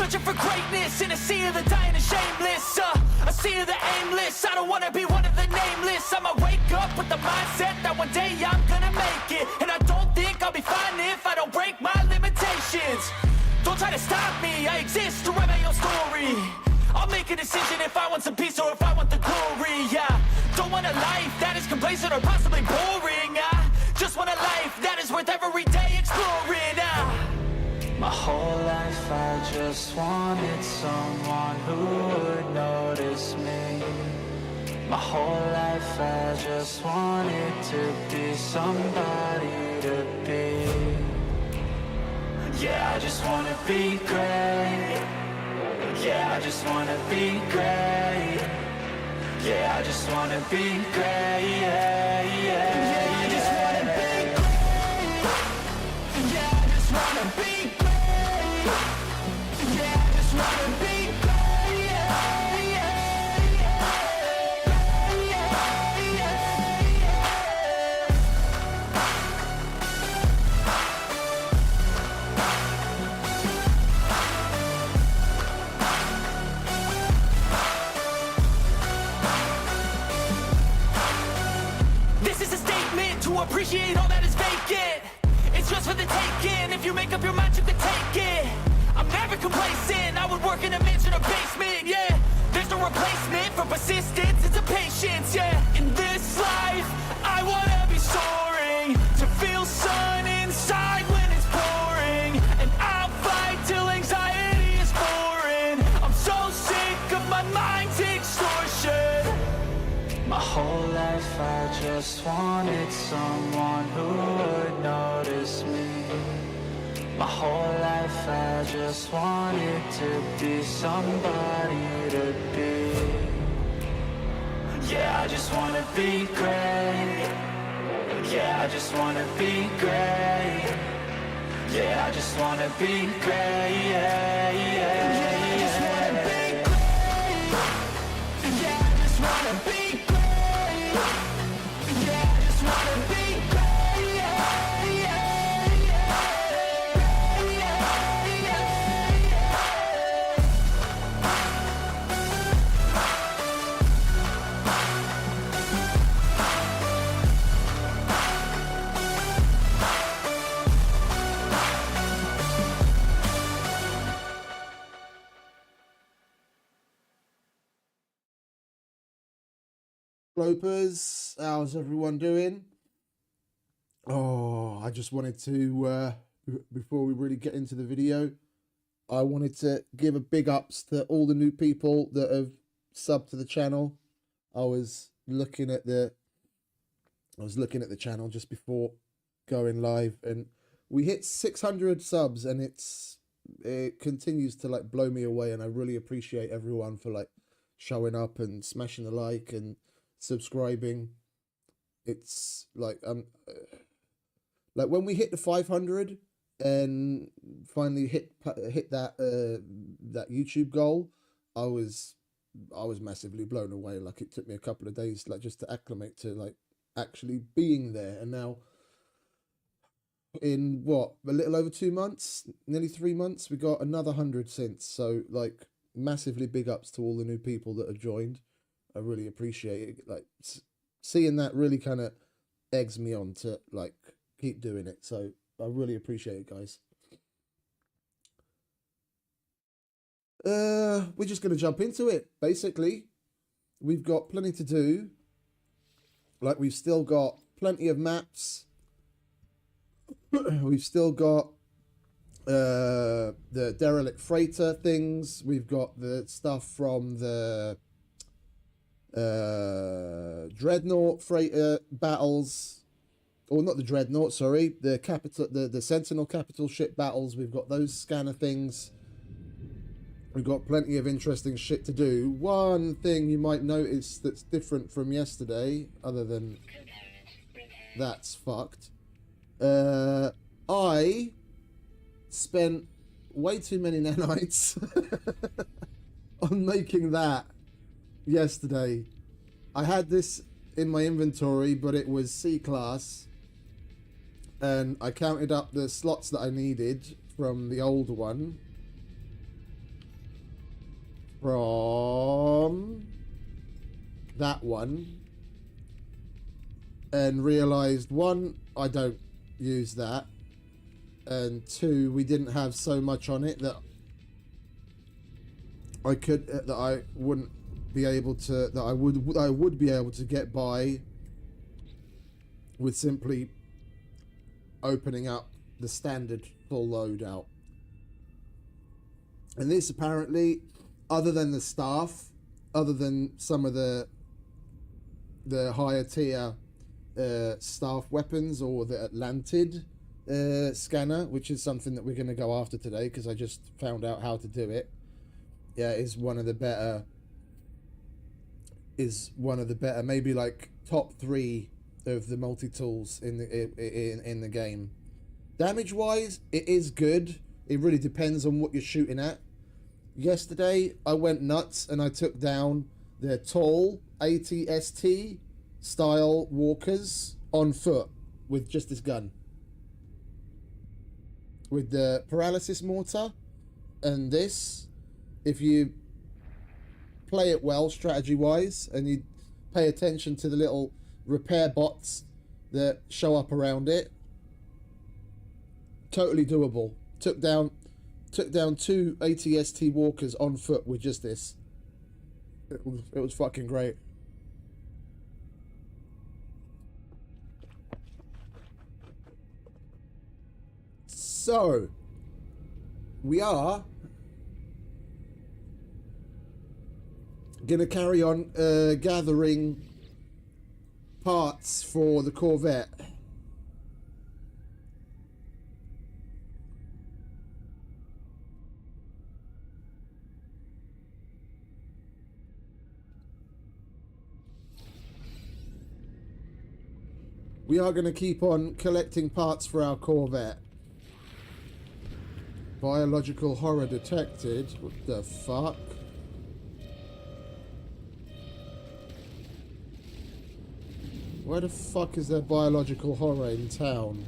Searching for greatness in a sea of the dying and shameless, a sea of the aimless. I don't wanna be one of the nameless. I'ma wake up with the mindset that one day I'm gonna make it. And I don't think I'll be fine if I don't break my limitations. Don't try to stop me, I exist to write my own story. I'll make a decision if I want some peace or if I want the glory. Yeah, don't want a life that is complacent or possibly boring. I just want a life that is worth every day exploring. My whole life I just wanted someone who would notice me. My whole life I just wanted to be somebody to be. Yeah, I just wanna be great. Yeah, I just wanna be great. Yeah, I just wanna be great. Yeah, yeah, yeah, I just wanna be great. Yeah, I just wanna be great. Yeah, I just wanna be great. Yeah, yeah, yeah, yeah, yeah, yeah. This is a statement to appreciate all that is vacant. It's just for the taking. If you make up your mind, you can take it. I'm never complacent. I would work in a mansion or basement. Yeah, there's no replacement for persistence. It's a patience. Yeah, in this life, I wanna be soaring, to feel sun inside when it's pouring. And I'll fight till anxiety is foreign. I'm so sick of my mind's extortion. My whole life I just wanted someone who would notice me. My whole life I just wanted to be somebody to be. Yeah, I just wanna be great. Yeah, I just wanna be great. Yeah, I just wanna be great. Yeah, yeah, yeah, I just wanna be great. Yeah, I just wanna be great. Yeah, I just wanna be great. Yeah, yeah, yeah, yeah, yeah, yeah. Glopers, how's everyone doing? Oh, I just wanted to, before we really get into the video, I wanted to give a big ups to all the new people that have subbed to the channel. I was looking at the channel just before going live, and we hit 600 subs, and it continues to like blow me away, and I really appreciate everyone for like showing up and smashing the like and subscribing. It's like like when we hit the 500 and finally hit that that YouTube goal, I was massively blown away. Like it took me a couple of days like just to acclimate to like actually being there, and now in what, a little over 2 months, nearly 3 months, we got another 100 since. So like massively big ups to all the new people that have joined. I really appreciate it. Like seeing that really kind of eggs me on to like keep doing it. So I really appreciate it, guys. We're just going to jump into it. Basically, we've got plenty to do. Like we've still got plenty of maps. We've still got the derelict freighter things. We've got the stuff from the dreadnought freighter battles, or not the dreadnought, sorry, the capital, the sentinel capital ship battles. We've got those scanner things. We've got plenty of interesting shit to do. One thing you might notice that's different from yesterday, other than that's fucked, I spent way too many nanites on making that yesterday. I had this in my inventory, but it was C class, and I counted up the slots that I needed from the old one, from that one and realized, one, I don't use that, and two, we didn't have so much on it that I wouldn't be able to, that I would be able to get by with simply opening up the standard full loadout. And this apparently, other than the staff, other than some of the higher tier staff weapons or the Atlantid scanner, which is something that we're going to go after today because I just found out how to do it. Yeah, is one of the better, maybe like top 3 of the multi-tools in the game. Damage wise, it is good. It really depends on what you're shooting at. Yesterday I went nuts and I took down their tall ATST style walkers on foot with just this gun, with the paralysis mortar. And this, if you play it well strategy wise and you pay attention to the little repair bots that show up around it, totally doable. Took down 2 ATST walkers on foot with just this. It was fucking great. So we are gonna carry on gathering parts for the Corvette. We are going to keep on collecting parts for our Corvette. Biological horror detected. What the fuck? Where the fuck is there biological horror in town?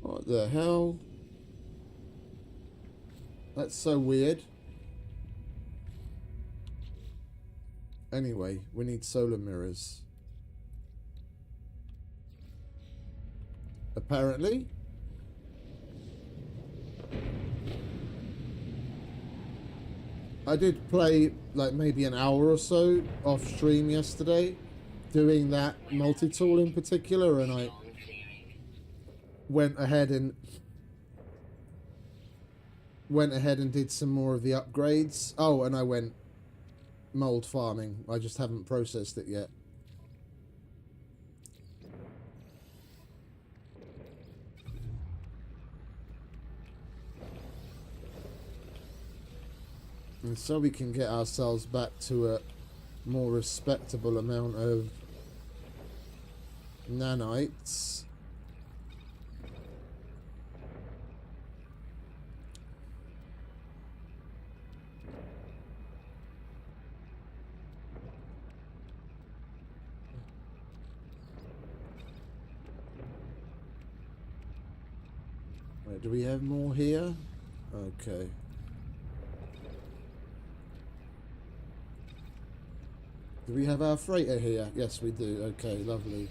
What the hell? That's so weird. Anyway, we need solar mirrors. Apparently. I did play like maybe an hour or so off stream yesterday, doing that multi-tool in particular, and I went ahead and did some more of the upgrades. Oh, and I went mold farming. I just haven't processed it yet. And so we can get ourselves back to a more respectable amount of nanites. Right, do we have more here? Okay. Do we have our freighter here? Yes, we do. Okay, lovely.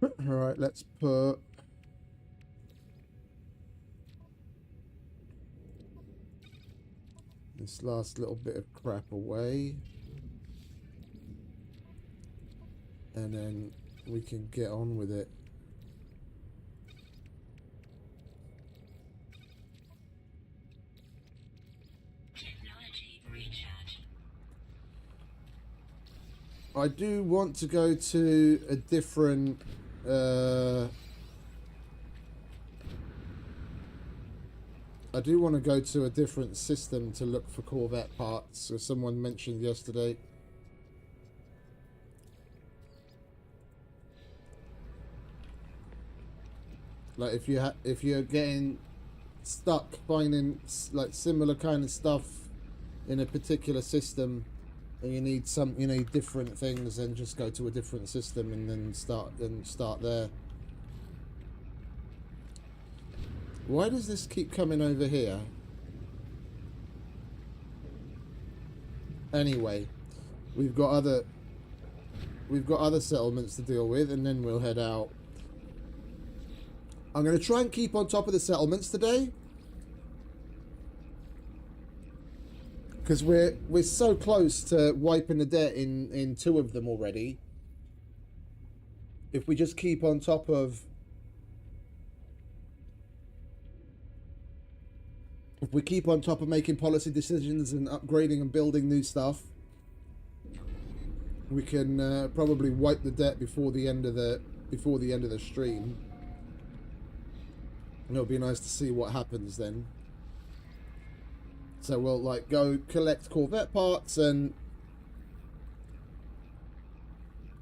Alright, let's put this last little bit of crap away. And then we can get on with it. I do want to go to a different I do want to go to a different system to look for Corvette parts, as someone mentioned yesterday. Like if you're getting stuck finding like similar kind of stuff in a particular system, and you need different things, then just go to a different system and then start there. Why does this keep coming over here? Anyway, we've got other settlements to deal with, and then we'll head out. I'm going to try and keep on top of the settlements today, because we're so close to wiping the debt in 2 of them already. If we just keep on top of making policy decisions and upgrading and building new stuff, we can probably wipe the debt before the end of the stream. And it'll be nice to see what happens then. So we'll like go collect Corvette parts and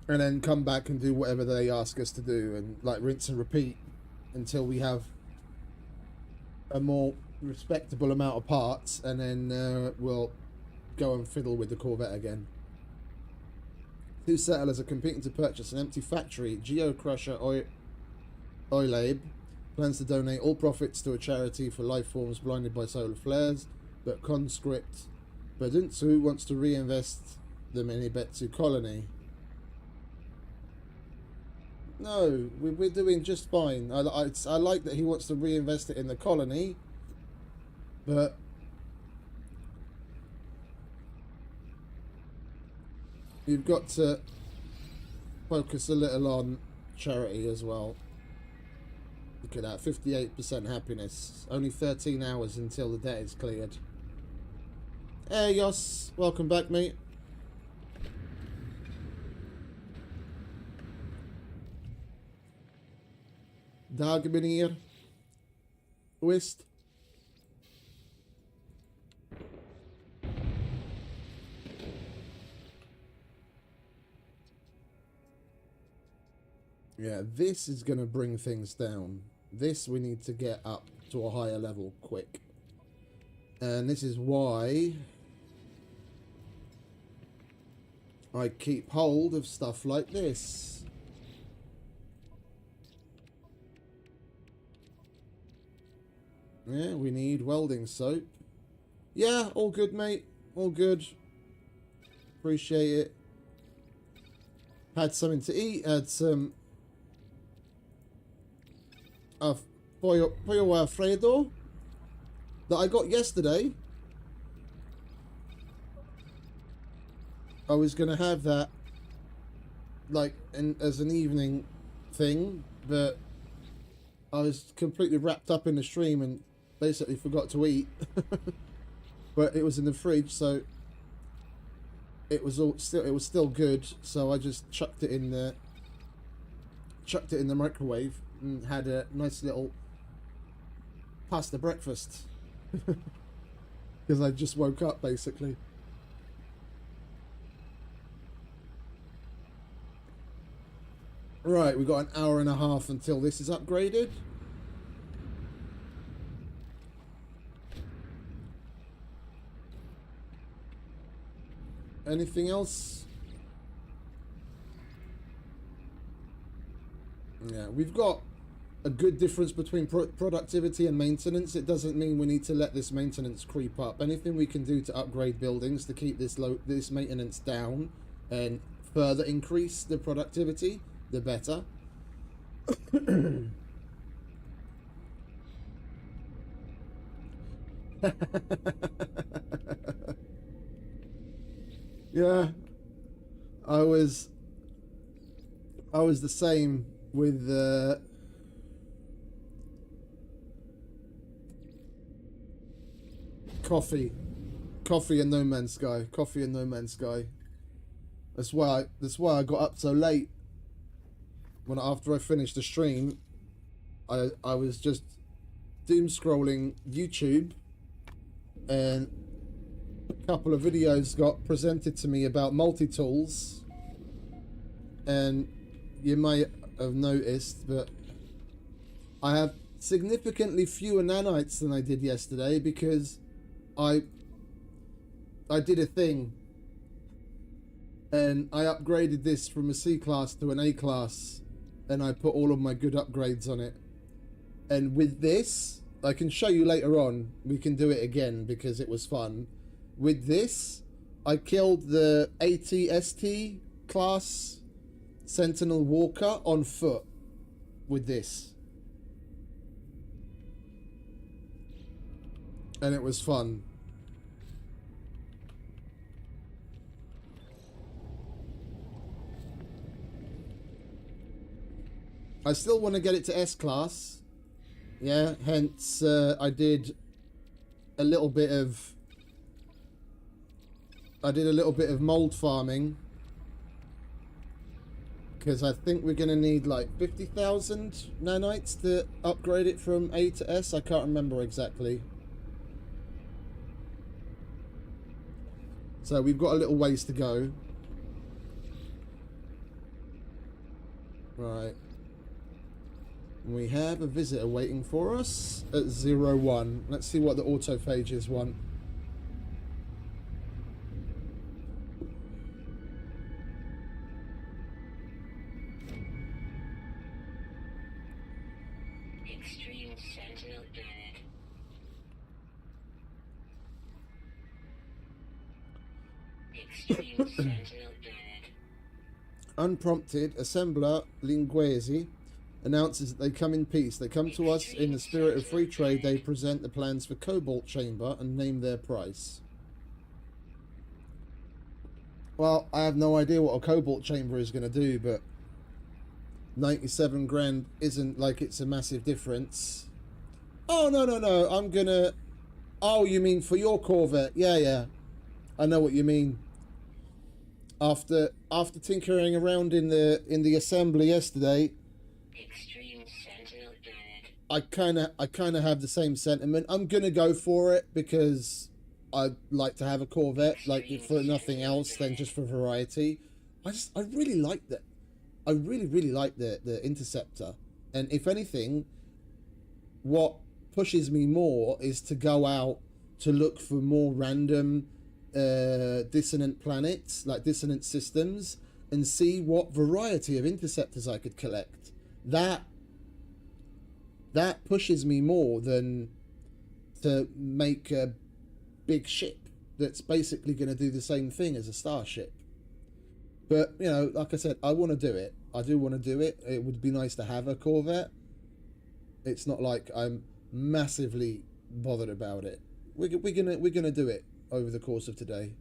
then come back and do whatever they ask us to do, and like rinse and repeat until we have a more respectable amount of parts, and then we'll go and fiddle with the Corvette again. 2 settlers are competing to purchase an empty factory. Geocrusher Oilab plans to donate all profits to a charity for life forms blinded by solar flares, but conscript Badunsu wants to reinvest them in Ibetsu colony. No, we're doing just fine. I like that he wants to reinvest it in the colony, but you've got to focus a little on charity as well. Look at that, 58% happiness. Only 13 hours until the debt is cleared. Hey, Yos. Welcome back, mate. Dag meneer. Wist. Yeah, this is going to bring things down. This we need to get up to a higher level quick. And this is why I keep hold of stuff like this. Yeah, we need welding soap. Yeah, all good, mate. All good. Appreciate it. Had something to eat. Had some pollo Alfredo that I got yesterday. I was going to have that like as an evening thing, but I was completely wrapped up in the stream and basically forgot to eat. But it was in the fridge, so it was still good, so I just chucked it in the microwave and had a nice little pasta breakfast. Because I just woke up basically. Right, we've got an hour and a half until this is upgraded. Anything else? Yeah, we've got a good difference between productivity and maintenance. It doesn't mean we need to let this maintenance creep up. Anything we can do to upgrade buildings to keep this maintenance down and further increase the productivity, the better. Yeah, I was the same with coffee. Coffee and No Man's Sky. Coffee and No Man's Sky. That's why I got up so late. After I finished the stream, I was just doom scrolling YouTube, and a couple of videos got presented to me about multi-tools, and you may have noticed that I have significantly fewer nanites than I did yesterday because I did a thing and I upgraded this from a C class to an A class, and I put all of my good upgrades on it. And with this, I can show you later on, we can do it again because it was fun. With this, I killed the ATST class Sentinel Walker on foot with this. And it was fun. I still want to get it to S class. Yeah, hence I did a little bit of mold farming, because I think we're going to need like 50,000 nanites to upgrade it from A to S. I can't remember exactly. So we've got a little ways to go. Right. We have a visitor waiting for us at 01. Let's see what the autophages want. Extreme Sentinel unit. Extreme Sentinel unit. Unprompted, assembler Linguesi announces that they come in peace. They come to us in the spirit of free trade. They present the plans for Cobalt Chamber and name their price. Well, I have no idea what a Cobalt Chamber is going to do, but 97 grand isn't like it's a massive difference. Oh, no, I'm gonna... Oh, you mean for your Corvette? Yeah. I know what you mean. After tinkering around in the assembly yesterday, Extreme Sentinel unit. I kind of have the same sentiment. I'm gonna go for it because I like to have a Corvette, like for nothing else than just for variety. I really like that. I really like the Interceptor, and if anything, what pushes me more is to go out to look for more random dissonant planets, like dissonant systems, and see what variety of interceptors I could collect. That pushes me more than to make a big ship that's basically going to do the same thing as a starship. But, you know, like I said, I want to do it. I do want to do it. It would be nice to have a Corvette. It's not like I'm massively bothered about it. We're gonna do it over the course of today.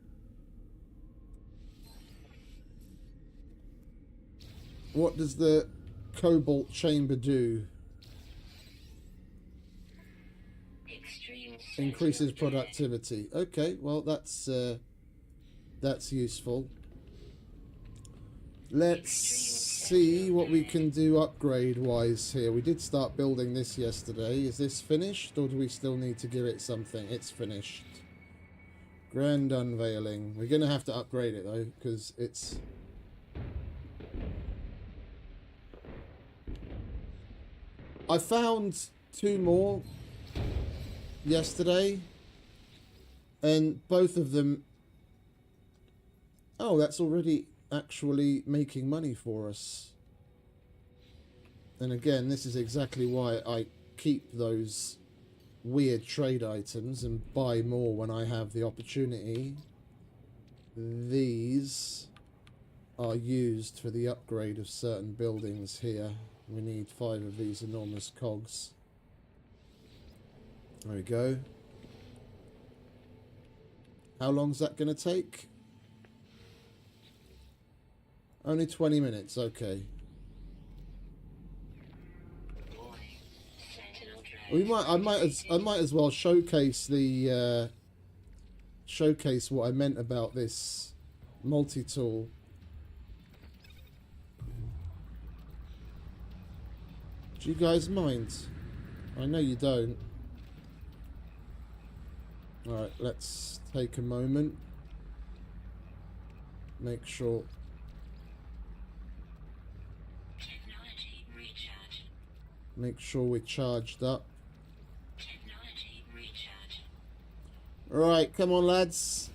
What does the Cobalt Chamber do? Increases productivity. Okay, well that's useful. Let's see what we can do upgrade wise here. We did start building this yesterday. Is this finished, or do we still need to give it something? It's finished. Grand unveiling. We're gonna have to upgrade it though, because it's... I found 2 more yesterday, and both of them... Oh, that's already actually making money for us. And again, this is exactly why I keep those weird trade items and buy more when I have the opportunity. These are used for the upgrade of certain buildings here. We need 5 of these enormous cogs. There we go. How long's that going to take? Only 20 minutes, okay. I might as well showcase the showcase what I meant about this multi-tool. Do you guys mind? I know you don't. Alright, let's take a moment. Make sure. Technology recharge. Make sure we're charged up. Technology recharge. Alright, come on lads.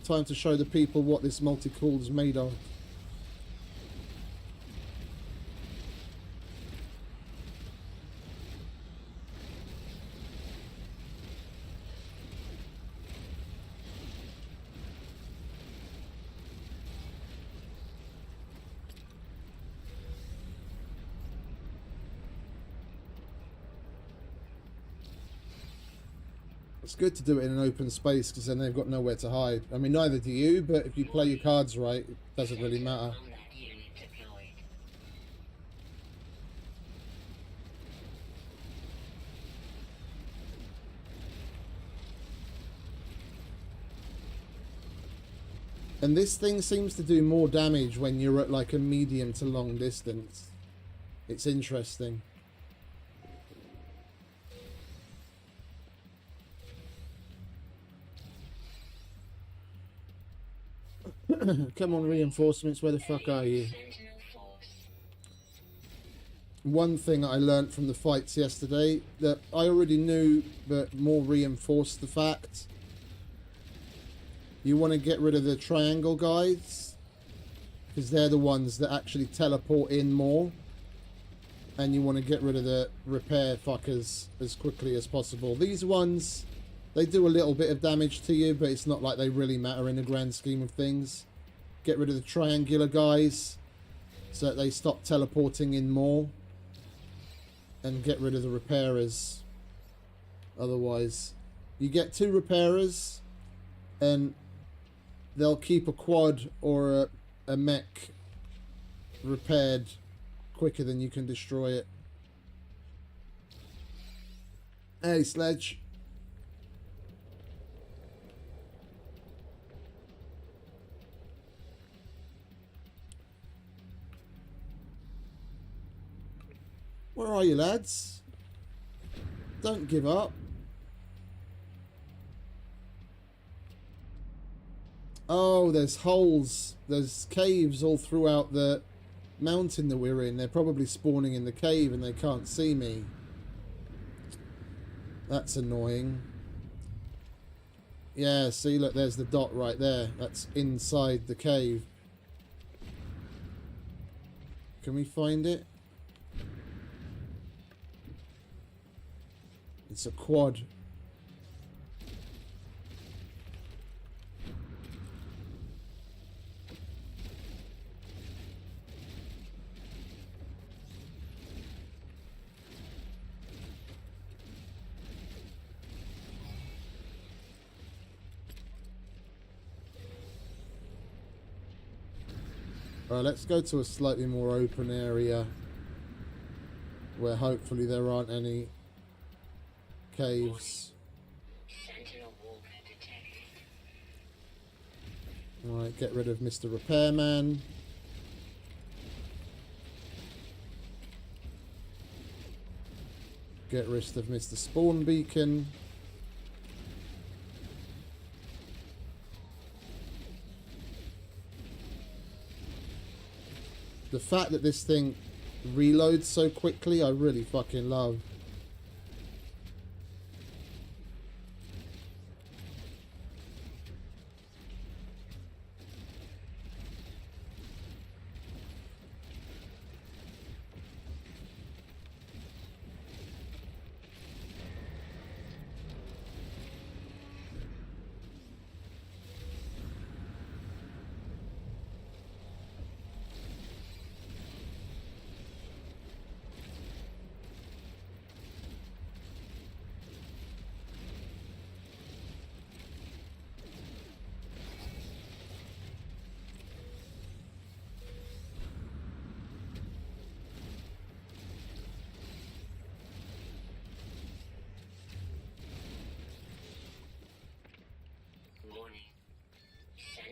Time to show the people what this multi-tool is made of. It's good to do it in an open space because then they've got nowhere to hide. I mean, neither do you, but if you play your cards right, it doesn't really matter. On that unit deployed. And this thing seems to do more damage when you're at like a medium to long distance. It's interesting. Come on, reinforcements, where the fuck are you? Sentinel force. One thing I learnt from the fights yesterday that I already knew, but more reinforced the fact. You want to get rid of the triangle guys, because they're the ones that actually teleport in more. And you want to get rid of the repair fuckers as quickly as possible. These ones, they do a little bit of damage to you, but it's not like they really matter in the grand scheme of things. Get rid of the triangular guys so that they stop teleporting in more. And get rid of the repairers. Otherwise, you get 2 repairers and they'll keep a quad or a mech repaired quicker than you can destroy it. Hey, Sledge. Where are you, lads? Don't give up. Oh, there's holes. There's caves all throughout the mountain that we're in. They're probably spawning in the cave and they can't see me. That's annoying. Yeah, see, look, there's the dot right there. That's inside the cave. Can we find it? It's a quad. Alright, let's go to a slightly more open area where hopefully there aren't any caves. Sentinel walker detected. Alright, get rid of Mr. Repairman. Get rid of Mr. Spawn Beacon. The fact that this thing reloads so quickly, I really fucking love.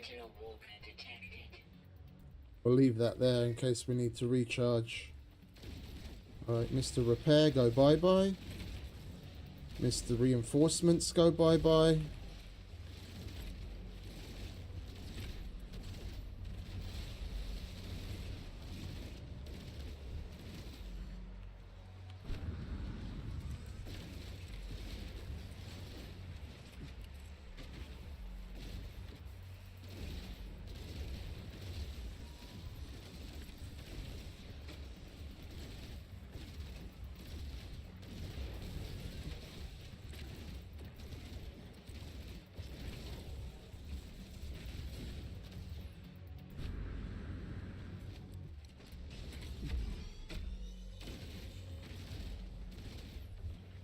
Sentinel walker detected. We'll leave that there in case we need to recharge. Alright, Mr. Repair, go bye-bye. Mr. Reinforcements, go bye-bye.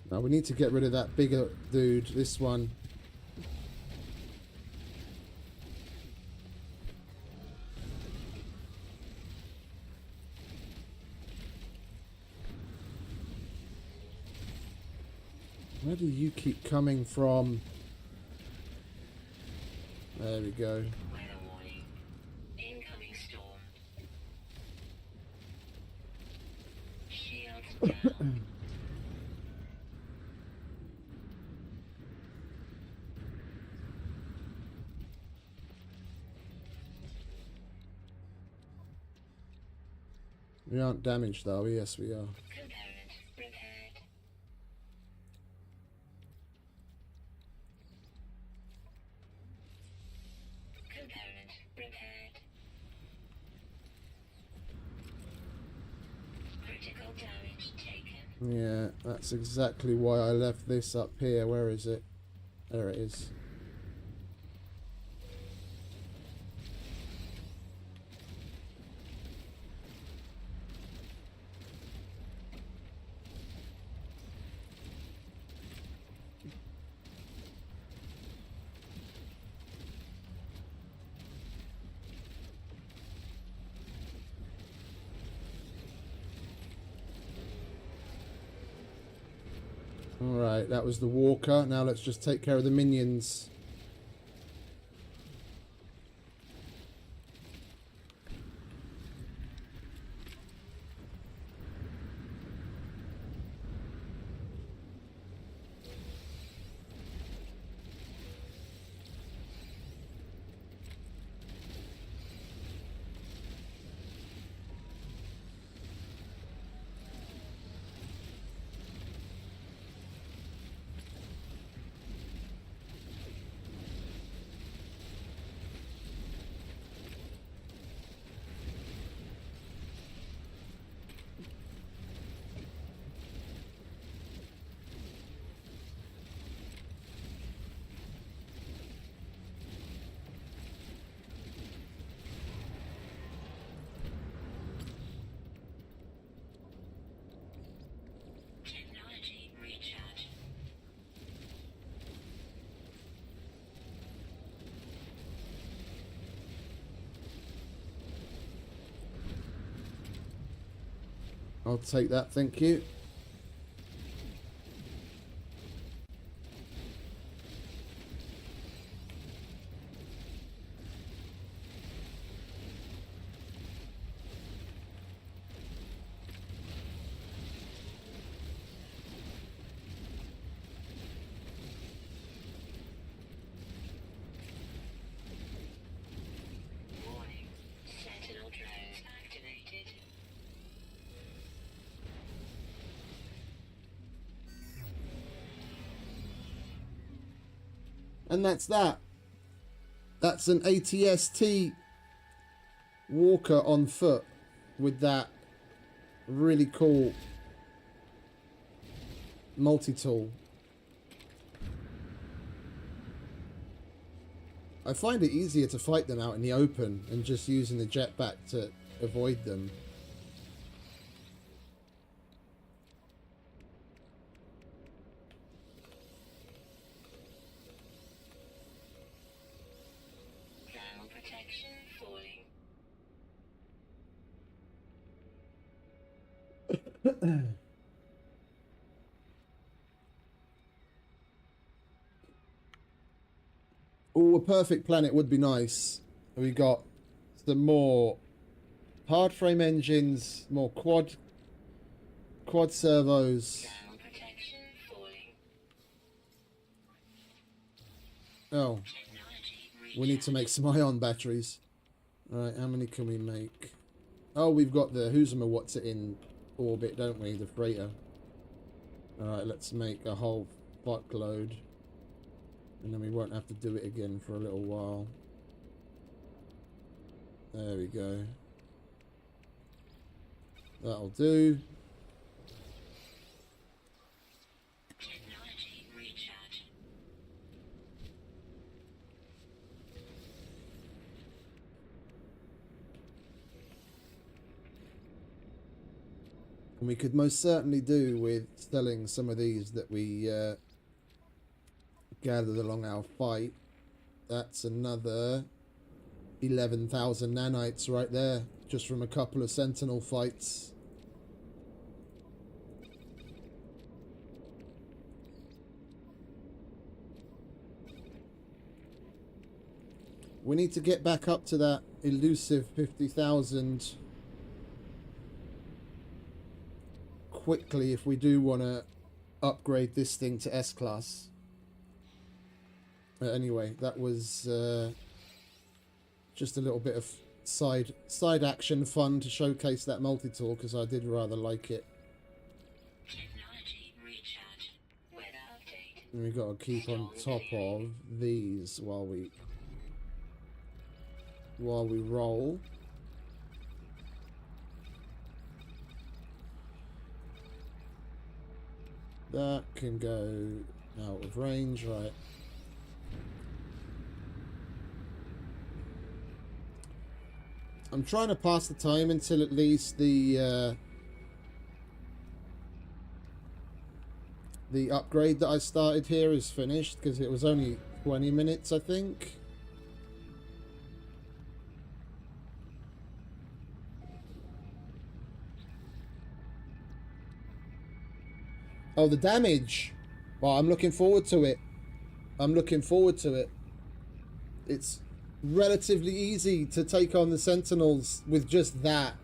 Now we need to get rid of that bigger dude, this one. Where do you keep coming from? There we go. Weather warning. Incoming storm. Shields down. We aren't damaged, though. Yes, we are. Component repaired. Component repaired. Critical damage taken. Yeah, that's exactly why I left this up here. Where is it? There it is. Alright, that was the walker. Now let's just take care of the minions. Technology recharge. I'll take that, thank you. Warning. Sentinel drones activated. And that's that. That's an ATST walker on foot with that really cool multi-tool. I find it easier to fight them out in the open and just using the jetpack to avoid them. Thermal protection falling. Oh, a perfect planet would be nice. We got some more hard frame engines, more quad servos. Ground protection falling. Oh, Technology we need to make some ion batteries. Alright, how many can we make? Oh, we've got the Who's'em what's it in orbit, don't we? The freighter. Alright, let's make a whole fuckload. And then we won't have to do it again for a little while. There we go. That'll do. technology recharge. And we could most certainly do with selling some of these that we gathered along our fight. That's another 11,000 nanites right there, just from a couple of Sentinel fights. We need to get back up to that elusive 50,000 quickly if we do want to upgrade this thing to S-Class. Anyway, that was just a little bit of side action fun to showcase that multi-tool, because I did rather like it. Technology recharge. Weather update. And we got to keep on top of these while we roll. That can go out of range, right? I'm trying to pass the time until at least the upgrade that I started here is finished, because it was only 20 minutes, I think. Oh, the damage. Well, I'm looking forward to it. I'm looking forward to it. It's relatively easy to take on the Sentinels with just that,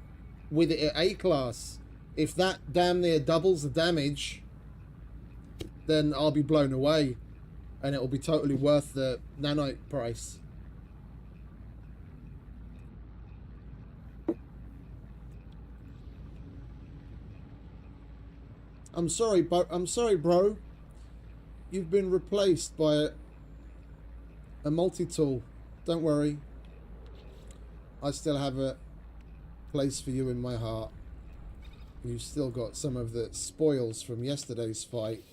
with it at A class. If that damn near doubles the damage, then I'll be blown away, and it'll be totally worth the nanite price. I'm sorry, bro. You've been replaced by a multi-tool. Don't worry. I still have a place for you in my heart. You've still got some of the spoils from yesterday's fight,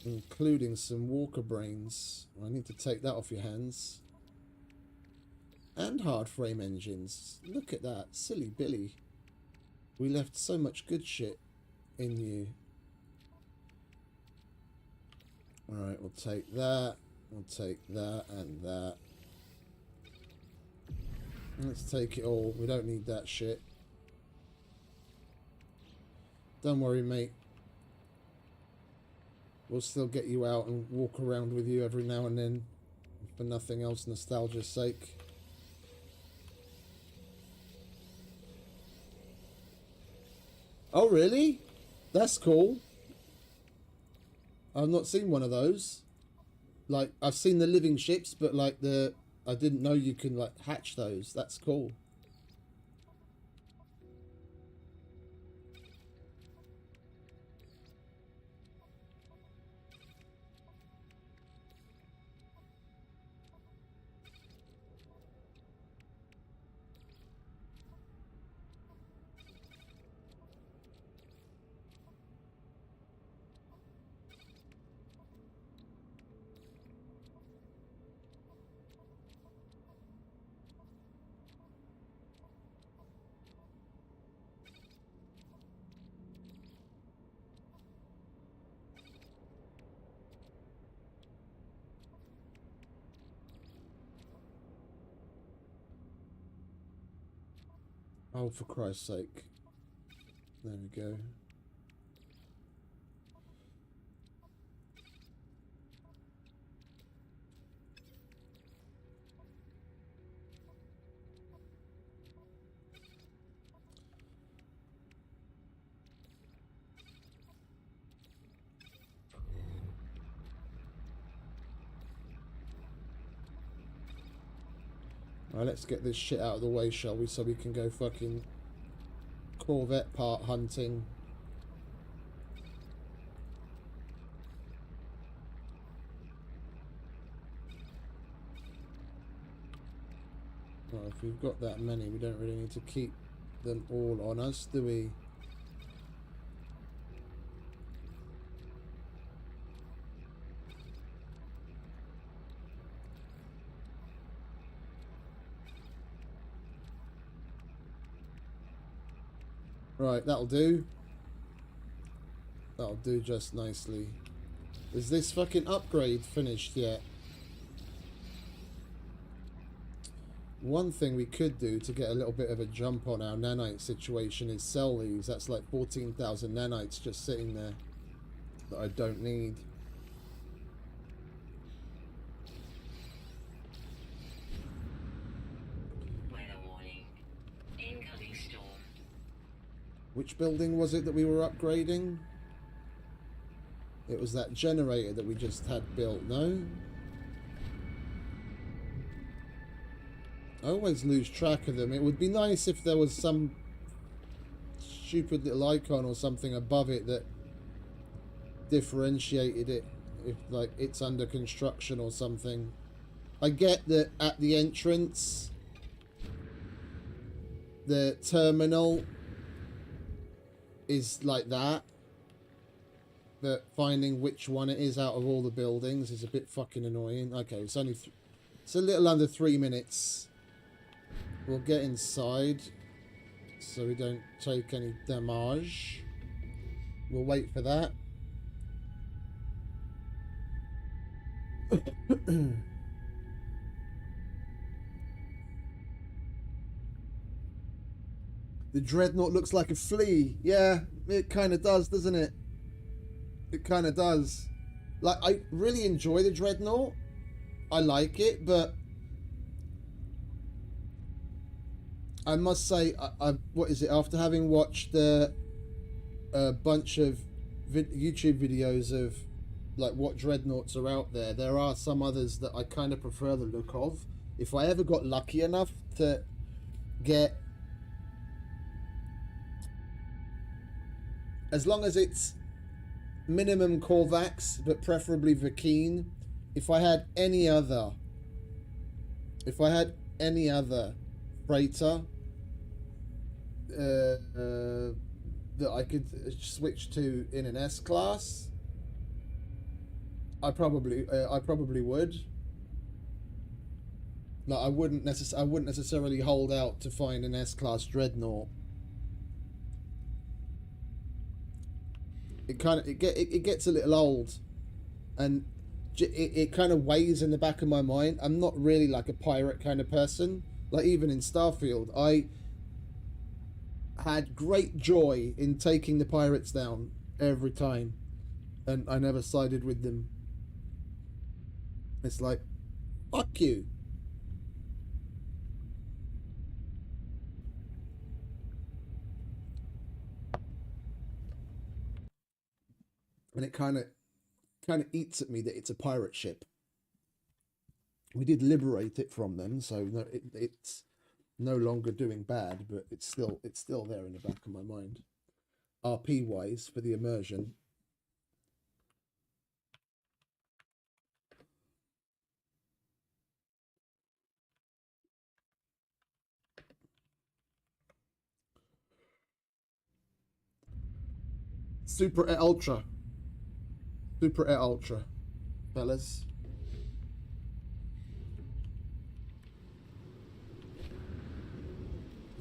including some walker brains. I need to take that off your hands. And hard frame engines. Look at that. Silly Billy. We left so much good shit in you. Alright, we'll take that. We'll take that and that. Let's take it all. We don't need that shit. Don't worry, mate. We'll still get you out and walk around with you every now and then, for nothing else, nostalgia's sake. Oh, really? That's cool. I've not seen one of those. Like, I've seen the living ships, but like I didn't know you can like hatch those. That's cool. Oh, for Christ's sake. There we go. Alright, let's get this shit out of the way, shall we? So we can go fucking Corvette part hunting. Well, if we've got that many, we don't really need to keep them all on us, do we? Right, that'll do. That'll do just nicely. Is this fucking upgrade finished yet? One thing we could do to get a little bit of a jump on our nanite situation is sell these. That's like 14,000 nanites just sitting there that I don't need. Weather warning. Incoming storm. Which building was it that we were upgrading? It was that generator that we just had built, no? I always lose track of them. It would be nice if there was some stupid little icon or something above it that differentiated it, if like it's under construction or something. I get that at the entrance, the terminal is like that, but finding which one it is out of all the buildings is a bit fucking annoying. Okay, it's only it's a little under 3 minutes. We'll get inside so we don't take any damage. We'll wait for that. The dreadnought looks like a flea. Yeah, it kind of does, doesn't it? It kind of does. Like, I really enjoy the dreadnought. I like it, but I must say, what is it? After having watched a bunch of YouTube videos of like what dreadnoughts are out there, there are some others that I kind of prefer the look of. If I ever got lucky enough to get, as long as it's minimum Korvax, but preferably Vakeen, if I had any other freighter that I could switch to in an S class, I probably would. Like, I wouldn't necessarily hold out to find an S class dreadnought. It gets a little old, and it kind of weighs in the back of my mind. I'm not really like a pirate kind of person. Like, even in Starfield, I had great joy in taking the pirates down every time, and I never sided with them. It's like, fuck you. And it kind of eats at me that it's a pirate ship. We did liberate it from them, so no, it's no longer doing bad, but it's still there in the back of my mind. RP wise, for the immersion. Super Air Ultra, fellas.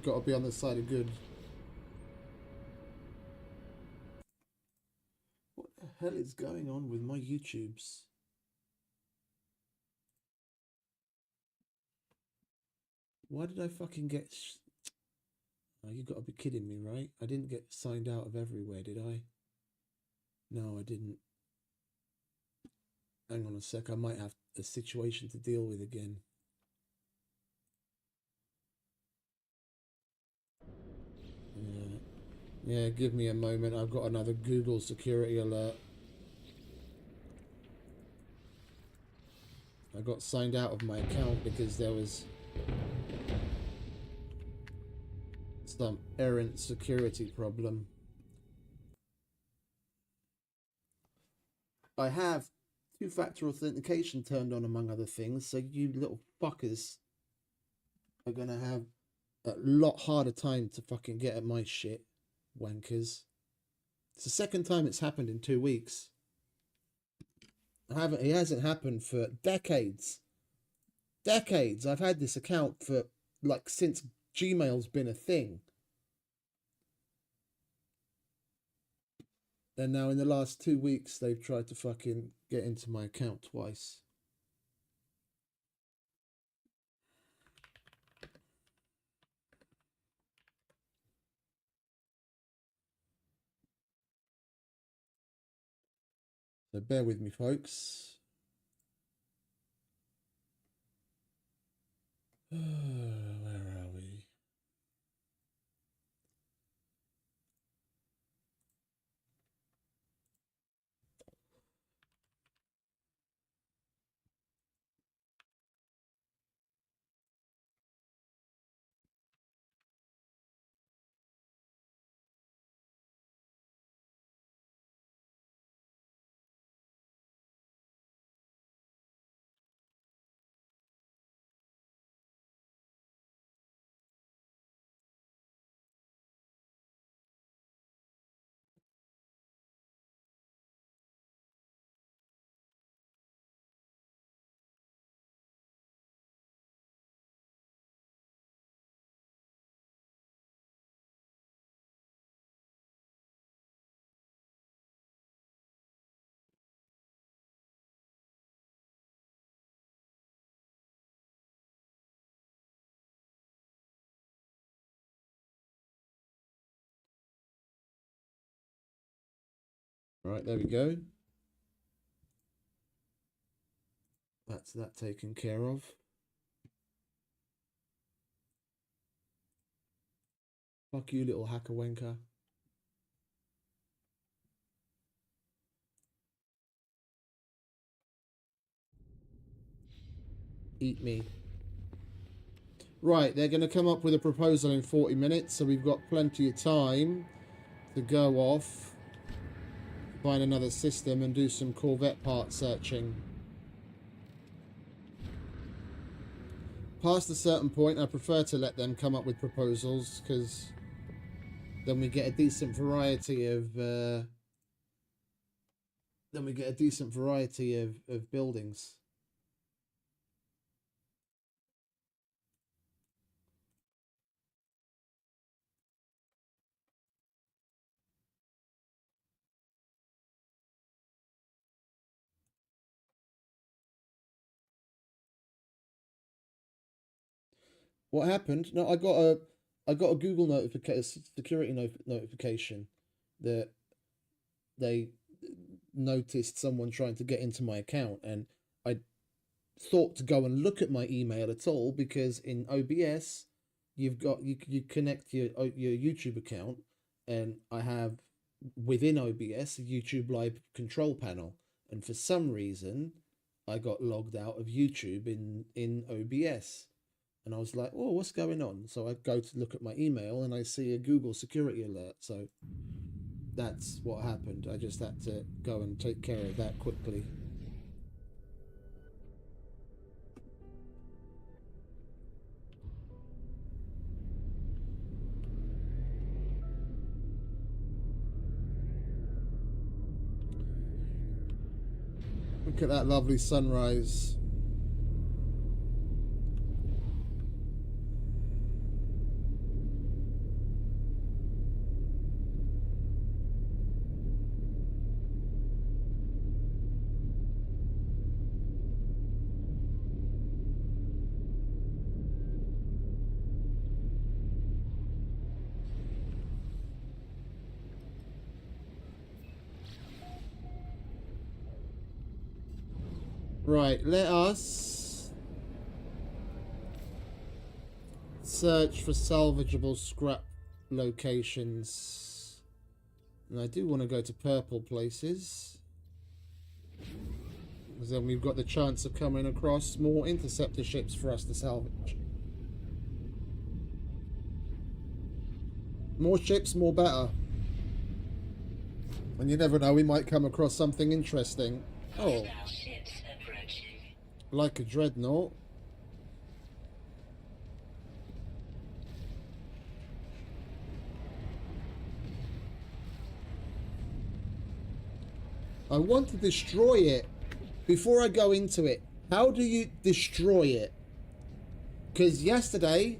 Got to be on the side of good. What the hell is going on with my YouTubes? Why did I fucking get... Oh, you got to be kidding me, right? I didn't get signed out of everywhere, did I? No, I didn't. Hang on a sec, I might have a situation to deal with again. Yeah, give me a moment. I've got another Google security alert. I got signed out of my account because there was Some errant security problem. I have two-factor authentication turned on, among other things, so you little fuckers are gonna have a lot harder time to fucking get at my shit, wankers. It's the second time it's happened in 2 weeks. It hasn't happened for decades. Decades. I've had this account for like since Gmail's been a thing. And now in the last 2 weeks they've tried to fucking get into my account twice. So bear with me, folks. Where are we? Right, there we go. That's that taken care of. Fuck you, little hacker wanker. Eat me. Right, they're going to come up with a proposal in 40 minutes, so we've got plenty of time to go off, find another system and do some Corvette part searching. Past a certain point, I prefer to let them come up with proposals, because then we get a decent variety of buildings. What happened? No, I got a Google notification, security notification that they noticed someone trying to get into my account, and I thought to go and look at my email at all, because in OBS you've got you connect your YouTube account, and I have within OBS a YouTube live control panel, and for some reason I got logged out of YouTube in OBS. And I was like, oh, what's going on? So I go to look at my email and I see a Google security alert. So that's what happened. I just had to go and take care of that quickly. Look at that lovely sunrise. Right, let us search for salvageable scrap locations. And I do want to go to purple places, because then we've got the chance of coming across more interceptor ships for us to salvage. More ships, more better. And you never know, we might come across something interesting. Oh, Hostile ships approaching. like a dreadnought. I want to destroy it. Before I go into it, how do you destroy it? Because yesterday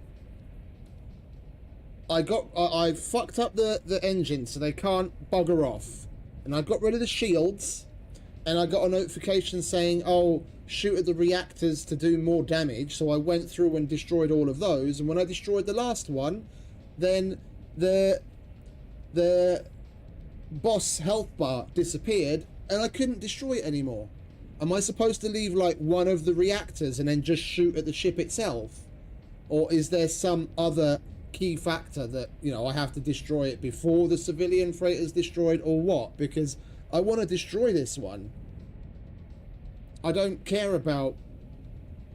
I fucked up the engine so they can't bugger off, and I got rid of the shields, and I got a notification saying, oh, shoot at the reactors to do more damage. So I went through and destroyed all of those, and when I destroyed the last one, then the boss health bar disappeared and I couldn't destroy it anymore. Am I supposed to leave like one of the reactors and then just shoot at the ship itself? Or is there some other key factor that, you know, I have to destroy it before the civilian freighter is destroyed, or what? Because I want to destroy this one. I don't care about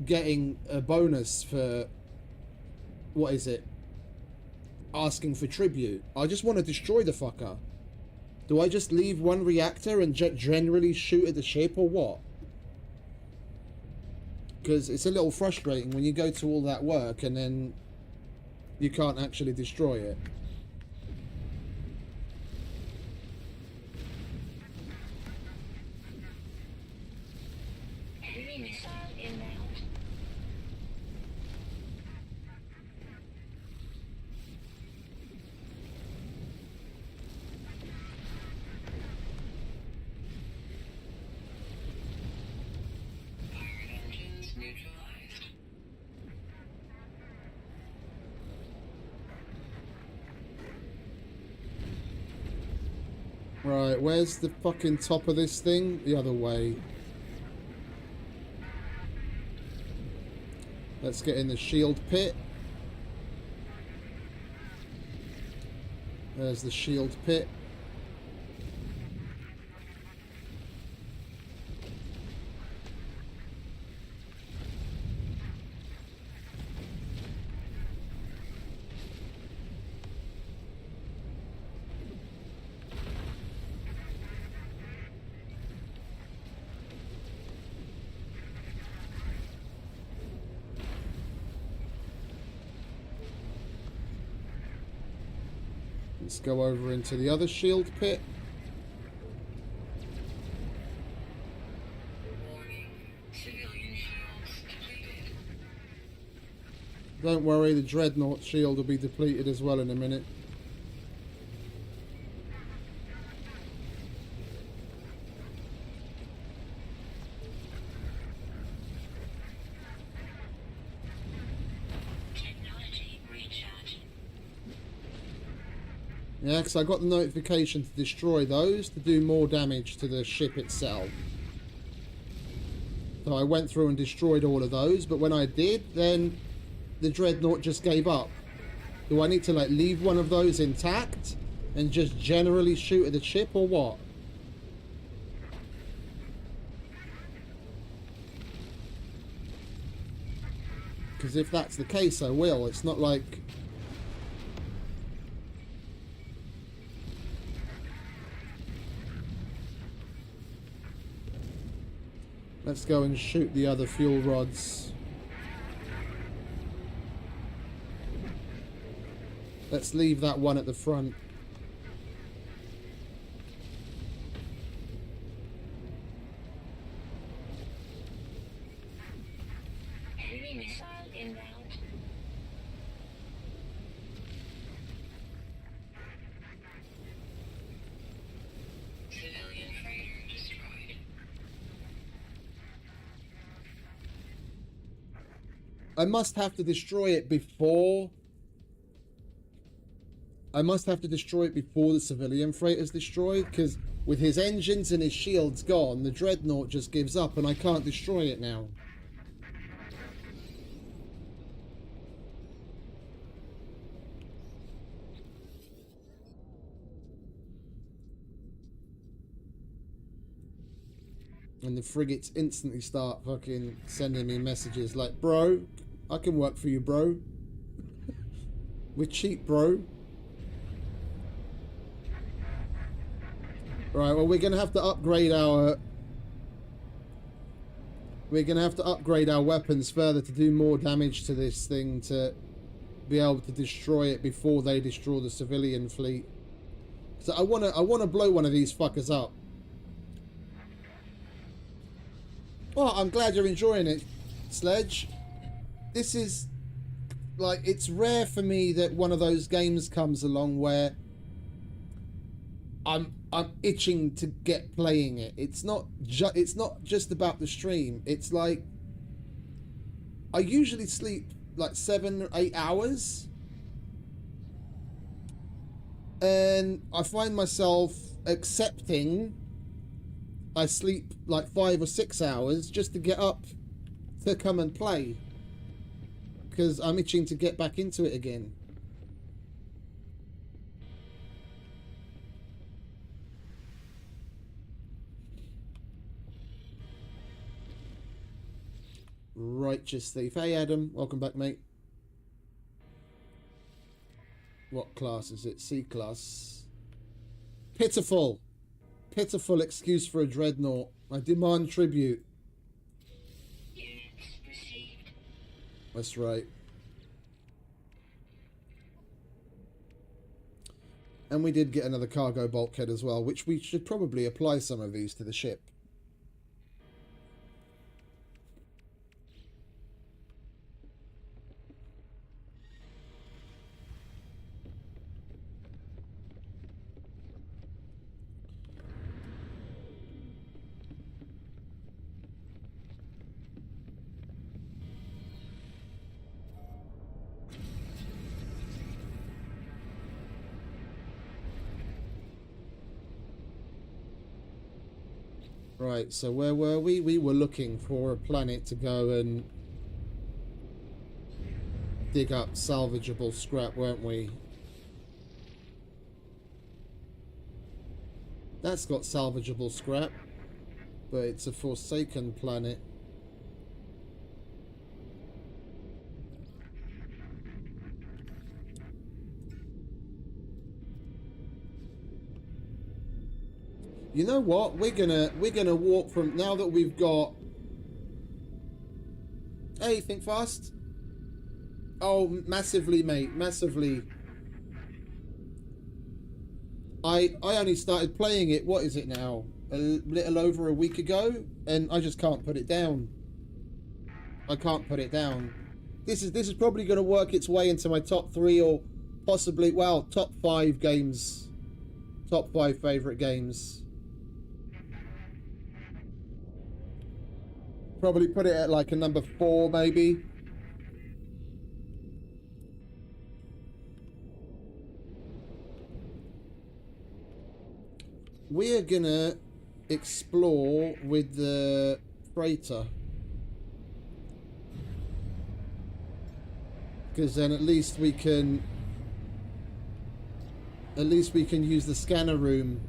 getting a bonus for, what is it, asking for tribute. I just want to destroy the fucker. Do I just leave one reactor and generally shoot at the ship, or what? Because it's a little frustrating when you go to all that work and then you can't actually destroy it. Enemy missile inbound. Fired engines neutralized. Right, where's the fucking top of this thing? The other way. Let's get in the shield pit. There's the shield pit. Let's go over into the other shield pit. Warning. Civilian shields depleted. Don't worry, the dreadnought shield will be depleted as well in a minute. Technology recharge. Yeah, because I got the notification to destroy those to do more damage to the ship itself. So I went through and destroyed all of those, but when I did, then the dreadnought just gave up. Do I need to like leave one of those intact and just generally shoot at the ship, or what? Because if that's the case, I will. It's not like... Let's go and shoot the other fuel rods. Let's leave that one at the front. Enemy missile inbound. Civilian freighter destroyed. I must have to destroy it before... I must have to destroy it before the civilian freighter's destroyed, because with his engines and his shields gone, the dreadnought just gives up and I can't destroy it now. And the frigates instantly start fucking sending me messages like, bro, I can work for you, bro. We're cheap, bro. Right, well, we're gonna have to upgrade our... We're gonna have to upgrade our weapons further to do more damage to this thing, to be able to destroy it before they destroy the civilian fleet. So I wanna blow one of these fuckers up. Well, I'm glad you're enjoying it, Sledge. This is, like, it's rare for me that one of those games comes along where I'm itching to get playing it. It's not just about the stream. It's like I usually sleep like 7 or 8 hours, and I find myself accepting I sleep like 5 or 6 hours just to get up to come and play, because I'm itching to get back into it again. Righteous Thief. Hey Adam, welcome back, mate. What class is it? C class. Pitiful. Pitiful excuse for a dreadnought. I demand tribute. Units received. That's right. And we did get another cargo bulkhead as well, which we should probably apply some of these to the ship. Right, so where were we? We were looking for a planet to go and dig up salvageable scrap, weren't we? That's got salvageable scrap, but it's a forsaken planet. You know what? We're gonna walk from, now that we've got... Hey, think fast. Oh, massively, mate, massively. I only started playing it, what is it now? A little over a week ago, and I just can't put it down. I can't put it down. This is probably gonna work its way into my top 3 or possibly, well, top 5 games. Top 5 favourite games. Probably put it at like a number 4, maybe. We're gonna explore with the freighter, because then at least we can use the scanner room,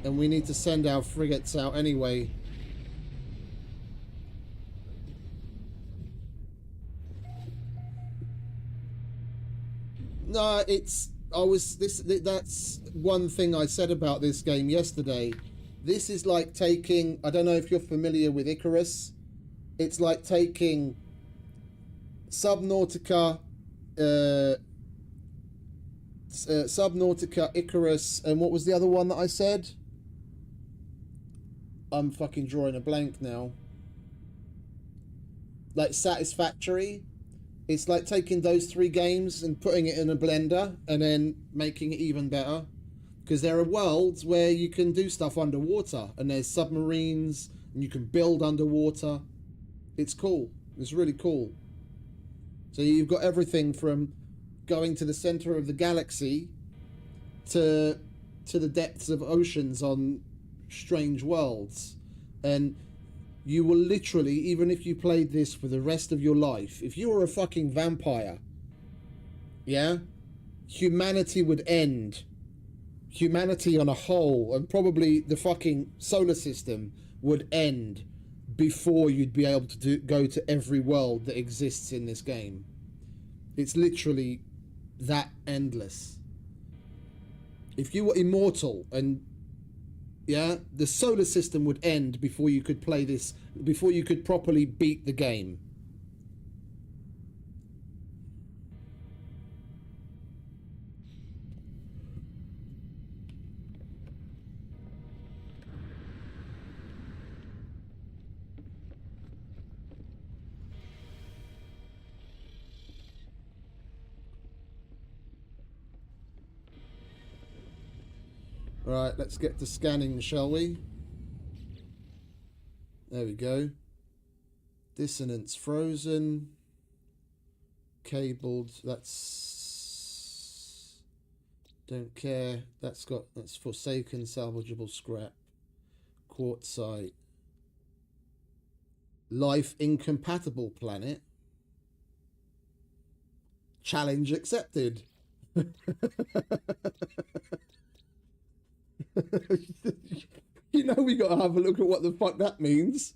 and we need to send our frigates out anyway. No, that's one thing I said about this game yesterday. This is like taking, I don't know if you're familiar with Icarus. It's like taking Subnautica, Icarus, and what was the other one that I said? I'm fucking drawing a blank now. Like Satisfactory. It's like taking those 3 games and putting it in a blender and then making it even better. Because there are worlds where you can do stuff underwater, and there's submarines, and you can build underwater. It's cool. It's really cool. So you've got everything from going to the center of the galaxy to the depths of oceans on strange worlds. And you will literally, even if you played this for the rest of your life, if you were a fucking vampire, yeah, humanity would end. Humanity on a whole, and probably the fucking solar system would end before you'd be able to go to every world that exists in this game. It's literally that endless. If you were immortal and Yeah, the solar system would end before you could play this, before you could properly beat the game. Right, let's get to scanning, shall we? There we go. Dissonance frozen. Cabled, that's... Don't care. That's forsaken salvageable scrap. Quartzite. Life incompatible planet. Challenge accepted. You know we gotta have a look at what the fuck that means.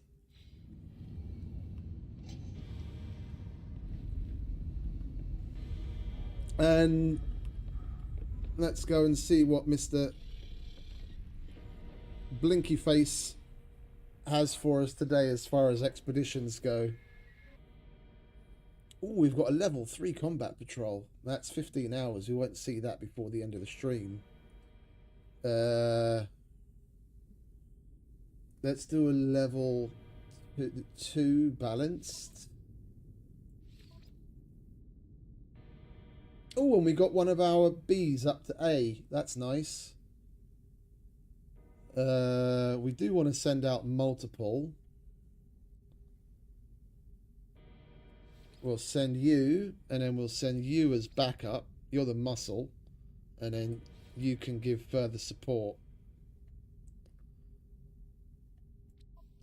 And let's go and see what Mr. Blinky Face has for us today as far as expeditions go. Oh, we've got a level 3 combat patrol. That's 15 hours. We won't see that before the end of the stream. Let's do a level 2 balanced. Oh, and we got one of our Bs up to A. That's nice. We do want to send out multiple. We'll send you, and then we'll send you as backup. You're the muscle, and then you can give further support.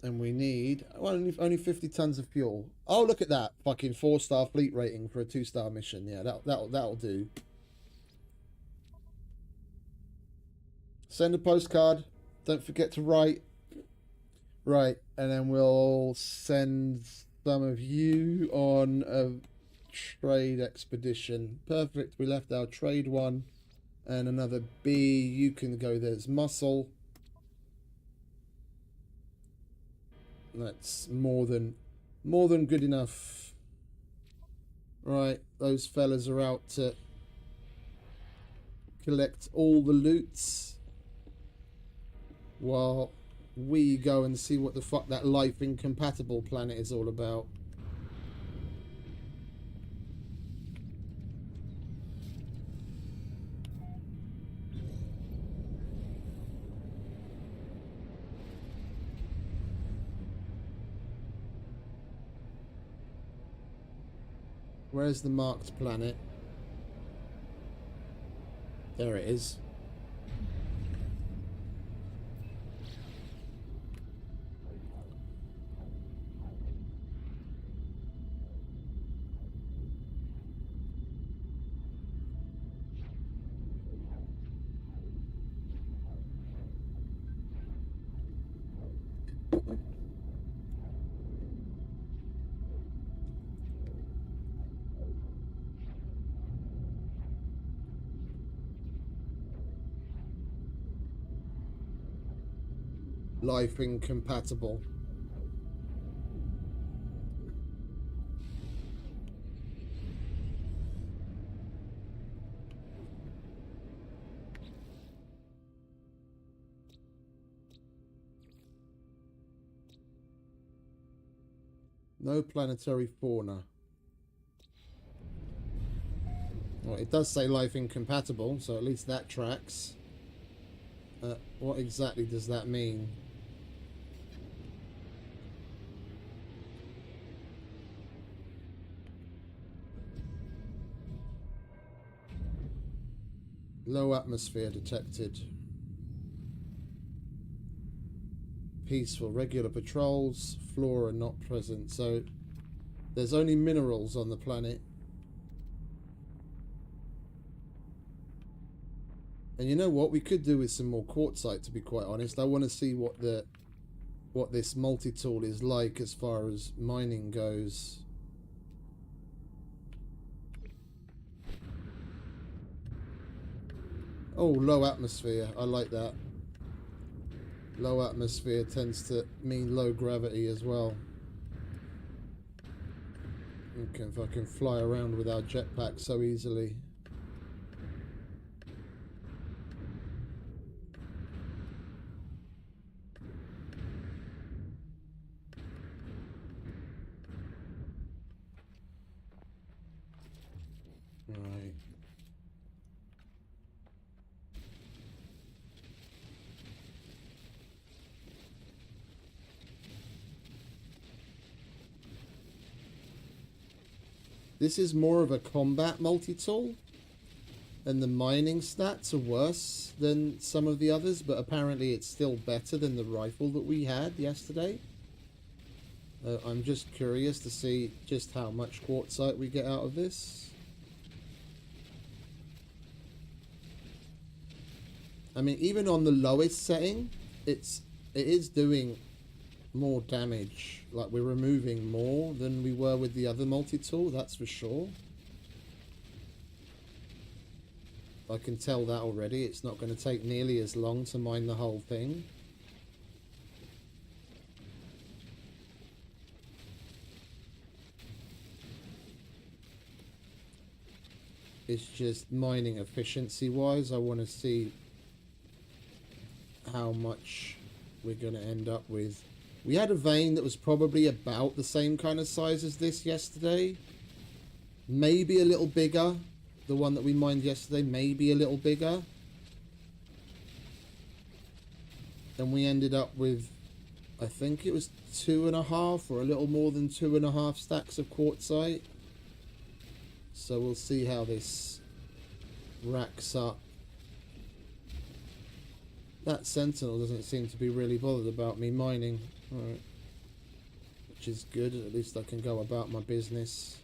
And we need only 50 tons of fuel. Oh, look at that! Fucking 4-star fleet rating for a 2-star mission. Yeah, that'll do. Send a postcard. Don't forget to write. Right, and then we'll send some of you on a trade expedition. Perfect. We left our trade one and another B. You can go there as muscle. That's more than good enough. Right, those fellas are out to collect all the loots while we go and see what the fuck that life incompatible planet is all about. Where's the marked planet? There it is. Life incompatible. No planetary fauna. Well, it does say life incompatible, so at least that tracks. What exactly does that mean? Low atmosphere detected. Peaceful. Regular patrols. Flora not present. So there's only minerals on the planet. And you know what? We could do with some more quartzite, to be quite honest. I want to see what this multitool is like as far as mining goes. Oh, low atmosphere. I like that. Low atmosphere tends to mean low gravity as well. We can fucking fly around with our jetpack so easily. Right. This is more of a combat multi-tool, and the mining stats are worse than some of the others, but apparently it's still better than the rifle that we had yesterday. I'm just curious to see just how much quartzite we get out of this. I mean, even on the lowest setting, it is doing more damage. Like, we're removing more than we were with the other multi-tool, that's for sure. I can tell that already. It's not going to take nearly as long to mine the whole thing. It's just mining efficiency wise. I want to see how much we're going to end up with. We had a vein that was probably about the same kind of size as this yesterday. Maybe a little bigger. The one that we mined yesterday, maybe a little bigger. And we ended up with, I think it was 2.5 or a little more than 2.5 stacks of quartzite. So we'll see how this racks up. That sentinel doesn't seem to be really bothered about me mining. Alright. Which is good, at least I can go about my business.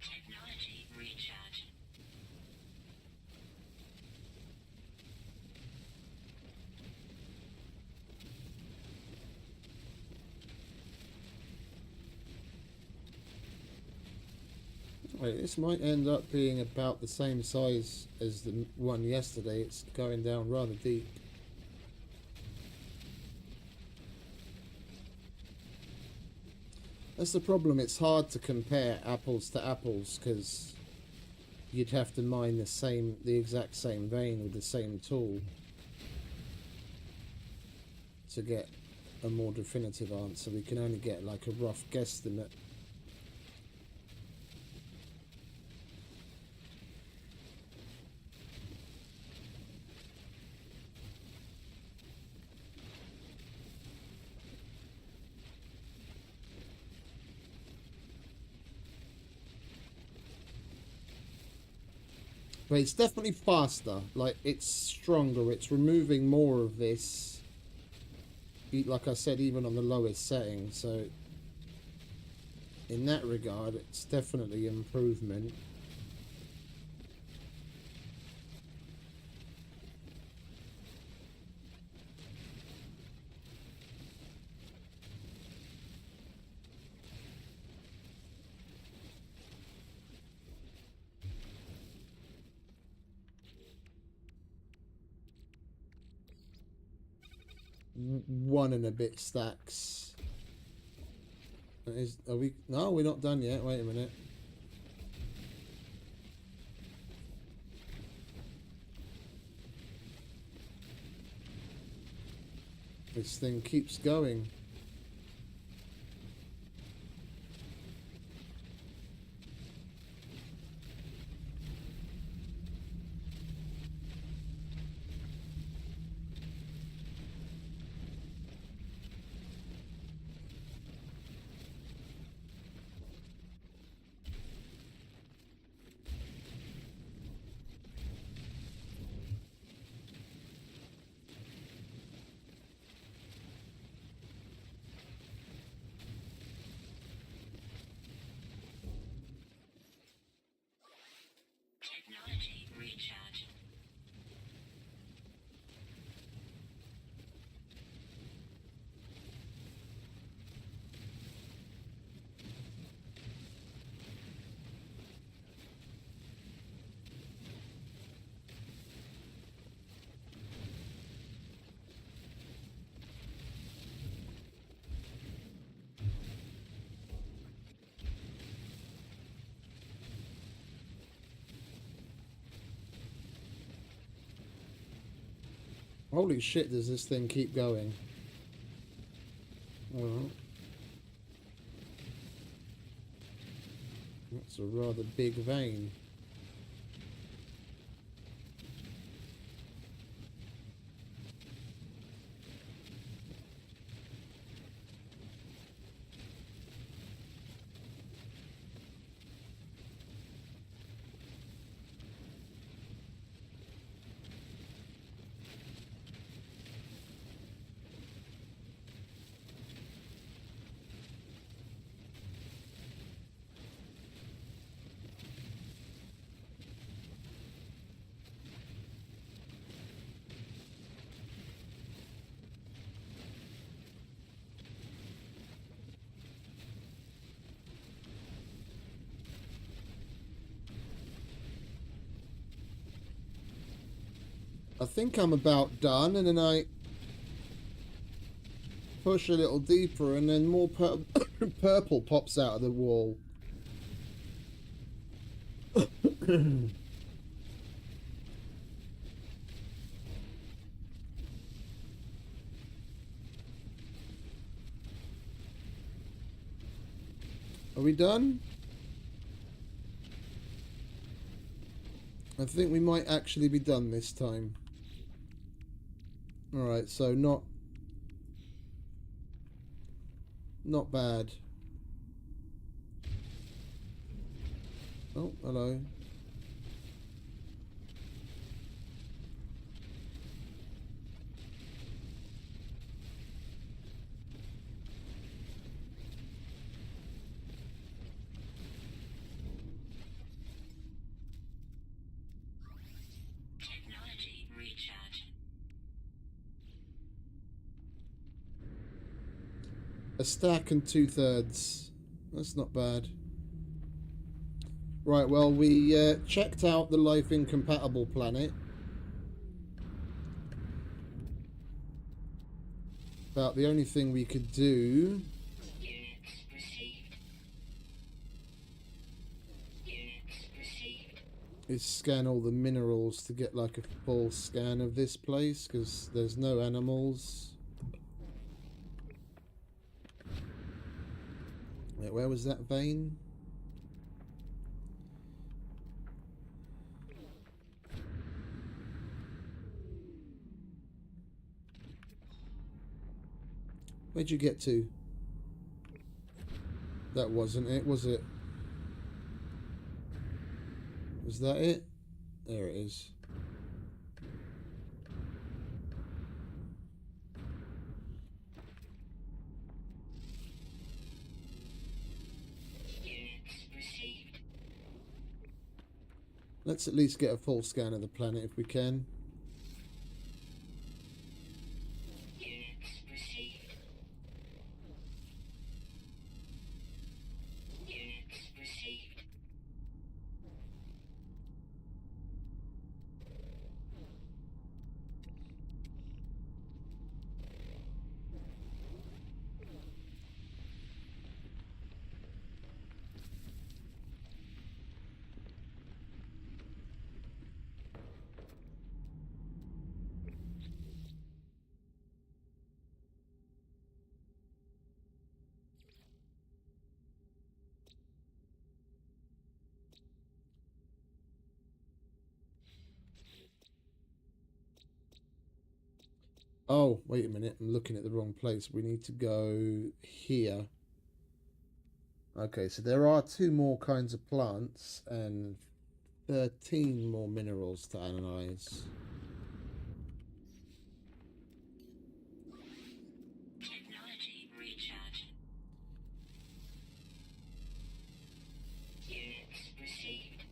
Technology recharge. Wait, this might end up being about the same size as the one yesterday. It's going down rather deep. That's the problem. It's hard to compare apples to apples because you'd have to mine the exact same vein with the same tool to get a more definitive answer. We can only get like a rough guesstimate. But it's definitely faster. Like, it's stronger. It's removing more of this. Like I said, even on the lowest setting. So, in that regard, it's definitely improvement. One and a bit stacks. Are we? No, we're not done yet. Wait a minute. This thing keeps going. Holy shit, does this thing keep going? Well, that's a rather big vein. I think I'm about done, and then I push a little deeper, and then more purple pops out of the wall. Are we done? I think we might actually be done this time. Alright, so not bad. Oh, hello. Technology recharge. A stack and 2/3. That's not bad. Right, well, we checked out the life incompatible planet. About the only thing we could do Units received. Units received. is scan all the minerals to get like a full scan of this place, because there's no animals. Wait, where was that vein? Where'd you get to? That wasn't it, was it? Was that it? There it is. Units received. Let's at least get a full scan of the planet if we can. Units received. Units received. Oh, wait a minute. I'm looking at the wrong place. We need to go here. Okay, so there are 2 more kinds of plants and 13 more minerals to analyze. Technology recharge. Units received.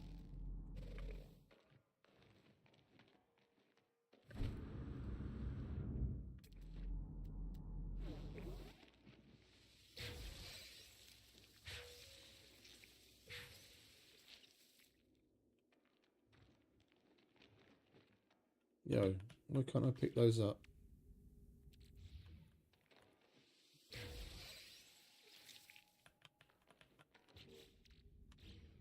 Yo, why can't I pick those up?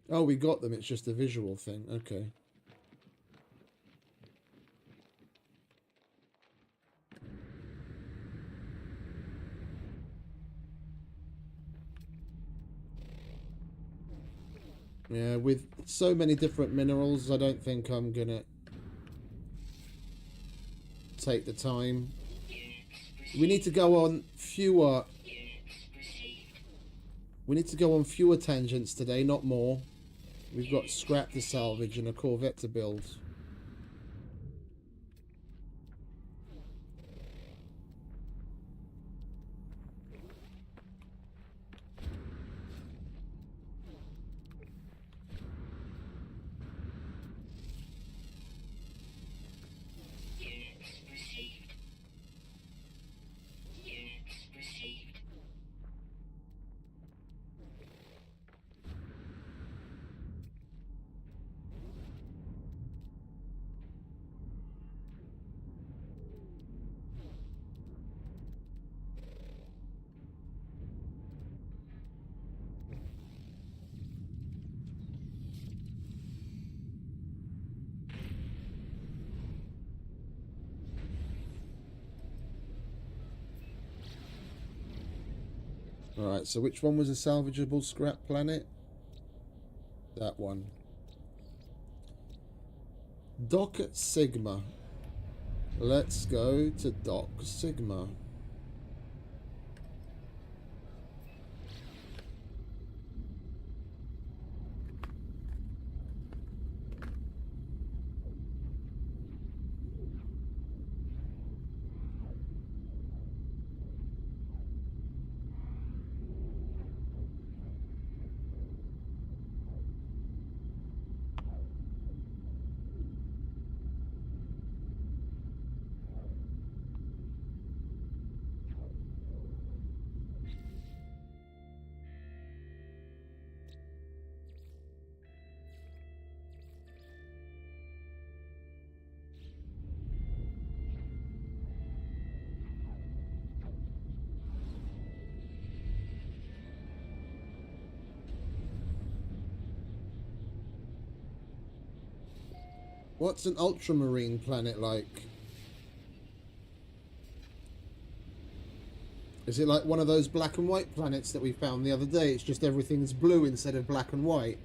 Oh, we got them. It's just a visual thing. Okay. Yeah, with so many different minerals, I don't think I'm gonna take the time. We need to go on fewer. We need to go on fewer tangents today, not more. We've got scrap to salvage and a Corvette to build. Units received. Units received. Alright, so which one was a salvageable scrap planet? That one. Dock Sigma. Let's go to Dock Sigma. What's an ultramarine planet like? Is it like one of those black and white planets that we found the other day? It's just everything's blue instead of black and white.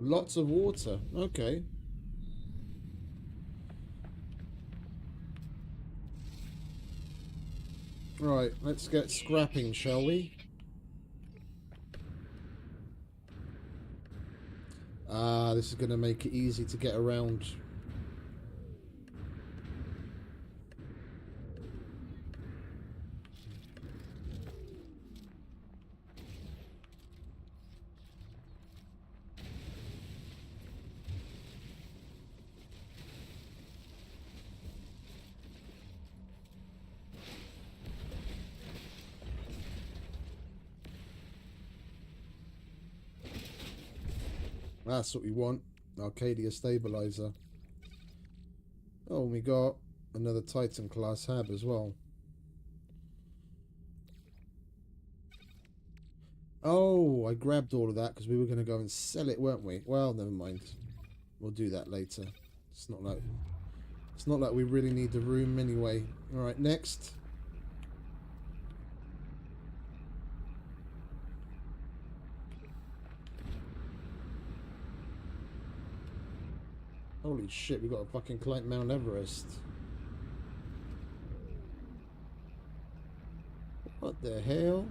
Lots of water. Okay. Right, let's get scrapping, shall we? Ah, this is going to make it easy to get around. That's what we want. Arcadia stabilizer. Oh, we got another Titan class hab as well. Oh, I grabbed all of that because we were going to go and sell it, weren't we? Well, never mind. We'll do that later. It's not like we really need the room anyway. All right, next. Holy shit, we got to fucking climb Mount Everest. What the hell?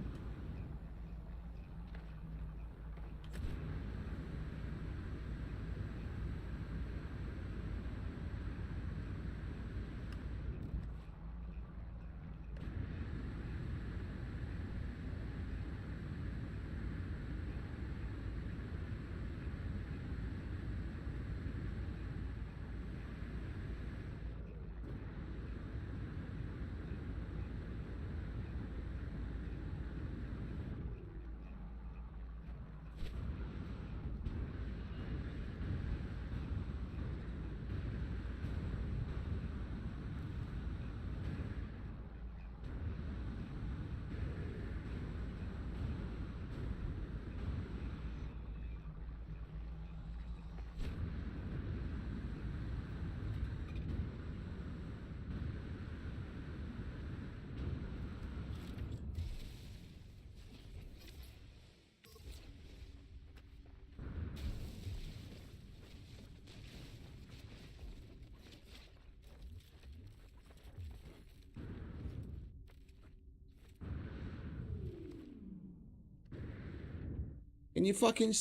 Can you fucking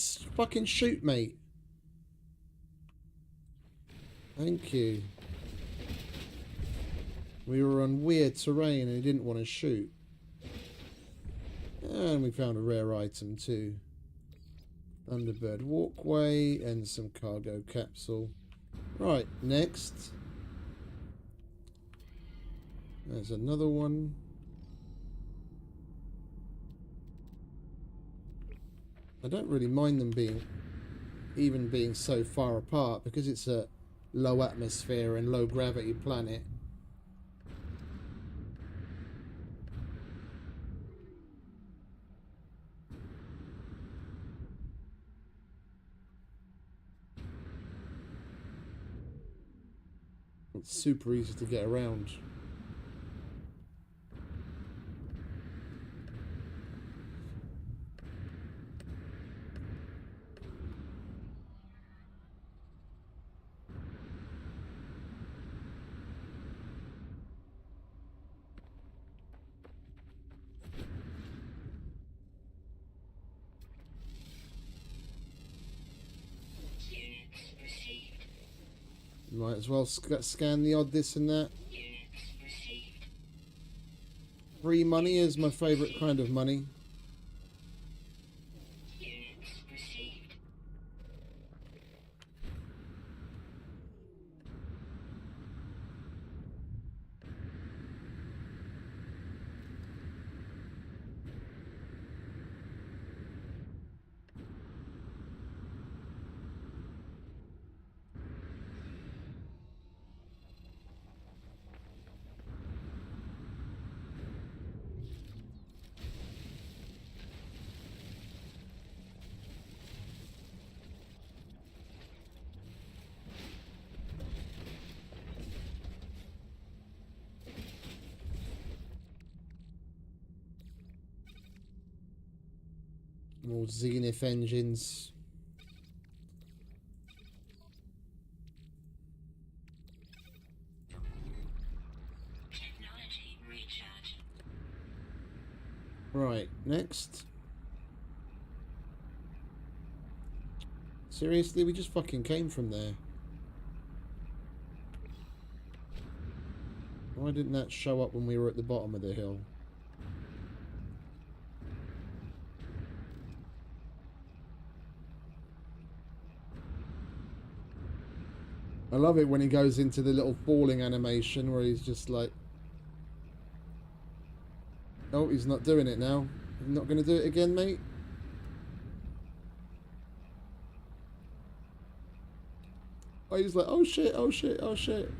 shoot, mate? Thank you. We were on weird terrain and he didn't want to shoot. And we found a rare item too. Thunderbird walkway and some cargo capsule. Right, next. There's another one. I don't really mind them being so far apart because it's a low atmosphere and low gravity planet. It's super easy to get around. Units received. Might as well scan the odd this and that. Units received. Free money is my favourite kind of money. Units received. More Zenith engines. Technology recharge. Right, next. Seriously, we just fucking came from there. Why didn't that show up when we were at the bottom of the hill? I love it when he goes into the little falling animation where he's just like... Oh, he's not doing it now. You're not going to do it again, mate? Oh, he's like, oh shit, oh shit, oh shit.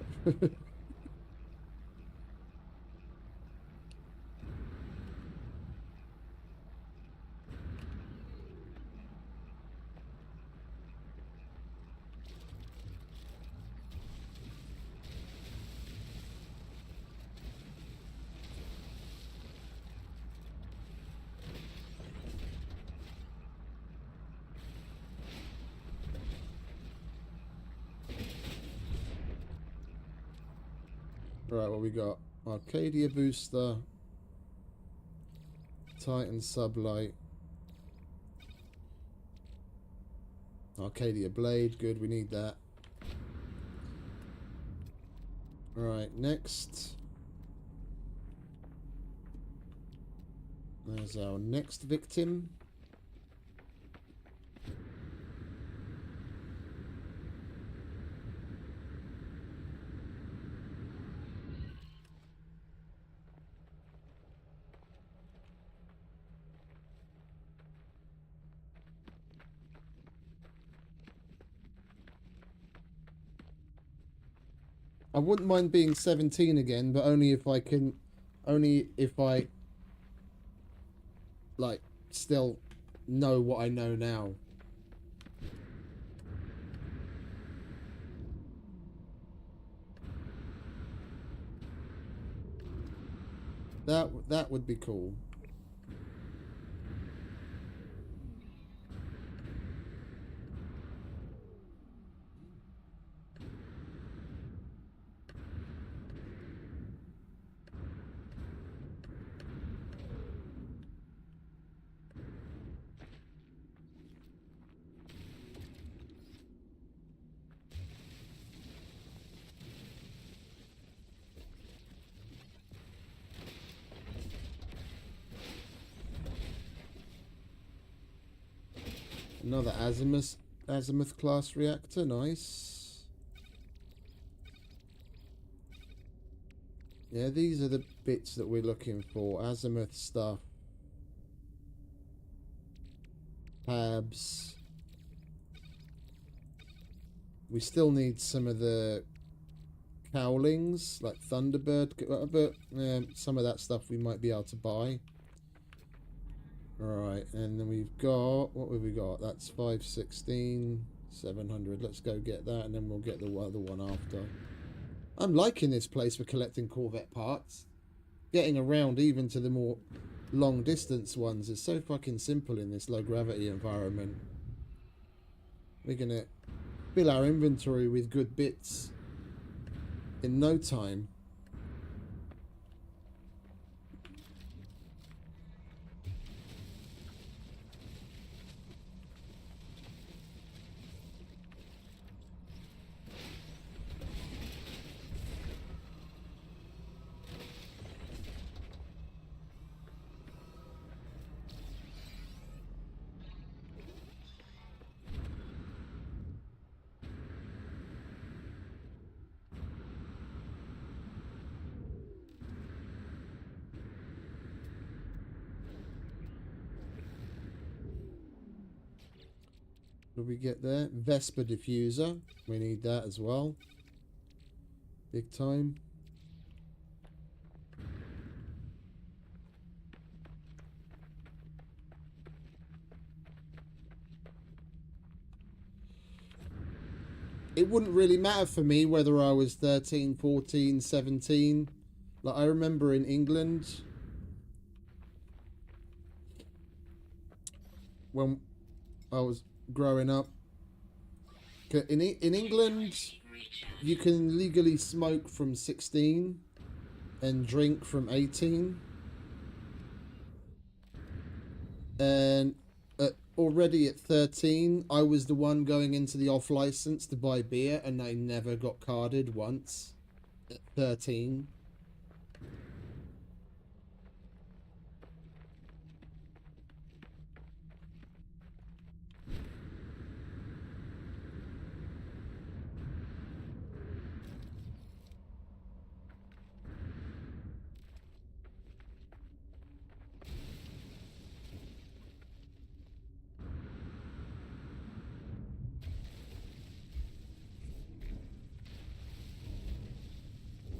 Right, what we got? Arcadia booster, Titan sublight, Arcadia blade. Good, we need that. Right, next. There's our next victim. I wouldn't mind being 17 again, but only if I can, only if I, like, still know what I know now. That would be cool. Another azimuth class reactor, nice. Yeah, these are the bits that we're looking for. Azimuth stuff. Tabs. We still need some of the cowlings, like Thunderbird, but some of that stuff we might be able to buy. Alright, and then we've got, what have we got? That's 516, 700. Let's go get that, and then we'll get the other one after. I'm liking this place for collecting Corvette parts. Getting around even to the more long distance ones is so fucking simple in this low gravity environment. We're gonna fill our inventory with good bits in no time. What do we get there? Vesper diffuser. We need that as well. Big time. It wouldn't really matter for me whether I was 13, 14, 17. Like, I remember in England, when I was growing up, in England, you can legally smoke from 16 and drink from 18. And already at 13, I was the one going into the off license to buy beer, and I never got carded once at 13.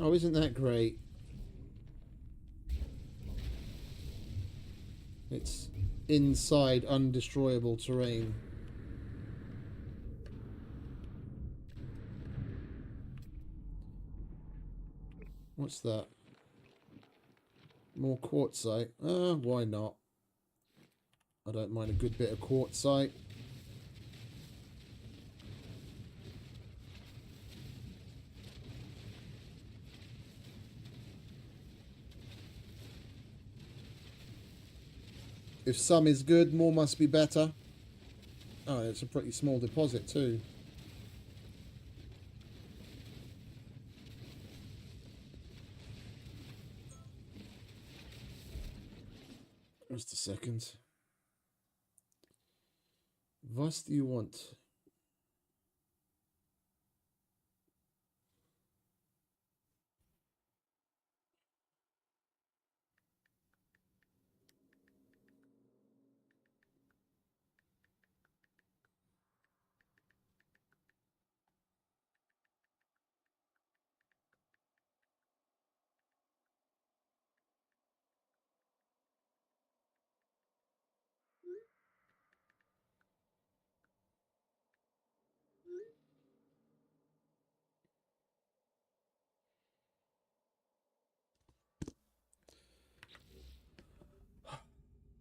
Oh, isn't that great? It's inside undestroyable terrain. What's that? More quartzite. Why not? I don't mind a good bit of quartzite. If some is good, more must be better. Oh, it's a pretty small deposit too. Just a second. What do you want?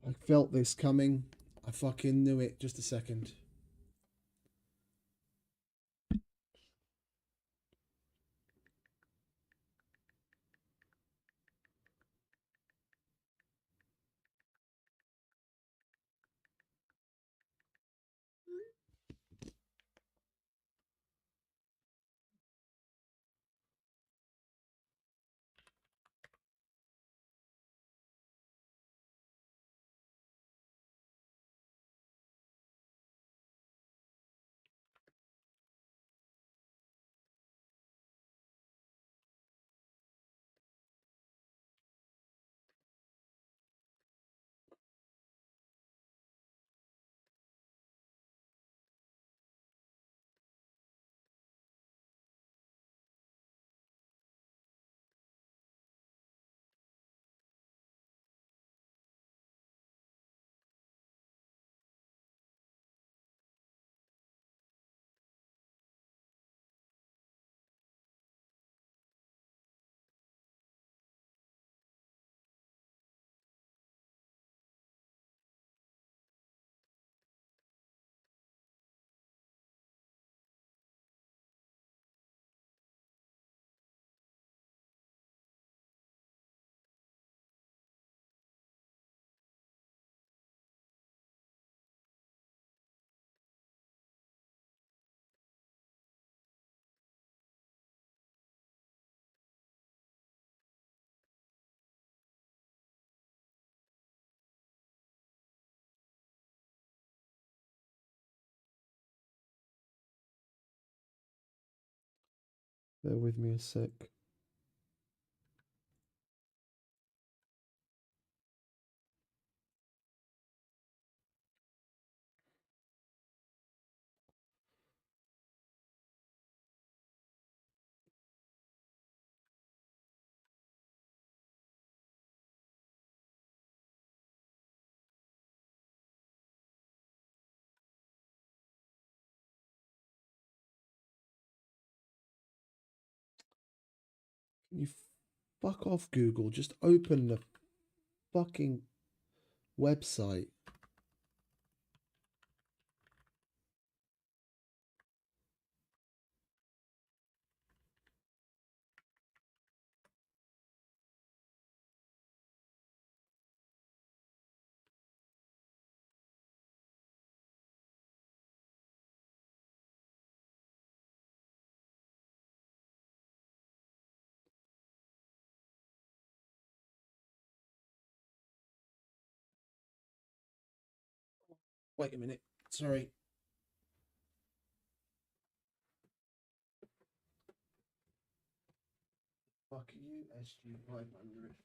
I felt this coming. I fucking knew it. Just a second. Bear with me a sec. Can you fuck off, Google? Just open the fucking website. Wait a minute. Sorry. Fuck you, SG500.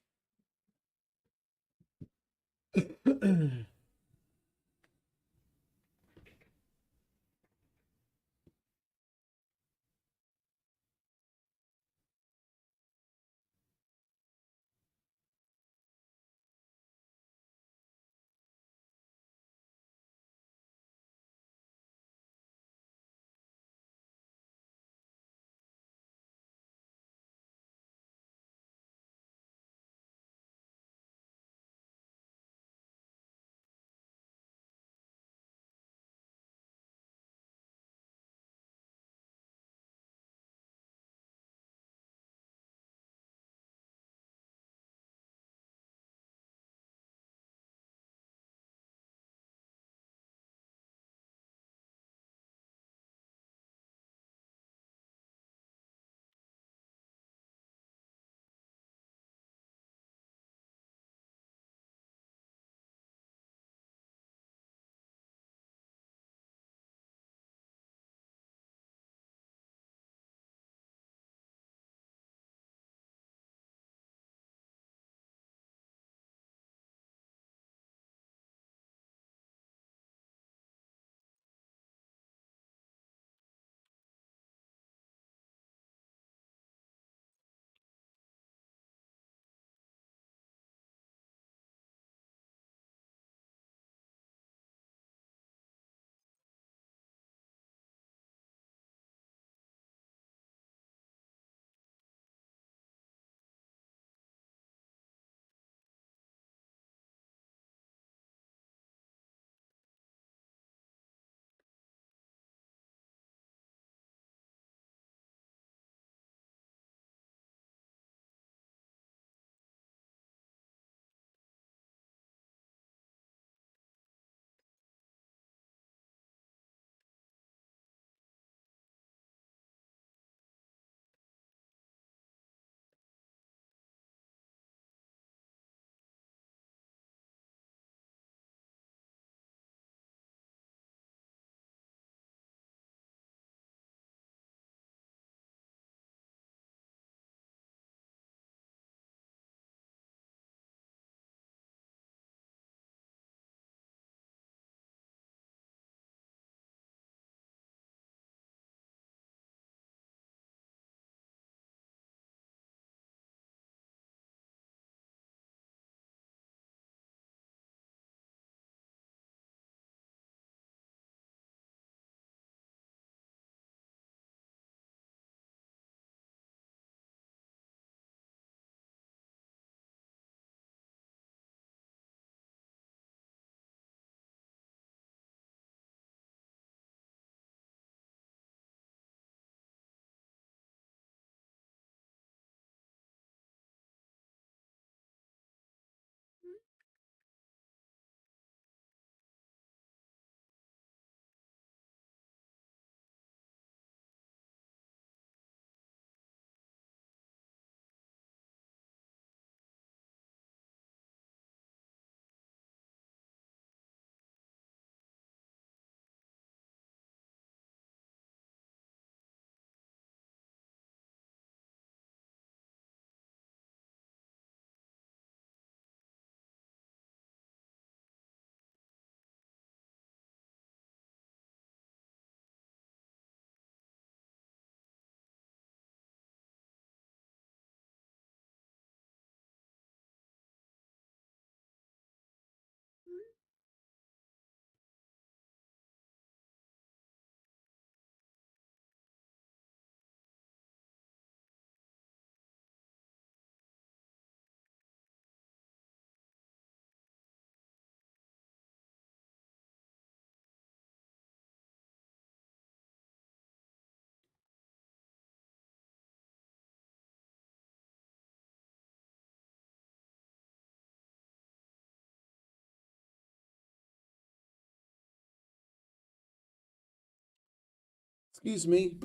Excuse me.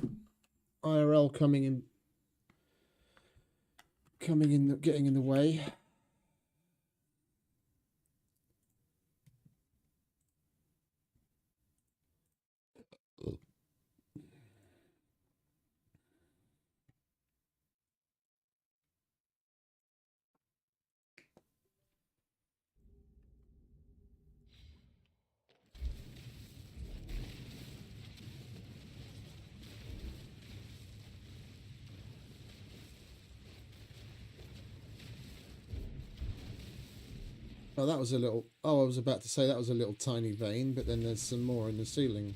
IRL coming in, getting in the way. Oh, that was a little... Oh, I was about to say that was a little tiny vein, but then there's some more in the ceiling.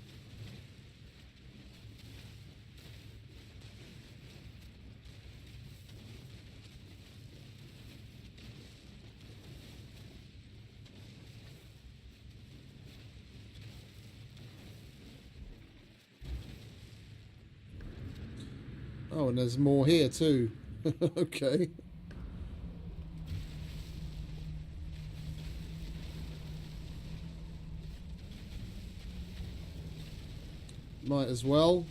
Oh, and there's more here too. Okay. Might as well.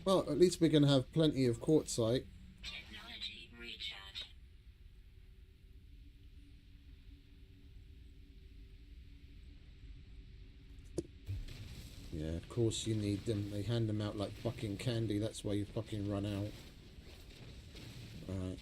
Well, at least we're going to have plenty of quartzite. Technology recharge. Yeah, of course you need them. They hand them out like fucking candy. That's why you fucking run out. Alright.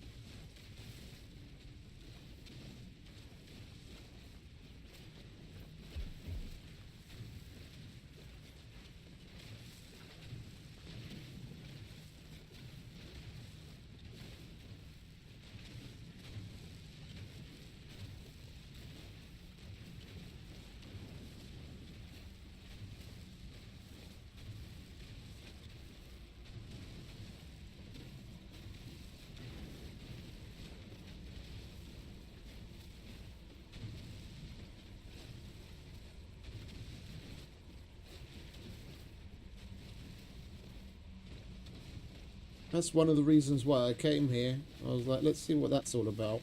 That's one of the reasons why I came here. I was like, let's see what that's all about.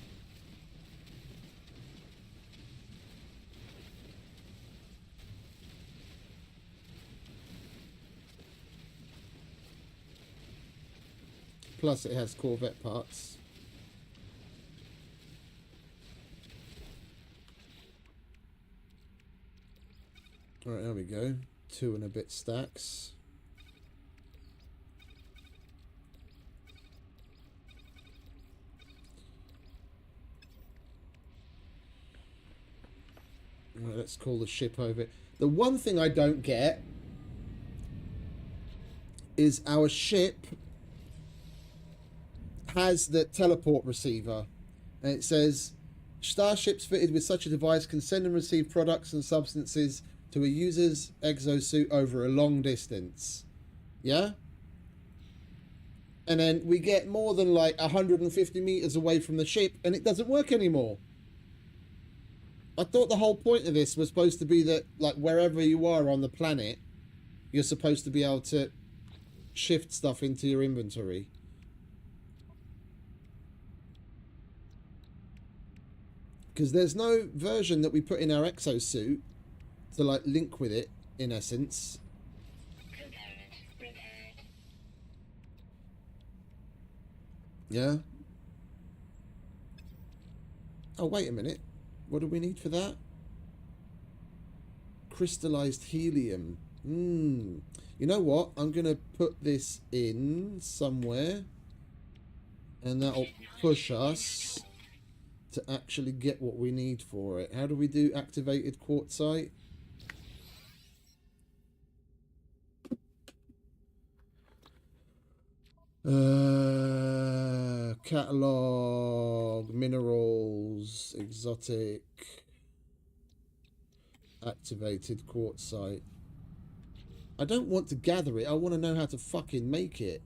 Plus it has Corvette parts. Alright, there we go. 2 and a bit stacks. Right, let's call the ship over. The one thing I don't get is our ship has the teleport receiver. And it says, starships fitted with such a device can send and receive products and substances to a user's exosuit over a long distance. Yeah? And then we get more than like 150 meters away from the ship and it doesn't work anymore. I thought the whole point of this was supposed to be that, like, wherever you are on the planet, you're supposed to be able to shift stuff into your inventory. Because there's no version that we put in our exosuit to, like, link with it, in essence. Component repaired. Yeah? Oh, wait a minute. What do we need for that? Crystallized helium. You know what? I'm going to put this in somewhere. And that'll push us to actually get what we need for it. How do we do activated quartzite? Catalog, minerals, exotic, activated quartzite. I don't want to gather it. I want to know how to fucking make it.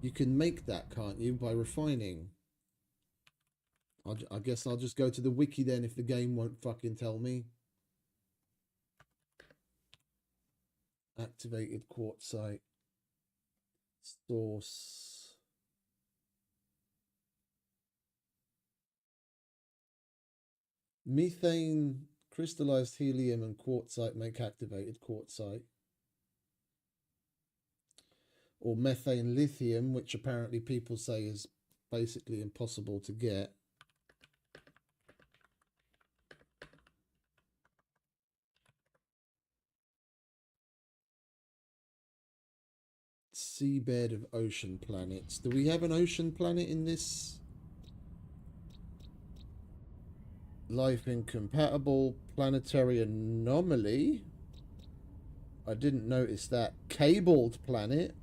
You can make that, can't you, by refining? I guess I'll just go to the wiki then if the game won't fucking tell me. Activated quartzite. Source. Methane, crystallized helium, and quartzite make activated quartzite. Or methane lithium, which apparently people say is basically impossible to get. Seabed of ocean planets. Do we have an ocean planet in this? Life incompatible planetary anomaly. I didn't notice that. Cabled planet.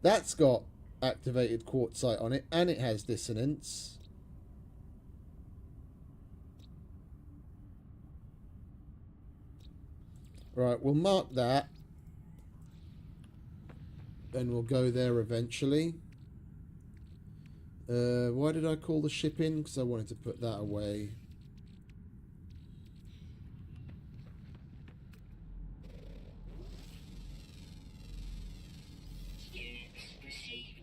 That's got activated quartzite on it, and it has dissonance. Right, we'll mark that. And we'll go there eventually. Why did I call the ship in? Because I wanted to put that away. Units received.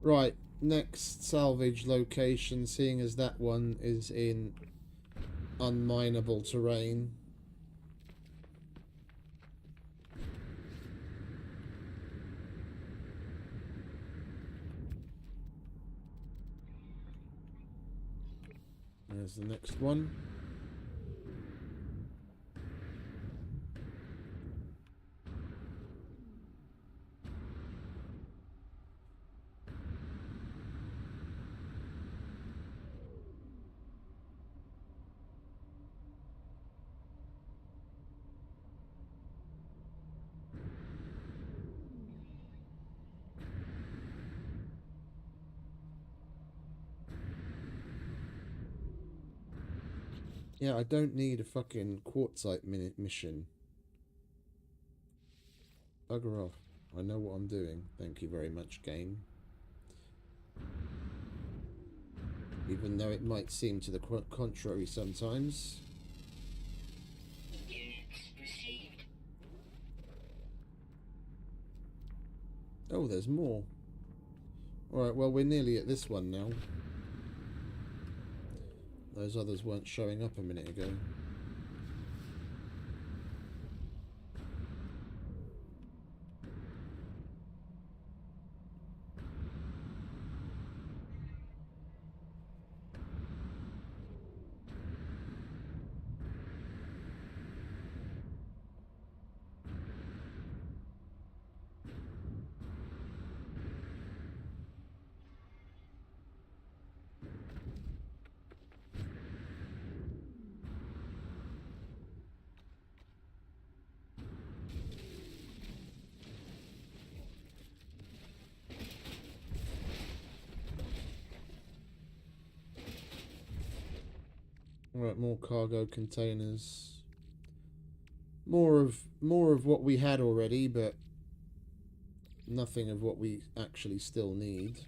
Right, next salvage location, seeing as that one is in unminable terrain. There's the next one. Yeah, I don't need a fucking quartzite mission. Bugger off. I know what I'm doing. Thank you very much, game. Even though it might seem to the contrary sometimes. Units received. Oh, there's more. Alright, well, we're nearly at this one now. Those others weren't showing up a minute ago. Alright, more cargo containers. More of what we had already, but nothing of what we actually still need.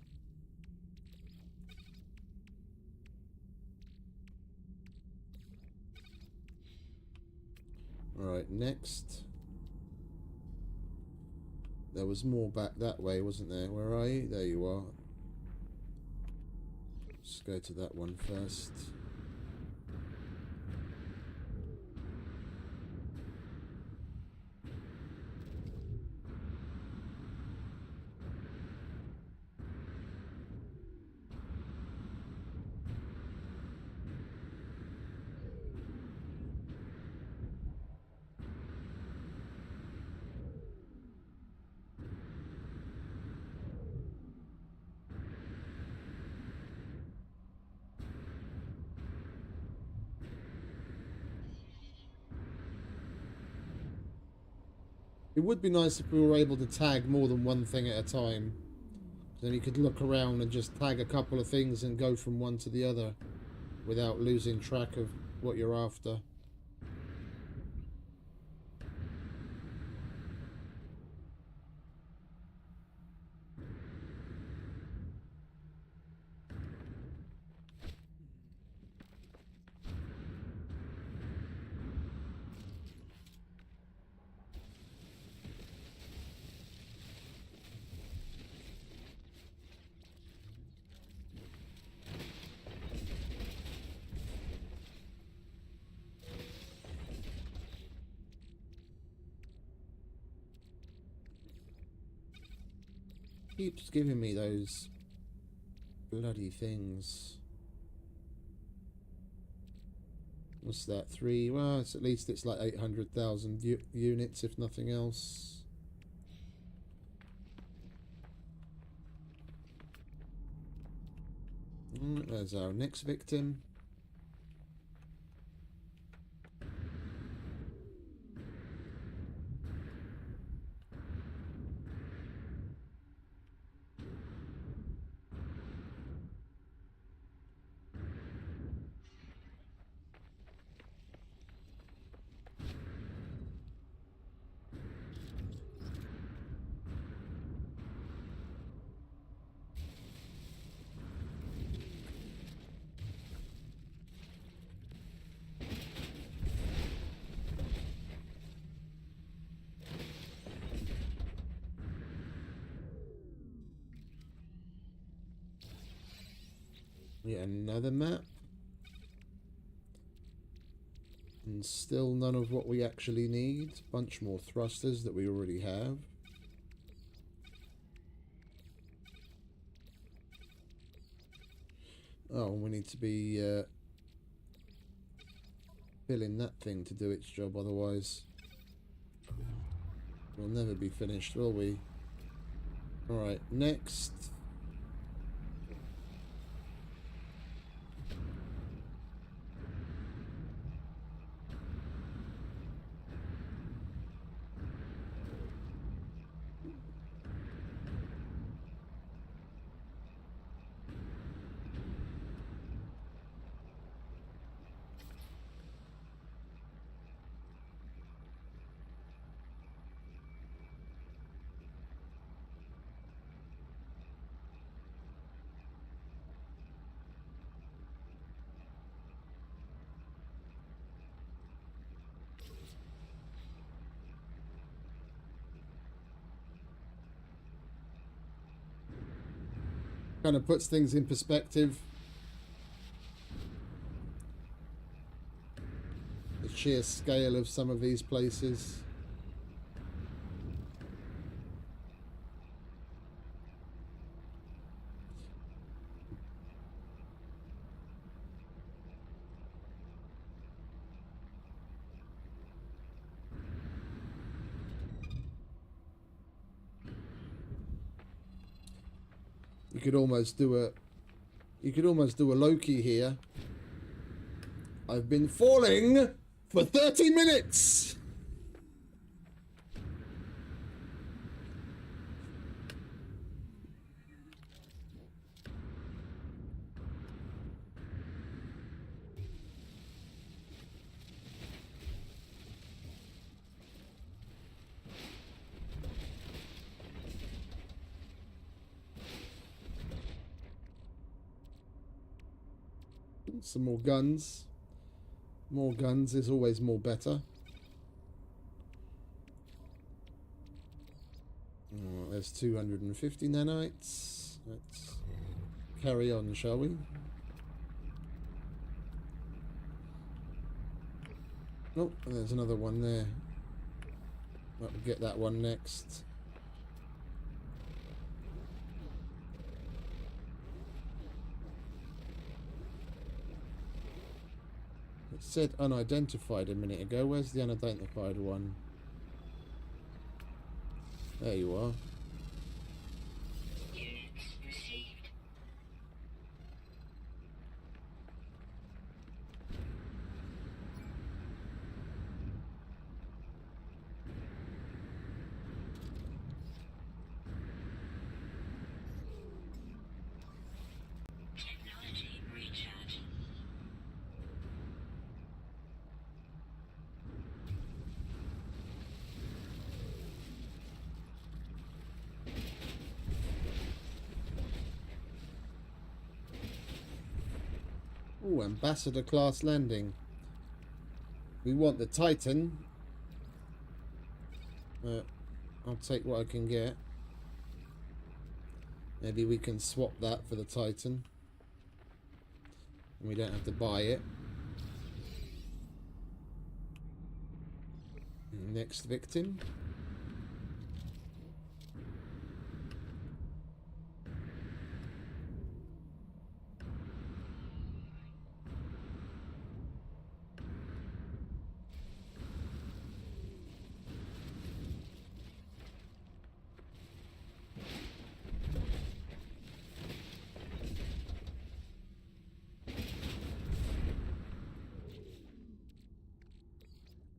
Alright, next. There was more back that way, wasn't there? Where are you? There you are. Let's go to that one first. It would be nice if we were able to tag more than one thing at a time. Then you could look around and just tag a couple of things and go from one to the other without losing track of what you're after. Keeps giving me those bloody things. What's that? 3? Well, it's at least it's like 800,000 units, if nothing else. There's our next victim. Yet another map. And still none of what we actually need. Bunch more thrusters that we already have. Oh, we need to be filling that thing to do its job, otherwise we'll never be finished, will we? Alright, next. Kind of puts things in perspective. The sheer scale of some of these places. You could almost do a Loki here. I've been falling for 30 minutes. Some more guns. More guns is always more better. Oh, there's 250 nanites. Let's carry on, shall we? Oh, and there's another one there. We'll get that one next. It said unidentified a minute ago. Where's the unidentified one? There you are. Units received. Oh, Ambassador class landing. We want the Titan. I'll take what I can get. Maybe we can swap that for the Titan. And we don't have to buy it. Next victim.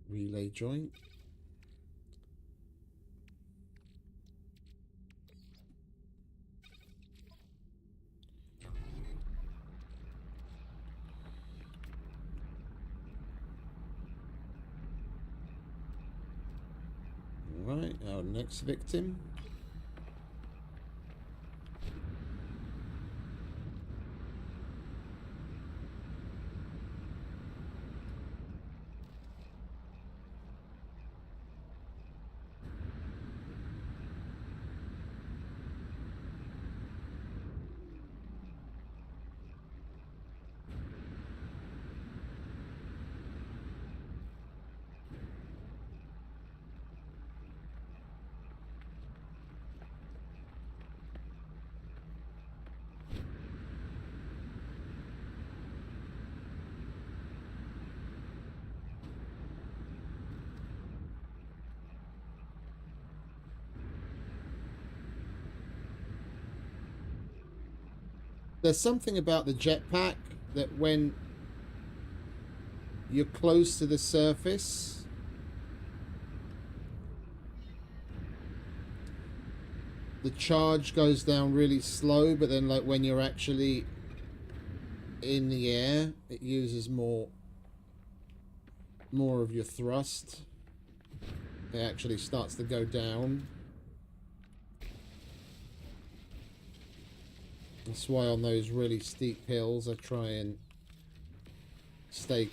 Relay joint. Right, our next victim. There's something about the jetpack that when you're close to the surface, the charge goes down really slow, but then like when you're actually in the air, it uses more of your thrust. It actually starts to go down. That's why on those really steep hills I try and stay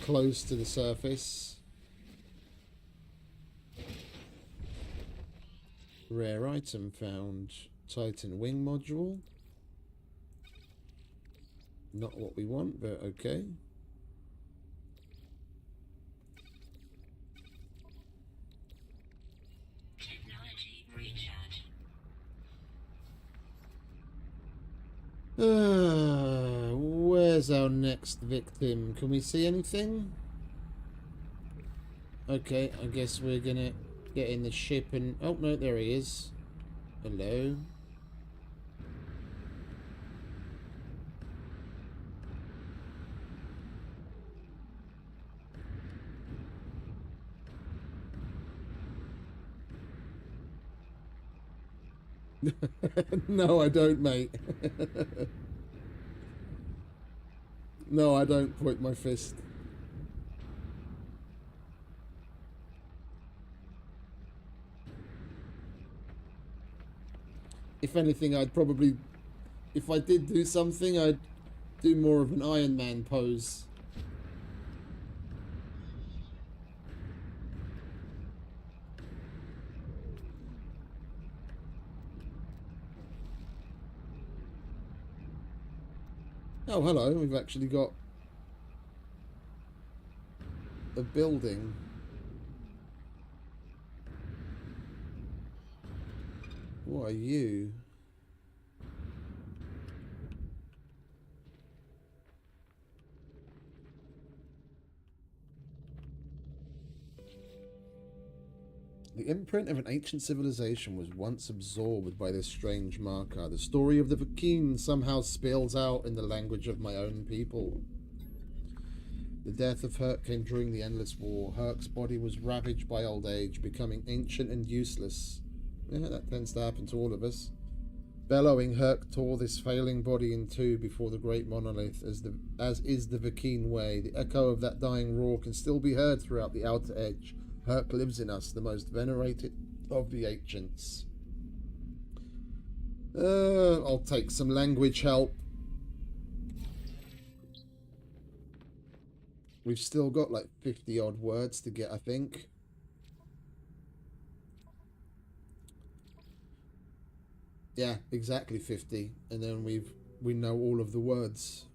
close to the surface. Rare item found. Titan wing module. Not what we want, but okay. Technology recharge. Where's our next victim? Can we see anything? Okay, I guess we're gonna get in the ship and... Oh, no, there he is. Hello. No, I don't, mate. No, I don't point my fist. If anything, I'd probably... If I did do something, I'd do more of an Iron Man pose. Oh, hello. We've actually got a building. What are you? The imprint of an ancient civilization was once absorbed by this strange marker. The story of the Vakeen somehow spills out in the language of my own people. The death of Herc came during the Endless War. Herc's body was ravaged by old age, becoming ancient and useless. Yeah, that tends to happen to all of us. Bellowing, Herc tore this failing body in two before the great monolith, as is the Vakeen way. The echo of that dying roar can still be heard throughout the outer edge. Herc lives in us, the most venerated of the ancients. I'll take some language help. We've still got like 50 odd words to get, I think. Yeah, exactly 50. And then we know all of the words.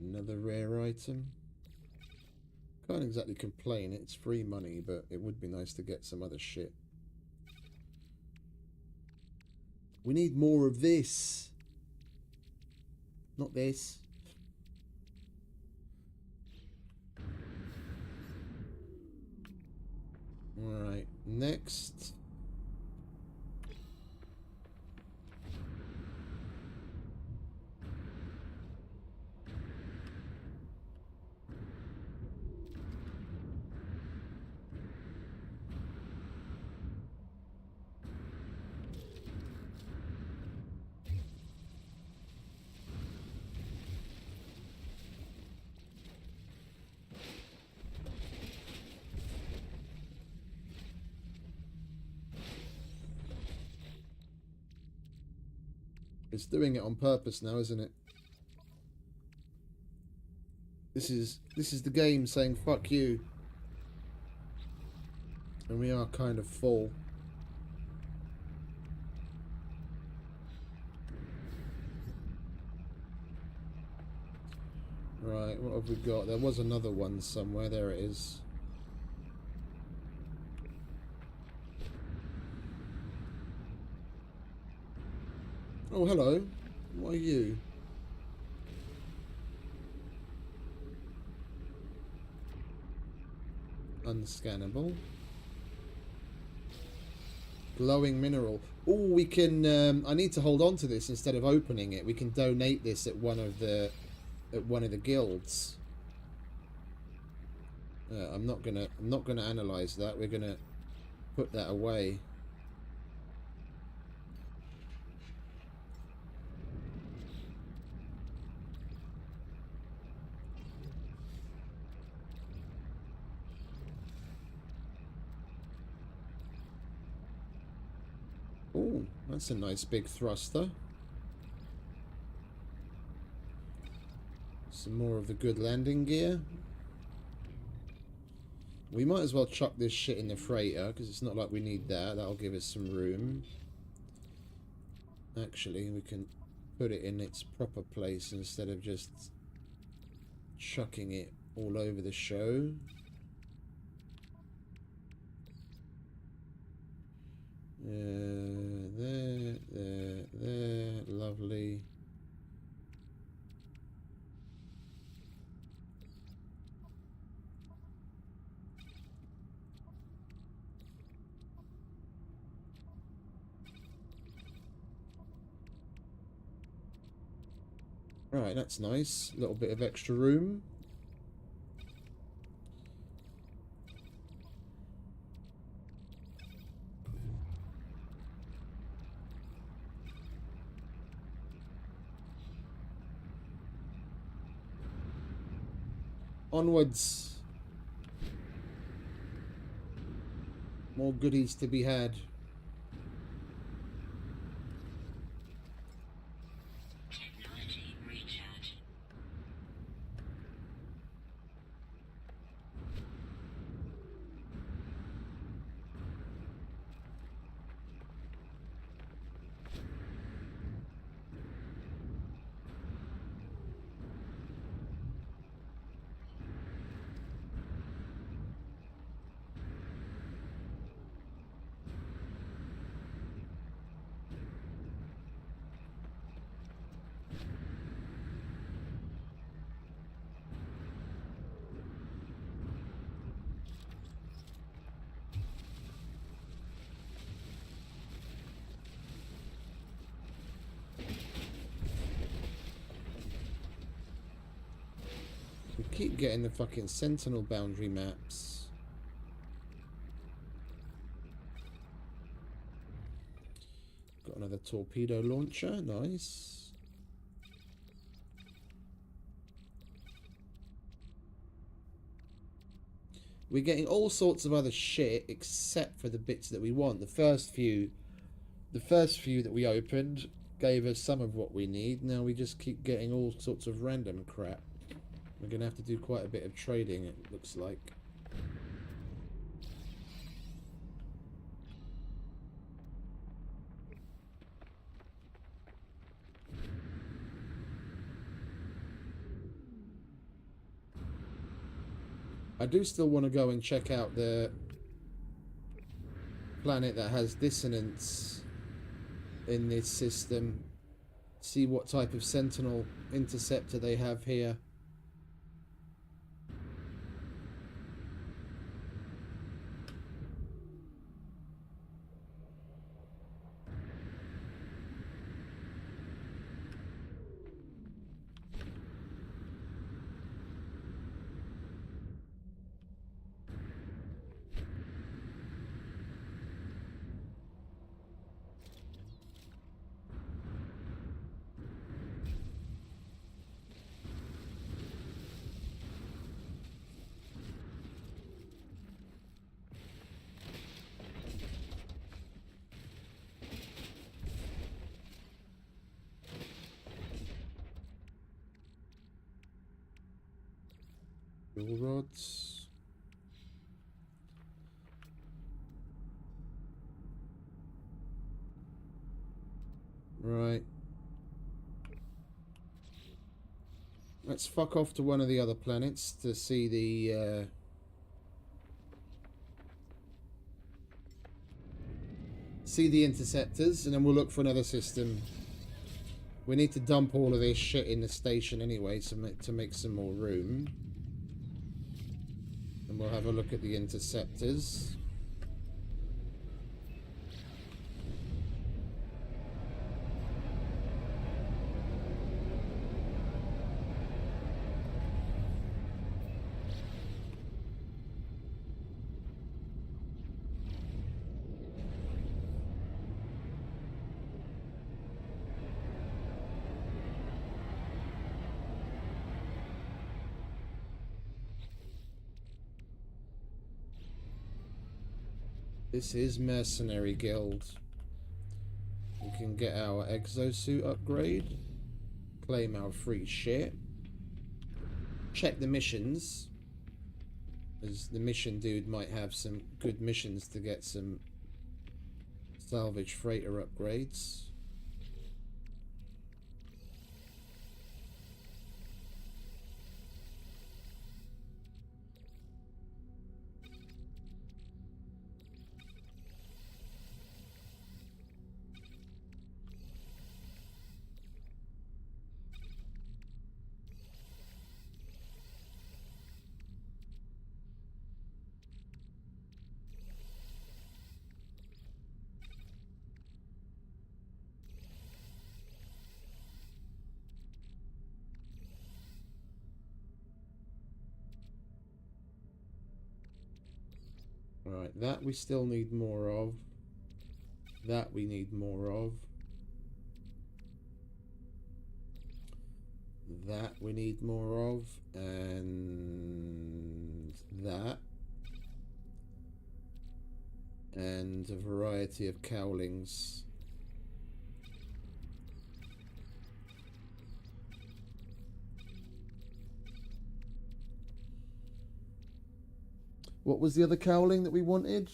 Another rare item. Can't exactly complain, it's free money, but it would be nice to get some other shit. We need more of this. Not this. Alright, next. It's doing it on purpose now, isn't it? This is the game saying fuck you. And we are kind of full. Right, what have we got? There was another one somewhere. There it is. Oh, hello. What are you? Unscannable. Glowing mineral. Oh, we can... I need to hold on to this instead of opening it. We can donate this at one of the guilds. I'm not gonna analyze that. We're gonna put that away. Oh, that's a nice big thruster. Some more of the good landing gear. We might as well chuck this shit in the freighter, because it's not like we need that. That'll give us some room. Actually, we can put it in its proper place instead of just chucking it all over the show. There. Lovely. Right, that's nice. A little bit of extra room. Onwards. More goodies to be had. Technology recharge. keep getting the fucking Sentinel boundary maps. Got another torpedo launcher, nice. We're getting all sorts of other shit except for the bits that we want. The first few that we opened gave us some of what we need. Now we just keep getting all sorts of random crap. We're going to have to do quite a bit of trading, it looks like. I do still want to go and check out the planet that has dissonance in this system. See what type of Sentinel interceptor they have here. Fuel rods. Right. Let's fuck off to one of the other planets to see the interceptors, and then we'll look for another system. We need to dump all of this shit in the station anyway to make some more room. And we'll have a look at the interceptors. This is Mercenary Guild. We can get our exosuit upgrade. Claim our free shit. Check the missions. As the mission dude might have some good missions to get some salvage freighter upgrades. Right, that we still need more of. That we need more of. That we need more of. And that. And a variety of cowlings. What was the other cowling that we wanted?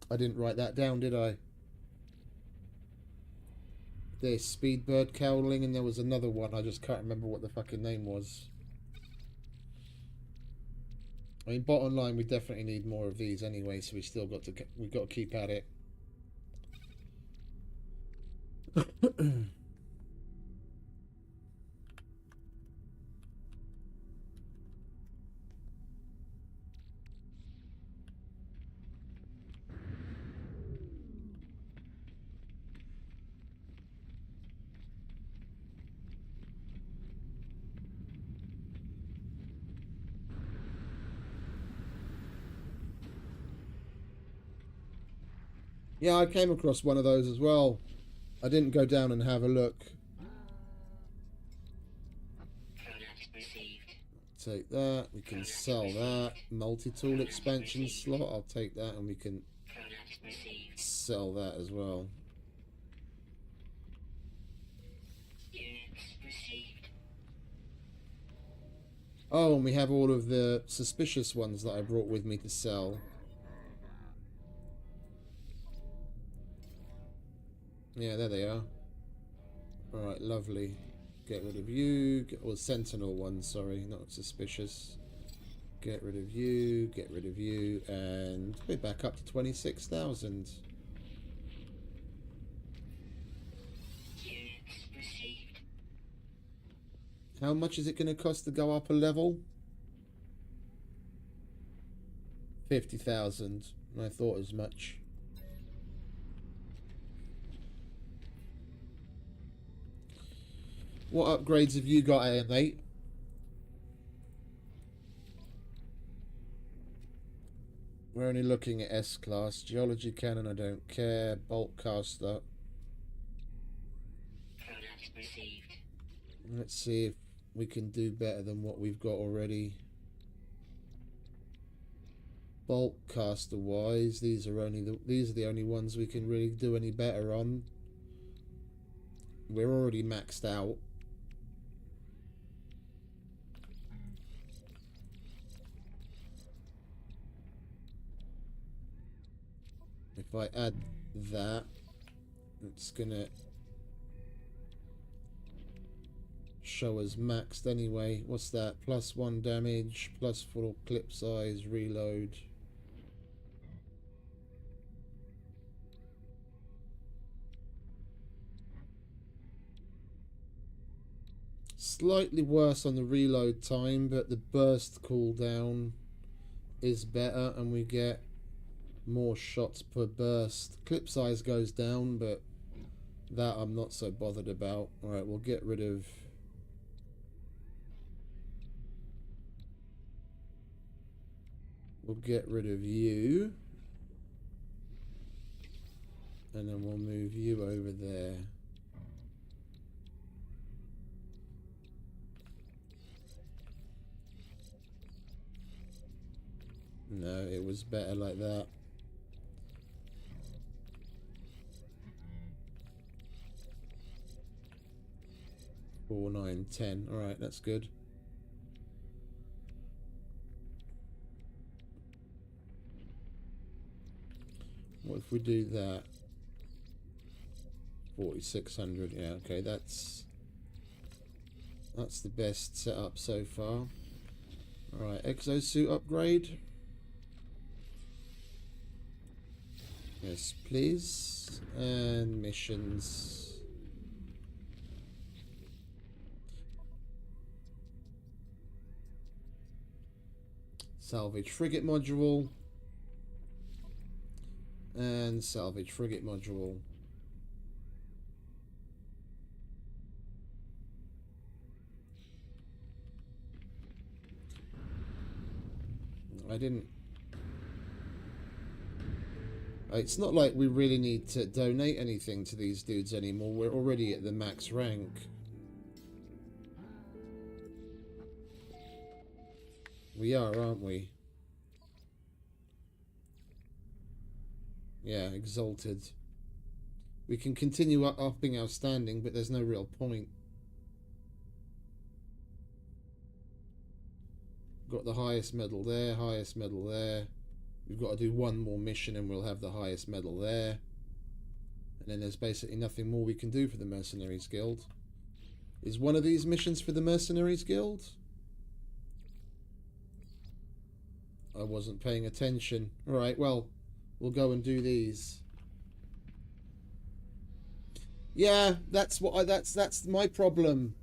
I didn't write that down, did I? There's Speedbird cowling, and there was another one. I just can't remember what the fucking name was. I mean, bottom line, we definitely need more of these anyway, so we've got to keep at it. Yeah, I came across one of those as well. I didn't go down and have a look. Product received. Take that. We can sell that. Multi-tool expansion slot. I'll take that, and we can Product received. sell that as well. Units received. Oh, and we have all of the suspicious ones that I brought with me to sell. Yeah, there they are. Alright, lovely. Get rid of you. Or sentinel ones, sorry, not suspicious. Get rid of you, get rid of you, and we're back up to 26,000. Units received. How much is it going to cost to go up a level? 50,000. I thought as much. What upgrades have you got, mate? We're only looking at S-Class. Geology Cannon, I don't care. Bolt Caster. Product received. Let's see if we can do better than what we've got already. Bolt Caster wise, these are the only ones we can really do any better on. We're already maxed out. If I add that, it's gonna show us maxed anyway. What's that? +1 damage, +4 clip size, reload. Slightly worse on the reload time, but the burst cooldown is better and we get more shots per burst. Clip size goes down, but that I'm not so bothered about. Alright, we'll get rid of you. And then we'll move you over there. No, it was better like that. Four, 9, 10. Alright, that's good. What if we do that? 4,600. Yeah, okay, that's the best setup so far. Alright, exosuit upgrade. Yes, please. And missions. Salvage frigate module. And salvage frigate module. It's not like we really need to donate anything to these dudes anymore. We're already at the max rank. We are, aren't we? Yeah, exalted. We can continue upping our standing, but there's no real point. Got the highest medal there, highest medal there. We've got to do one more mission and we'll have the highest medal there. And then there's basically nothing more we can do for the Mercenaries Guild. Is one of these missions for the Mercenaries Guild? I wasn't paying attention. Alright, well, we'll go and do these. Yeah, that's my problem.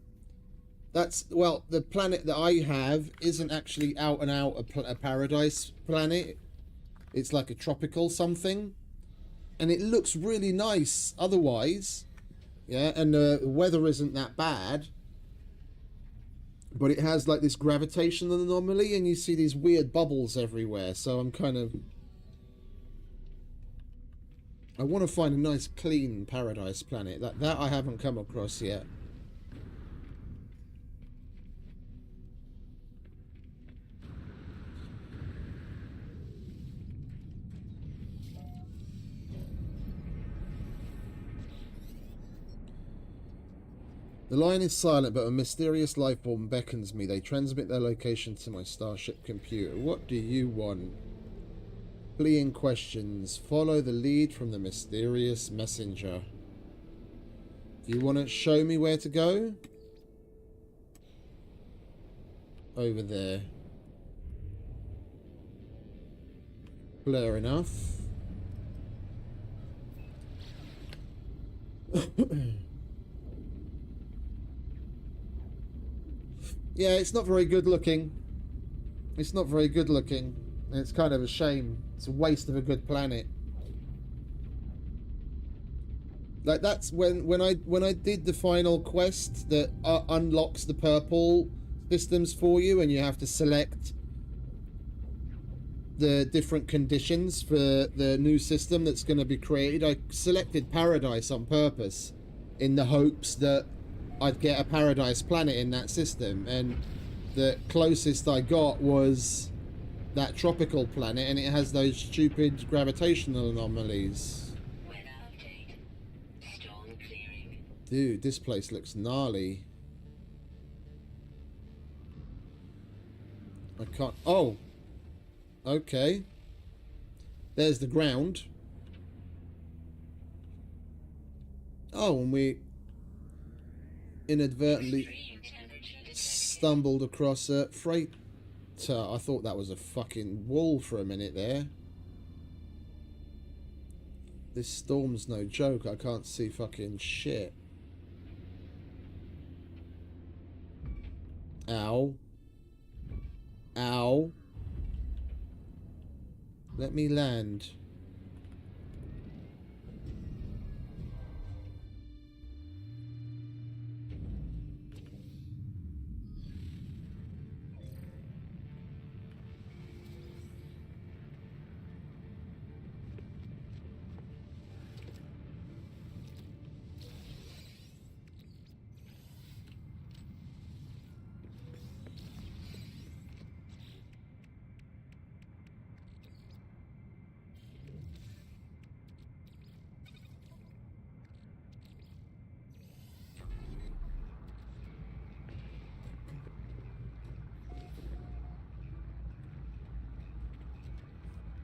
Well, the planet that I have isn't actually out and out a paradise planet. It's like a tropical something. And it looks really nice otherwise. Yeah, and the weather isn't that bad. But it has like this gravitational anomaly and you see these weird bubbles everywhere. So I'm kind of... I want to find a nice clean paradise planet. That I haven't come across yet. The line is silent, but a mysterious life form beckons me. They transmit their location to my starship computer. What do you want? Fleeing questions. Follow the lead from the mysterious messenger. Do you want to show me where to go? Over there. Clear enough. Yeah, it's not very good looking. It's not very good looking. And it's kind of a shame. It's a waste of a good planet. Like, that's when I did the final quest that unlocks the purple systems for you, and you have to select the different conditions for the new system that's going to be created. I selected Paradise on purpose in the hopes that I'd get a Paradise planet in that system, and the closest I got was that tropical planet, and it has those stupid gravitational anomalies. Weather update. Storm clearing. Dude, this place looks gnarly. I can't... Oh! Okay. There's the ground. Oh, and we inadvertently Extreme temperature detected. stumbled across a freighter. I thought that was a fucking wall for a minute there. This storm's no joke. I can't see fucking shit. Ow. Ow. Let me land.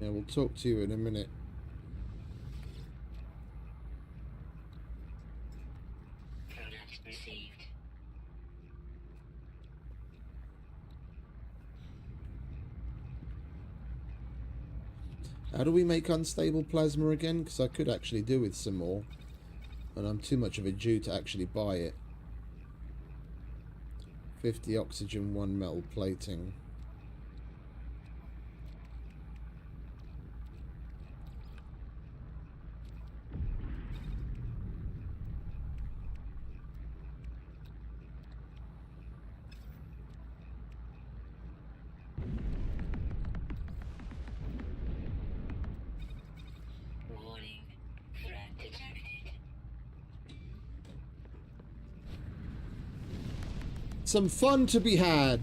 Yeah, we'll talk to you in a minute. Product received. How do we make unstable plasma again? Because I could actually do with some more. And I'm too much of a Jew to actually buy it. 50 oxygen, 1 metal plating. Warning. Threat detected. Some fun to be had.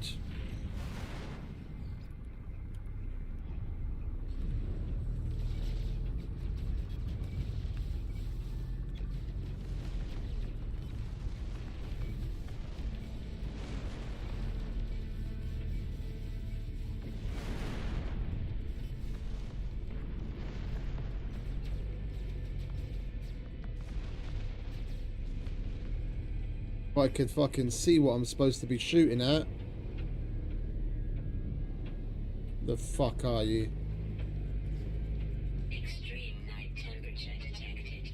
If I could fucking see what I'm supposed to be shooting at. The fuck are you? Extreme night temperature detected.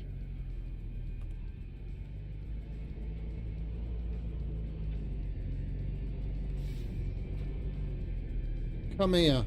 Come here.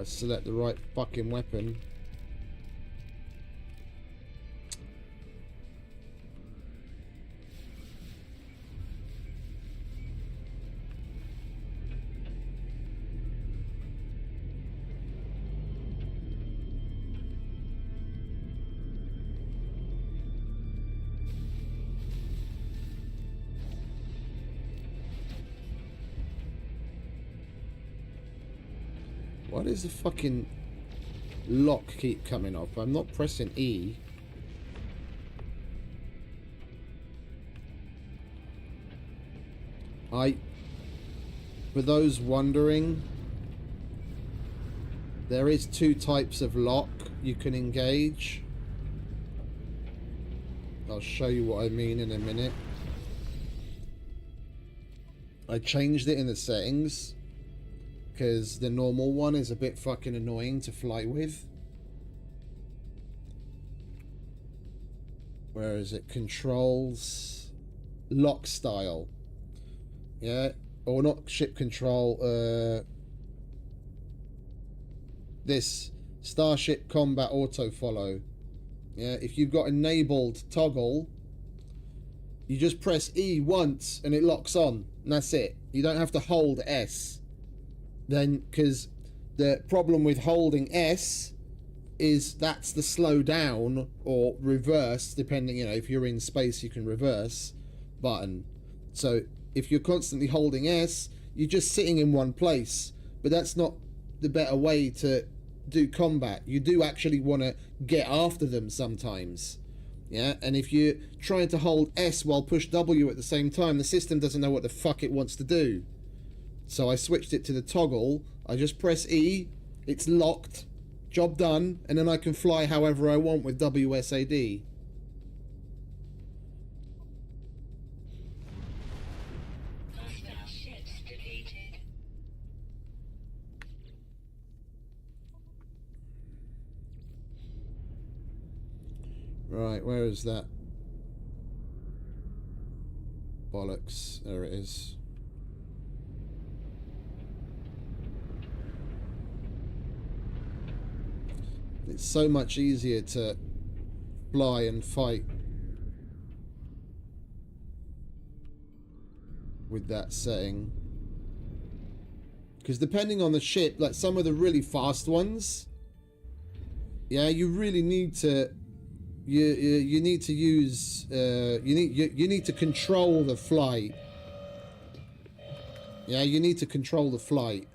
I select the right fucking weapon. Why does the fucking lock keep coming off? I'm not pressing E. For those wondering, there is 2 types of lock you can engage. I'll show you what I mean in a minute. I changed it in the settings because the normal one is a bit fucking annoying to fly with. Whereas it controls lock style. Yeah, or not ship control, this Starship Combat Auto Follow. Yeah, if you've got enabled toggle, you just press E once and it locks on, and that's it. You don't have to hold S. Then, because the problem with holding S is that's the slow down or reverse, depending, you know, if you're in space you can reverse button. So if you're constantly holding S, you're just sitting in one place. But that's not the better way to do combat. You do actually want to get after them sometimes. Yeah, and if you're trying to hold S while push W at the same time, the system doesn't know what the fuck it wants to do. So I switched it to the toggle. I just press E, it's locked, job done, and then I can fly however I want with WSAD. Hostile ships defeated. Right, where is that? Bollocks, there it is. It's so much easier to fly and fight with that setting. Because depending on the ship, like some of the really fast ones, yeah, you really need to you need to use you need to control the flight. Yeah, you need to control the flight.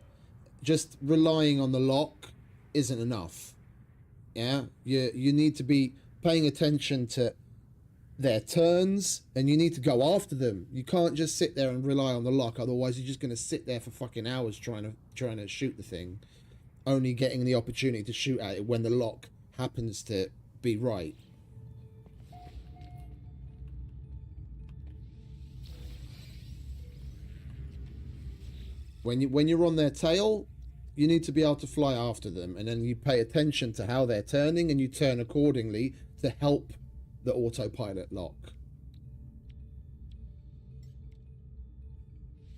Just relying on the lock isn't enough. Yeah, you need to be paying attention to their turns, and you need to go after them. You can't just sit there and rely on the lock, otherwise you're just going to sit there for fucking hours trying to shoot the thing, only getting the opportunity to shoot at it when the lock happens to be right. When you're on their tail, you need to be able to fly after them, and then you pay attention to how they're turning, and you turn accordingly to help the autopilot lock.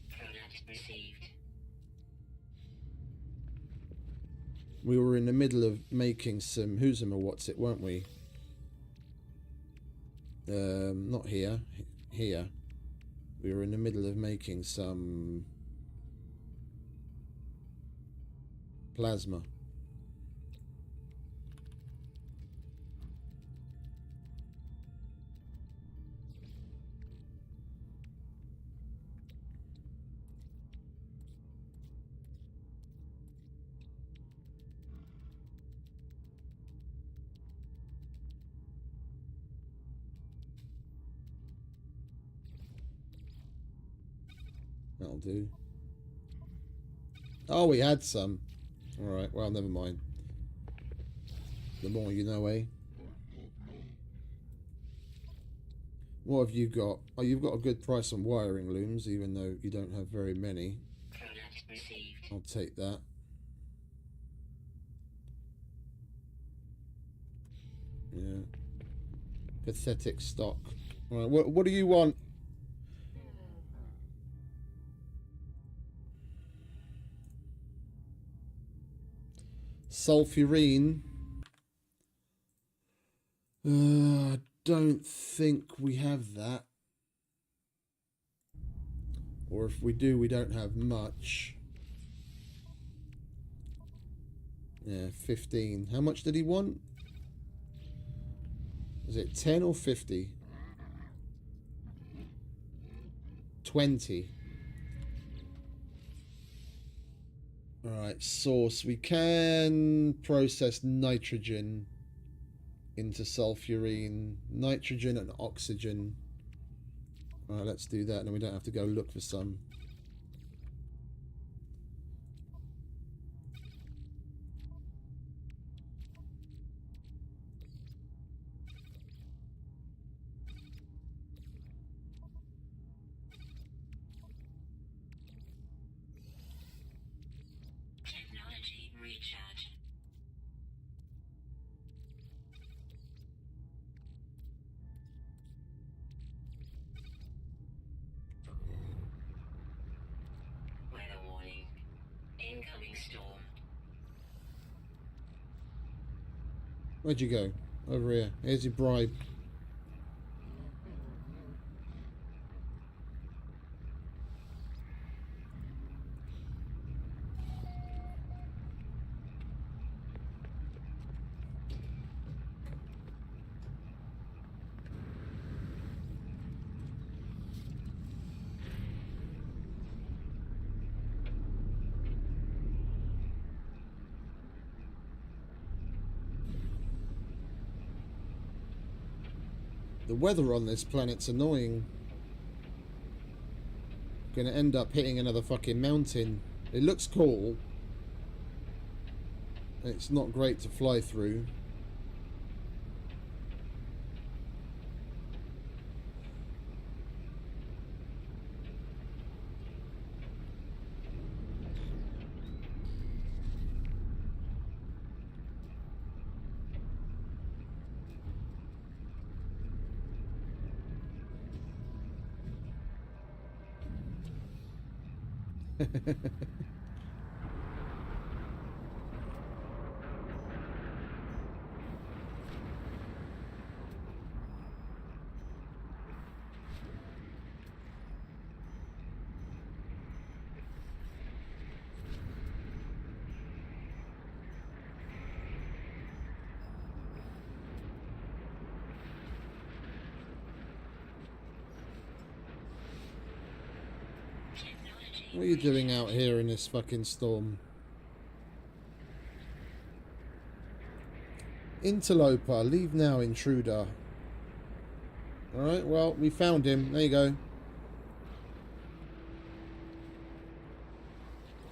Product received. We were in the middle of making some who's or what's it, weren't we? Not here. Here. We were in the middle of making some plasma. That'll do. Oh, we had some. Alright, well, never mind. The more you know, eh? What have you got? Oh, you've got a good price on wiring looms, even though you don't have very many. Product received. I'll take that. Yeah. Pathetic stock. Alright, what do you want? sulfurine. I don't think we have that. Or if we do, we don't have much. Yeah, 15. How much did he want? Is it 10 or 50? 20. Alright, source. We can process nitrogen into sulfurine. Nitrogen and oxygen. Alright, let's do that, and then we don't have to go look for some. Technology recharge. Weather warning. Incoming storm. Where'd you go? Over here. Here's your bribe. The weather on this planet's annoying. Gonna end up hitting another fucking mountain. It looks cool. It's not great to fly through. What are you doing out here in this fucking storm? Interloper, leave now, intruder. Alright, well, we found him. There you go.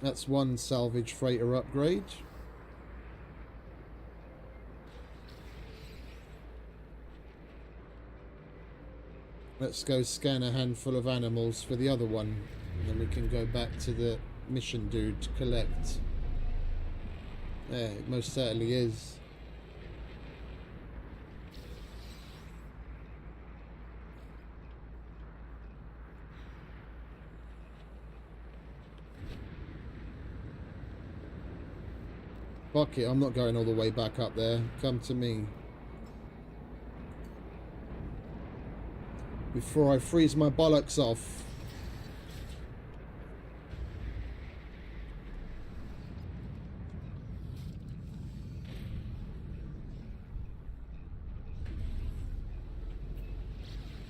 That's one salvage freighter upgrade. Let's go scan a handful of animals for the other one. And then we can go back to the mission dude to collect. Yeah, it most certainly is. Fuck it, I'm not going all the way back up there. Come to me. Before I freeze my bollocks off.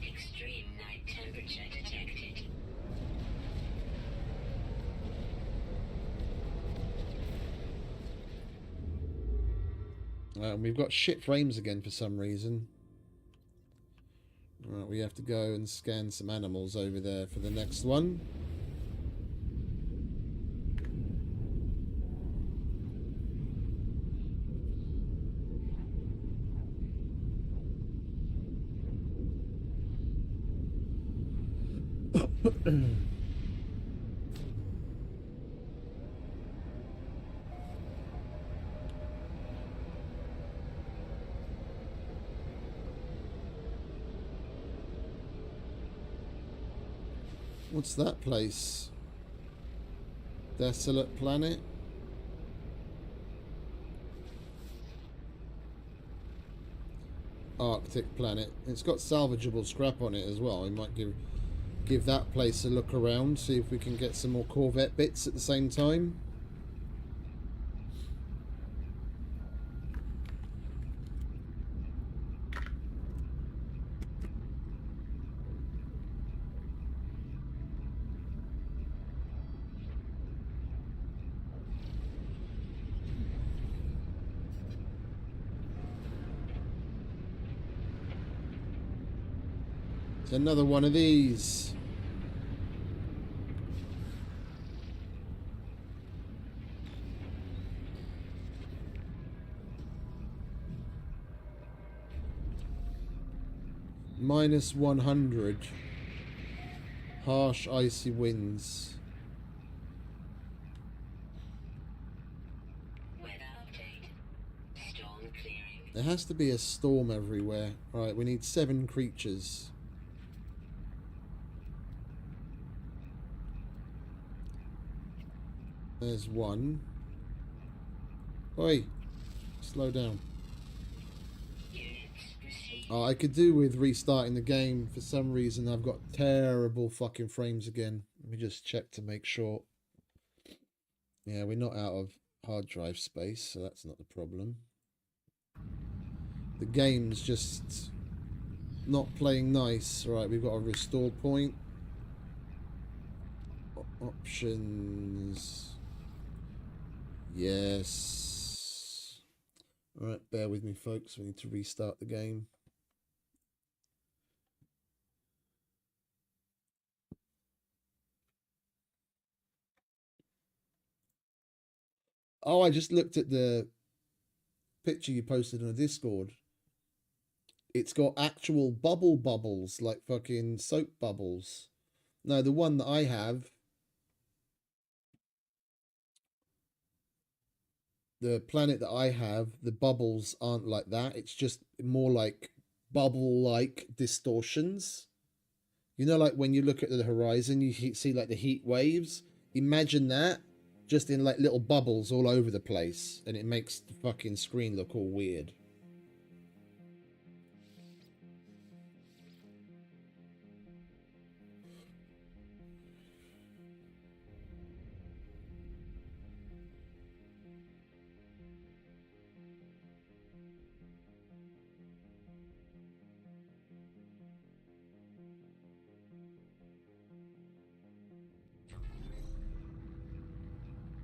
Extreme night temperature detected. We've got shit frames again for some reason. Right, we have to go and scan some animals over there for the next one. What's that place? Desolate planet? Arctic planet. It's got salvageable scrap on it as well. We might give that place a look around, see if we can get some more Corvette bits at the same time. It's another one of these. Minus 100. Harsh icy winds. Weather update. Storm clearing. There has to be a storm everywhere. Right, we need 7 creatures. There's one. Oi! Slow down. Units received. Oh, I could do with restarting the game. For some reason, I've got terrible fucking frames again. Let me just check to make sure. Yeah, we're not out of hard drive space, so that's not the problem. The game's just not playing nice. Right, we've got a restore point. Options. Yes. Alright, bear with me, folks. We need to restart the game. Oh, I just looked at the picture you posted on the Discord. It's got actual bubbles, like fucking soap bubbles. No, the one that I have, the planet that I have, the bubbles aren't like that. It's just more like bubble-like distortions. You know, like when you look at the horizon, you see like the heat waves. Imagine that, just in like little bubbles all over the place, and it makes the fucking screen look all weird.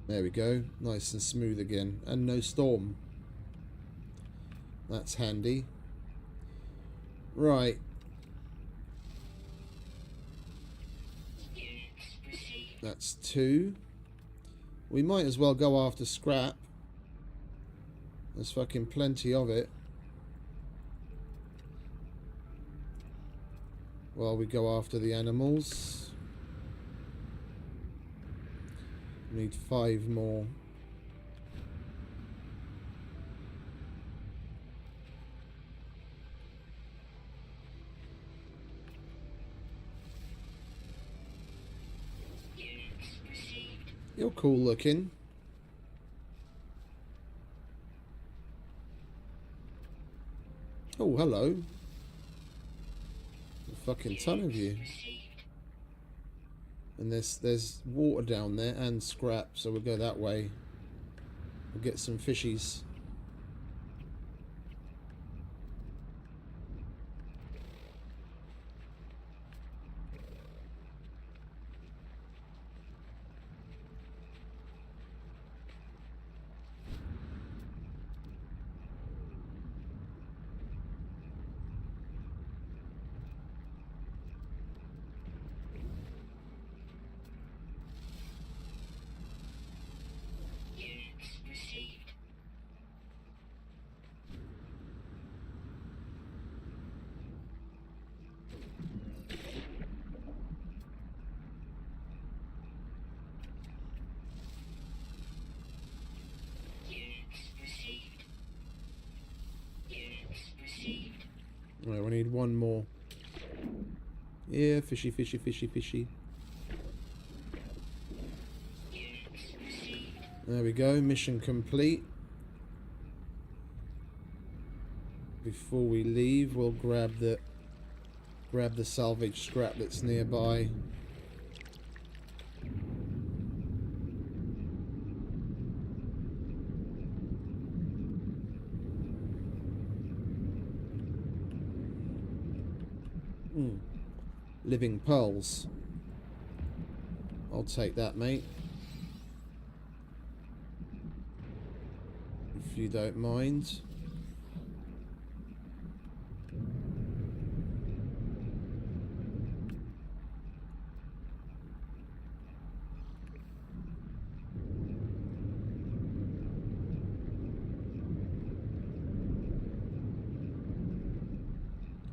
There we go, nice and smooth again, and no storm. That's handy. Right. Units received. That's 2. We might as well go after scrap. There's fucking plenty of it. While we go after the animals. We need 5 more. Units received. You're cool looking. Oh, hello. A fucking ton of you. Received. And there's water down there and scrap, so we'll go that way. We'll get some fishies. Units received. Units received. Units received. Right, we need 1 more. Yeah, fishy, fishy, fishy, fishy. Units received. There we go, mission complete. before we leave, we'll grab the salvage scrap that's nearby. Living pearls. I'll take that, mate. If you don't mind.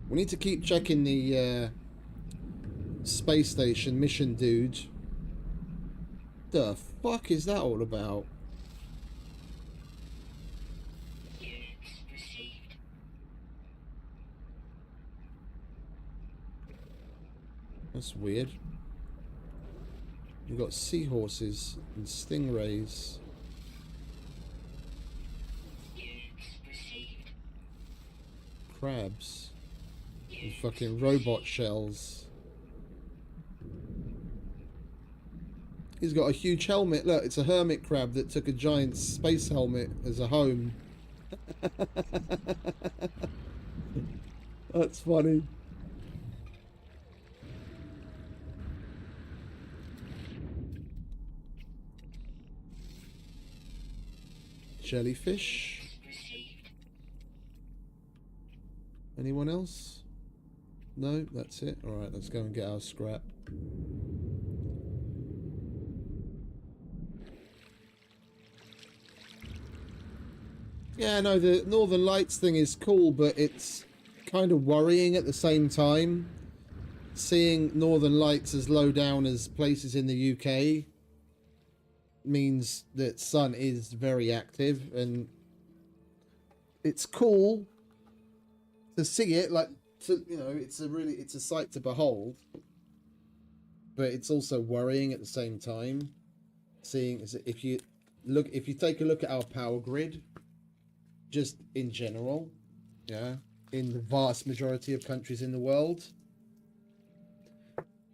We need to keep checking the space station mission, dude. The fuck is that all about? Units received. That's weird. We've got seahorses and stingrays. Units received. Crabs. And fucking robot shells. He's got a huge helmet. Look, it's a hermit crab that took a giant space helmet as a home. That's funny. Jellyfish. Received. Anyone else? No, that's it. Alright, let's go and get our scrap. Yeah, no, the Northern Lights thing is cool, but it's kind of worrying at the same time. Seeing Northern Lights as low down as places in the UK means that Sun is very active, and it's cool to see it, like, you know, it's a sight to behold, but it's also worrying at the same time. Seeing, if you take a look at our power grid, just in general, yeah, in the vast majority of countries in the world,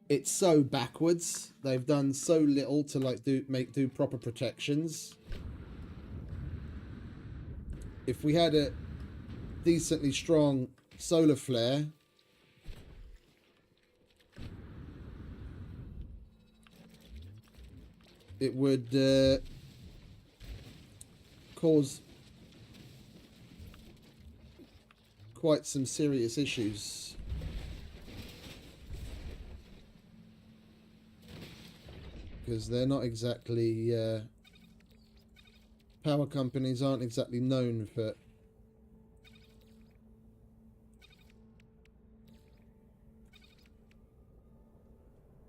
it's so backwards. They've done so little to like do proper protections. If we had a decently strong solar flare, it would cause quite some serious issues. Because they're not exactly power companies aren't exactly known for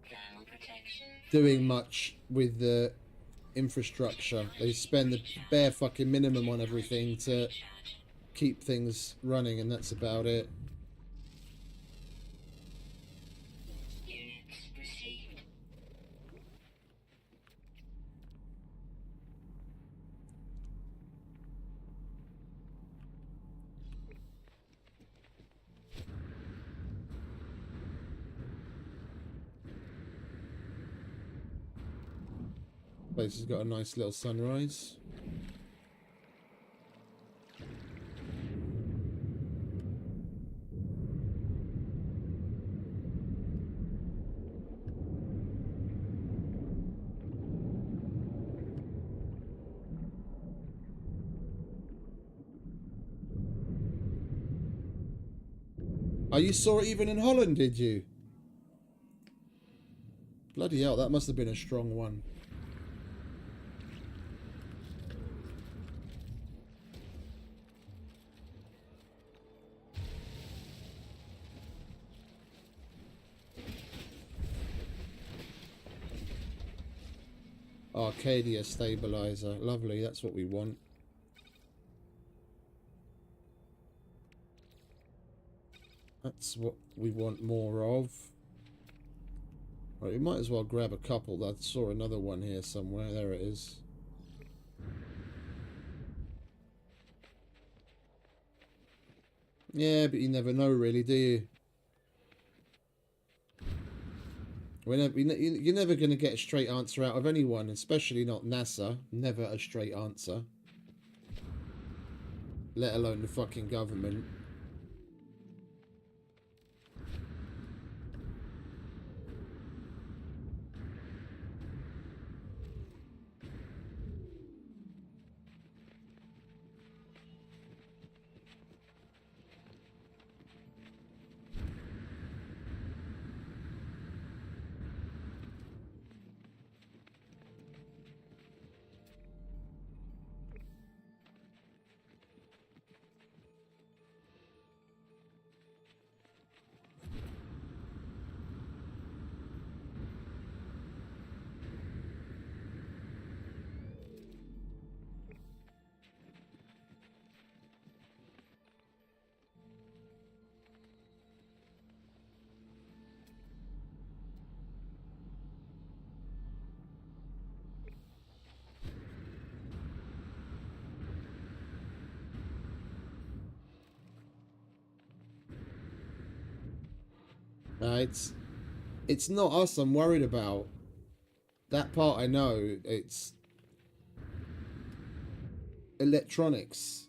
Thermal protection. doing much with the infrastructure. They spend the bare fucking minimum on everything to keep things running, and that's about it. Units received. Place has got a nice little sunrise. Oh, you saw it even in Holland, did you? Bloody hell, that must have been a strong one. Arcadia stabilizer. Lovely, that's what we want. That's what we want more of. Right, we might as well grab a couple. I saw another one here somewhere. There it is. Yeah, but you never know, really, do you? You're never going to get a straight answer out of anyone, especially not NASA. Never a straight answer. Let alone the fucking government. It's not us I'm worried about. That part I know. It's electronics.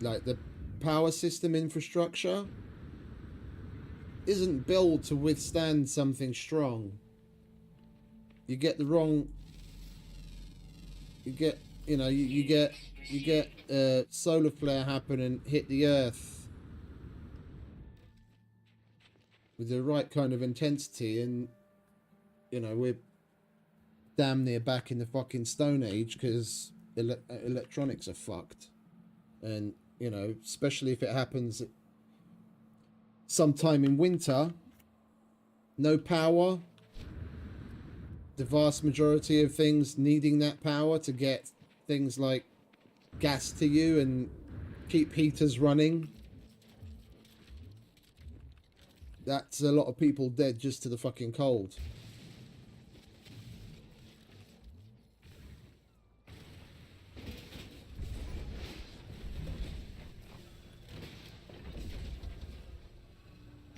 Like the power system infrastructure isn't built to withstand something strong. You get the wrong. You get, you know, you get a solar flare happen and hit the Earth with the right kind of intensity, and you know we're damn near back in the fucking Stone Age because electronics are fucked. And you know, especially if it happens sometime in winter, no power, the vast majority of things needing that power to get things like gas to you and keep heaters running. That's a lot of people dead just to the fucking cold.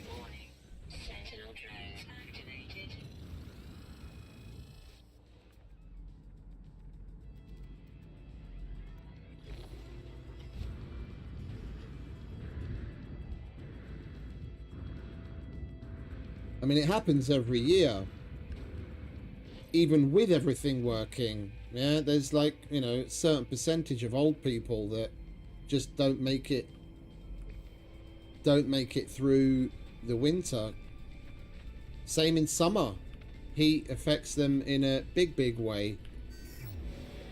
Warning. Sentinel drones activated. I mean, it happens every year. Even with everything working, yeah, there's like, you know, a certain percentage of old people that just don't make it through the winter. Same in summer. Heat affects them in a big way.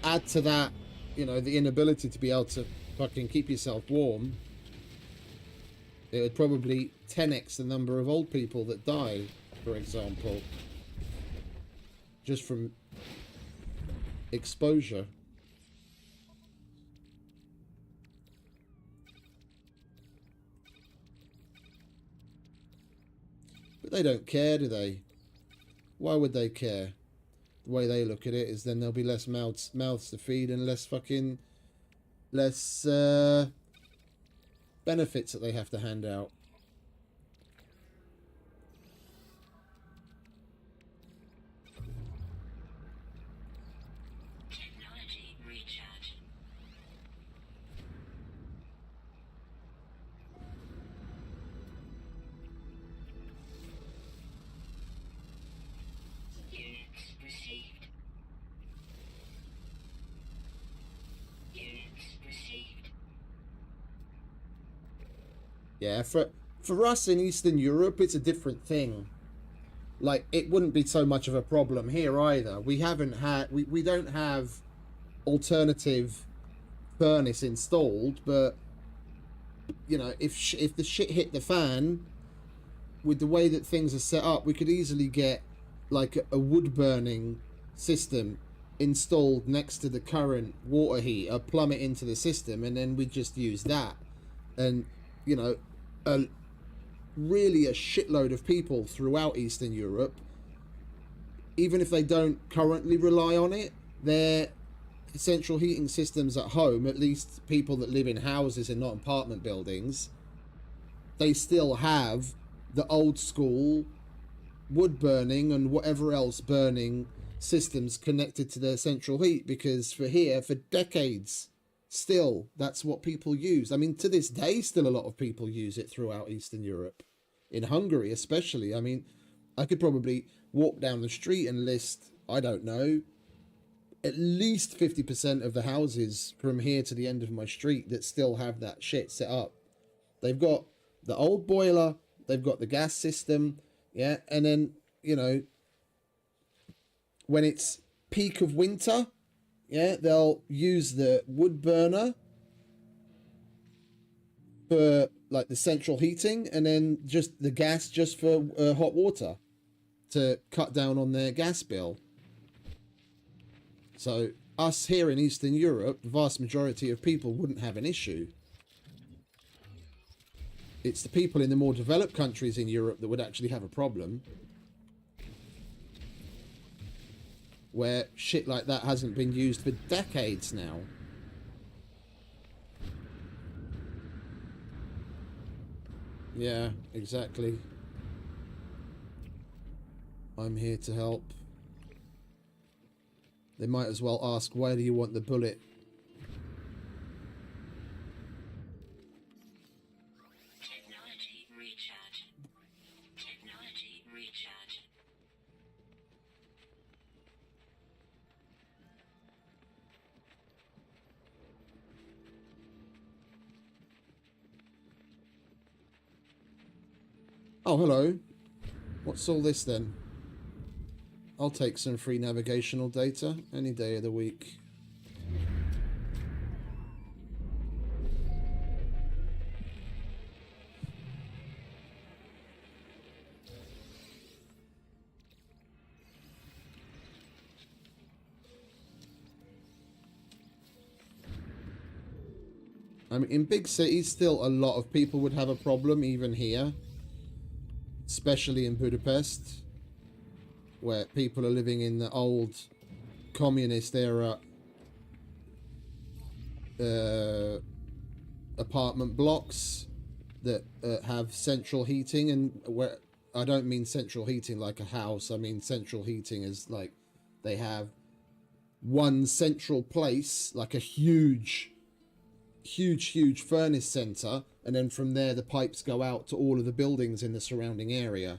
Add to that, you know, the inability to be able to fucking keep yourself warm. It would probably 10x the number of old people that die, for example, just from exposure. But they don't care, do they? Why would they care? The way they look at it is then there'll be less mouths to feed and less benefits that they have to hand out. Technology recharge. Units received. Units received. Yeah, for us in Eastern Europe, it's a different thing. Like, it wouldn't be so much of a problem here either. We don't have alternative furnace installed, but you know, if the shit hit the fan, with the way that things are set up, we could easily get like a wood burning system installed next to the current water heater, plumb it into the system, and then we just use that. And you know, really a shitload of people throughout Eastern Europe, even if they don't currently rely on it, they're central heating systems at home, at least people that live in houses and not apartment buildings, they still have the old school wood burning and whatever else burning systems connected to their central heat, because for here, for decades, still, that's what people use. I mean, to this day, still a lot of people use it throughout Eastern Europe. In Hungary, especially. I mean, I could probably walk down the street and list, I don't know, at least 50% of the houses from here to the end of my street that still have that shit set up. They've got the old boiler, they've got the gas system, yeah, and then, you know, when it's peak of winter, yeah, they'll use the wood burner for like the central heating, and then just the gas just for hot water to cut down on their gas bill. So us here in Eastern Europe, the vast majority of people wouldn't have an issue. It's the people in the more developed countries in Europe that would actually have a problem, where shit like that hasn't been used for decades now. Yeah, exactly. I'm here to help. They might as well ask, why do you want the bullet? Technology recharge. Technology recharge. Oh, hello. What's all this then? I'll take some free navigational data any day of the week. I mean, in big cities, still a lot of people would have a problem, even here. Especially in Budapest, where people are living in the old communist era apartment blocks that have central heating, and where I don't mean central heating like a house, I mean central heating is like they have one central place, like a huge furnace center, and then from there the pipes go out to all of the buildings in the surrounding area.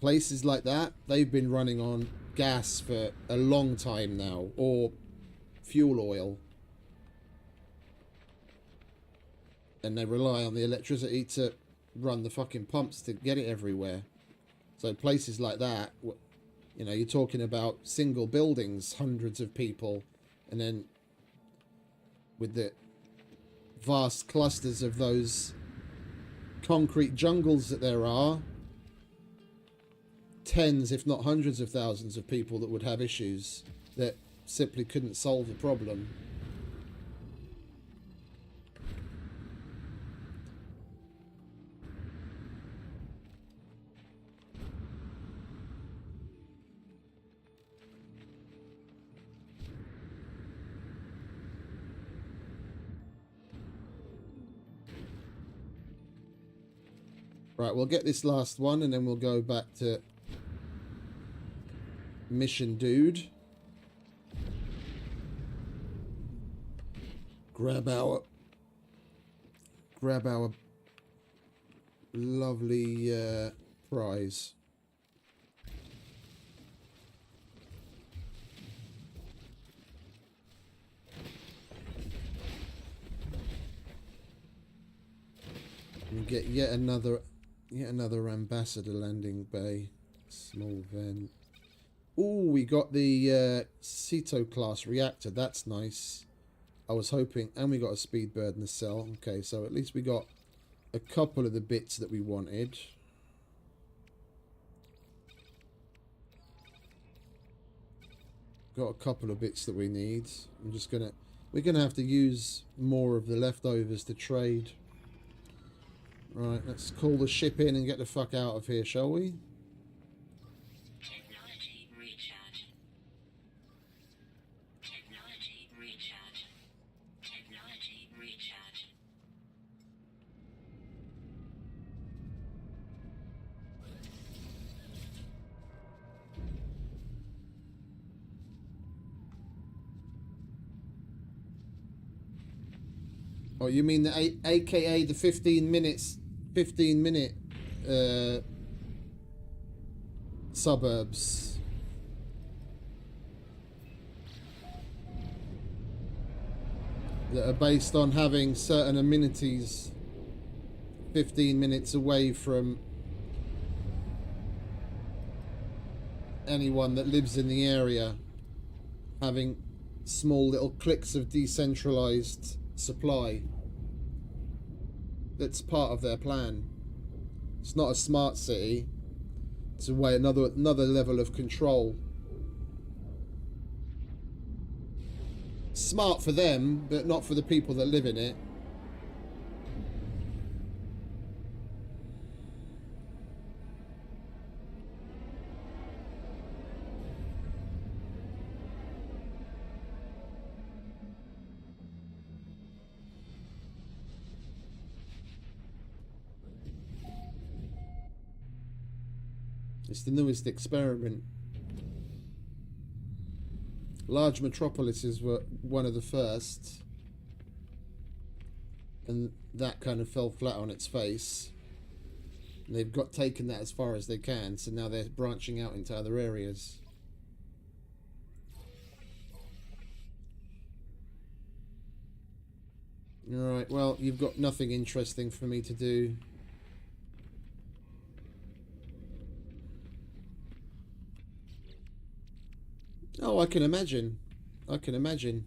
Places like that, they've been running on gas for a long time now, or fuel oil, and they rely on the electricity to run the fucking pumps to get it everywhere. So places like that, you know, you're talking about single buildings, hundreds of people, and then with the vast clusters of those concrete jungles that there are, tens if not hundreds of thousands of people that would have issues that simply couldn't solve the problem. Right, we'll get this last one and then we'll go back to Mission Dude. Grab our lovely prize. And get yet another ambassador landing bay. Small vent. Ooh, we got the Ceto class reactor. That's nice. I was hoping, and we got a speed bird nacelle. Okay, so at least we got a couple of the bits that we wanted. Got a couple of bits that we need. We're gonna have to use more of the leftovers to trade. Right, let's call the ship in and get the fuck out of here, shall we? Technology recharge. Technology Oh, you mean the AKA the 15 minute suburbs. That are based on having certain amenities 15 minutes away from anyone that lives in the area, having small little cliques of decentralized supply. That's part of their plan. It's not a smart city. It's a way another level of control. Smart for them, but not for the people that live in it. It's the newest experiment. Large metropolises were one of the first, and that kind of fell flat on its face. And they've taken that as far as they can, so now they're branching out into other areas. Alright, well, you've got nothing interesting for me to do. Oh, I can imagine. I can imagine.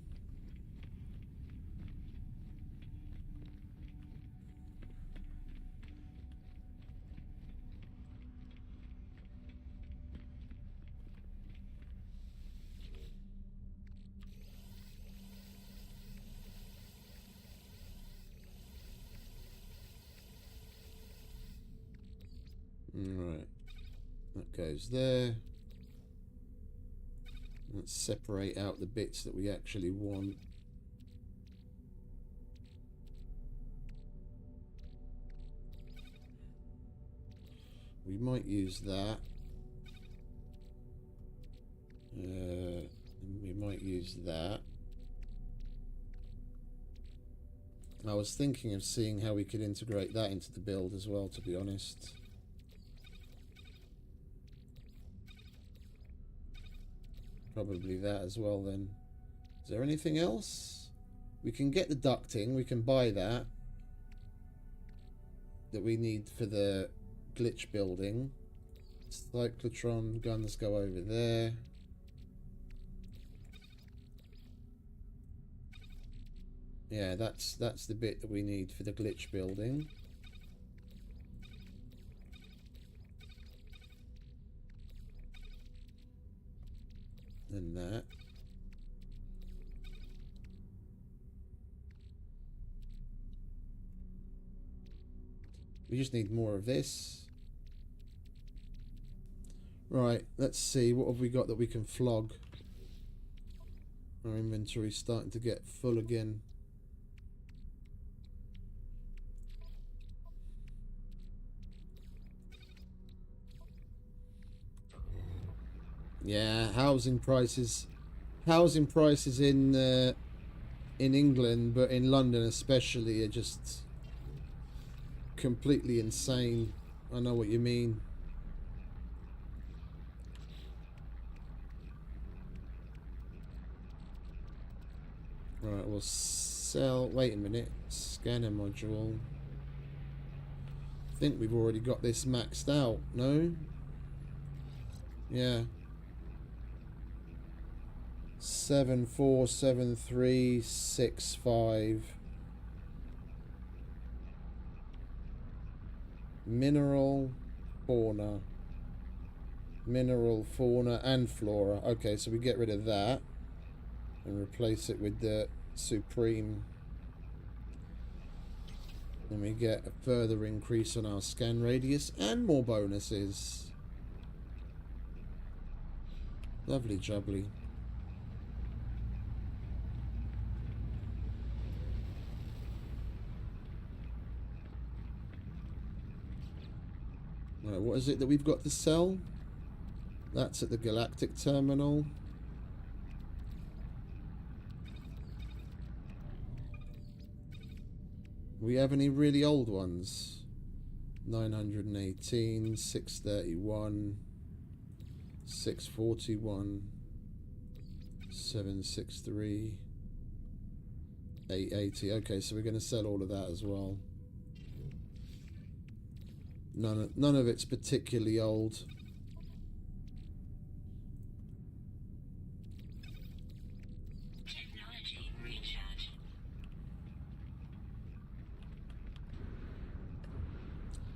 Alright. That goes there. Let's separate out the bits that we actually want. We might use that. We might use that. I was thinking of seeing how we could integrate that into the build as well, to be honest. Probably that as well then. Is there anything else? We can get the ducting, we can buy that. That we need for the glitch building. Cyclotron guns go over there. Yeah, that's the bit that we need for the glitch building. And that. We just need more of this. Right, let's see. What have we got that we can flog? Our inventory's starting to get full again. Yeah, housing prices in England, but in London especially, are just completely insane. I know what you mean. Right, we'll sell. Wait a minute. Scanner module. I think we've already got this maxed out, no? Yeah. 747365. Mineral, fauna, and flora. Okay, so we get rid of that and replace it with the supreme. Then we get a further increase on our scan radius and more bonuses. Lovely jubbly. Right, what is it that we've got to sell? That's at the Galactic Terminal. We have any really old ones? 918, 631, 641, 763, 880. Okay, so we're going to sell all of that as well. None of it's particularly old. Technology recharge.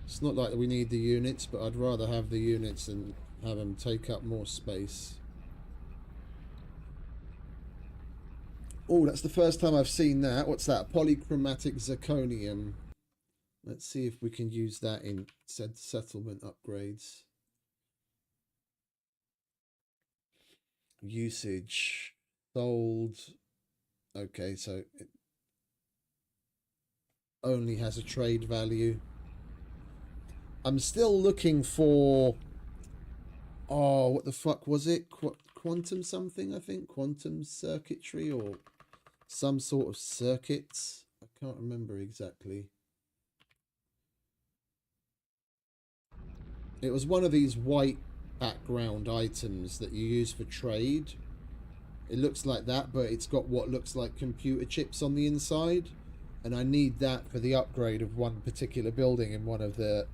It's not like we need the units, but I'd rather have the units than have them take up more space. Oh, that's the first time I've seen that. What's that? Polychromatic zirconium. Let's see if we can use that in said settlement upgrades. Usage. Sold. Okay, so it only has a trade value. I'm still looking for... Oh, what the fuck was it? Quantum something, I think? Quantum circuitry or some sort of circuits. I can't remember exactly. It was one of these white background items that you use for trade. It looks like that, but it's got what looks like computer chips on the inside. And I need that for the upgrade of one particular building in one of the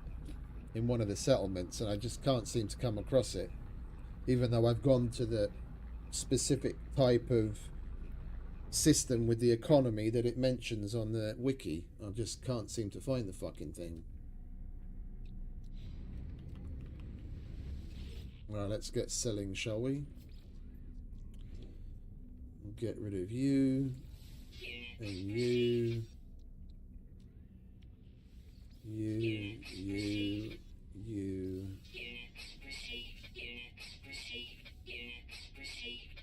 settlements, and I just can't seem to come across it. Even though I've gone to the specific type of system with the economy that it mentions on the wiki. I just can't seem to find the fucking thing. Right, let's get selling, shall we? Get rid of you. And you. You. Units received. Units received. Units received.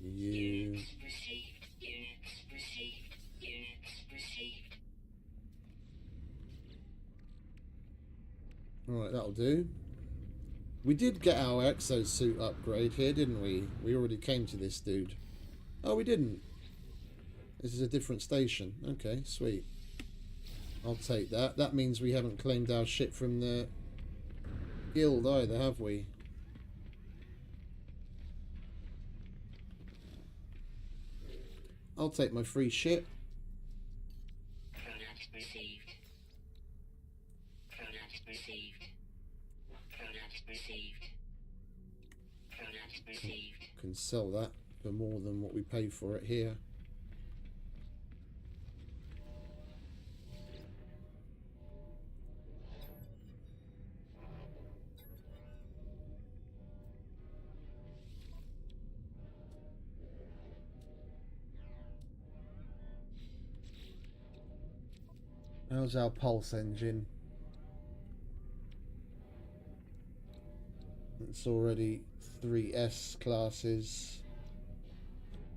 You. Units received. Units received. Units received. Alright, that'll do. We did get our exosuit upgrade here, didn't we? We already came to this dude. Oh, we didn't. This is a different station. Okay, sweet. I'll take that. That means we haven't claimed our shit from the guild either, have we? I'll take my free shit. Product received. Product received. Product received. Product received. Can sell that for more than what we pay for it here. How's our pulse engine? It's already 3 S classes.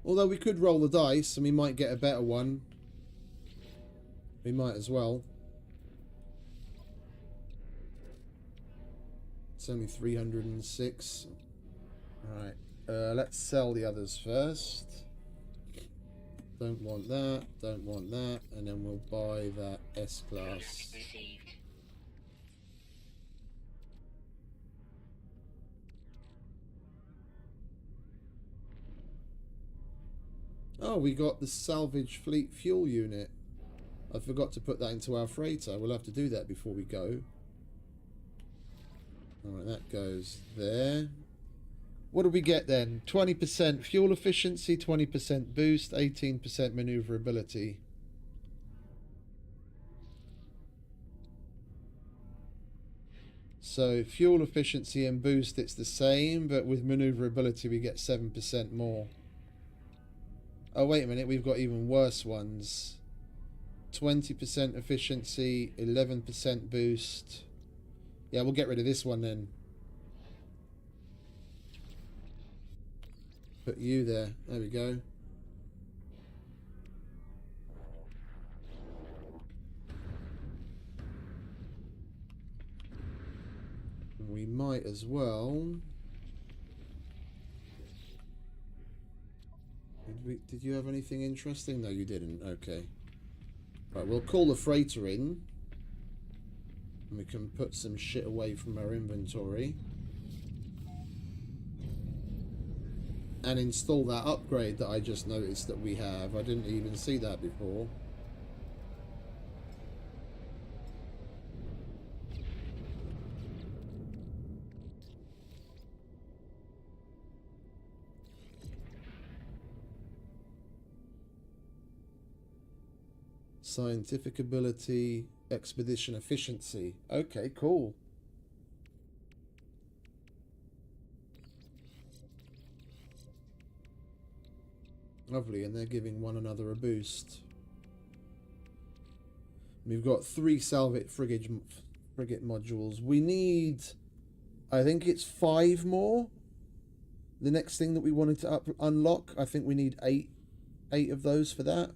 Although we could roll the dice and we might get a better one. We might as well. It's only 306. Alright, let's sell the others first. Don't want that, don't want that, and then we'll buy that S class. Received. Oh, we got the salvage fleet fuel unit. I forgot to put that into our freighter. We'll have to do that before we go. Alright, that goes there. What do we get then? 20% fuel efficiency, 20% boost, 18% maneuverability. So fuel efficiency and boost, it's the same, but with maneuverability we get 7% more. Oh, wait a minute, we've got even worse ones. 20% efficiency, 11% boost. Yeah, we'll get rid of this one then. Put you there. There we go. We might as well Did you have anything interesting? No, you didn't. Okay. Right, we'll call the freighter in. And we can put some shit away from our inventory. And install that upgrade that I just noticed that we have. I didn't even see that before. Scientific ability, expedition efficiency. Okay, cool. Lovely, and they're giving one another a boost. We've got 3 salvage frigate modules. We need, I think it's 5 more. The next thing that we wanted to unlock, I think we need 8 of those for that.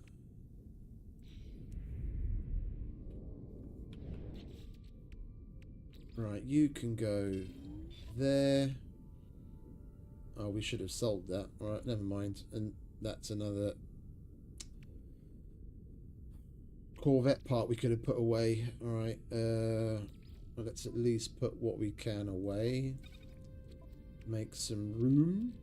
Right, you can go there. Oh, we should have sold that. Alright, never mind. And that's another Corvette part we could have put away. Alright, let's at least put what we can away. Make some room.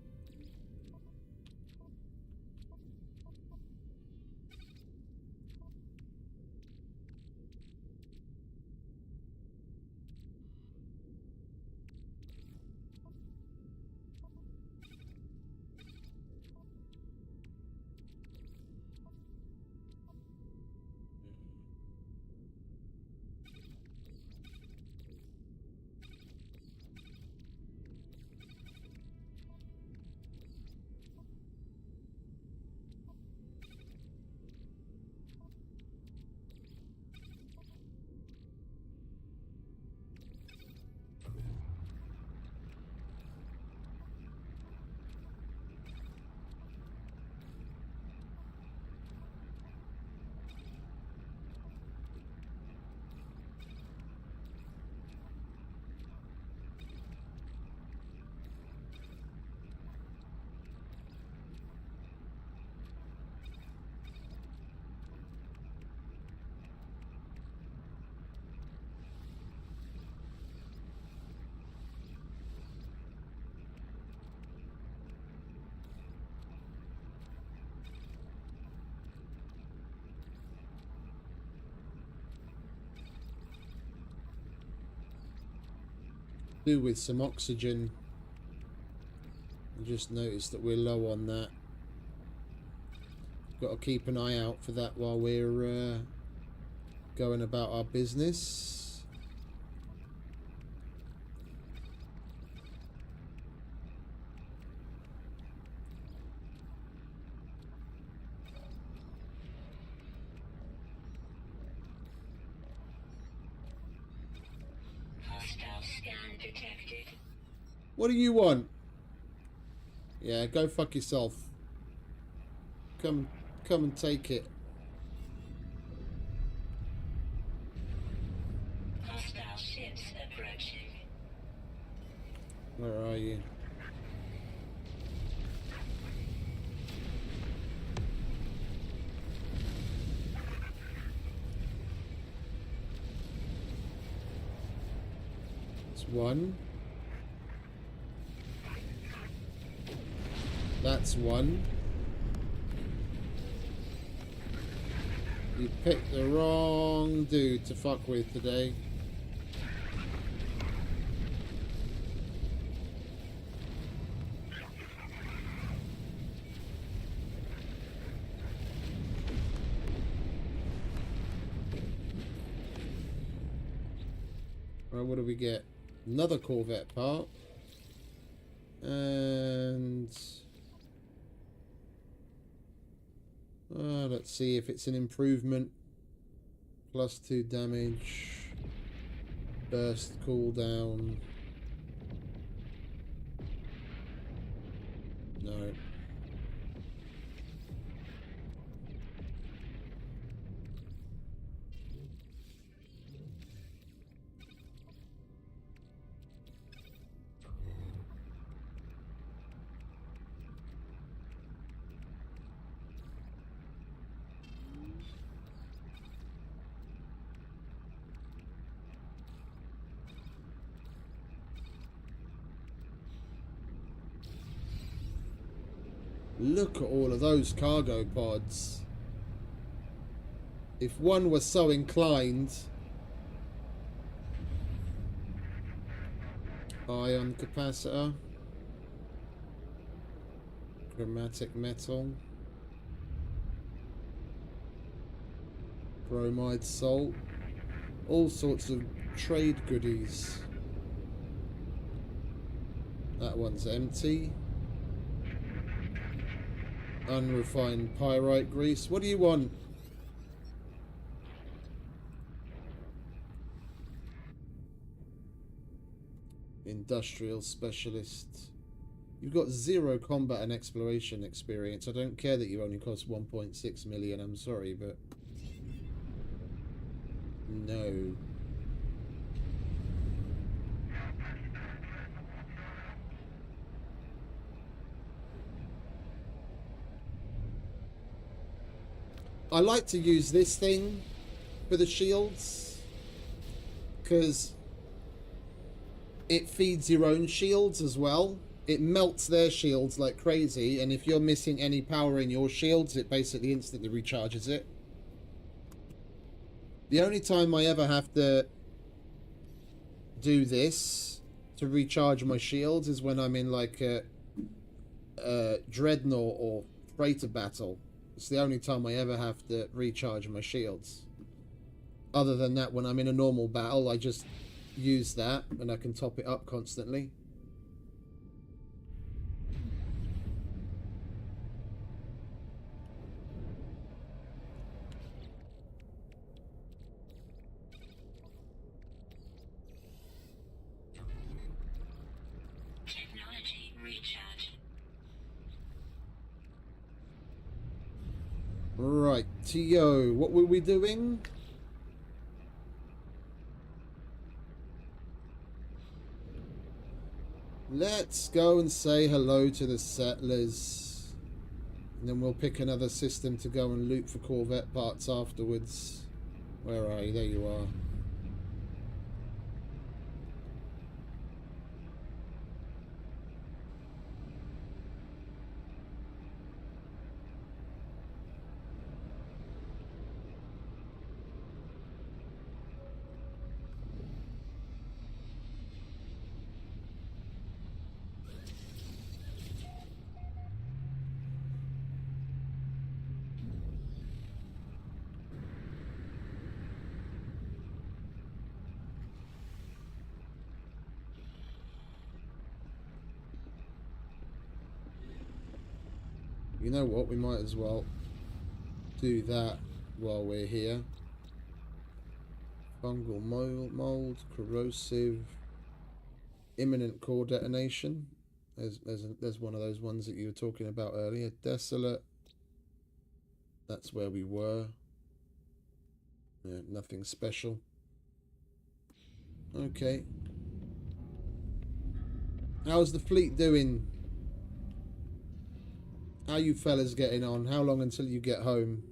Do with some oxygen. I just noticed that we're low on that. Got to keep an eye out for that while we're going about our business. Hostile scan detected. What do you want? Yeah, go fuck yourself. Come and take it. Hostile ships approaching. Where are you? It's one. That's one. You picked the wrong dude to fuck with today. Right, what do we get? Another Corvette part. And let's see if it's an improvement. +2 damage. Burst cooldown. No. Look at all of those cargo pods. If one were so inclined. Ion capacitor. Chromatic metal. Bromide salt. All sorts of trade goodies. That one's empty. Unrefined pyrite grease. What do you want? Industrial specialist. You've got 0 combat and exploration experience. I don't care that you only cost 1.6 million. I'm sorry, but no. I like to use this thing for the shields because it feeds your own shields as well. It melts their shields like crazy, and if you're missing any power in your shields, it basically instantly recharges it. The only time I ever have to do this to recharge my shields is when I'm in like a dreadnought or freighter battle. It's the only time I ever have to recharge my shields. Other than that, when I'm in a normal battle, I just use that and I can top it up constantly. Technology recharge. Right, T.O., what were we doing? Let's go and say hello to the settlers. And then we'll pick another system to go and loot for Corvette parts afterwards. Where are you? There you are. You know what? We might as well do that while we're here. Fungal mold, corrosive, imminent core detonation. There's one of those ones that you were talking about earlier. Desolate. That's where we were. Yeah, nothing special. Okay. How's the fleet doing? How you fellas getting on? How long until you get home?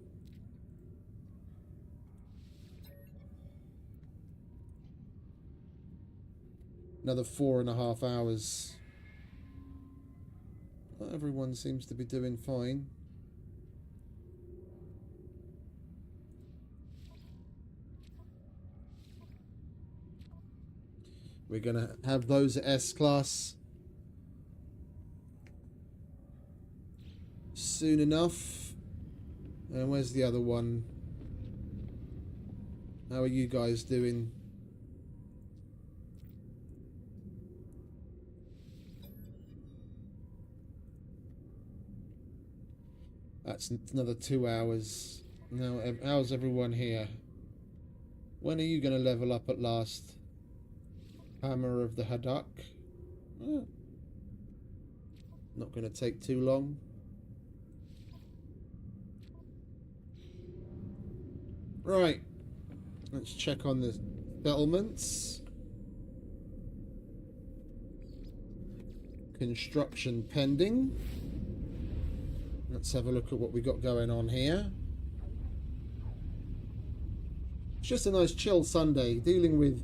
Another 4.5 hours. Well, everyone seems to be doing fine. We're gonna have those at S-Class soon enough. And where's the other one? How are you guys doing? That's another 2 hours. Now, how's everyone here? When are you going to level up at last? Hammer of the Haddock. Not going to take too long. Right. Let's check on the settlements. Construction pending. Let's have a look at what we got going on here. It's just a nice chill Sunday, dealing with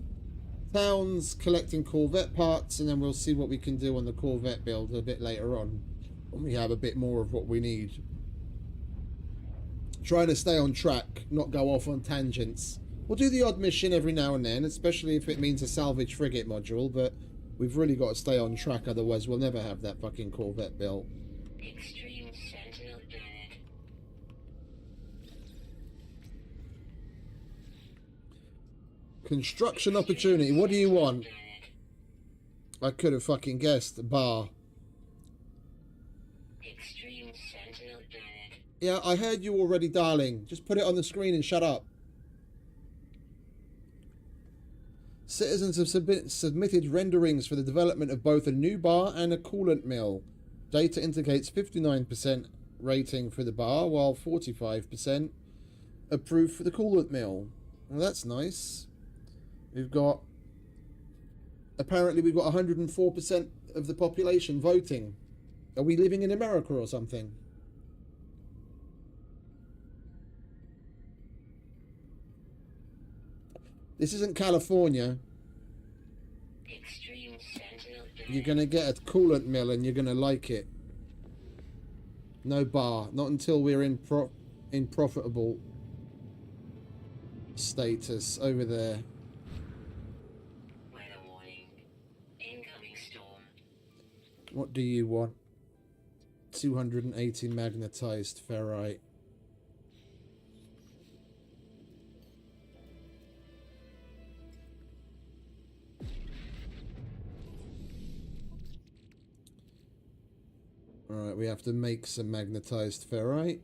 towns, collecting Corvette parts, and then we'll see what we can do on the Corvette build a bit later on. we have a bit more of what we need. Trying to stay on track, not go off on tangents. We'll do the odd mission every now and then, especially if it means a salvage frigate module, but we've really got to stay on track, otherwise we'll never have that fucking Corvette built. Extreme Sentinel Bennett. Construction opportunity, what do you want? I could have fucking guessed. Bar. Extreme Sentinel Bennett. Yeah, I heard you already, darling. Just put it on the screen and shut up. Citizens have submitted renderings for the development of both a new bar and a coolant mill. Data indicates 59% rating for the bar, while 45% approved for the coolant mill. Well, that's nice. Apparently we've got 104% of the population voting. Are we living in America or something? This isn't California. Extreme Sentinel Bennett. You're going to get a coolant mill and you're going to like it. No bar. Not until we're in profitable status. Over there. Weather warning. Incoming storm. What do you want? 280 magnetized ferrite. Alright, we have to make some magnetized ferrite.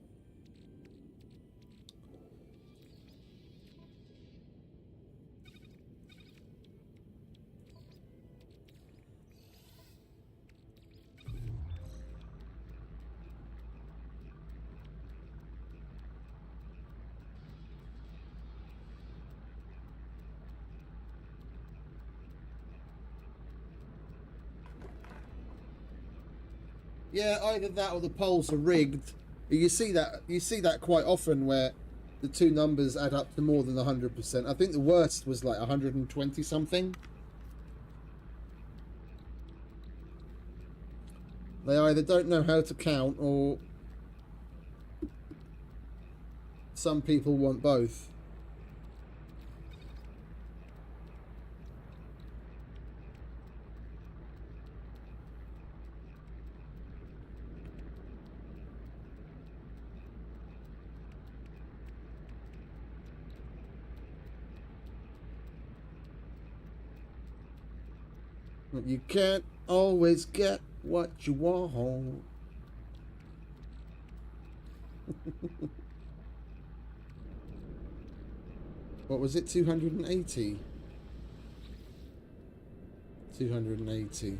Yeah, either that or the poles are rigged. You see that quite often where the two numbers add up to more than 100%. I think the worst was like 120 something. They either don't know how to count or some people want both. You can't always get what you want. What was it? 280? 280.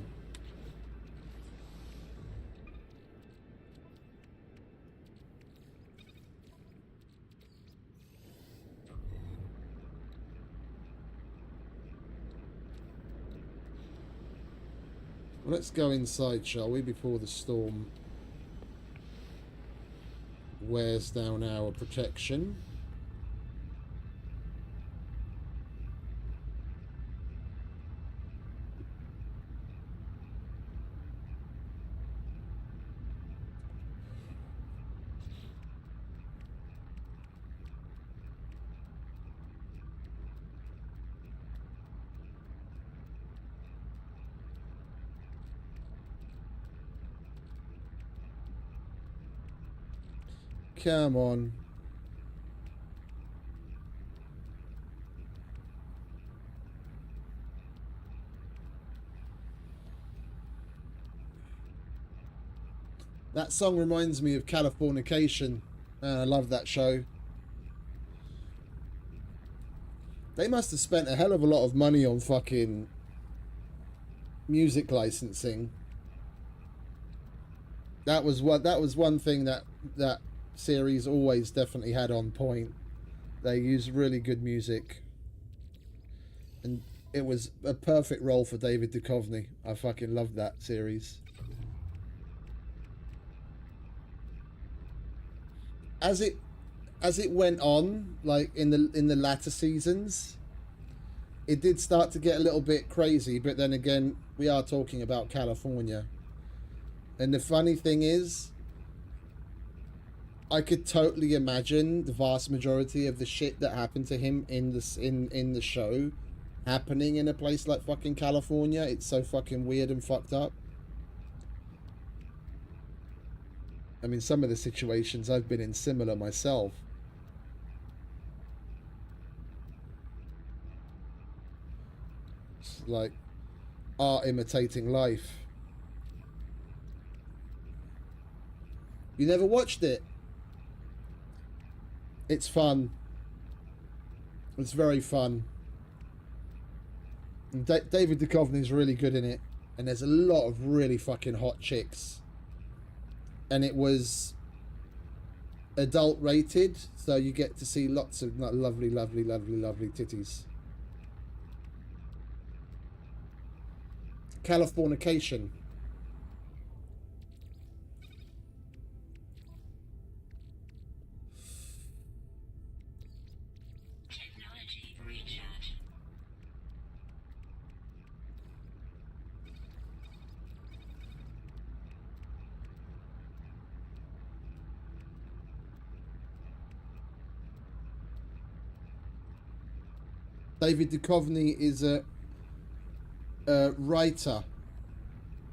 Let's go inside, shall we, before the storm wears down our protection. Come on. That song reminds me of Californication. I love that show. They must have spent a hell of a lot of money on fucking music licensing. That was one thing that series always definitely had on point. They used really good music, and it was a perfect role for David Duchovny. I fucking loved that series. As it went on, like in the latter seasons, it did start to get a little bit crazy, but then again, we are talking about California. And the funny thing is, I could totally imagine the vast majority of the shit that happened to him in this in the show happening in a place like fucking California. It's so fucking weird and fucked up. I mean, some of the situations I've been in similar myself. It's like art imitating life. You never watched it? It's fun. It's very fun. And David Duchovny is really good in it. And there's a lot of really fucking hot chicks. And it was adult rated, so you get to see lots of lovely, lovely, lovely, lovely titties. Californication. Technology recharge. David Duchovny is a writer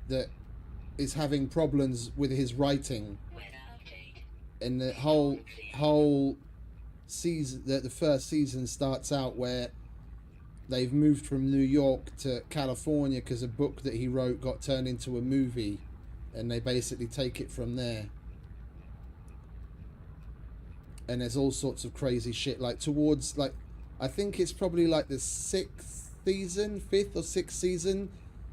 that is having problems with his writing, Weather update. and the whole season, the first season starts out where they've moved from New York to California because a book that he wrote got turned into a movie, and they basically take it from there. And there's all sorts of crazy shit, like towards, like, I think it's probably like the 6th season, 5th or 6th season,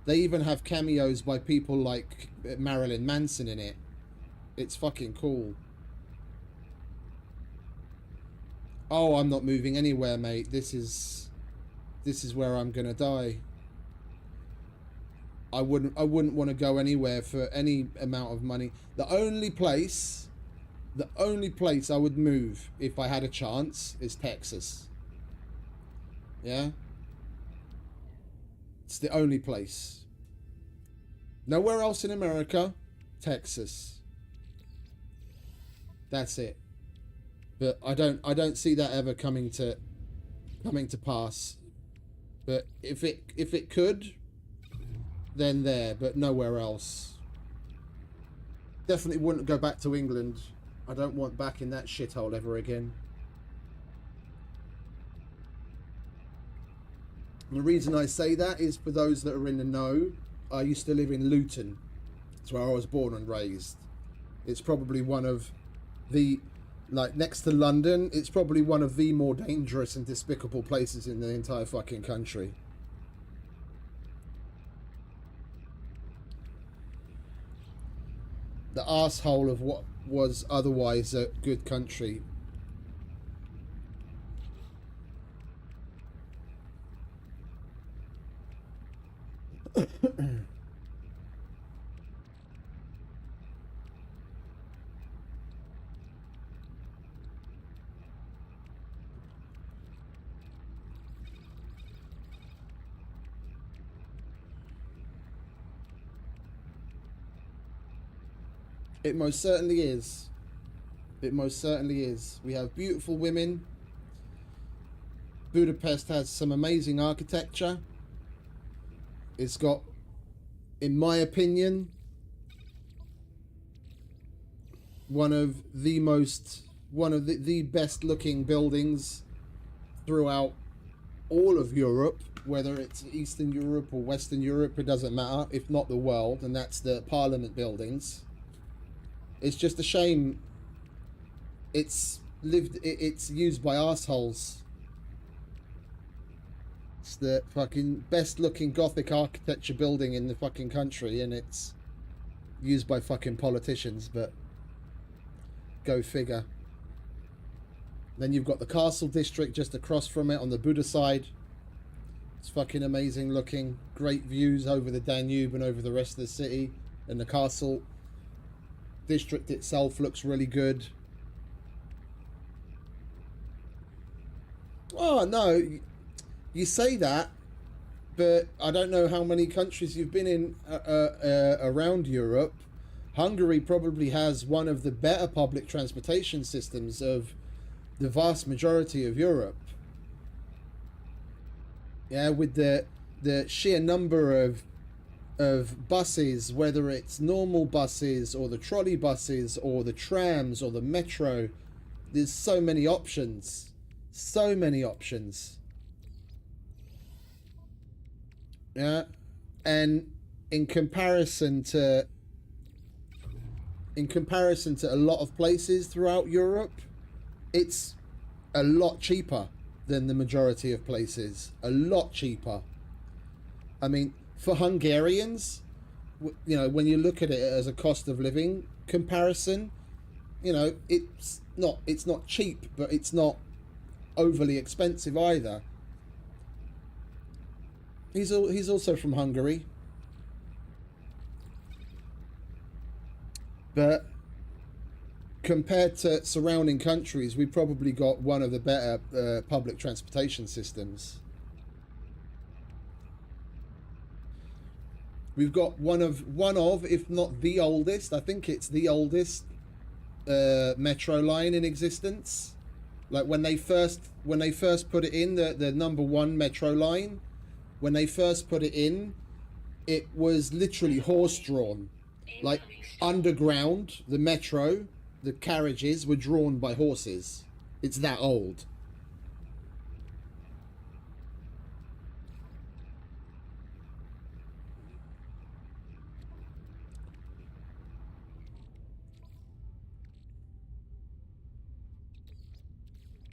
they even have cameos by people like Marilyn Manson in it. It's fucking cool. Oh, I'm not moving anywhere, mate. This is where I'm gonna die. I wouldn't want to go anywhere for any amount of money. The only place I would move if I had a chance is Texas. Yeah? It's the only place. Nowhere else in America. Texas. That's it. But I don't see that ever coming to pass. But if it could, then there, but nowhere else. Definitely wouldn't go back to England. I don't want back in that shithole ever again. And the reason I say that is for those that are in the know. I used to live in Luton. It's where I was born and raised. It's probably one of the, like, next to London, it's probably one of the more dangerous and despicable places in the entire fucking country. The asshole of what was otherwise a good country. It most certainly is. It most certainly is. We have beautiful women. Budapest has some amazing architecture. It's got, in my opinion, one of the best looking buildings throughout all of Europe, whether it's Eastern Europe or Western Europe, it doesn't matter, if not the world, and that's the Parliament buildings. It's just a shame it's used by assholes. It's the fucking best looking Gothic architecture building in the fucking country, and it's used by fucking politicians, but go figure. Then you've got the castle district just across from it on the Buda side. It's fucking amazing looking. Great views over the Danube and over the rest of the city, and the castle district itself looks really good. Oh no, you say that, but I don't know how many countries you've been in around Europe, Hungary probably has one of the better public transportation systems of the vast majority of Europe. Yeah, with the sheer number of buses, whether it's normal buses or the trolley buses or the trams or the metro, there's so many options. So many options. Yeah, and in comparison to a lot of places throughout Europe, it's a lot cheaper than the majority of places. A lot cheaper. I mean, for Hungarians, you know, when you look at it as a cost of living comparison, you know, it's not cheap, but it's not overly expensive either. He's also from Hungary, but compared to surrounding countries, we probably got one of the better public transportation systems. We've got one of, if not the oldest, I think it's the oldest metro line in existence. Like when they first put it in, the number one metro line, when they first put it in, it was literally horse drawn. Like underground, the metro, the carriages were drawn by horses. It's that old.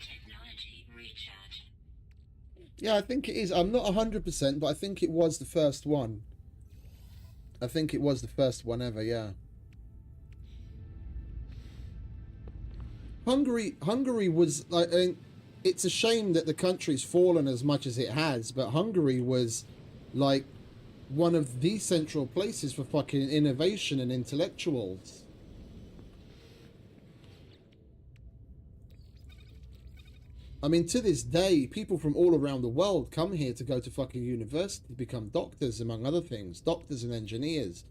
Technology recharge. Yeah, I think it is. I'm not 100%, but I think it was the first one. I think it was the first one ever, yeah. Hungary was like, I mean, it's a shame that the country's fallen as much as it has, but Hungary was like one of the central places for fucking innovation and intellectuals. I mean, to this day, people from all around the world come here to go to fucking university to become doctors, among other things. Doctors and engineers.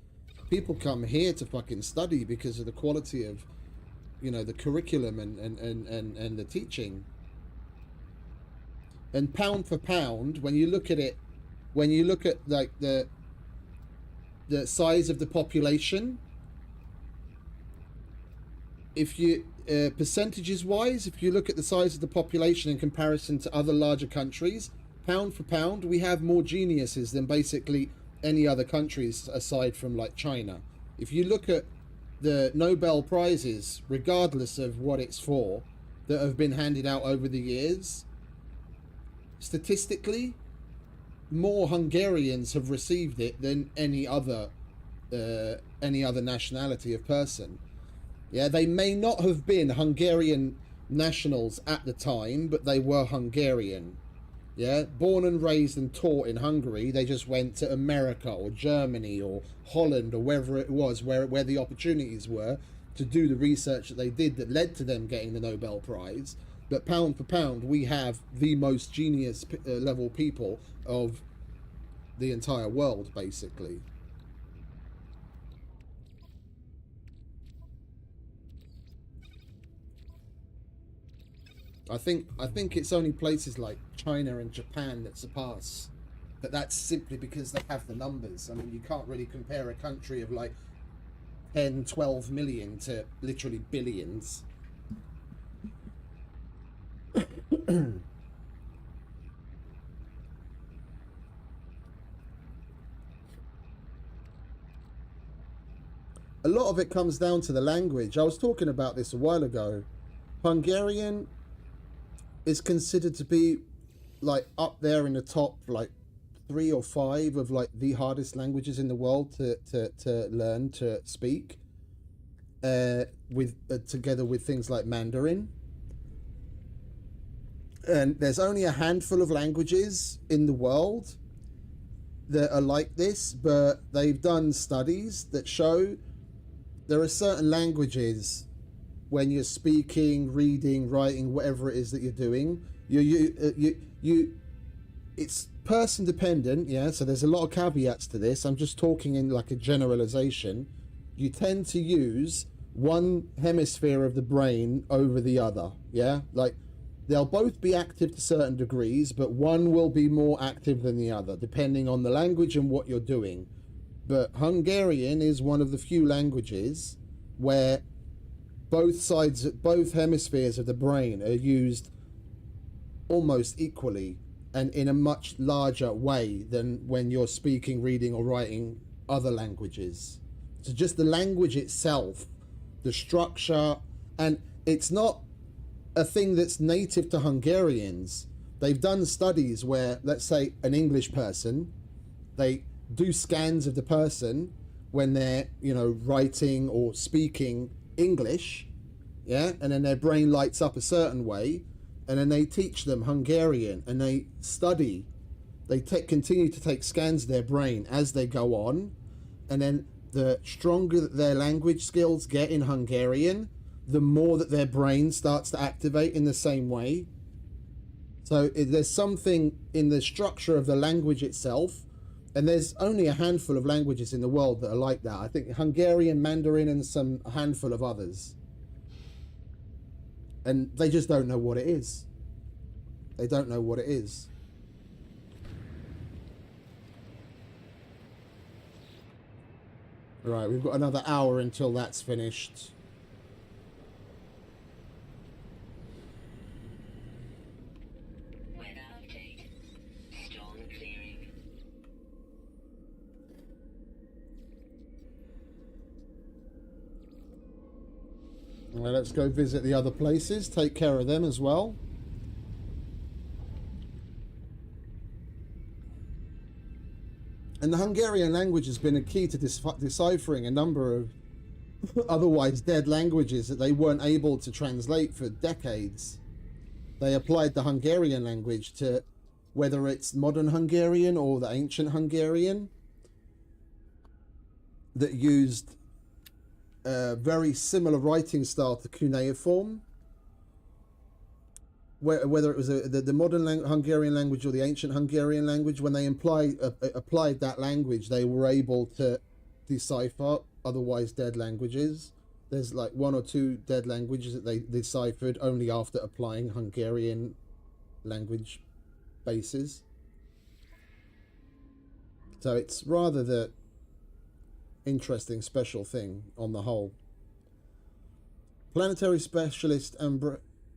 People come here to fucking study because of the quality of, you know, the curriculum and the teaching. And pound for pound, when you look at it, when you look at like the size of the population, if you percentages wise, if you look at the size of the population in comparison to other larger countries, pound for pound, we have more geniuses than basically any other countries aside from like China. If you look at the Nobel Prizes, regardless of what it's for, that have been handed out over the years, statistically, more Hungarians have received it than any other nationality of person. Yeah, they may not have been Hungarian nationals at the time, but they were Hungarian. Yeah, born and raised and taught in Hungary. They just went to America or Germany or Holland or wherever it was, where the opportunities were to do the research that they did that led to them getting the Nobel Prize. But pound for pound, we have the most genius level people of the entire world, basically. I think it's only places like China and Japan that surpass. But that's simply because they have the numbers. I mean, you can't really compare a country of like 10, 12 million to literally billions. A lot of it comes down to the language. I was talking about this a while ago. Hungarian is considered to be like up there in the top like 3 or 5 of like the hardest languages in the world to learn to speak, with together with things like Mandarin. And there's only a handful of languages in the world that are like this, but they've done studies that show there are certain languages, when you're speaking, reading, writing, whatever it is that you're doing, it's person dependent, yeah. So there's a lot of caveats to this. I'm just talking in like a generalization, you tend to use one hemisphere of the brain over the other. Yeah, like they'll both be active to certain degrees, but one will be more active than the other depending on the language and what you're doing. But Hungarian is one of the few languages where both hemispheres of the brain are used almost equally and in a much larger way than when you're speaking, reading, or writing other languages. So just the language itself, the structure, and it's not a thing that's native to Hungarians. They've done studies where, let's say, an English person, they do scans of the person when they're, you know, writing or speaking English, yeah, and then their brain lights up a certain way, and then they teach them Hungarian, and they study, they continue to take scans of their brain as they go on, and then the stronger that their language skills get in Hungarian, the more that their brain starts to activate in the same way. So there's something in the structure of the language itself, and there's only a handful of languages in the world that are like that. I think Hungarian, Mandarin, and a handful of others. And they just don't know what it is. They don't know what it is. Right, we've got another hour until that's finished. Weather update. Storm clearing. Well, let's go visit the other places, take care of them as well. And the Hungarian language has been a key to deciphering a number of otherwise dead languages that they weren't able to translate for decades. They applied the Hungarian language to, whether it's modern Hungarian or the ancient Hungarian, that used a very similar writing style to cuneiform. Whether it was the modern Hungarian language or the ancient Hungarian language, when they applied that language, they were able to decipher otherwise dead languages. There's like 1 or 2 dead languages that they deciphered only after applying Hungarian language bases. So it's rather the interesting special thing on the whole. Planetary specialist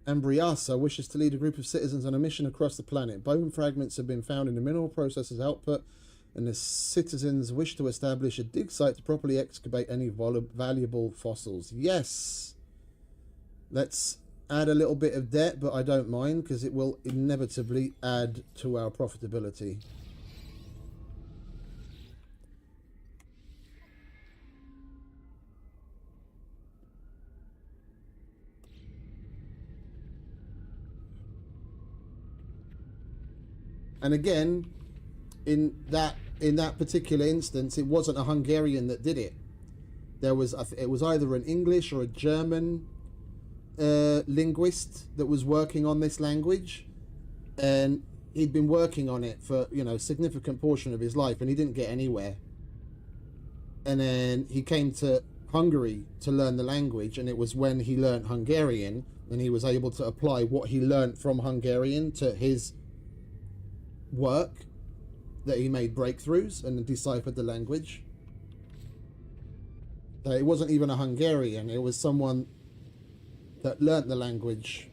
Ambriasa wishes to lead a group of citizens on a mission across the planet. Bone fragments have been found in the mineral processor's output, and the citizens wish to establish a dig site to properly excavate any valuable fossils. Yes! Let's add a little bit of debt, but I don't mind, because it will inevitably add to our profitability. And again, in that particular instance, it wasn't a Hungarian that did it. There was it was either an English or a German linguist that was working on this language, and he'd been working on it for, you know, a significant portion of his life, and he didn't get anywhere. And then he came to Hungary to learn the language, and it was when he learned Hungarian, and he was able to apply what he learned from Hungarian to his work, that he made breakthroughs and deciphered the language. So it wasn't even a Hungarian, it was someone that learnt the language.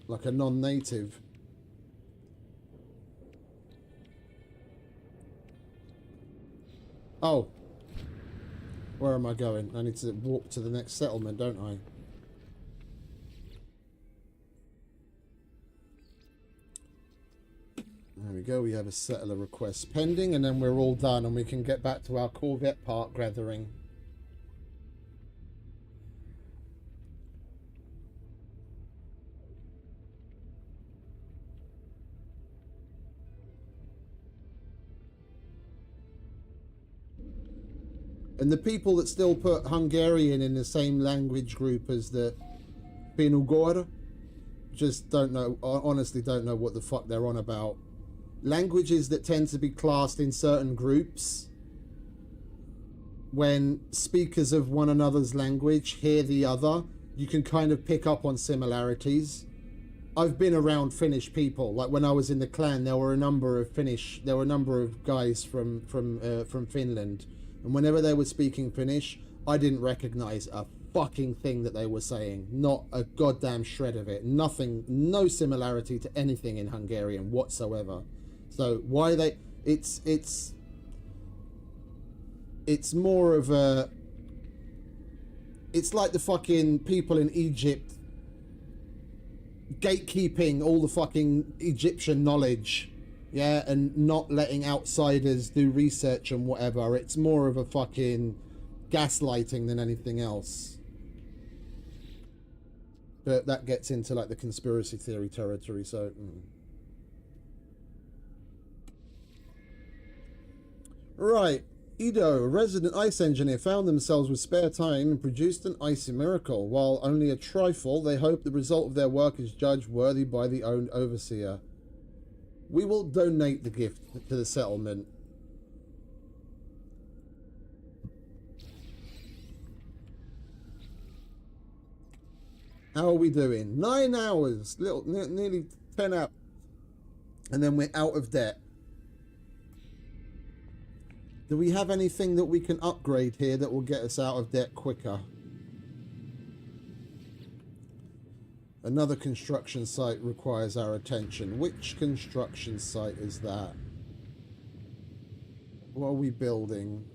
Like a non-native. Oh, where am I going? I need to walk to the next settlement, don't I? There we go, we have a settler request pending, and then we're all done and we can get back to our Corvette part gathering. And the people that still put Hungarian in the same language group as the Finugor just don't know, honestly don't know what the fuck they're on about. languages that tend to be classed in certain groups, when speakers of one another's language hear the other, you can kind of pick up on similarities. I've been around Finnish people. Like when I was in the clan, there were a number of guys from Finland, and whenever they were speaking Finnish, I didn't recognize a fucking thing that they were saying. Not a goddamn shred of it. Nothing, no similarity to anything in Hungarian whatsoever. So why they... It's more of a... It's like the fucking people in Egypt gatekeeping all the fucking Egyptian knowledge, yeah, and not letting outsiders do research and whatever. It's more of a fucking gaslighting than anything else. But that gets into like the conspiracy theory territory, so... Right. Ido, a resident ice engineer, found themselves with spare time and produced an icy miracle. While only a trifle, they hope the result of their work is judged worthy by the owned overseer. We will donate the gift to the settlement. How are we doing? 9 hours, nearly 10 hours, and then we're out of debt. Do we have anything that we can upgrade here that will get us out of debt quicker? Another construction site requires our attention. Which construction site is that? What are we building?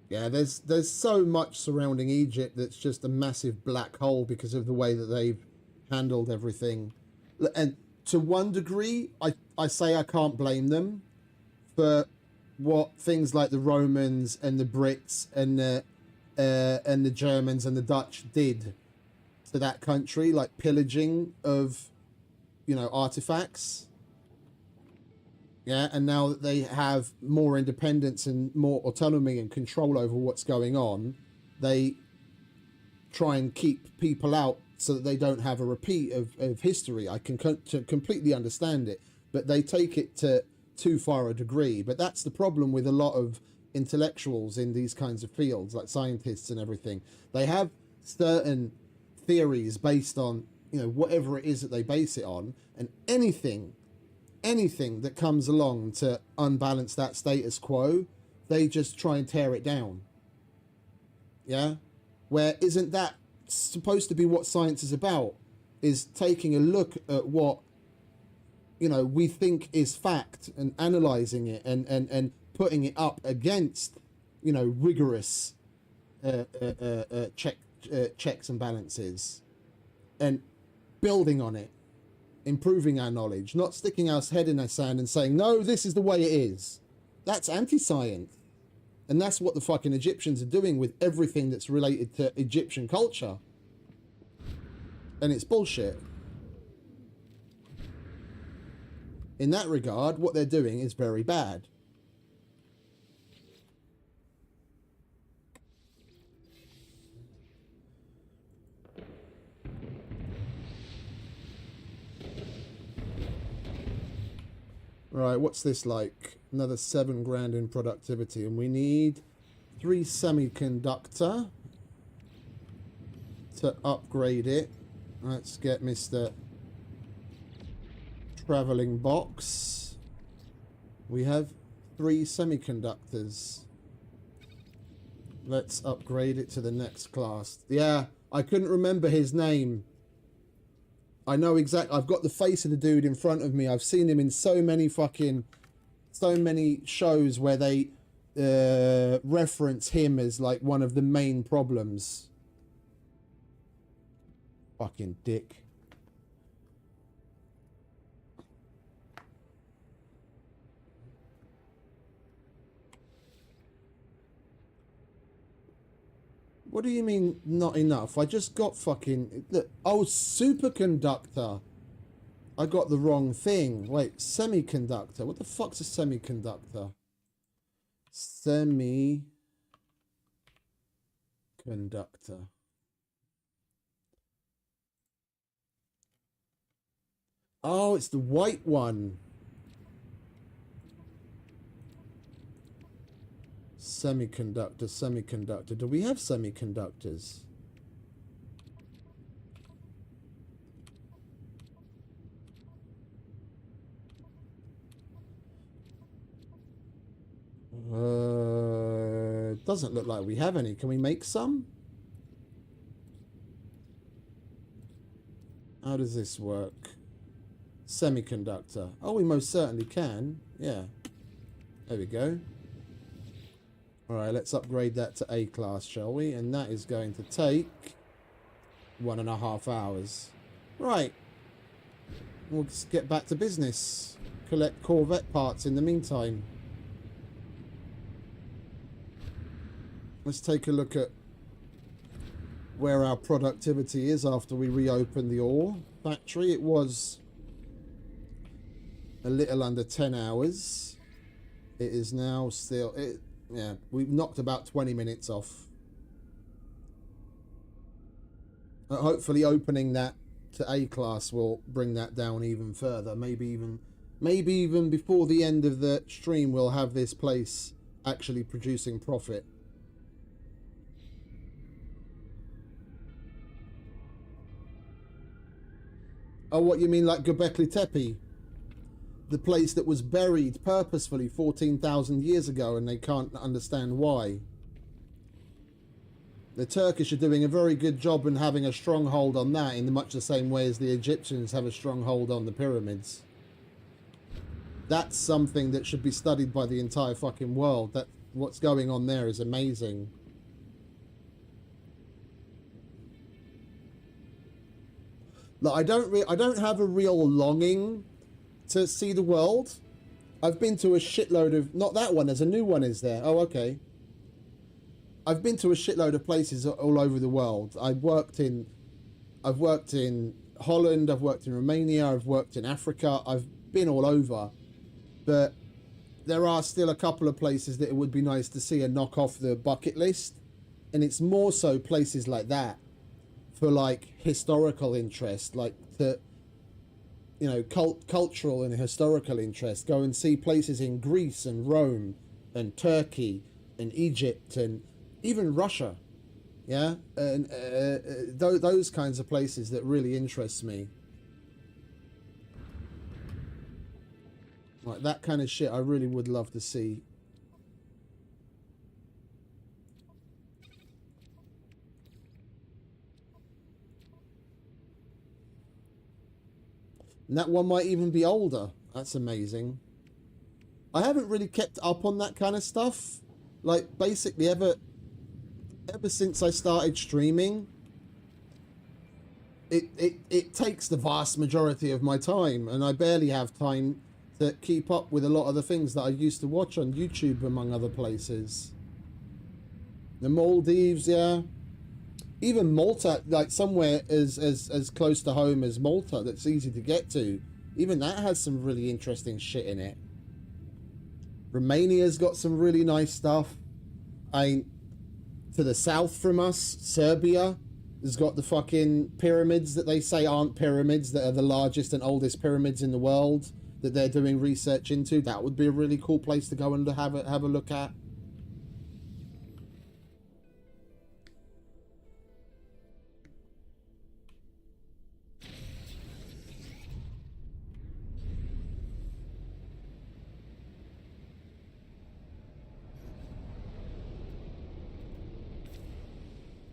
Yeah, there's so much surrounding Egypt that's just a massive black hole because of the way that they've handled everything. And to one degree, I say I can't blame them for what things like the Romans and the Brits and the Germans and the Dutch did to that country, like pillaging of, you know, artifacts. Yeah, and now that they have more independence and more autonomy and control over what's going on, they try and keep people out so that they don't have a repeat of history. I can completely understand it, but they take it to too far a degree. But that's the problem with a lot of intellectuals in these kinds of fields, like scientists and everything. They have certain theories based on, you know, whatever it is that they base it on, and anything that comes along to unbalance that status quo, they just try and tear it down. Yeah? Where isn't that supposed to be what science is about? Is taking a look at what, you know, we think is fact and analyzing it and putting it up against, you know, rigorous checks and balances and building on it. Improving our knowledge, not sticking our head in the sand and saying, no, this is the way it is. That's anti-science. And that's what the fucking Egyptians are doing with everything that's related to Egyptian culture. And it's bullshit. In that regard, what they're doing is very bad. Right, what's this like? Another 7 grand in productivity, and we need 3 semiconductor to upgrade it. Let's get Mr. Traveling Box. We have 3 semiconductors. Let's upgrade it to the next class. Yeah, I couldn't remember his name. I know exactly. I've got the face of the dude in front of me. I've seen him in so many shows where they reference him as like one of the main problems. Fucking dick. What do you mean not enough? I just got fucking... Look, oh, superconductor. I got the wrong thing. Wait, semiconductor. What the fuck's a semiconductor? Semiconductor. Oh, it's the white one. Semiconductor. Do we have semiconductors? Doesn't look like we have any. Can we make some? How does this work? Semiconductor. Oh, we most certainly can. Yeah. There we go. Alright, let's upgrade that to A class, shall we? And that is going to take 1.5 hours. Right. We'll just get back to business. Collect Corvette parts in the meantime. Let's take a look at where our productivity is after we reopen the ore factory. It was a little under 10 hours. It is now still... yeah, we've knocked about 20 minutes off. Hopefully opening that to A class will bring that down even further. Maybe even before the end of the stream we'll have this place actually producing profit. Oh, what you mean, like Göbekli Tepe? The place that was buried purposefully 14,000 years ago, and they can't understand why. The Turkish are doing a very good job in having a stronghold on that, in much the same way as the Egyptians have a stronghold on the pyramids. That's something that should be studied by the entire fucking world. That what's going on there is amazing. Look, I don't have a real longing to see the world. I've been to a shitload of... Not that one, there's a new one, is there? Oh, okay. I've been to a shitload of places all over the world. I've worked in Holland, I've worked in Romania, I've worked in Africa. I've been all over. But there are still a couple of places that it would be nice to see and knock off the bucket list. And it's more so places like that. For like historical interest, like the, you know, cultural and historical interest. Go and see places in Greece and Rome and Turkey and Egypt and even Russia, yeah, and those kinds of places that really interest me. Like that kind of shit I really would love to see. And that one might even be older. That's amazing. I haven't really kept up on that kind of stuff. Like, basically, ever since I started streaming, it takes the vast majority of my time. And I barely have time to keep up with a lot of the things that I used to watch on YouTube, among other places. The Maldives, yeah. Even Malta, like somewhere as close to home as Malta, that's easy to get to. Even that has some really interesting shit in it. Romania's got some really nice stuff. To the south from us, Serbia has got the fucking pyramids that they say aren't pyramids, that are the largest and oldest pyramids in the world, that they're doing research into. That would be a really cool place to go and have a look at.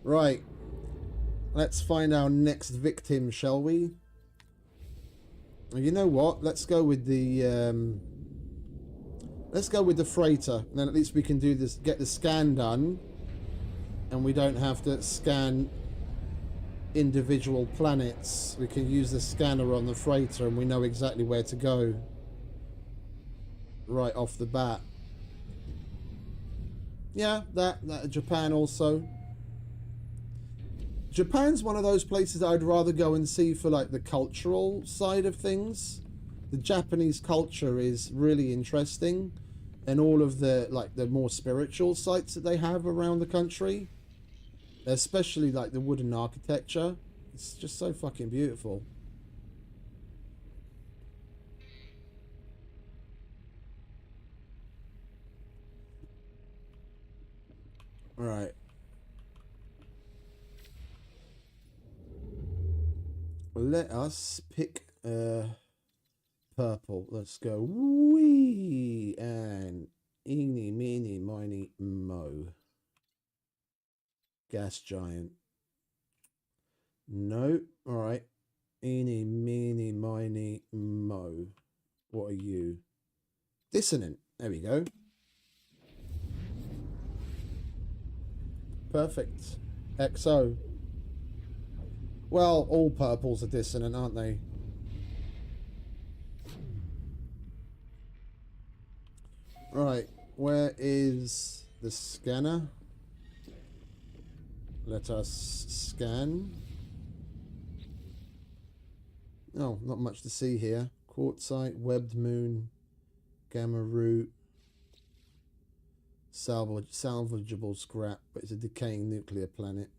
Right, let's find our next victim, shall we? You know what? Let's go with the freighter. And then at least we can do this, get the scan done, and we don't have to scan individual planets. We can use the scanner on the freighter, and we know exactly where to go right off the bat. Yeah, that Japan also. Japan's one of those places that I'd rather go and see for like the cultural side of things. The Japanese culture is really interesting. and all of the like the more spiritual sites that they have around the country, especially like the wooden architecture. It's just so fucking beautiful. All right. Let us pick purple. Let's go wee and eeny meeny miny mo. Gas giant. No. All right. Eeny meeny miny mo. What are you? Dissonant. There we go. Perfect. XO. Well, all purples are dissonant, aren't they? Right, where is the scanner? Let us scan. Oh, not much to see here. Quartzite, webbed moon, gamma root, salvageable scrap, but it's a decaying nuclear planet.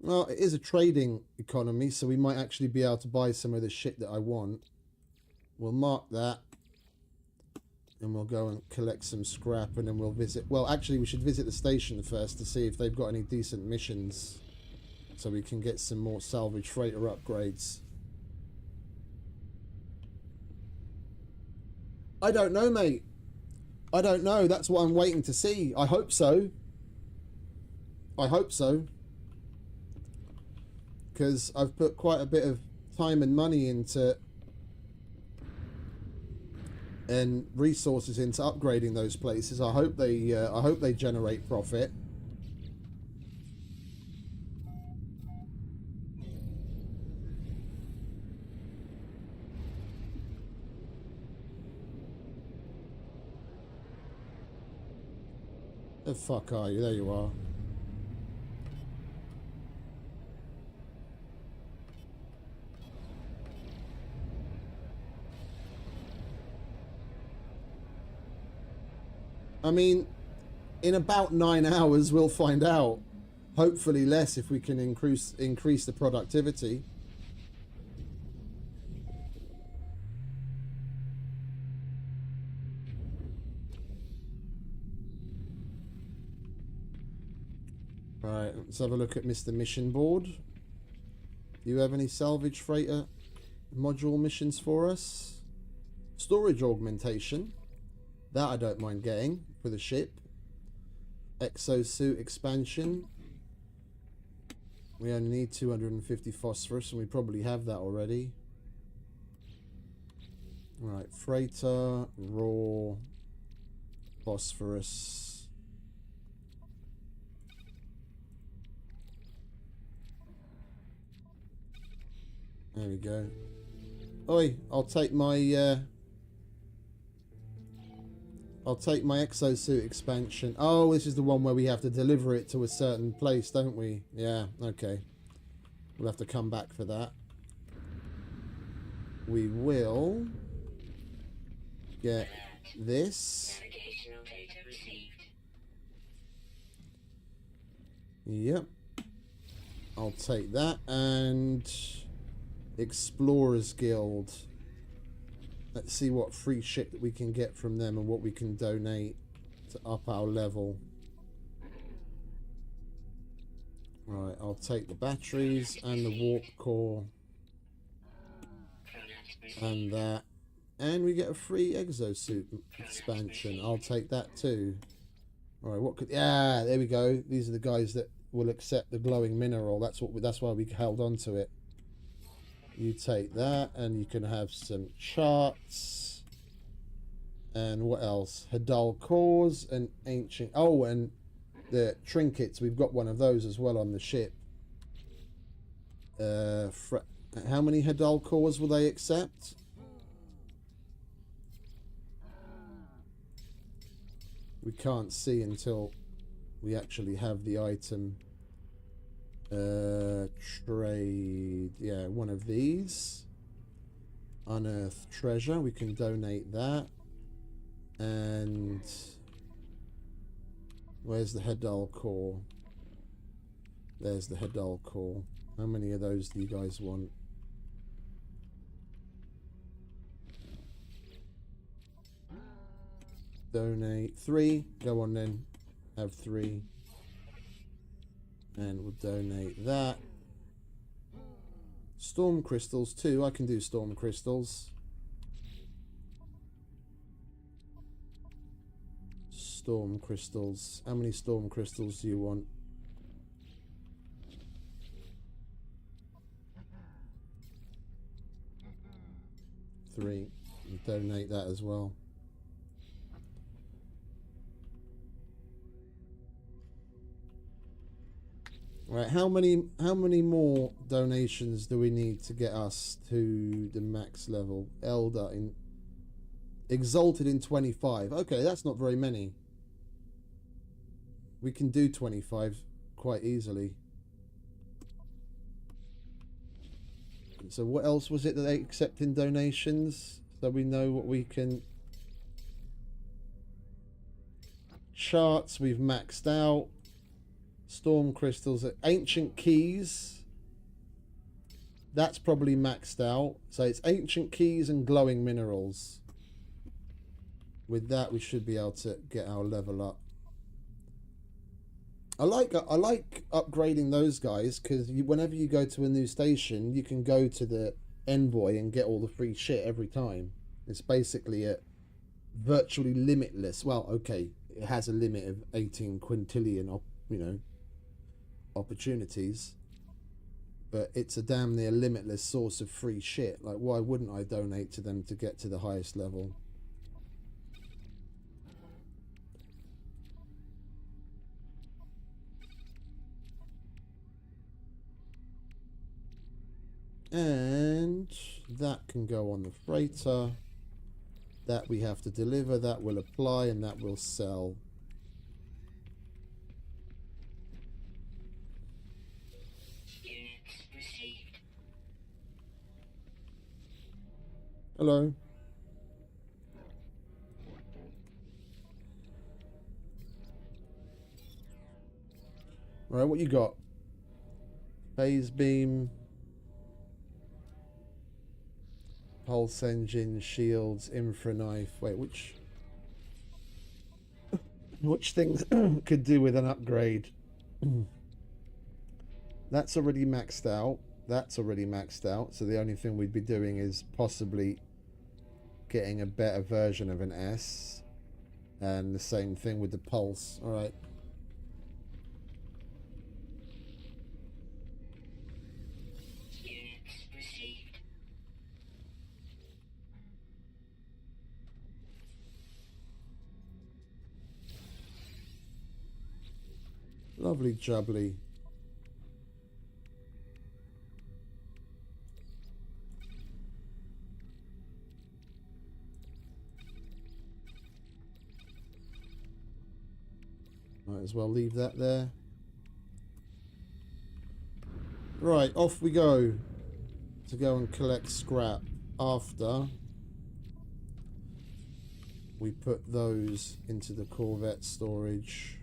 Well, it is a trading economy, so we might actually be able to buy some of the shit that I want. We'll mark that. And we'll go and collect some scrap, and then we'll visit... Well, actually, we should visit the station first to see if they've got any decent missions, so we can get some more salvage freighter upgrades. I don't know, mate. I don't know. That's what I'm waiting to see. I hope so. I hope so. Because I've put quite a bit of time and money into... and resources into upgrading those places. I hope they generate profit. The fuck are you? There you are. I mean, in about 9 hours, we'll find out. Hopefully less if we can increase the productivity. Right, let's have a look at Mr. Mission Board. Do you have any salvage freighter module missions for us? Storage augmentation. That I don't mind getting for the ship. Exosuit expansion. We only need 250 phosphorus, and we probably have that already. Right, freighter, raw, phosphorus. There we go. Oi, I'll take my exosuit expansion. Oh, this is the one where we have to deliver it to a certain place, don't we? Yeah, okay. We'll have to come back for that. We will get this. Navigational data received. Yep. I'll take that. And Explorers Guild. Let's see what free shit that we can get from them and what we can donate to up our level. Right, I'll take the batteries and the warp core and that. And we get a free exosuit expansion. I'll take that too. Alright, what could... Yeah, there we go. These are the guys that will accept the glowing mineral. That's why we held on to it. You take that, and you can have some charts. And what else? Hadal cores and ancient... Oh, and the trinkets. We've got one of those as well on the ship. How many Hadal cores will they accept? We can't see until we actually have the item. Trade, yeah, one of these. unearthed treasure. We can donate that. And where's the Hedal core? There's the Hedal core. How many of those do you guys want? Donate 3. Go on then. Have 3. And we'll donate that. Storm crystals 2. I can do storm crystals. Storm crystals. How many storm crystals do you want? 3. And donate that as well. Right, how many more donations do we need to get us to the max level? Elder in Exalted in 25. Okay, that's not very many. We can do 25 quite easily. So what else was it that they accept in donations? So we know what we can... Charts we've maxed out. Storm crystals, ancient keys. That's probably maxed out. So it's ancient keys and glowing minerals. With that, we should be able to get our level up. I like upgrading those guys because whenever you go to a new station, you can go to the envoy and get all the free shit every time. It's basically a virtually limitless. Well, okay, it has a limit of 18 quintillion, opportunities, but it's a damn near limitless source of free shit. Like, why wouldn't I donate to them to get to the highest level? And that can go on the freighter. That we have to deliver, that will apply, and that will sell. Units received. Hello. All right, what you got? Phase beam, pulse engine, shields, infra knife. Wait, which things could do with an upgrade? That's already maxed out. That's already maxed out. So the only thing we'd be doing is possibly getting a better version of an S. And the same thing with the pulse. All right. Units received. Lovely jubbly. Might as well leave that there. Right, off we go to go and collect scrap after we put those into the Corvette storage.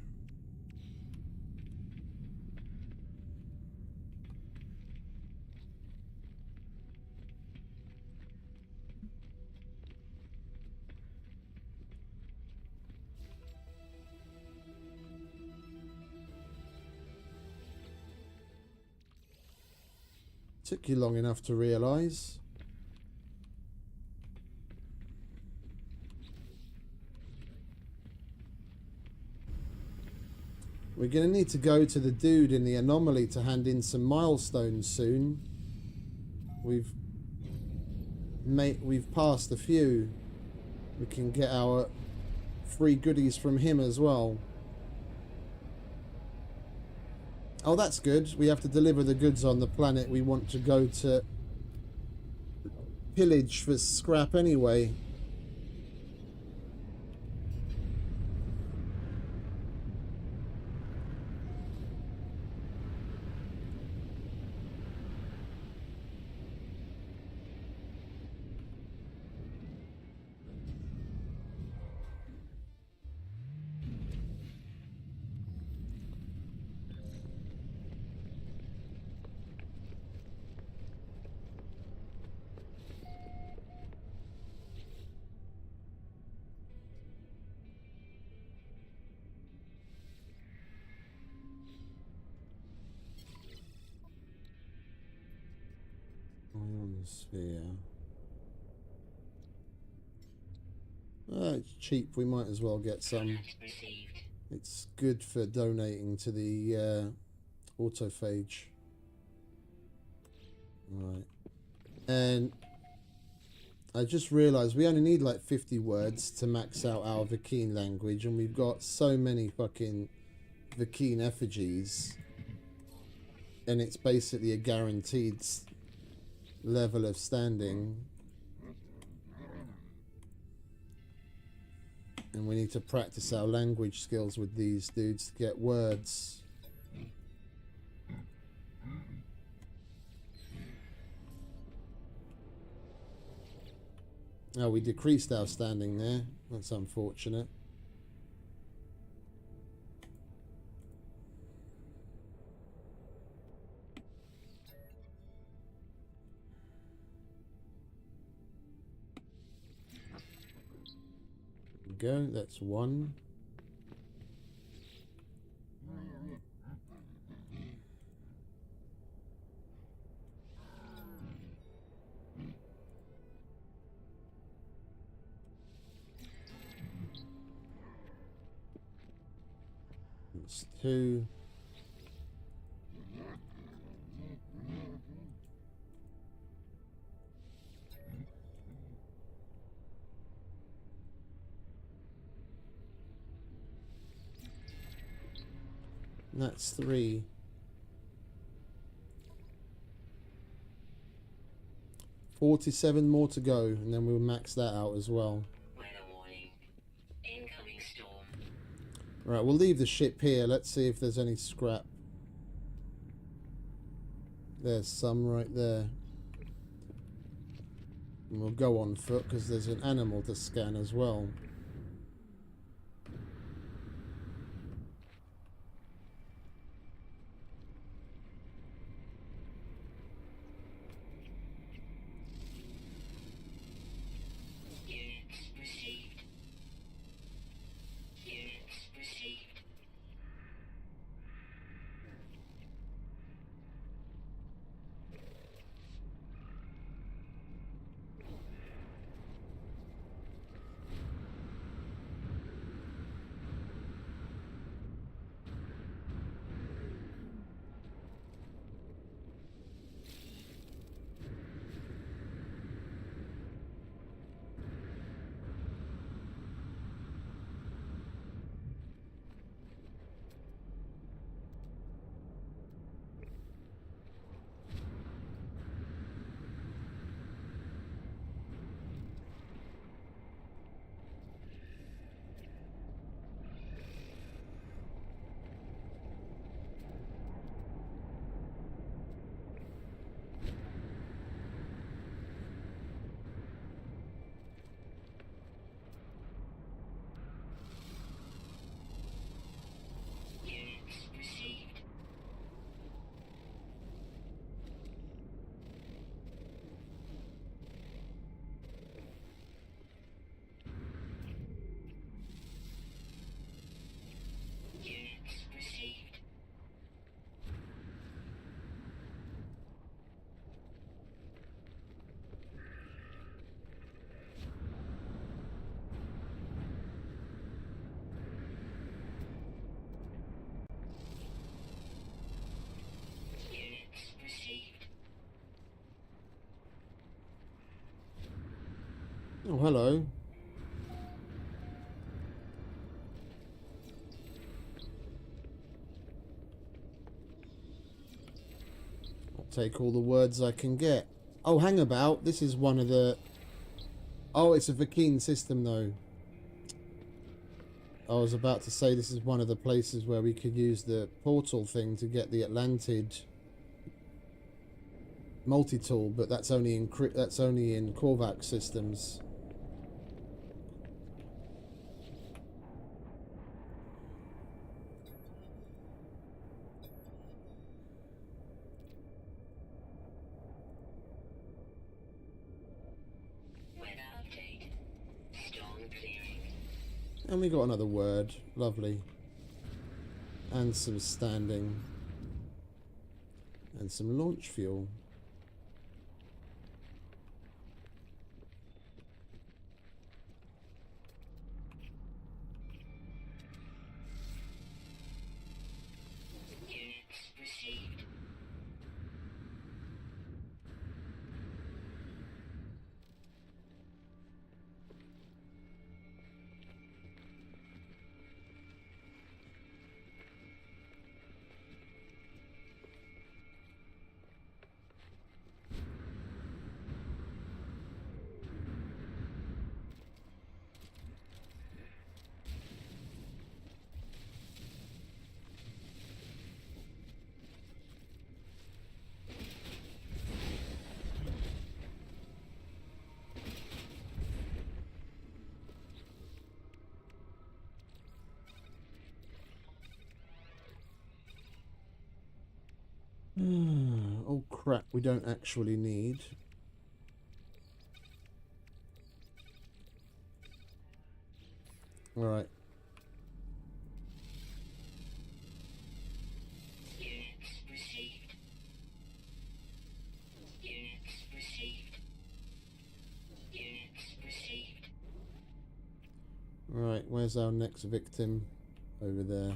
Took you long enough to realise. We're going to need to go to the dude in the anomaly to hand in some milestones soon. We've passed a few. We can get our free goodies from him as well. Oh, that's good. We have to deliver the goods on the planet we want to go to pillage for scrap anyway. Sphere. It's cheap. We might as well get some. Command received. It's good for donating to the Autophage. Right. And I just realised we only need like 50 words to max out our Vakeen language, and we've got so many fucking Vakeen effigies, and it's basically a guaranteed level of standing. And we need to practice our language skills with these dudes to get words. Oh, we decreased our standing there. That's unfortunate. There we go, that's one. That's two. That's three. 47 more to go, and then we'll max that out as well. Weather warning. Incoming storm. Right, we'll leave the ship here. Let's see if there's any scrap. There's some right there. And we'll go on foot because there's an animal to scan as well. Units received. Units received. Units received. Units received. Units received. Oh, hello. I'll take all the words I can get. Oh, hang about. This is one of the... Oh, it's a Vakeen system, though. I was about to say this is one of the places where we could use the portal thing to get the Atlantid multi-tool, but that's only in Korvax systems. Weather update. Storm clearing. And we got another word. Lovely. And some standing. And some launch fuel. Oh crap, we don't actually need. Alright. Units received. Units received. Units received. Alright, where's our next victim? Over there.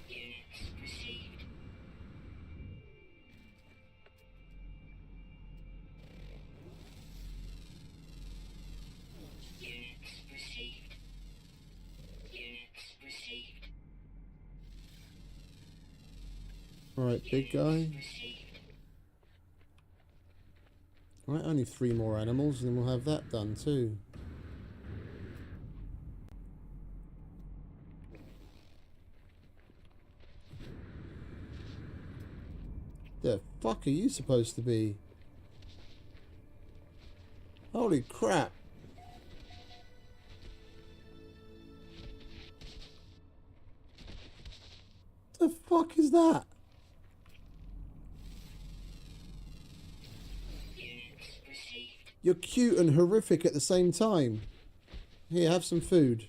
Units received. Units received. Units received. Alright, big guy. Received. Alright, only 3 more animals and then we'll have that done too. The fuck are you supposed to be? Holy crap. The fuck is that? Units received. You're cute and horrific at the same time. Here, have some food.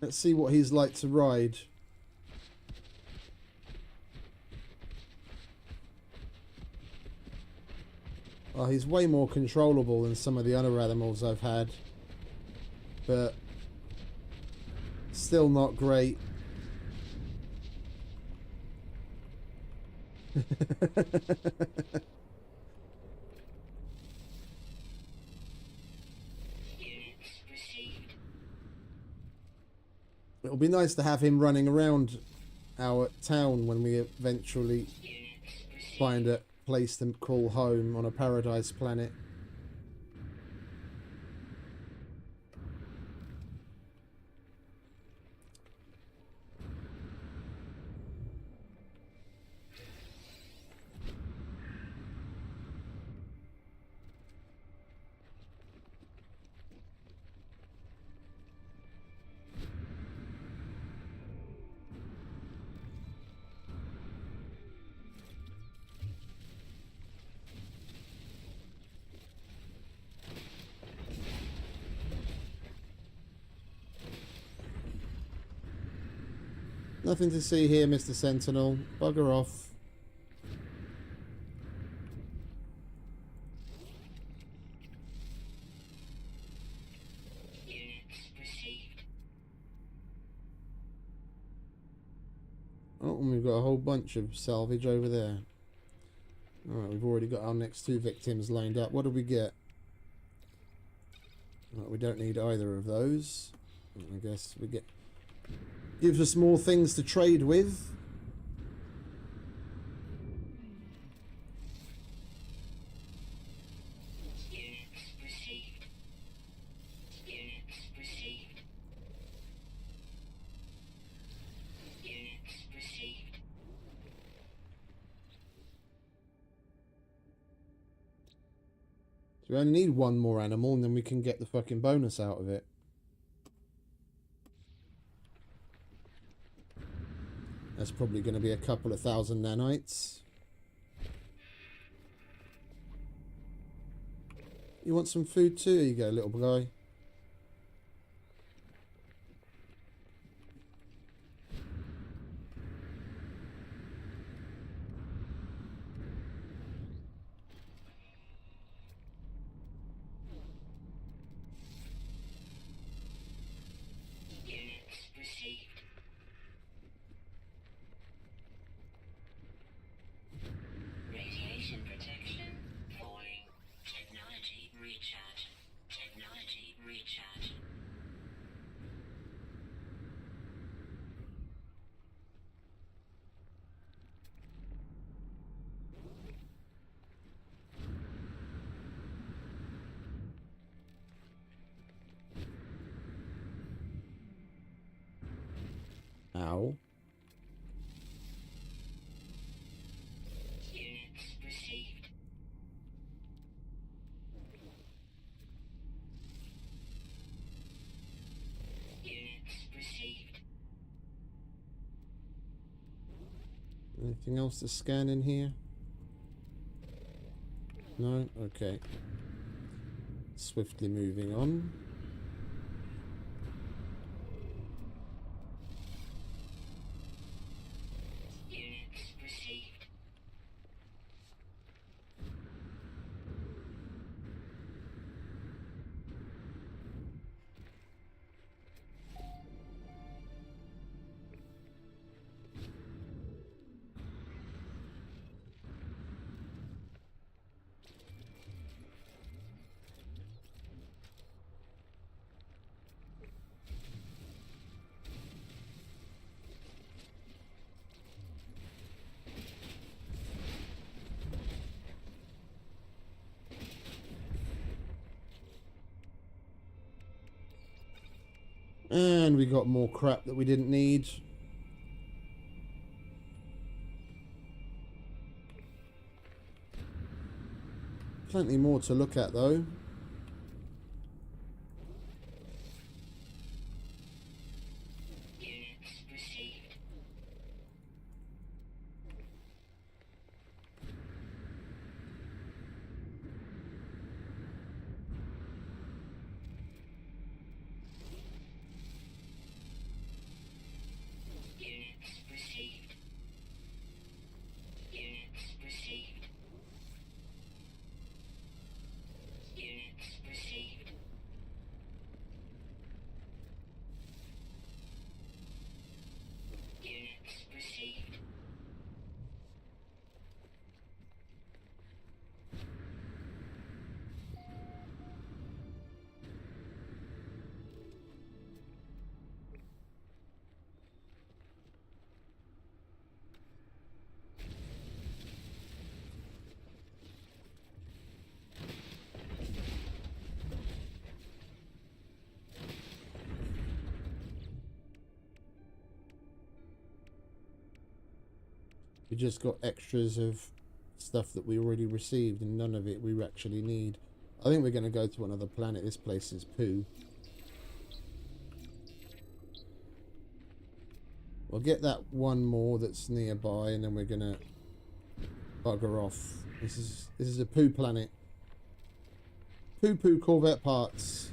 Let's see what he's like to ride. Oh, he's way more controllable than some of the other animals I've had. But still not great. Units received. It'll be nice to have him running around our town when we eventually Units received. find a place to call home on a paradise planet. Nothing to see here, Mr. Sentinel. Bugger off. Units received. Oh, and we've got a whole bunch of salvage over there. Alright, we've already got our next 2 victims lined up. What do we get? Well, we don't need either of those. I guess we get... Gives us more things to trade with. Units received. Units received. Units received. So we only need one more animal and then we can get the fucking bonus out of it. That's probably going to be a couple of thousand nanites. You want some food too? Here you go, little guy. Units received. Radiation protection falling. Technology recharge. Technology recharge. Ow. Units received. Units received. Anything else to scan in here? No? Okay. Swiftly moving on. Units received. And we got more crap that we didn't need. Plenty more to look at though. Units received. Units received. Units received. Units received. Units received. We just got extras of stuff that we already received and none of it we actually need. I think we're going to go to another planet. This place is poo. We'll get that one more that's nearby and then we're going to bugger off. This is a poo planet. Poo Corvette parts.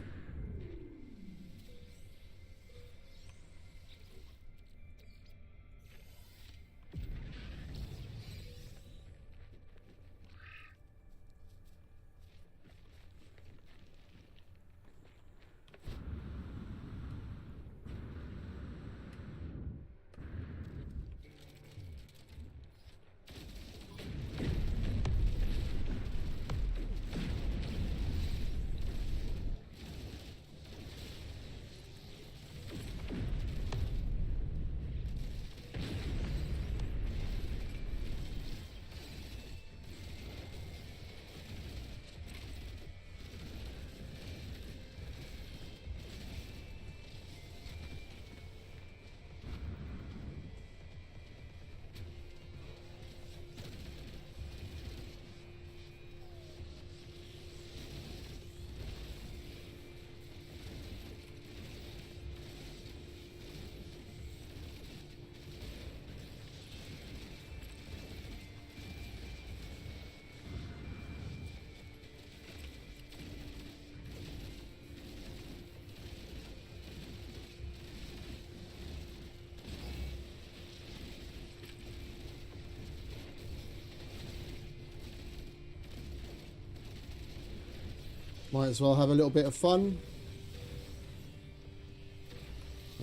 Might as well have a little bit of fun.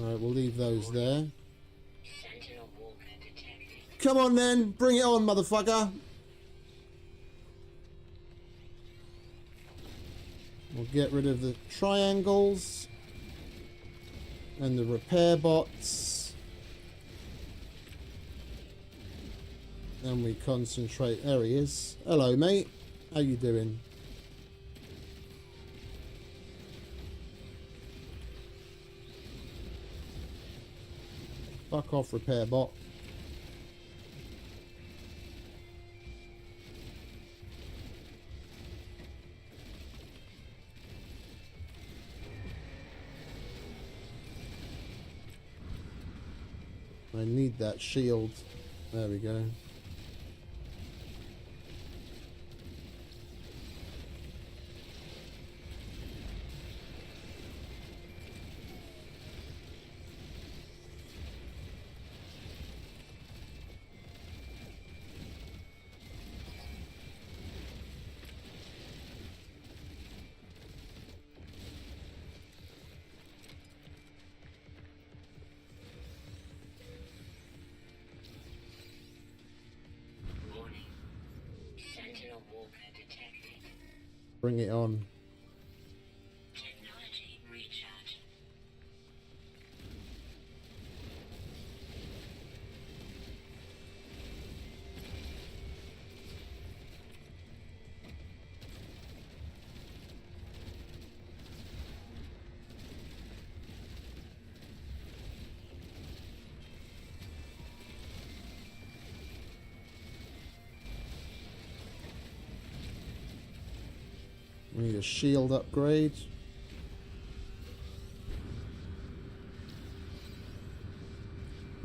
Alright, we'll leave those there. Sentinel walker detected. Come on then, bring it on, motherfucker. We'll get rid of the triangles and the repair bots. And we concentrate. There he is. Hello, mate. How you doing? Fuck off, repair bot. I need that shield. There we go. Warning. Sentinel walker detected. Bring it on. Technology recharge. We need a shield upgrade.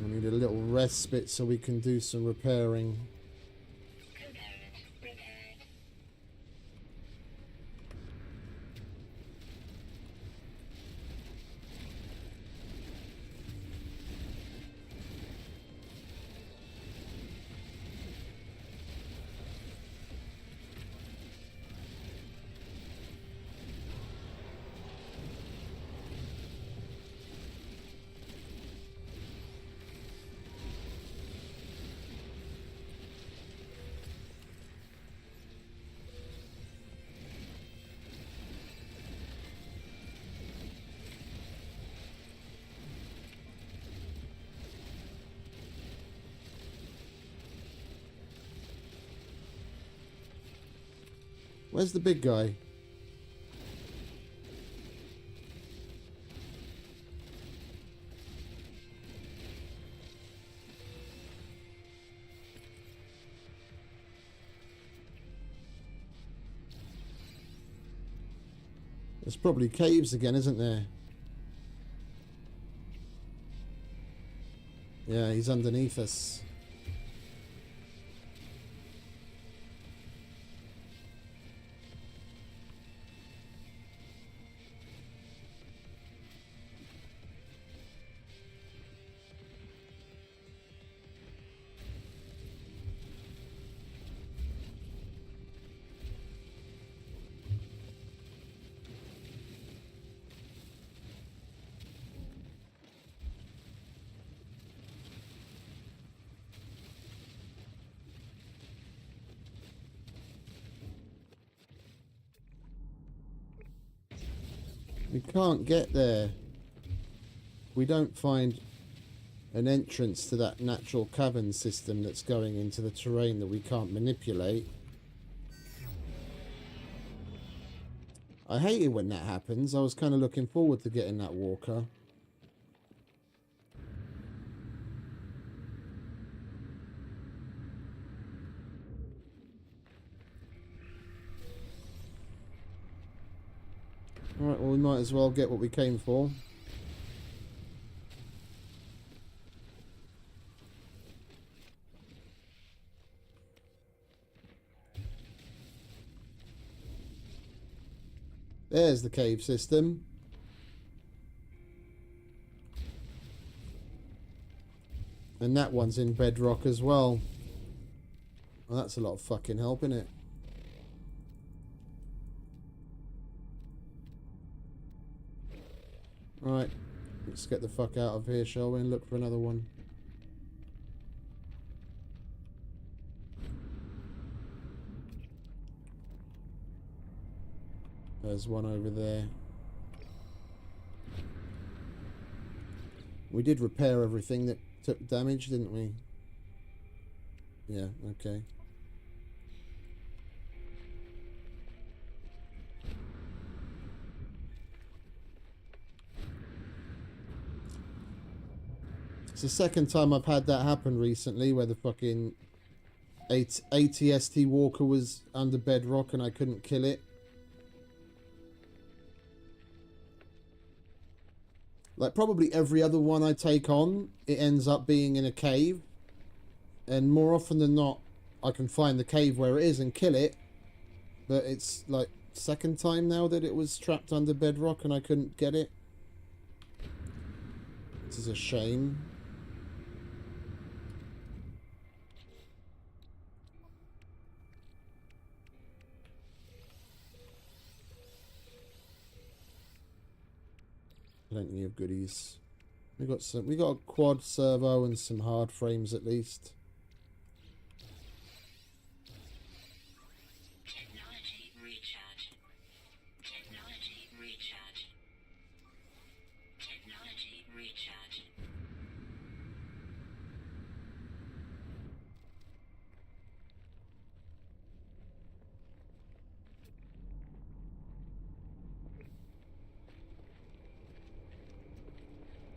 We need a little respite so we can do some repairing. Component repaired. Where's the big guy? There's probably caves again, isn't there? Yeah, he's underneath us. We can't get there. We don't find an entrance to that natural cavern system that's going into the terrain that we can't manipulate. I hate it when that happens. I was kind of looking forward to getting that walker. Alright, well we might as well get what we came for. There's the cave system. And that one's in bedrock as well. Well, that's a lot of fucking help, isn't it? Right, let's get the fuck out of here, shall we, and look for another one. There's one over there. We did repair everything that took damage, didn't we? Yeah, okay. It's the second time I've had that happen recently, where the fucking ATST walker was under bedrock and I couldn't kill it. Like, probably every other one I take on, it ends up being in a cave. And more often than not, I can find the cave where it is and kill it. But it's, like, second time now that it was trapped under bedrock and I couldn't get it. This is a shame. Plenty of goodies. We got a quad servo and some hard frames at least. Technology recharge. Technology recharge. Technology recharge.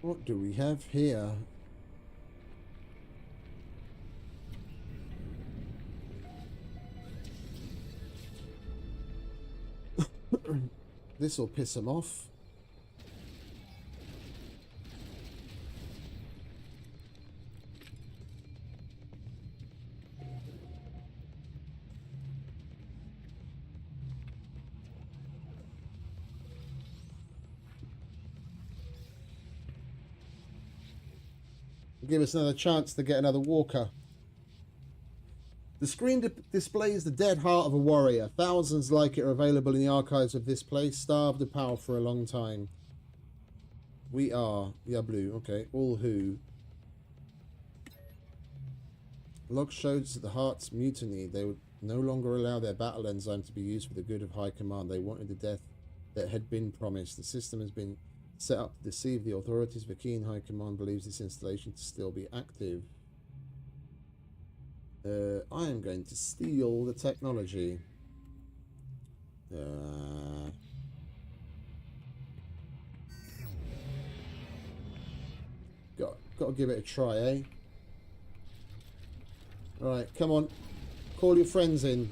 What do we have here? This'll piss him off. Give us another chance to get another walker. The screen displays the dead heart of a warrior. Thousands like it are available in the archives of this place, starved of power for a long time. We are. Yeah, blue. Okay. All who. Log shows that the hearts mutiny. They would no longer allow their battle enzyme to be used for the good of High Command. They wanted the death that had been promised. The system has been set up to deceive the authorities. The Keen High Command believes this installation to still be active. I am going to steal the technology. Got to give it a try, eh? Right, come on. Call your friends in.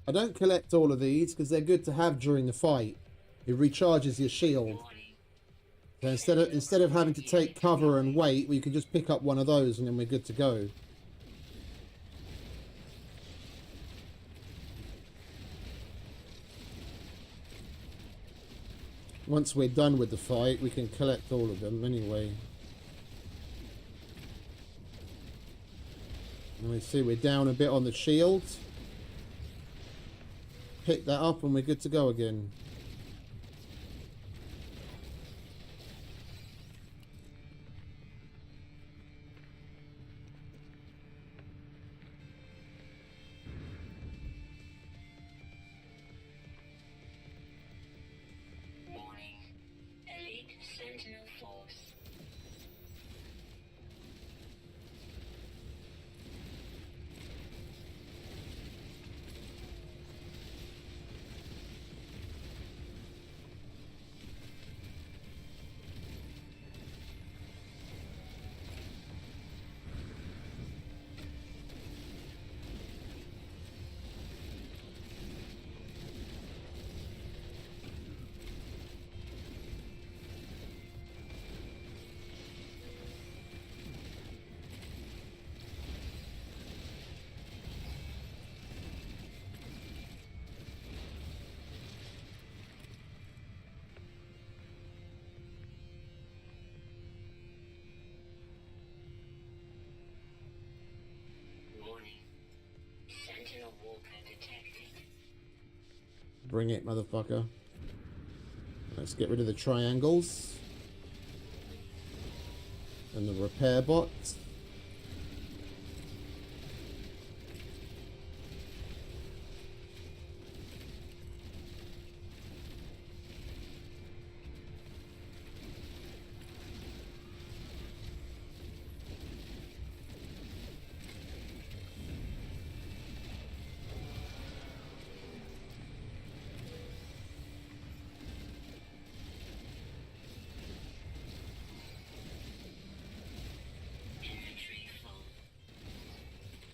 I don't collect all of these because they're good to have during the fight. It recharges your shield. So instead of having to take cover and wait, we can just pick up one of those and then we're good to go. Once we're done with the fight, we can collect all of them anyway. And we see we're down a bit on the shield. Pick that up and we're good to go again. Warning. Elite Sentinel Force. Bring it, motherfucker. Let's get rid of the triangles. And the repair bot. Inventory full.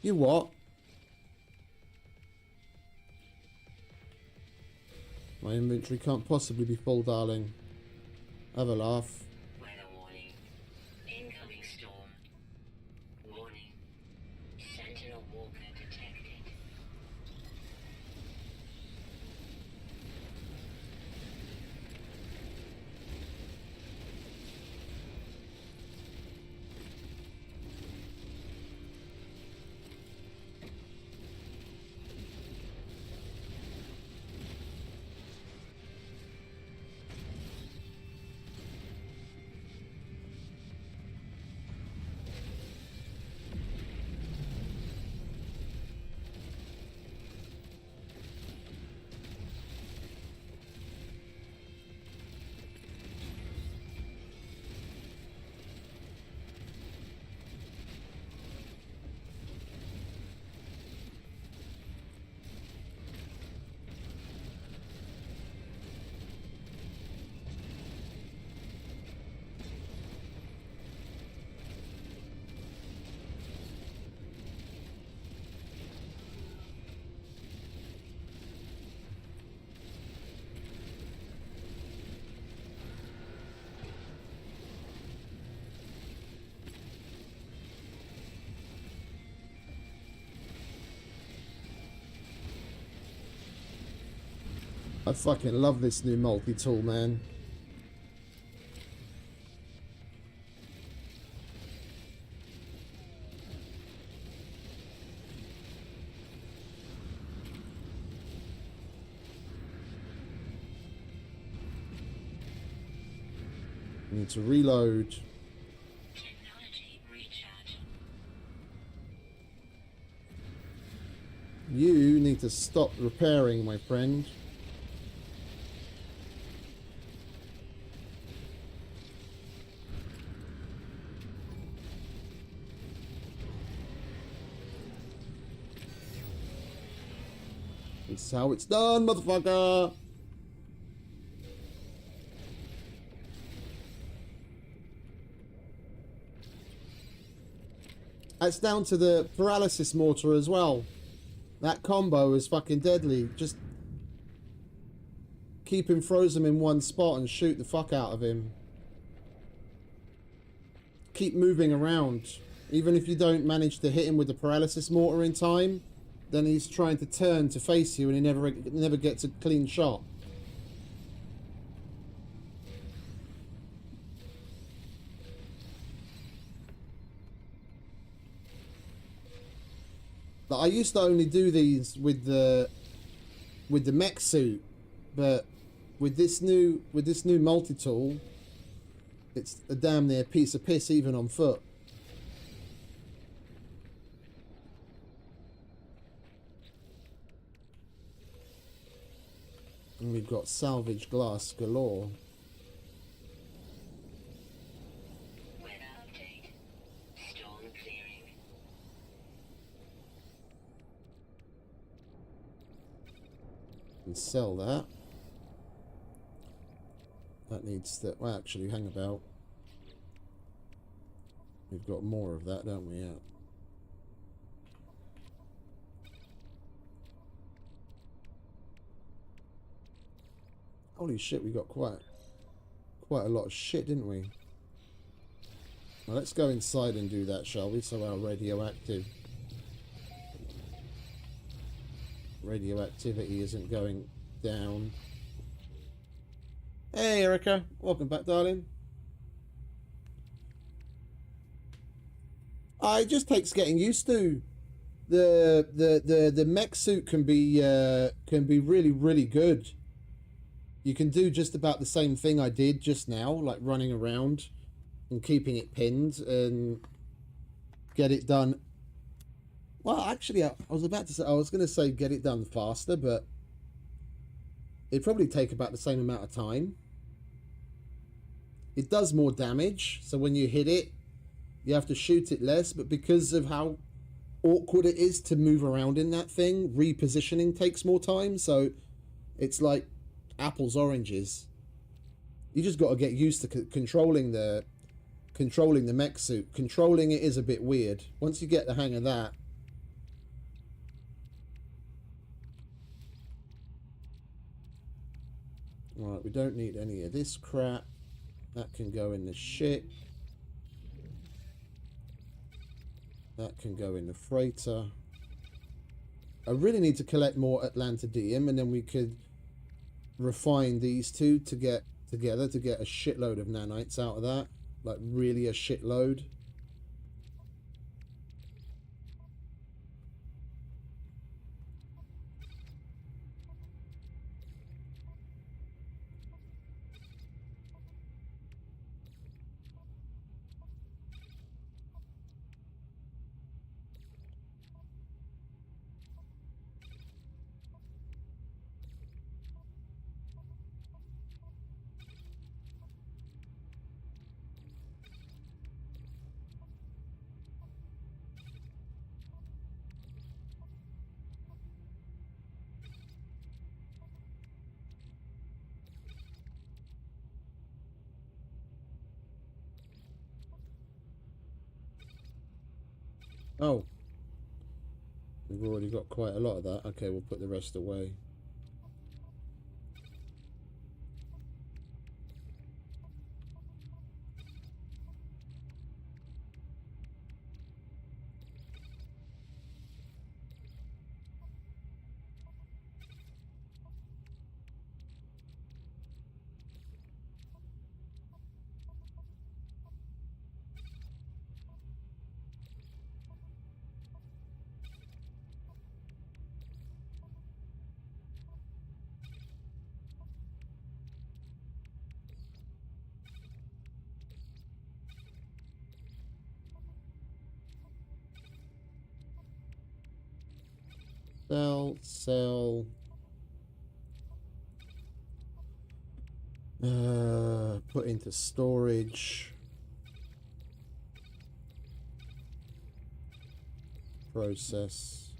You what? My inventory can't possibly be full, darling. Have a laugh. Weather warning. Incoming storm. Warning. Sentinel walker detected. I fucking love this new multi-tool, man. Need to reload. Technology recharge. You need to stop repairing, my friend. This is how it's done, motherfucker! That's down to the paralysis mortar as well. That combo is fucking deadly. Just keep him frozen in one spot and shoot the fuck out of him. Keep moving around. Even if you don't manage to hit him with the paralysis mortar in time, then he's trying to turn to face you and he never gets a clean shot. But I used to only do these with the mech suit, but with this new multi-tool, it's a damn near piece of piss even on foot. And we've got salvage glass galore. Weather update. Storm clearing. And sell that. That needs to... Well, actually, hang about. We've got more of that, don't we? Yeah. Holy shit, we got quite a lot of shit, didn't we? Well, let's go inside and do that, shall we? So our radioactivity isn't going down. Hey, Erica. Welcome back, darling. It just takes getting used to. The mech suit can be really, really good. You can do just about the same thing I did just now, like running around and keeping it pinned and get it done. Well, actually, I was about to say, I was going to say get it done faster, but it'd probably take about the same amount of time. It does more damage, so when you hit it, you have to shoot it less, but because of how awkward it is to move around in that thing, repositioning takes more time, so it's like apples oranges. You just got to get used to controlling the mech suit. Controlling it is a bit weird. Once you get the hang of that. Alright, we don't need any of this crap. That can go in the ship. That can go in the freighter. I really need to collect more Atlantidium, and then we could refine these two to get together to get a shitload of nanites out of that. Like, really a shitload. Oh. We've already got quite a lot of that. Okay, we'll put the rest away. Sell. Put into storage. Process.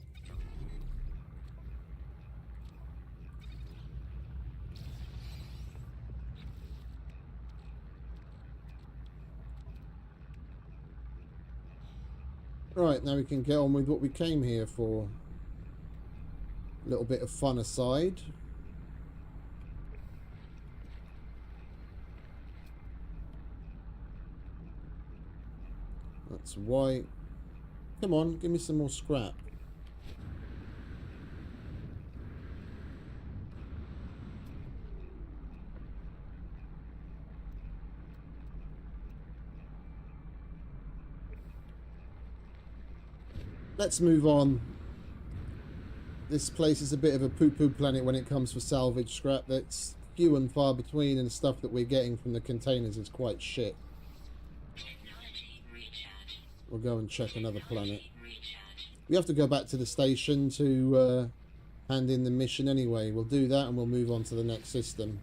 Right, now we can get on with what we came here for. A little bit of fun aside. That's white. Come on, give me some more scrap. Let's move on. This place is a bit of a poo-poo planet when it comes for salvage scrap. That's few and far between, and stuff that we're getting from the containers is quite shit. Technology recharge. We'll go and check another planet. Recharge. We have to go back to the station to hand in the mission anyway. We'll do that and we'll move on to the next system.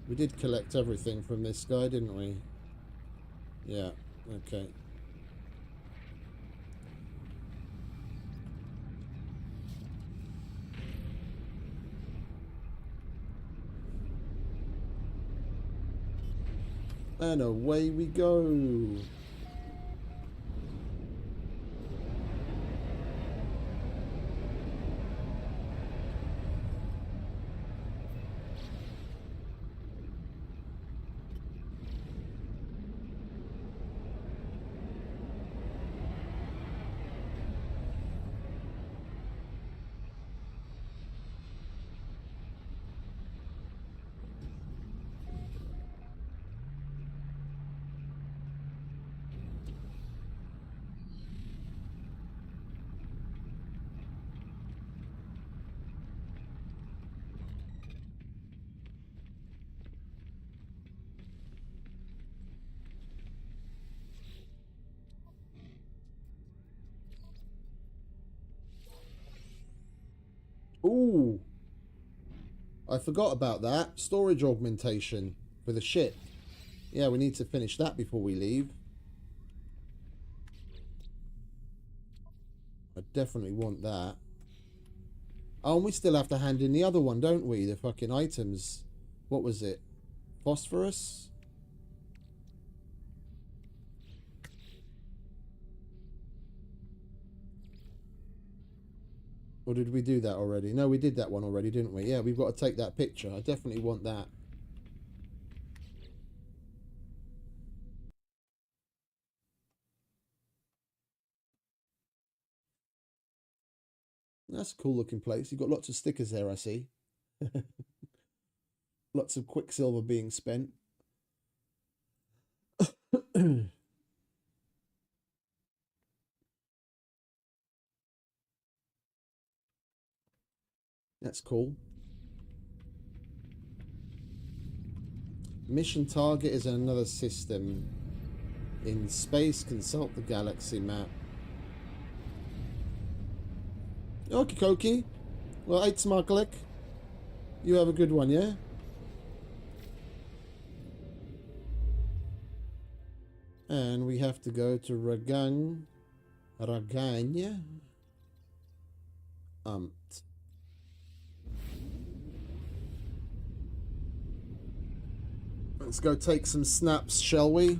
We did collect everything from this guy, didn't we? Yeah, okay. And away we go. I forgot about that. Storage augmentation for the ship. Yeah, we need to finish that before we leave. I definitely want that. Oh, and we still have to hand in the other one, don't we? The fucking items. What was it? Phosphorus? Or did we do that already? No, we did that one already, didn't we? Yeah, we've got to take that picture. I definitely want that. That's a cool looking place. You've got lots of stickers there, I see. Lots of quicksilver being spent. That's cool. Mission target is another system. In space, consult the galaxy map. Okie dokie. Well, 8 Smarklick. You have a good one, yeah? And we have to go to Ragagne. Let's go take some snaps, shall we?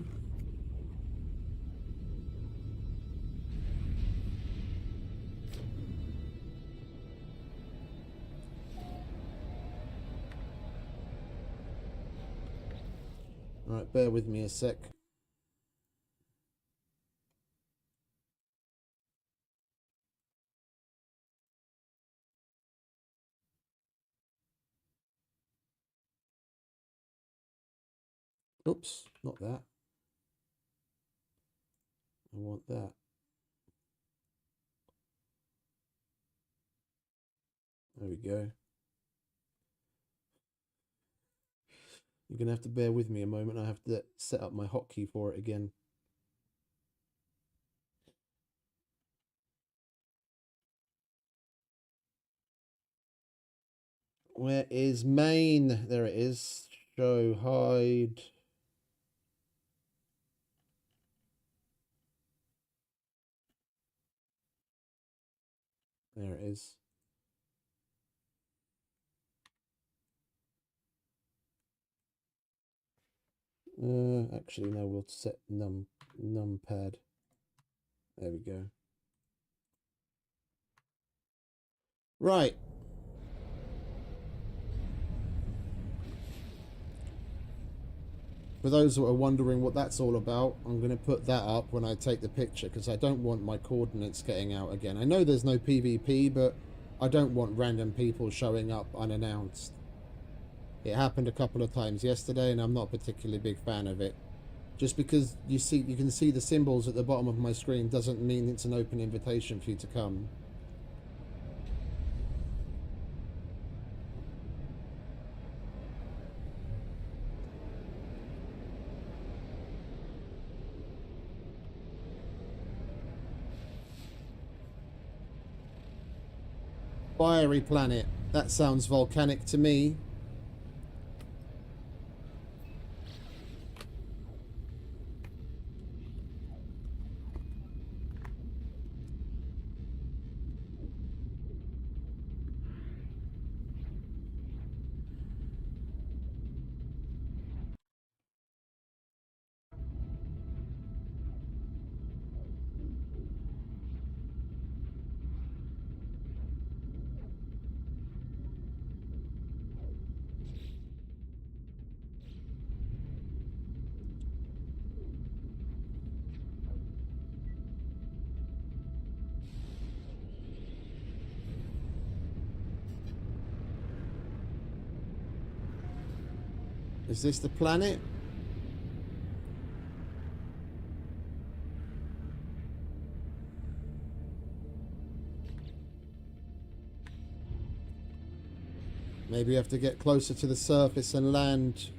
Alright, bear with me a sec. Oops, not that. I want that. There we go. You're going to have to bear with me a moment. I have to set up my hotkey for it again. Where is main? There it is. Show, hide. There it is. Actually, no, we'll set numpad. There we go. Right. For those that are wondering what that's all about, I'm going to put that up when I take the picture because I don't want my coordinates getting out again. I know there's no PvP, but I don't want random people showing up unannounced. It happened a couple of times yesterday and I'm not a particularly big fan of it. Just because you can see the symbols at the bottom of my screen doesn't mean it's an open invitation for you to come. Fiery planet. That sounds volcanic to me. Is this the planet? Maybe you have to get closer to the surface and land.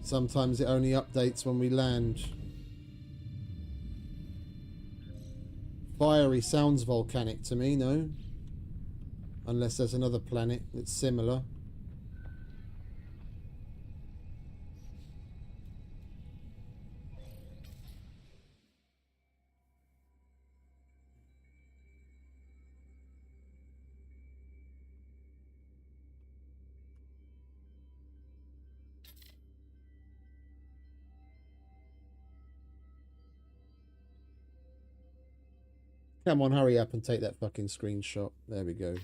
Sometimes it only updates when we land. Fiery sounds volcanic to me, no? Unless there's another planet that's similar. Come on, hurry up and take that fucking screenshot. There we go.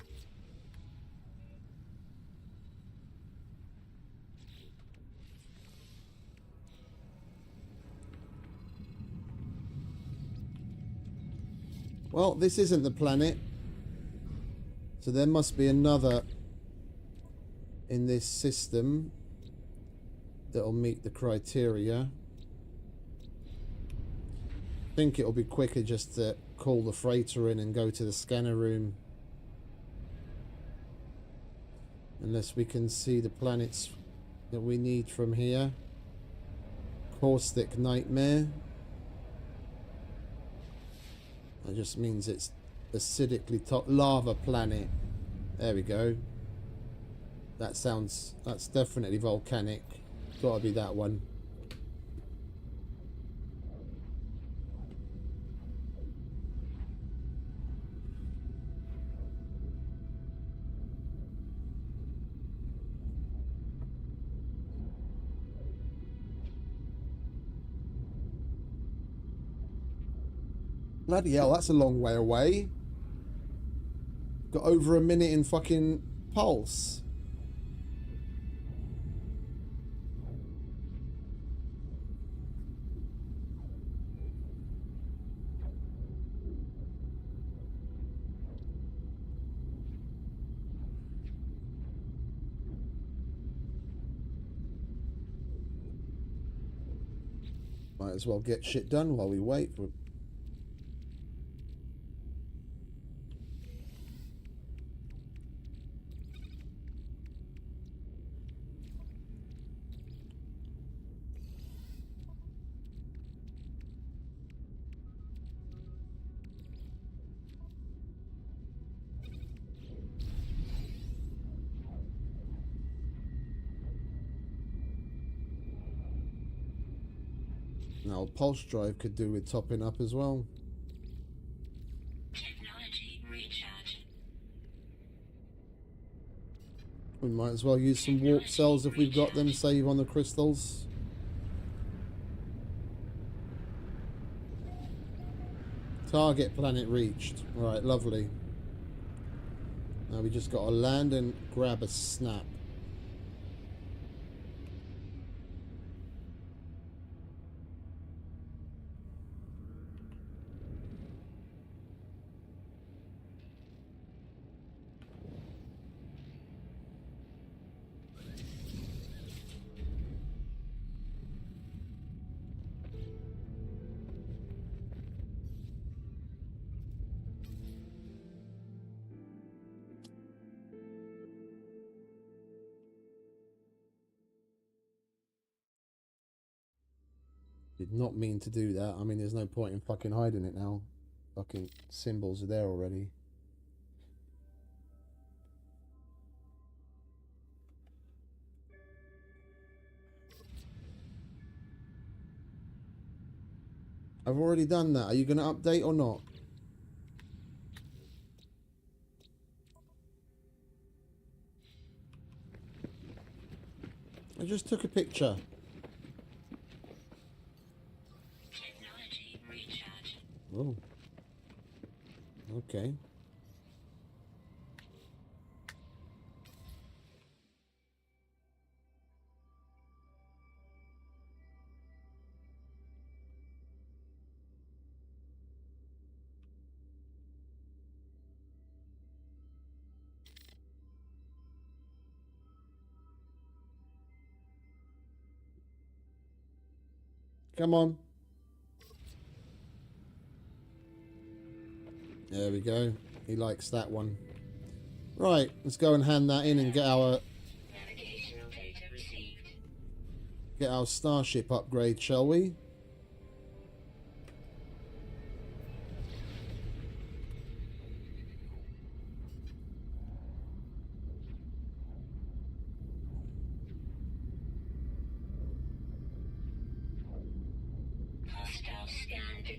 Well, this isn't the planet. So there must be another in this system that'll meet the criteria. I think it'll be quicker just to call the freighter in and go to the scanner room. Unless we can see the planets that we need from here. Caustic Nightmare. That just means it's acidically lava planet. There we go. That's definitely volcanic. Gotta be that one. Bloody hell, that's a long way away. Got over a minute in fucking pulse. Might as well get shit done while we wait for... Now, pulse drive could do with topping up as well. Technology recharge. We might as well use some warp cells if we've got them, save on the crystals. Target planet reached. Right, lovely. Now we just got to land and grab a snap. Did not mean to do that. I mean, there's no point in fucking hiding it now. Fucking symbols are there already. I've already done that. Are you going to update or not? I just took a picture. Technology recharge. Oh. Okay. Come on. There we go. He likes that one. Right, let's go and hand that in and get our Navigational data received. get our starship upgrade, shall we?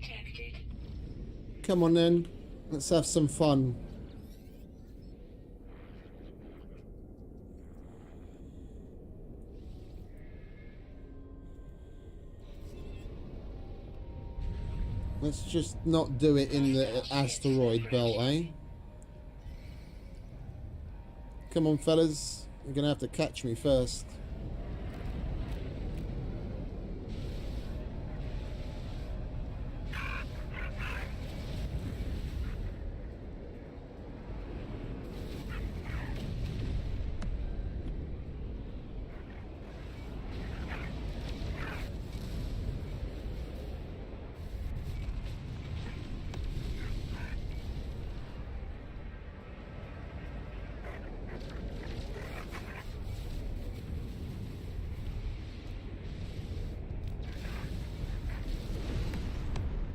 detected. Come on then. Let's have some fun. Let's just not do it in the asteroid belt, eh? Come on, fellas. You're gonna have to catch me first.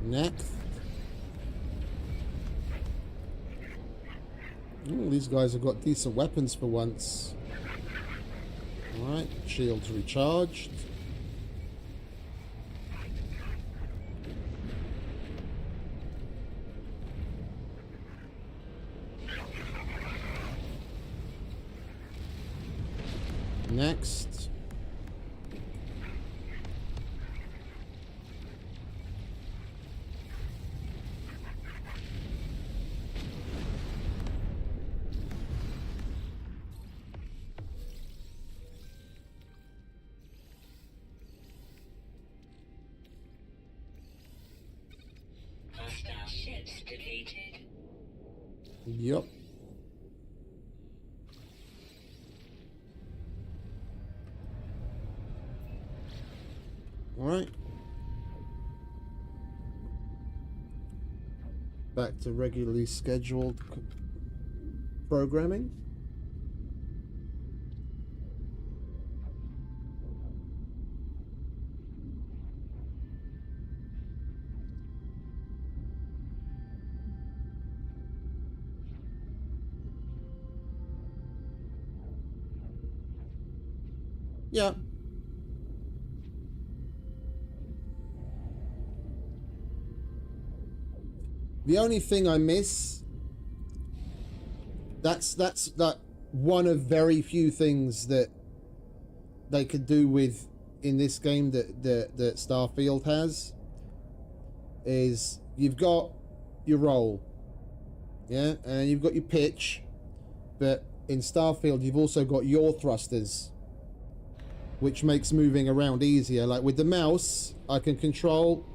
Next. Ooh, these guys have got decent weapons for once. Alright, shields recharged. Next. Hostile ships deleted. Yup. Alright. Back to regularly scheduled programming. Yeah. The only thing I miss, that's like one of very few things that they could do with in this game that Starfield has, is you've got your roll, yeah, and you've got your pitch, but in Starfield you've also got your thrusters, which makes moving around easier. Like with the mouse, I can control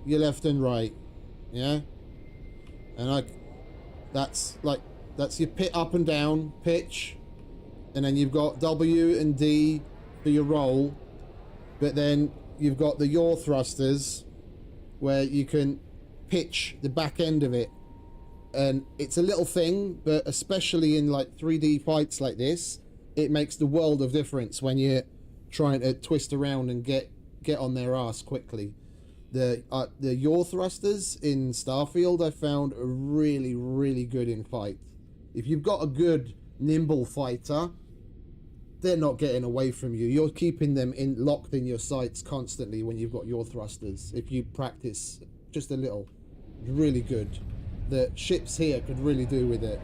your left and right, yeah, and that's your pit up and down pitch, and then you've got W and D for your roll, but then you've got the yaw thrusters where you can pitch the back end of it, and it's a little thing, but especially in like 3D fights like this, it makes the world of difference when you're trying to twist around and get on their ass quickly. The yaw thrusters in Starfield I found are really, really good in fight. If you've got a good nimble fighter, they're not getting away from you. You're keeping them locked in your sights constantly when you've got yaw thrusters. If you practice just a little, it's really good. The ships here could really do with it.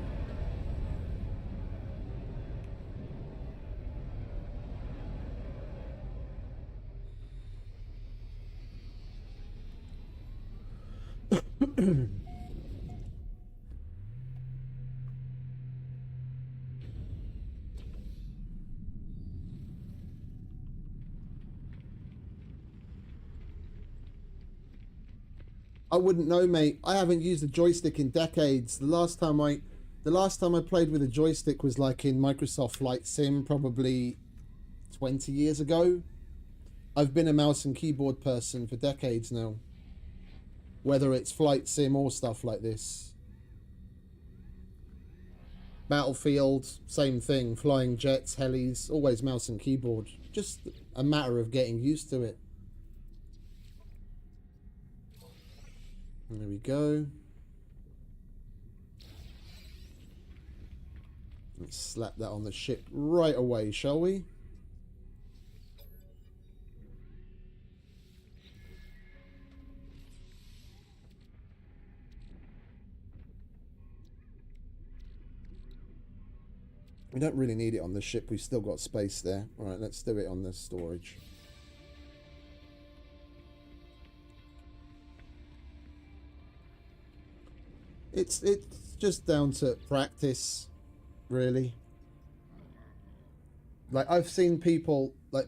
I wouldn't know, mate. I haven't used a joystick in decades. The last time I played with a joystick was like in Microsoft Flight Sim, probably 20 years ago. I've been a mouse and keyboard person for decades now. Whether it's Flight Sim or stuff like this. Battlefield, same thing. Flying jets, helis, always mouse and keyboard. Just a matter of getting used to it. There we go. Let's slap that on the ship right away, shall we? We don't really need it on the ship. We've still got space there. All right, let's do it on the storage. It's just down to practice, really. Like, I've seen people, like,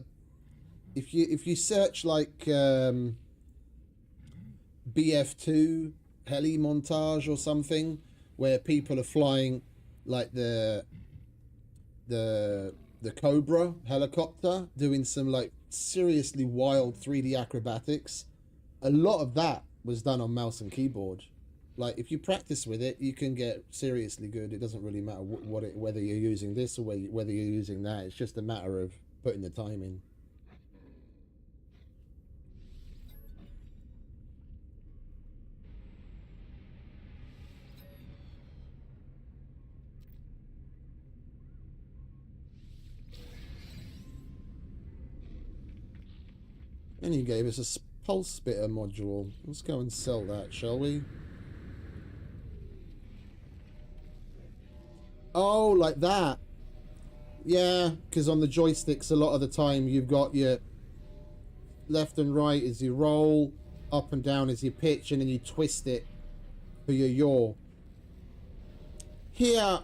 if you search like BF2 heli montage or something, where people are flying like the Cobra helicopter, doing some like seriously wild 3D acrobatics, a lot of that was done on mouse and keyboard. Like, if you practice with it, you can get seriously good. It doesn't really matter whether you're using this or whether you're using that. It's just a matter of putting the time in. And you gave us a pulse splitter module. Let's go and sell that, shall we? Oh, like that. Yeah, because on the joysticks, a lot of the time you've got your left and right as you roll, up and down as you pitch, and then you twist it for your yaw. Here,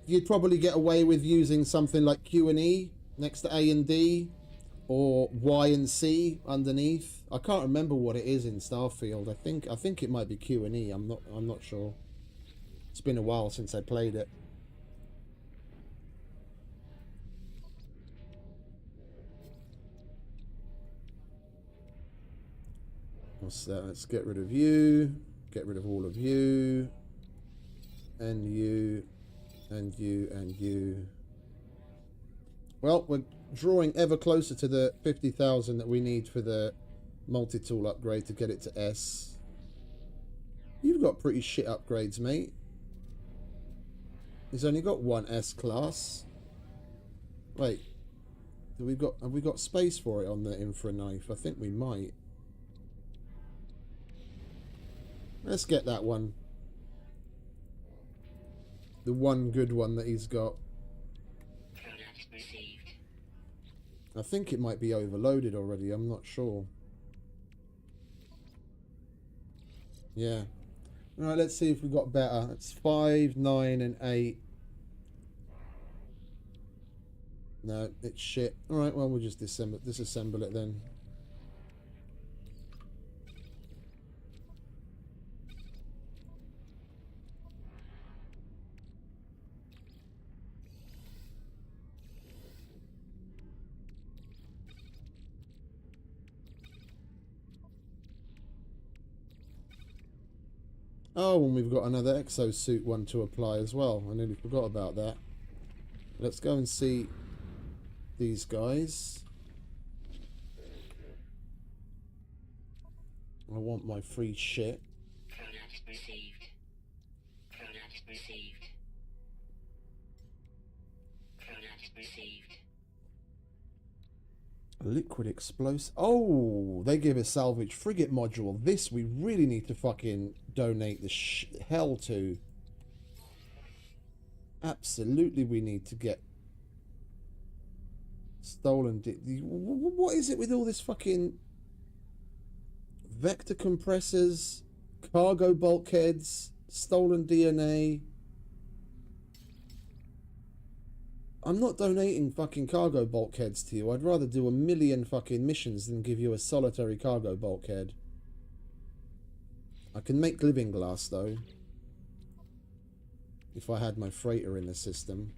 you'd probably get away with using something like Q and E next to A and D, or Y and C underneath. I can't remember what it is in Starfield. I think it might be Q and E. I'm not sure. It's been a while since I played it. What's that? Let's get rid of you. Get rid of all of you. And you. And you. And you. Well, we're drawing ever closer to the 50,000 that we need for the multi-tool upgrade to get it to S. You've got pretty shit upgrades, mate. He's only got one S class. Wait. Have we got space for it on the infra knife? I think we might. Let's get that one. The one good one that he's got. I think it might be overloaded already. I'm not sure. Yeah. Alright, let's see if we got better. It's 5, 9, and 8. No, it's shit. Alright, well, we'll just disassemble it then. Oh, and we've got another exosuit one to apply as well. I nearly forgot about that. Let's go and see these guys. I want my free shit. Product received. Product received. Product received. Liquid explosive. Oh, they give a salvage frigate module. This we really need to fucking donate the hell to. Absolutely, we need to get stolen. What is it with all this fucking vector compressors, cargo bulkheads, stolen DNA? I'm not donating fucking cargo bulkheads to you. I'd rather do a million fucking missions than give you a solitary cargo bulkhead. I can make living glass, though. If I had my freighter in the system.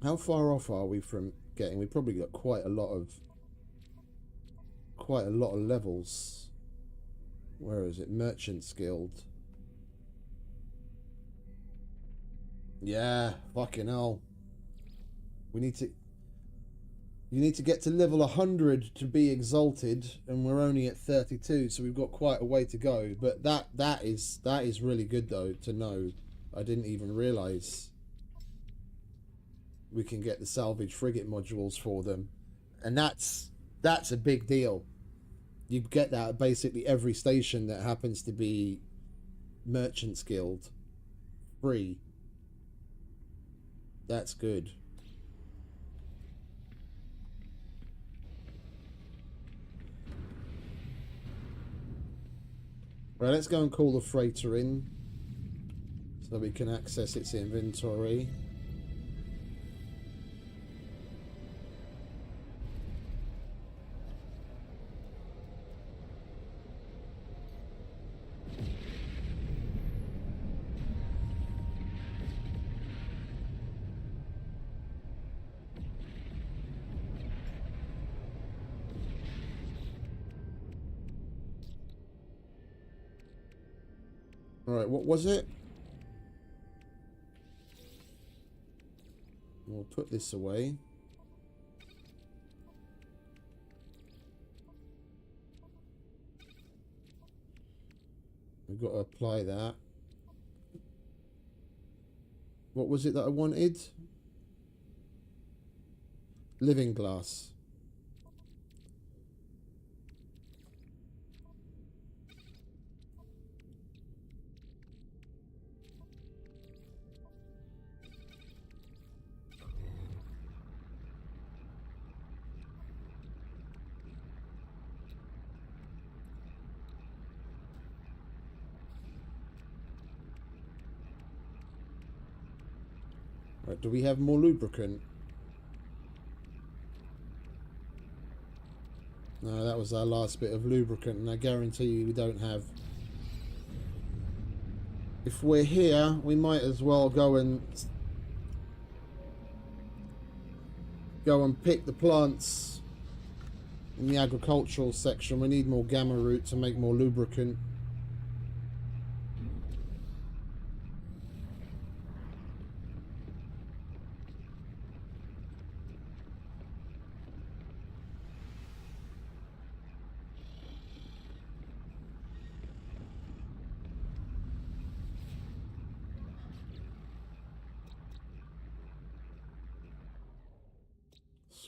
How far off are we from getting? We probably got quite a lot of levels. Where is it? Merchant's Guild. Yeah, fucking hell. You need to get to level 100 to be exalted, and we're only at 32, so we've got quite a way to go. But that is really good though to know. I didn't even realize we can get the salvage frigate modules for them, and that's a big deal. You get that at basically every station that happens to be Merchant's Guild free. That's good. Right, let's go and call the freighter in so we can access its inventory. Alright, what was it? We'll put this away. We've got to apply that. What was it that I wanted? Living glass. Right, do we have more lubricant? No, that was our last bit of lubricant, and I guarantee you we don't have... If we're here, we might as well go and pick the plants in the agricultural section. We need more gamma root to make more lubricant.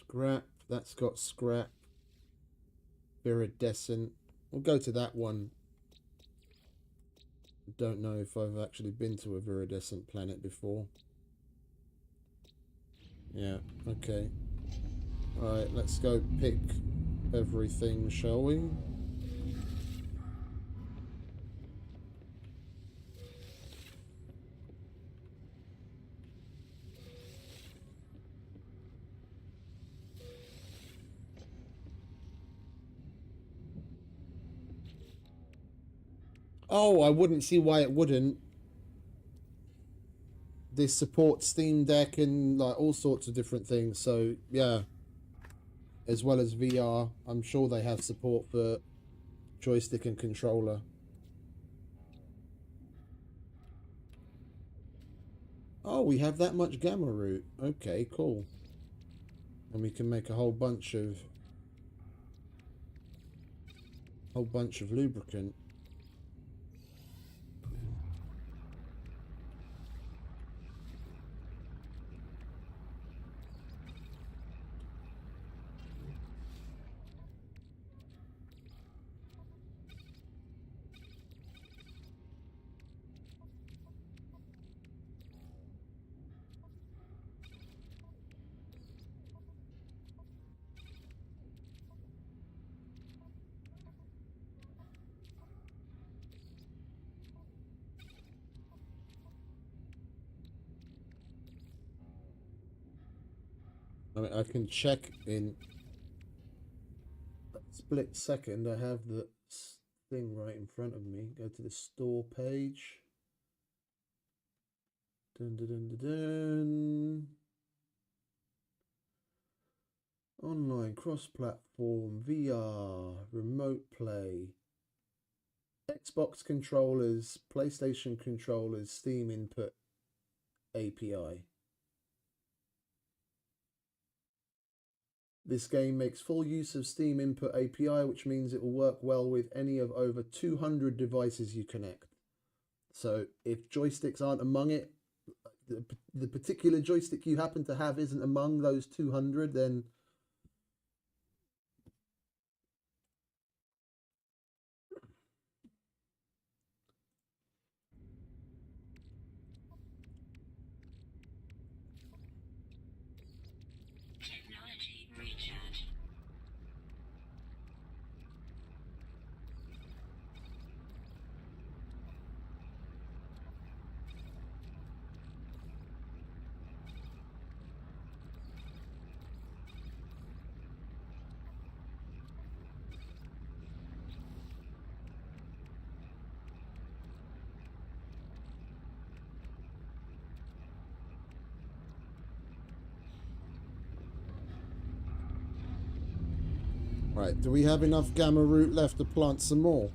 Scrap, that's got scrap. Viridescent. We'll go to that one. Don't know if I've actually been to a viridescent planet before. Yeah, okay. Alright, let's go pick everything, shall we? Oh, I wouldn't see why it wouldn't. This supports Steam Deck and like all sorts of different things, so yeah. As well as VR, I'm sure they have support for joystick and controller. Oh, we have that much gamma root. Okay, cool. And we can make a whole bunch of lubricant. I mean, I can check in a split second. I have the thing right in front of me. Go to the store page. Dun, dun, dun, dun, dun. Online, cross-platform, VR, remote play, Xbox controllers, PlayStation controllers, Steam input API. This game makes full use of Steam input API, which means it will work well with any of over 200 devices you connect. So if joysticks aren't among it, the particular joystick you happen to have isn't among those 200, then Right, do we have enough gamma root left to plant some more?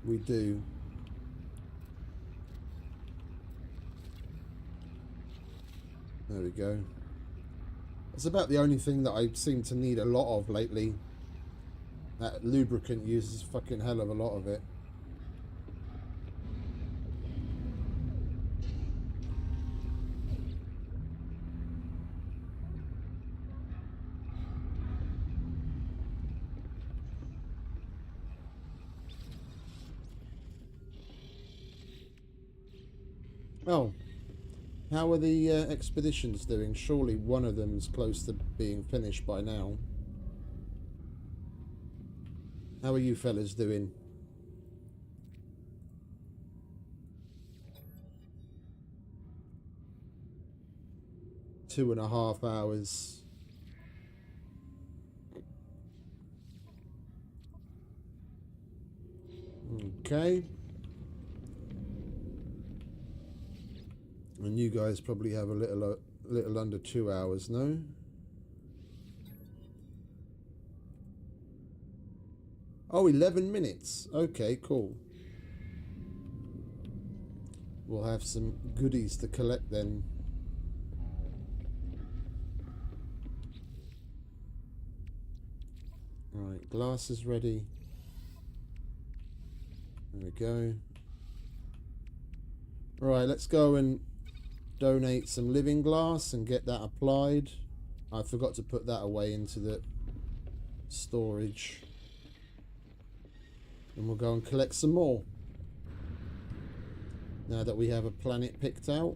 We do. There we go. That's about the only thing that I seem to need a lot of lately. That lubricant uses a fucking hell of a lot of it. Oh, how are the expeditions doing? Surely one of them's close to being finished by now. How are you fellas doing? Two and a half hours. Okay. And you guys probably have a little under 2 hours, no? Oh, 11 minutes. Okay, cool. We'll have some goodies to collect then. Right, glass is ready. There we go. Right, let's go and donate some living glass and get that applied. I forgot to put that away into the storage. And we'll go and collect some more. Now that we have a planet picked out.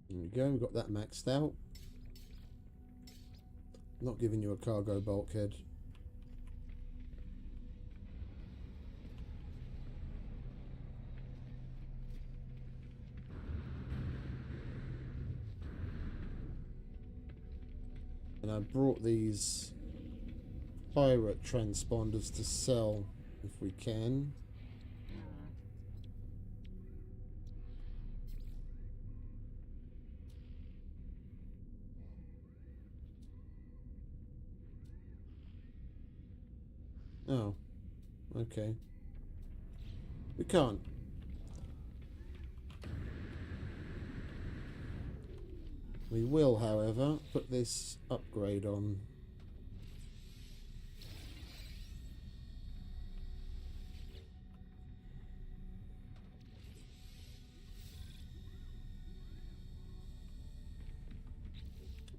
There we go, we've got that maxed out. Not giving you a cargo bulkhead. And I brought these pirate transponders to sell if we can. Oh, okay. We can't. We will, however, put this upgrade on.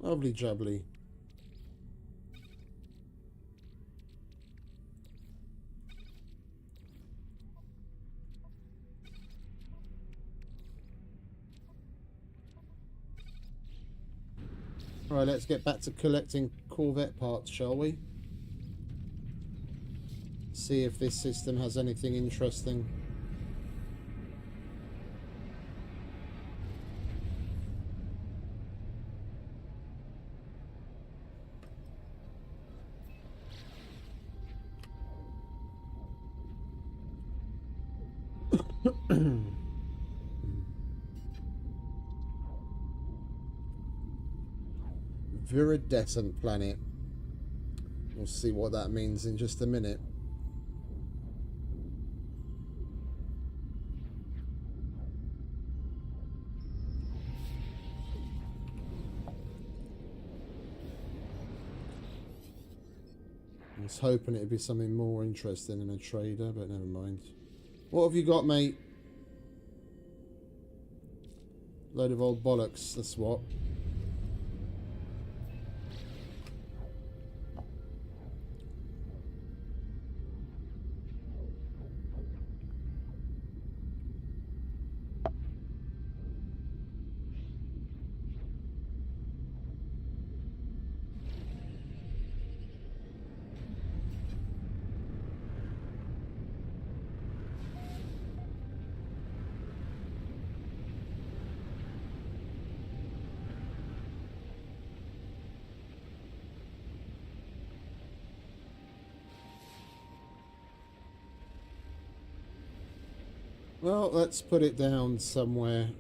Lovely jubbly. Right, let's get back to collecting Corvette parts, shall we? See if this system has anything interesting. Viridescent planet. We'll see what that means in just a minute. I was hoping it'd be something more interesting than a trader, but never mind. What have you got, mate? Load of old bollocks, that's what. Well, let's put it down somewhere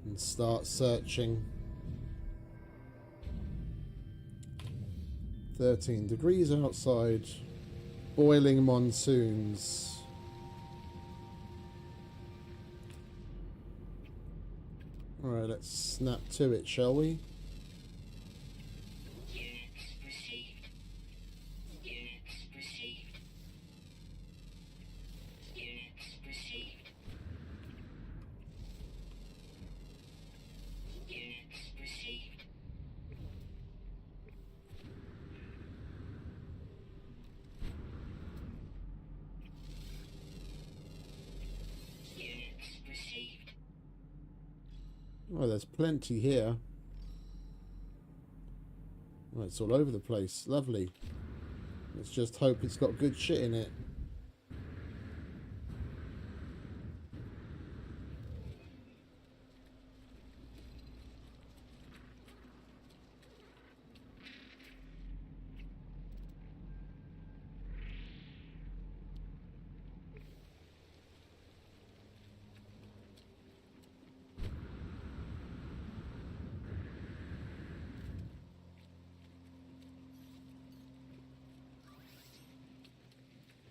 and start searching. 13 degrees outside. Boiling monsoons. Alright, let's snap to it, shall we? Units received. Units received. Units received. Units received. Units received. Oh, there's plenty here. Oh, it's all over the place. Lovely. Let's just hope it's got good shit in it.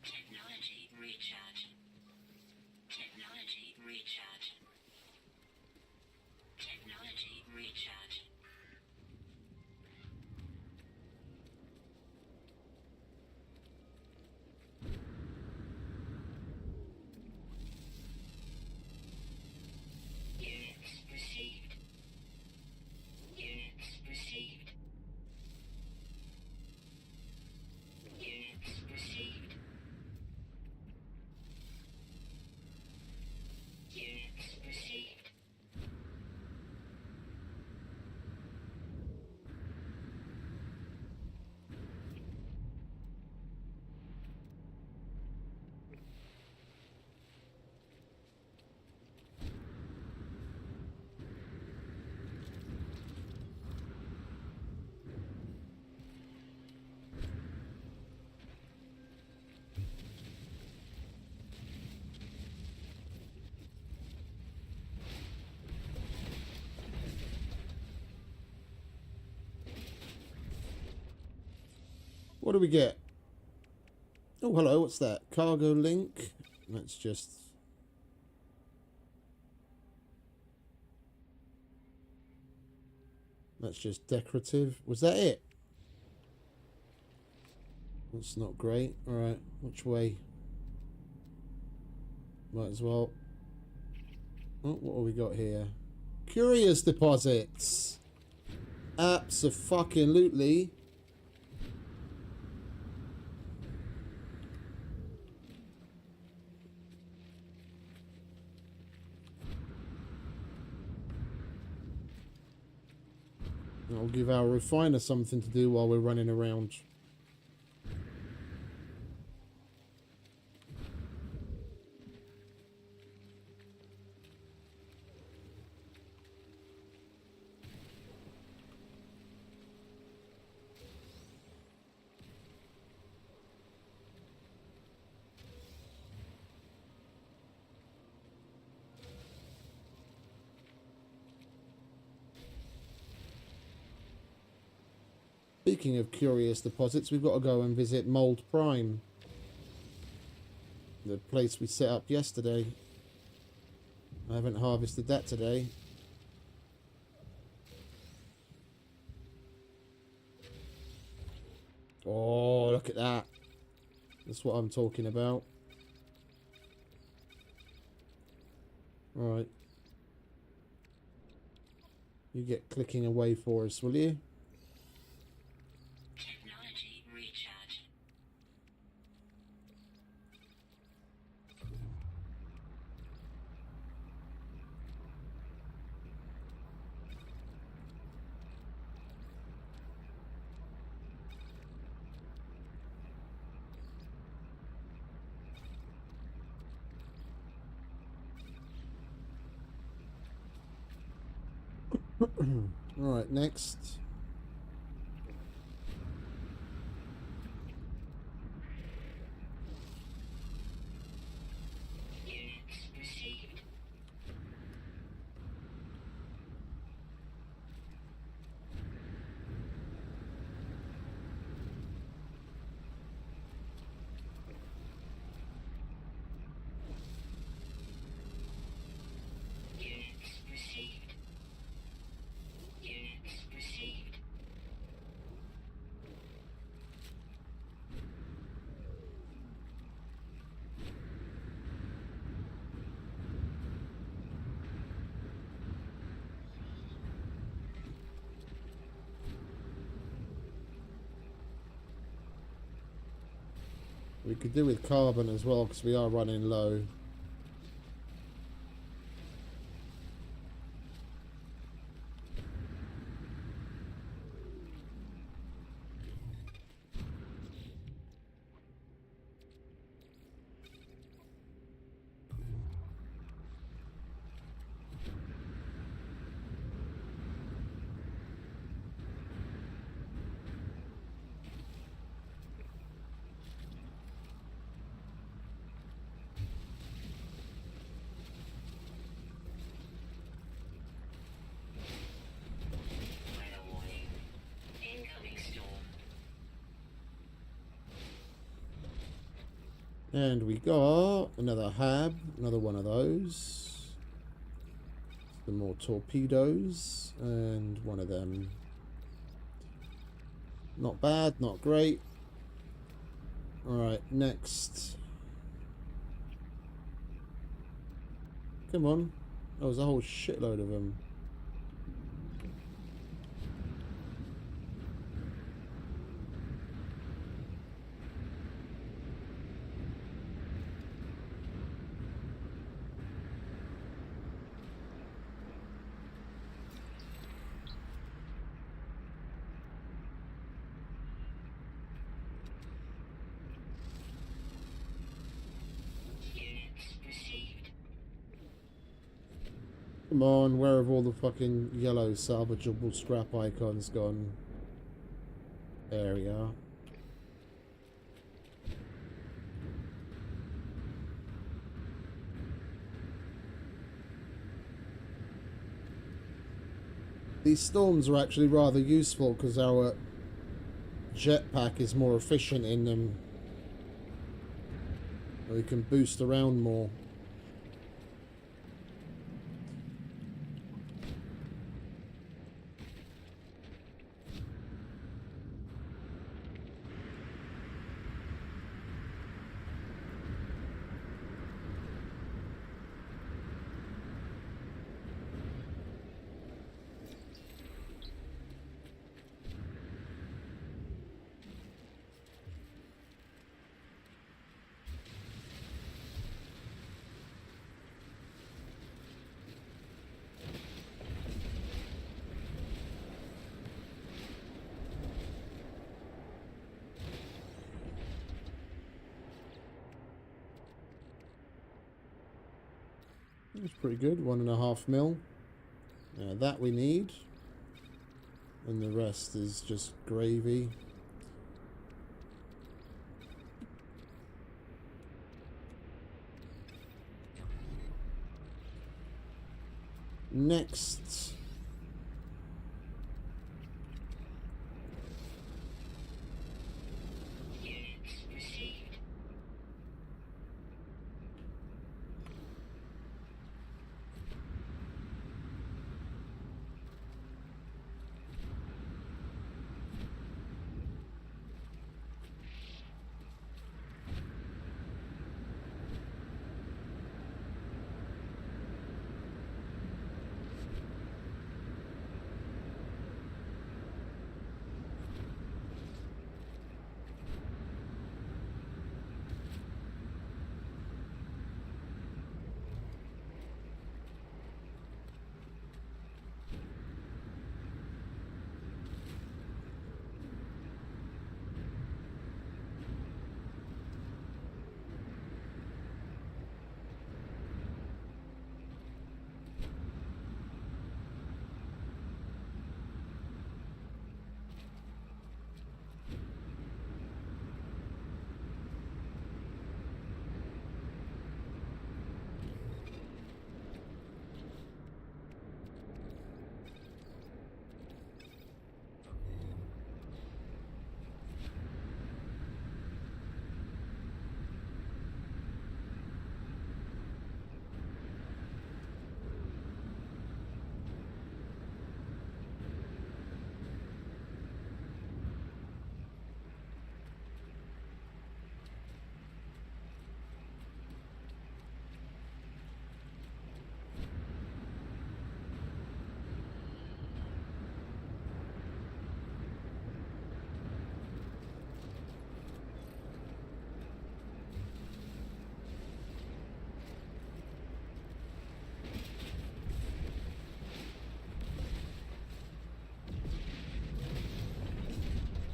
Technology recharge. Technology recharge. Technology recharge. Units received. Units received. Units received. Units received. What do we get? Oh, hello, what's that? Cargo link. That's just... That's just decorative. Was that it? That's not great. Alright, which way? Might as well. Oh, what have we got here? Curious deposits. Abso-fucking-lutely. I'll give our refiner something to do while we're running around. Speaking of curious deposits, we've got to go and visit Mold Prime, the place we set up yesterday. I haven't harvested that today. Oh, look at that. That's what I'm talking about. Alright. You get clicking away for us, will you? Technology recharge. Alright, next. Units received. Units received. Units received. We could do with carbon as well because we are running low. Weather warning. Incoming storm. And we got another hab, another one of those. Some more torpedoes, and one of them. Not bad, not great. Alright, next. Come on. Oh, there's a whole shitload of them. Units received. Come on, where have all the fucking yellow salvageable scrap icons gone? There we are. These storms are actually rather useful because our jetpack is more efficient in them. We can boost around more. That's pretty good, 1.5 mil. Now that we need. And the rest is just gravy. Next.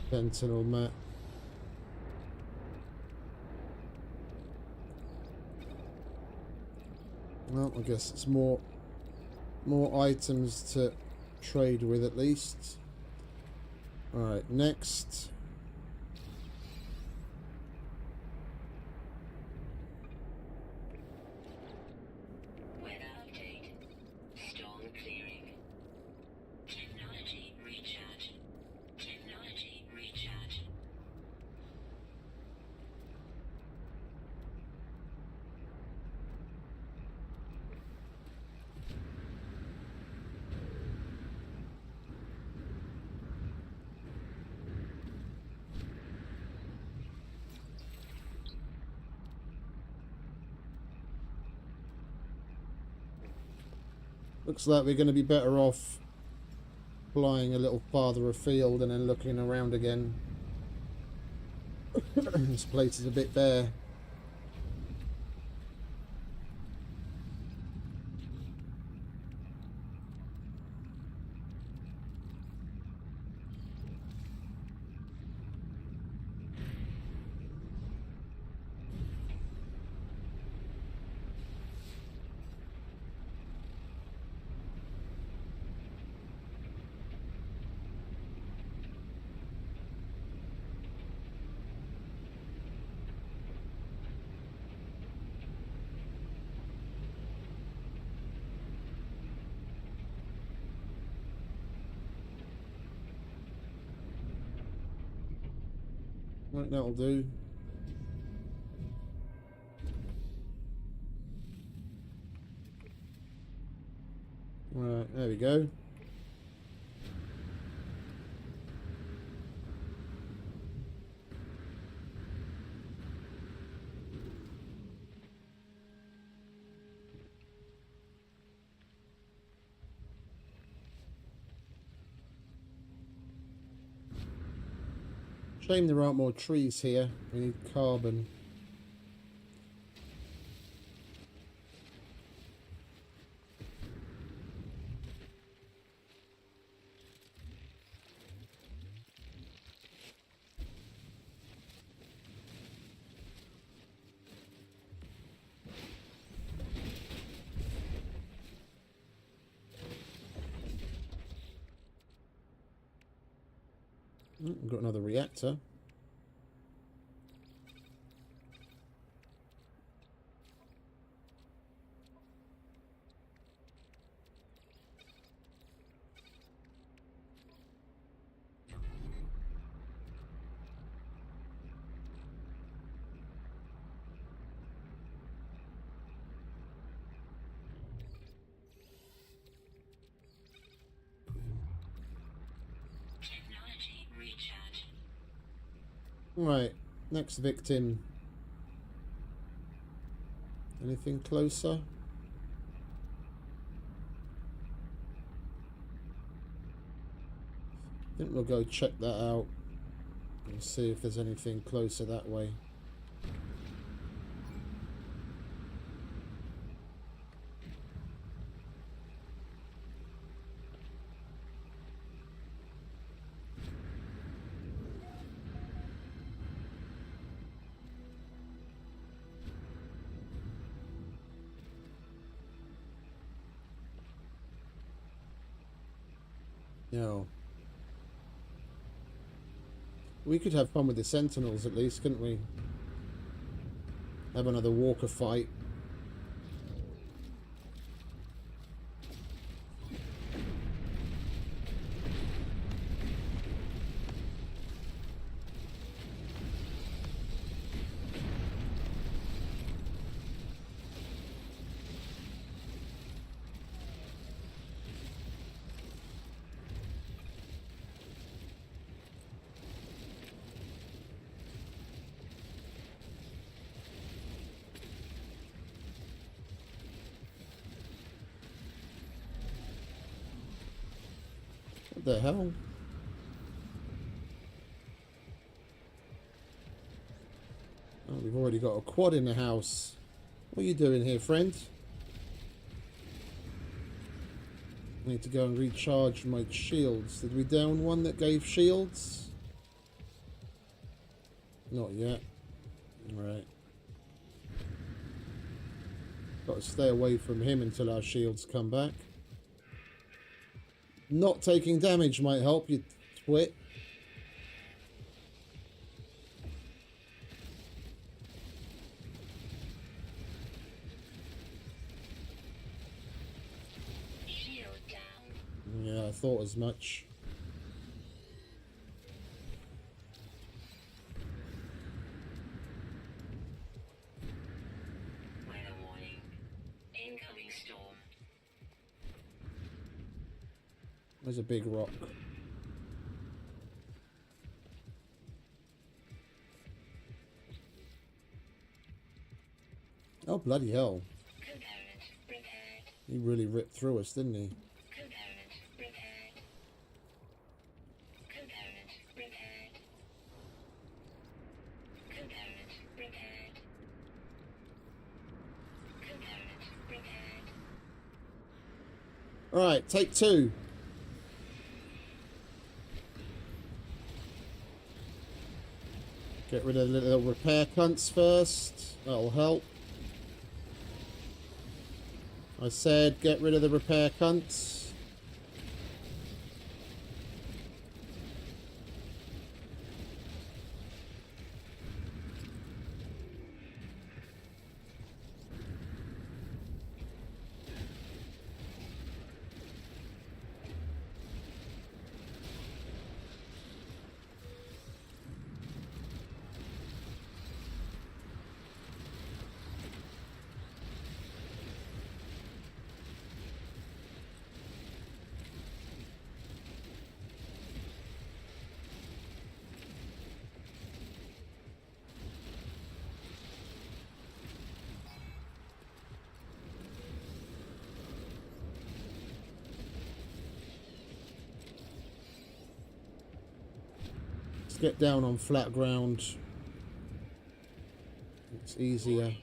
Sentinel map. Well, I guess it's more items to trade with at least. Alright, next. Weather update. Storm clearing. Technology recharge. Technology recharge. Looks like we're going to be better off flying a little farther afield and then looking around again. This place is a bit bare. Right, that'll do. Right, there we go. Shame there aren't more trees here. We need carbon. We've got another reactor. Technology recharge. Right, next victim. Anything closer? I think we'll go check that out and see if there's anything closer that way. No. We could have fun with the Sentinels at least, couldn't we? Have another walker fight. What the hell? Oh, we've already got a quad in the house. What are you doing here, friend? I need to go and recharge my shields. Did we down one that gave shields? Not yet. Right. Got to stay away from him until our shields come back. Not taking damage might help you, twit. Shield down. Yeah, I thought as much. Weather warning. Incoming storm. There's a big rock. Oh, bloody hell. Component repaired. He really ripped through us, didn't he? Component repaired. Component repaired. Component repaired. Component repaired. Alright, take two. Get rid of the little repair cunts first. That'll help. I said get rid of the repair cunts. Get down on flat ground. It's easier.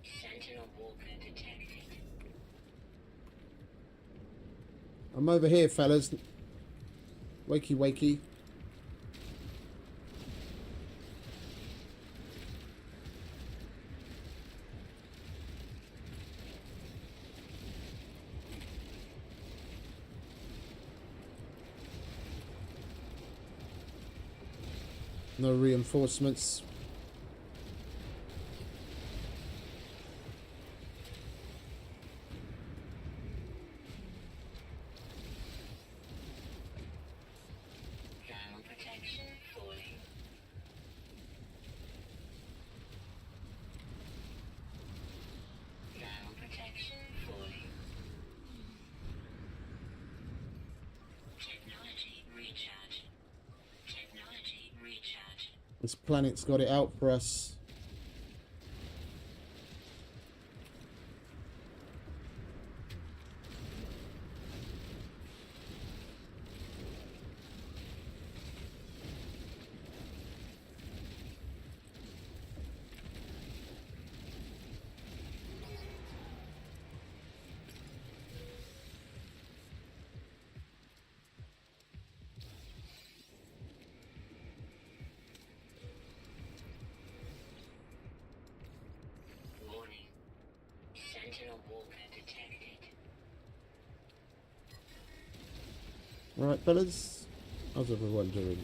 Sentinel walker detected. I'm over here, fellas. Wakey, wakey. No reinforcements. Thermal protection falling. Thermal protection falling. Technology recharge. Technology recharge. This planet's got it out for us. Warning. Sentinel walker detected. Right, fellas. How's everyone doing?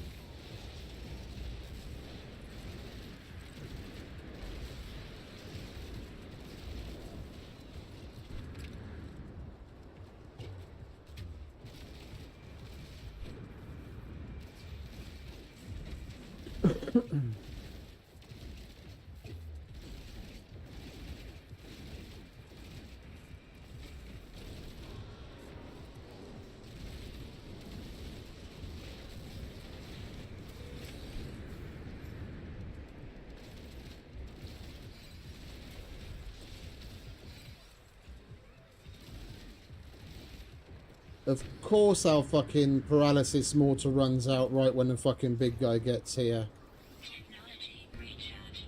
Of course our fucking paralysis mortar runs out right when the fucking big guy gets here. Technology recharge.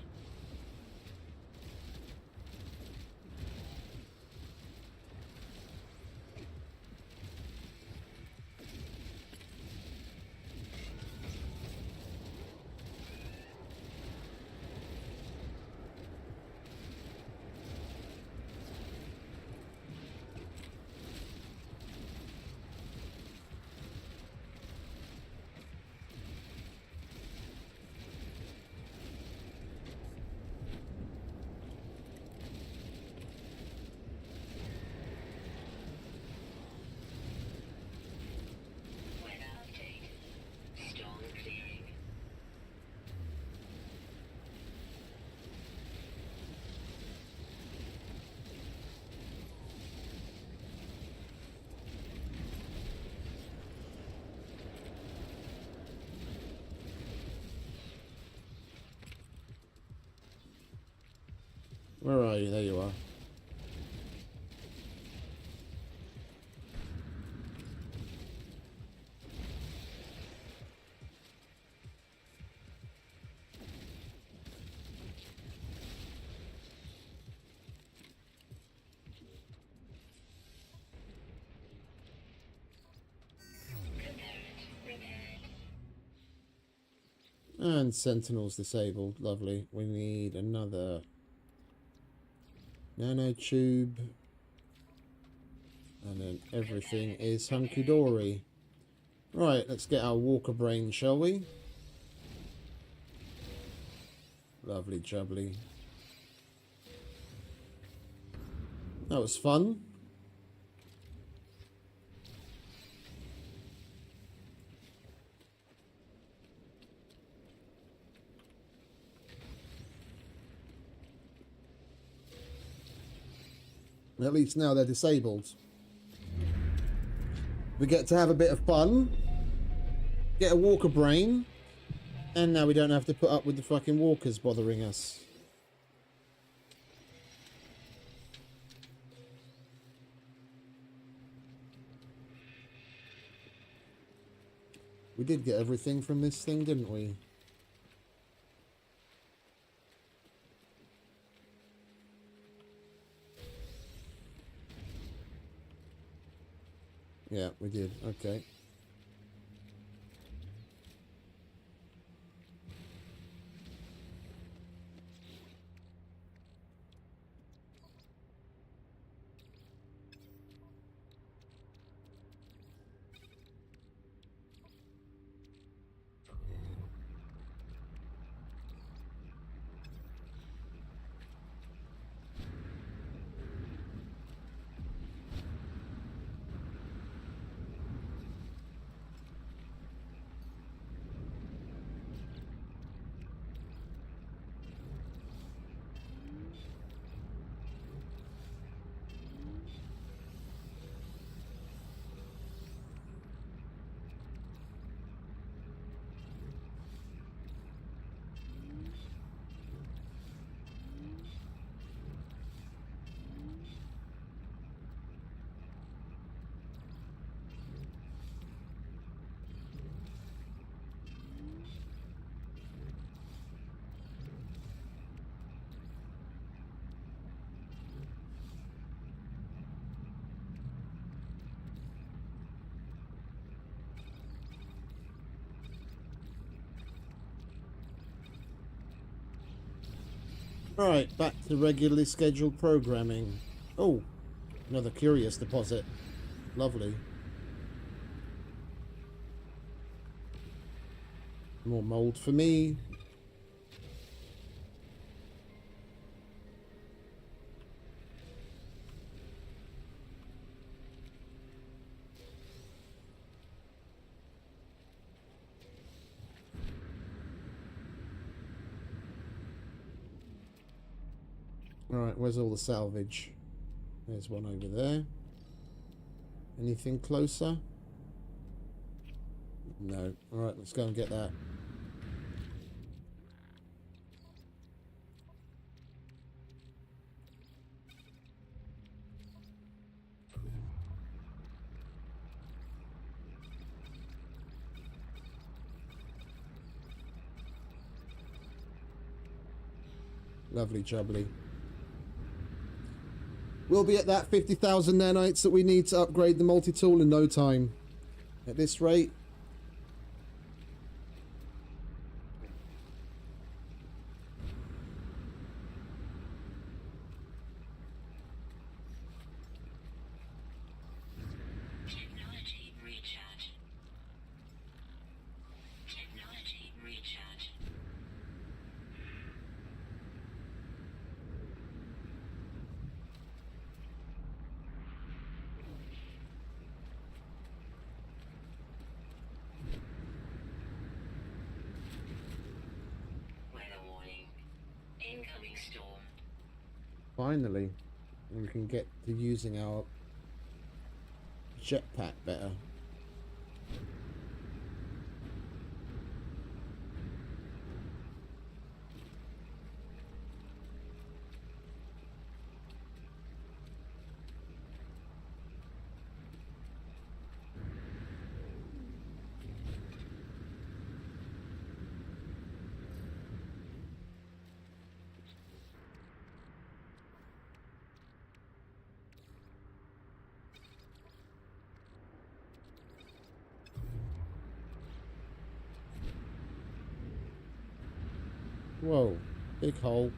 Where are you? There you are. And Sentinel's disabled. Lovely. We need another nanotube. And then everything is hunky-dory. Right, let's get our Walker Brain, shall we? Lovely jubbly. That was fun. At least now they're disabled. We get to have a bit of fun. Get a Walker Brain. And now we don't have to put up with the fucking walkers bothering us. We did get everything from this thing, didn't we? Yeah, we did. Okay. Right, back to regularly scheduled programming. Oh, another curious deposit. Lovely. More mold for me. Alright, where's all the salvage? There's one over there. Anything closer? No. Alright, let's go and get that. Lovely jubbly. We'll be at that 50,000 nanites that we need to upgrade the multi-tool in no time. At this rate. Technology recharge. Technology recharge. Weather warning. Incoming storm. Finally, we can get to using our jetpack better. Whoa, big hole.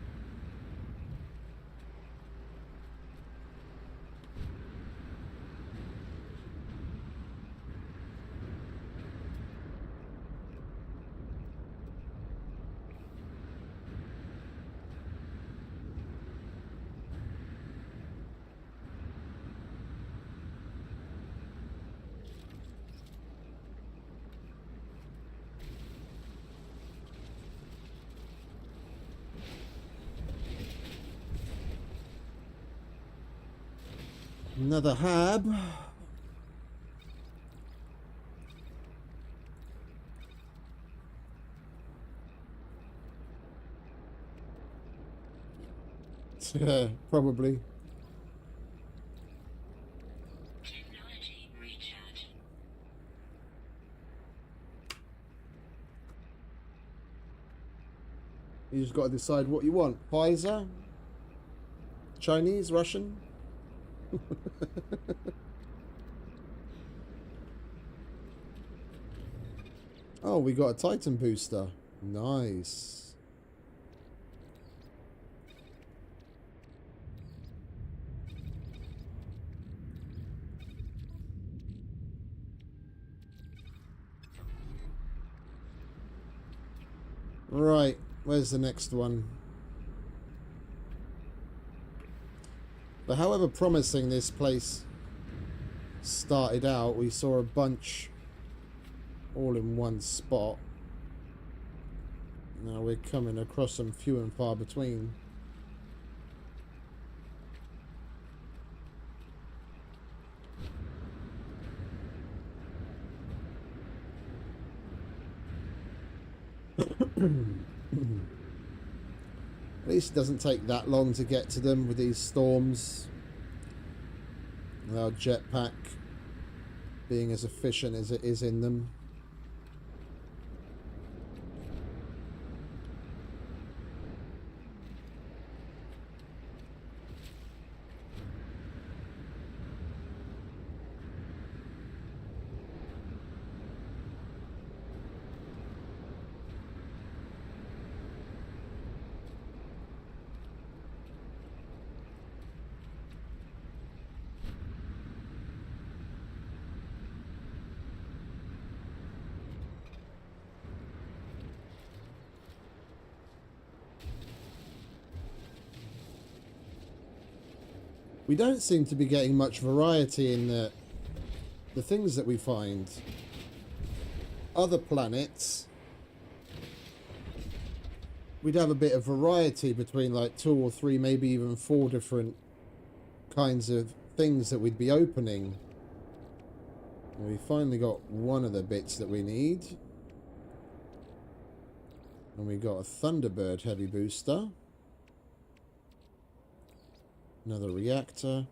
Another hab. Probably. Technology recharge. You just got to decide what you want. Pfizer? Chinese? Russian? Oh, we got a Titan booster. Nice. Right, where's the next one? But however promising this place started out, we saw a bunch all in one spot. Now we're coming across them few and far between. At least it doesn't take that long to get to them with these storms. And our jetpack being as efficient as it is in them. We don't seem to be getting much variety in the things that we find. Other planets, we'd have a bit of variety between like 2 or 3, maybe even 4 different kinds of things that we'd be opening. And we finally got one of the bits that we need. And we got a Thunderbird heavy booster. Another reactor.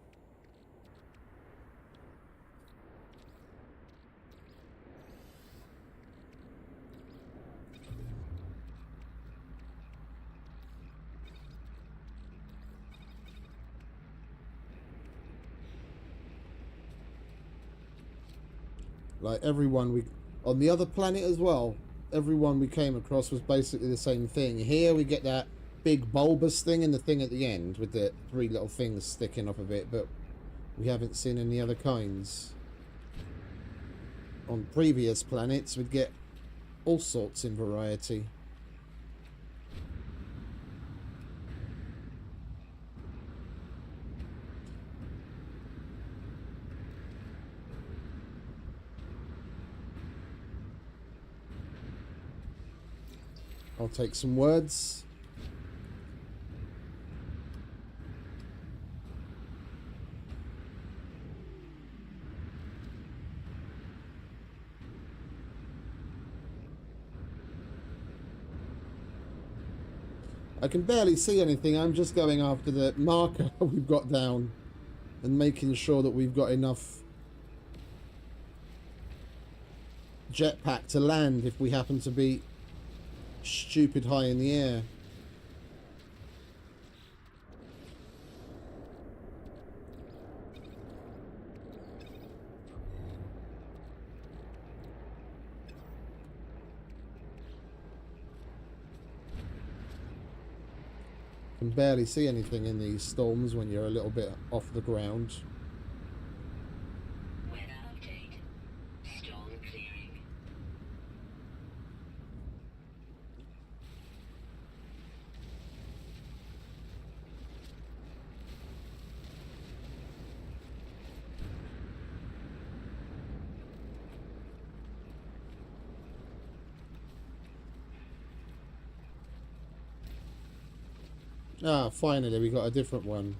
Like everyone we on the other planet as well, everyone we came across was basically the same thing. Here we get that big bulbous thing and the thing at the end with the 3 little things sticking off of it, but we haven't seen any other kinds. On previous planets we'd get all sorts in variety. I'll take some words. I can barely see anything. I'm just going after the marker we've got down and making sure that we've got enough jetpack to land if we happen to be stupid high in the air. Can barely see anything in these storms when you're a little bit off the ground. Weather update. Storm clearing. Ah, finally we got a different one.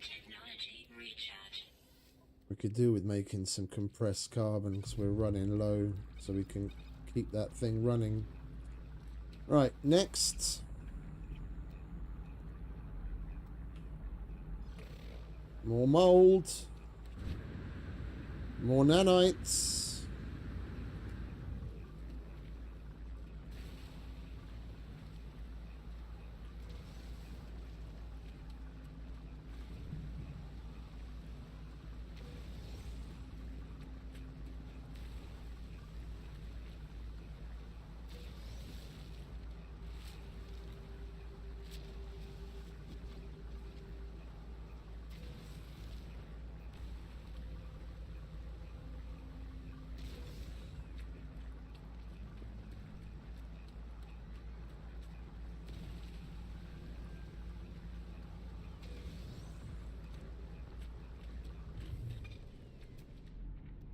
Technology recharge. We could do with making some compressed carbon because we're running low, so we can keep that thing running. Right, next. More mold. More nanites.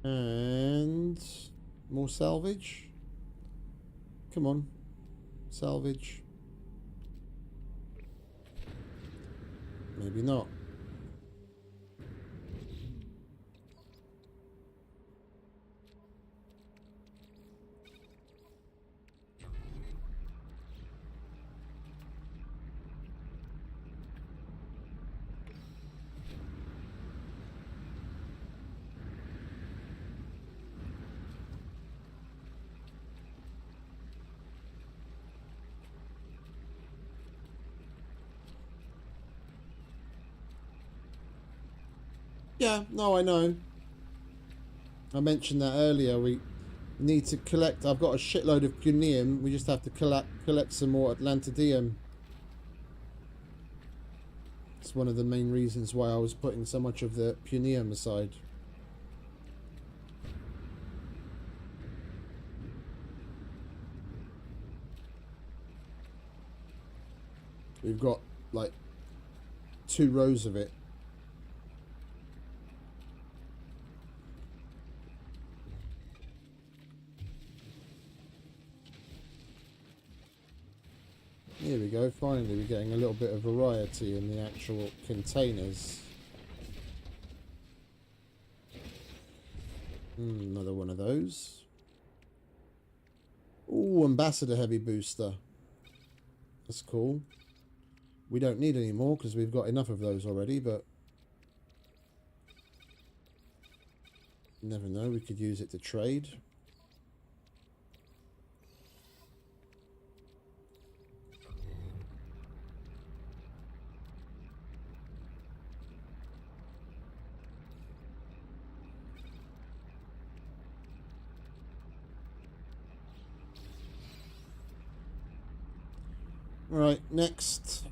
And more salvage. Come on, salvage. Maybe not. Yeah, no, I know. I mentioned that earlier. We need to collect. I've got a shitload of punium. We just have to collect some more atlantidium. It's one of the main reasons why I was putting so much of the punium aside. We've got like 2 rows of it. Here we go, finally we're getting a little bit of variety in the actual containers. Another one of those. Ooh, Ambassador Heavy Booster. That's cool. We don't need any more because we've got enough of those already, but you never know, we could use it to trade. Right, next.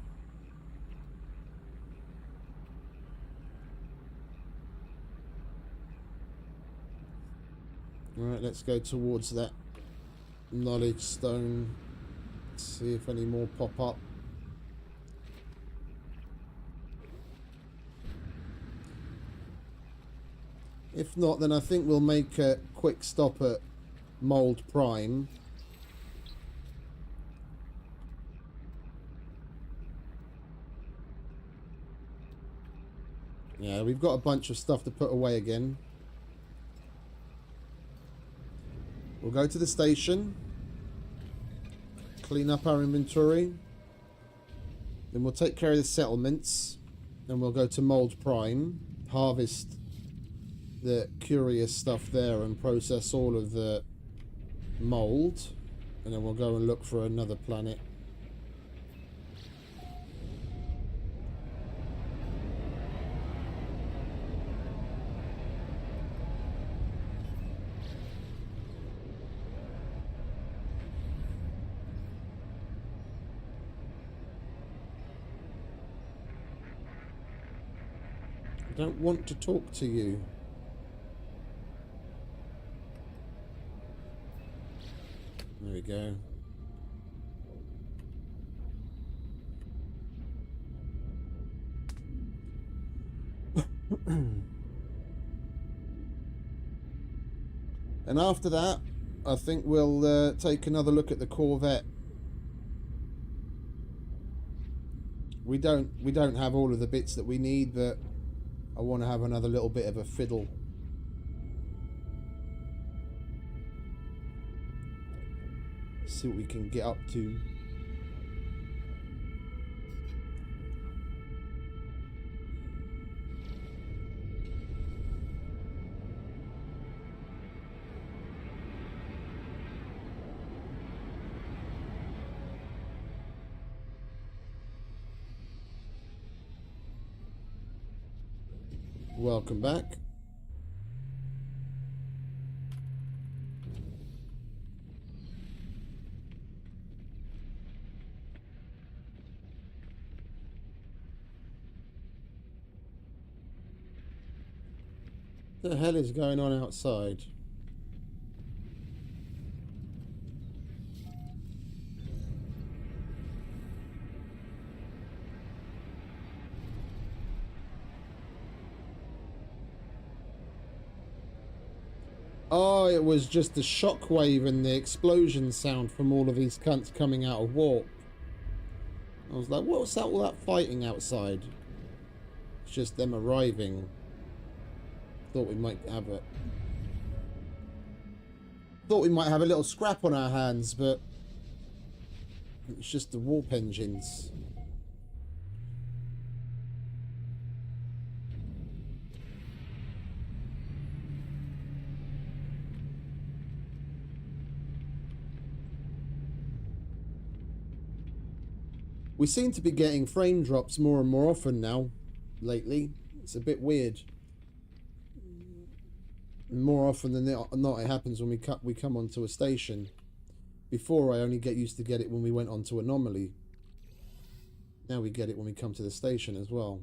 Alright, let's go towards that knowledge stone. See if any more pop up. If not, then I think we'll make a quick stop at Mold Prime. Yeah, we've got a bunch of stuff to put away again. We'll go to the station. clean up our inventory. Then we'll take care of the settlements. Then we'll go to Mold Prime, harvest the curious stuff there and process all of the mold. And then we'll go and look for another planet. I don't want to talk to you. There we go. And after that, I think we'll take another look at the Corvette. We don't have all of the bits that we need, but I want to have another little bit of a fiddle. See what we can get up to. Welcome back. What the hell is going on outside? Oh, it was just the shockwave and the explosion sound from all of these cunts coming out of warp. I was like, what's that, all that fighting outside? It's just them arriving. Thought we might have a... Thought we might have a little scrap on our hands, but... It's just the warp engines. We seem to be getting frame drops more and more often now, lately. It's a bit weird. More often than not, it happens when we come onto a station. Before, I only used to get it when we went onto anomaly. Now we get it when we come to the station as well.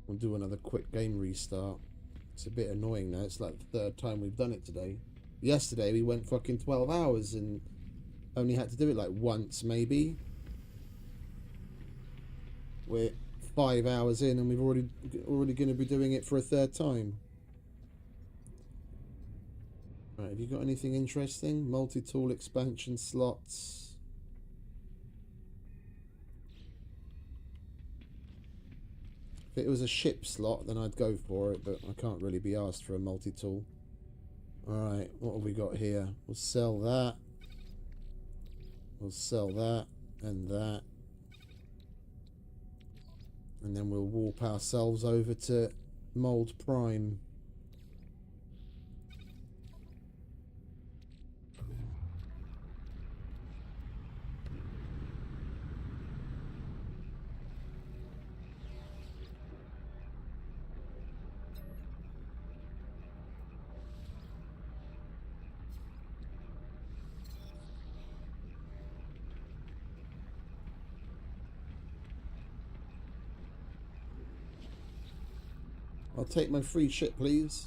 We'll do another quick game restart. It's a bit annoying now. It's like the third time we've done it today. Yesterday we went fucking 12 hours and only had to do it like once maybe. We're 5 hours in and we've already going to be doing it for a third time. Right, have you got anything interesting? Multi-tool expansion slots. If it was a ship slot, then I'd go for it, but I can't really be asked for a multi-tool. Alright, what have we got here? We'll sell that. We'll sell that and that. And then we'll warp ourselves over to Mold Prime. I'll take my free shit, please.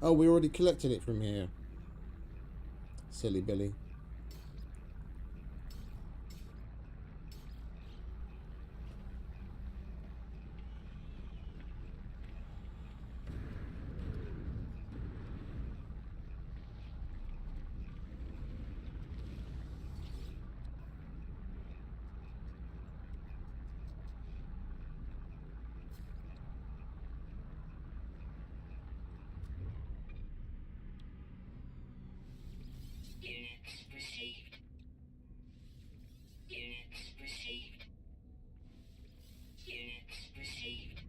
Oh, we already collected it from here. Silly Billy. Units received. Units received. Units received.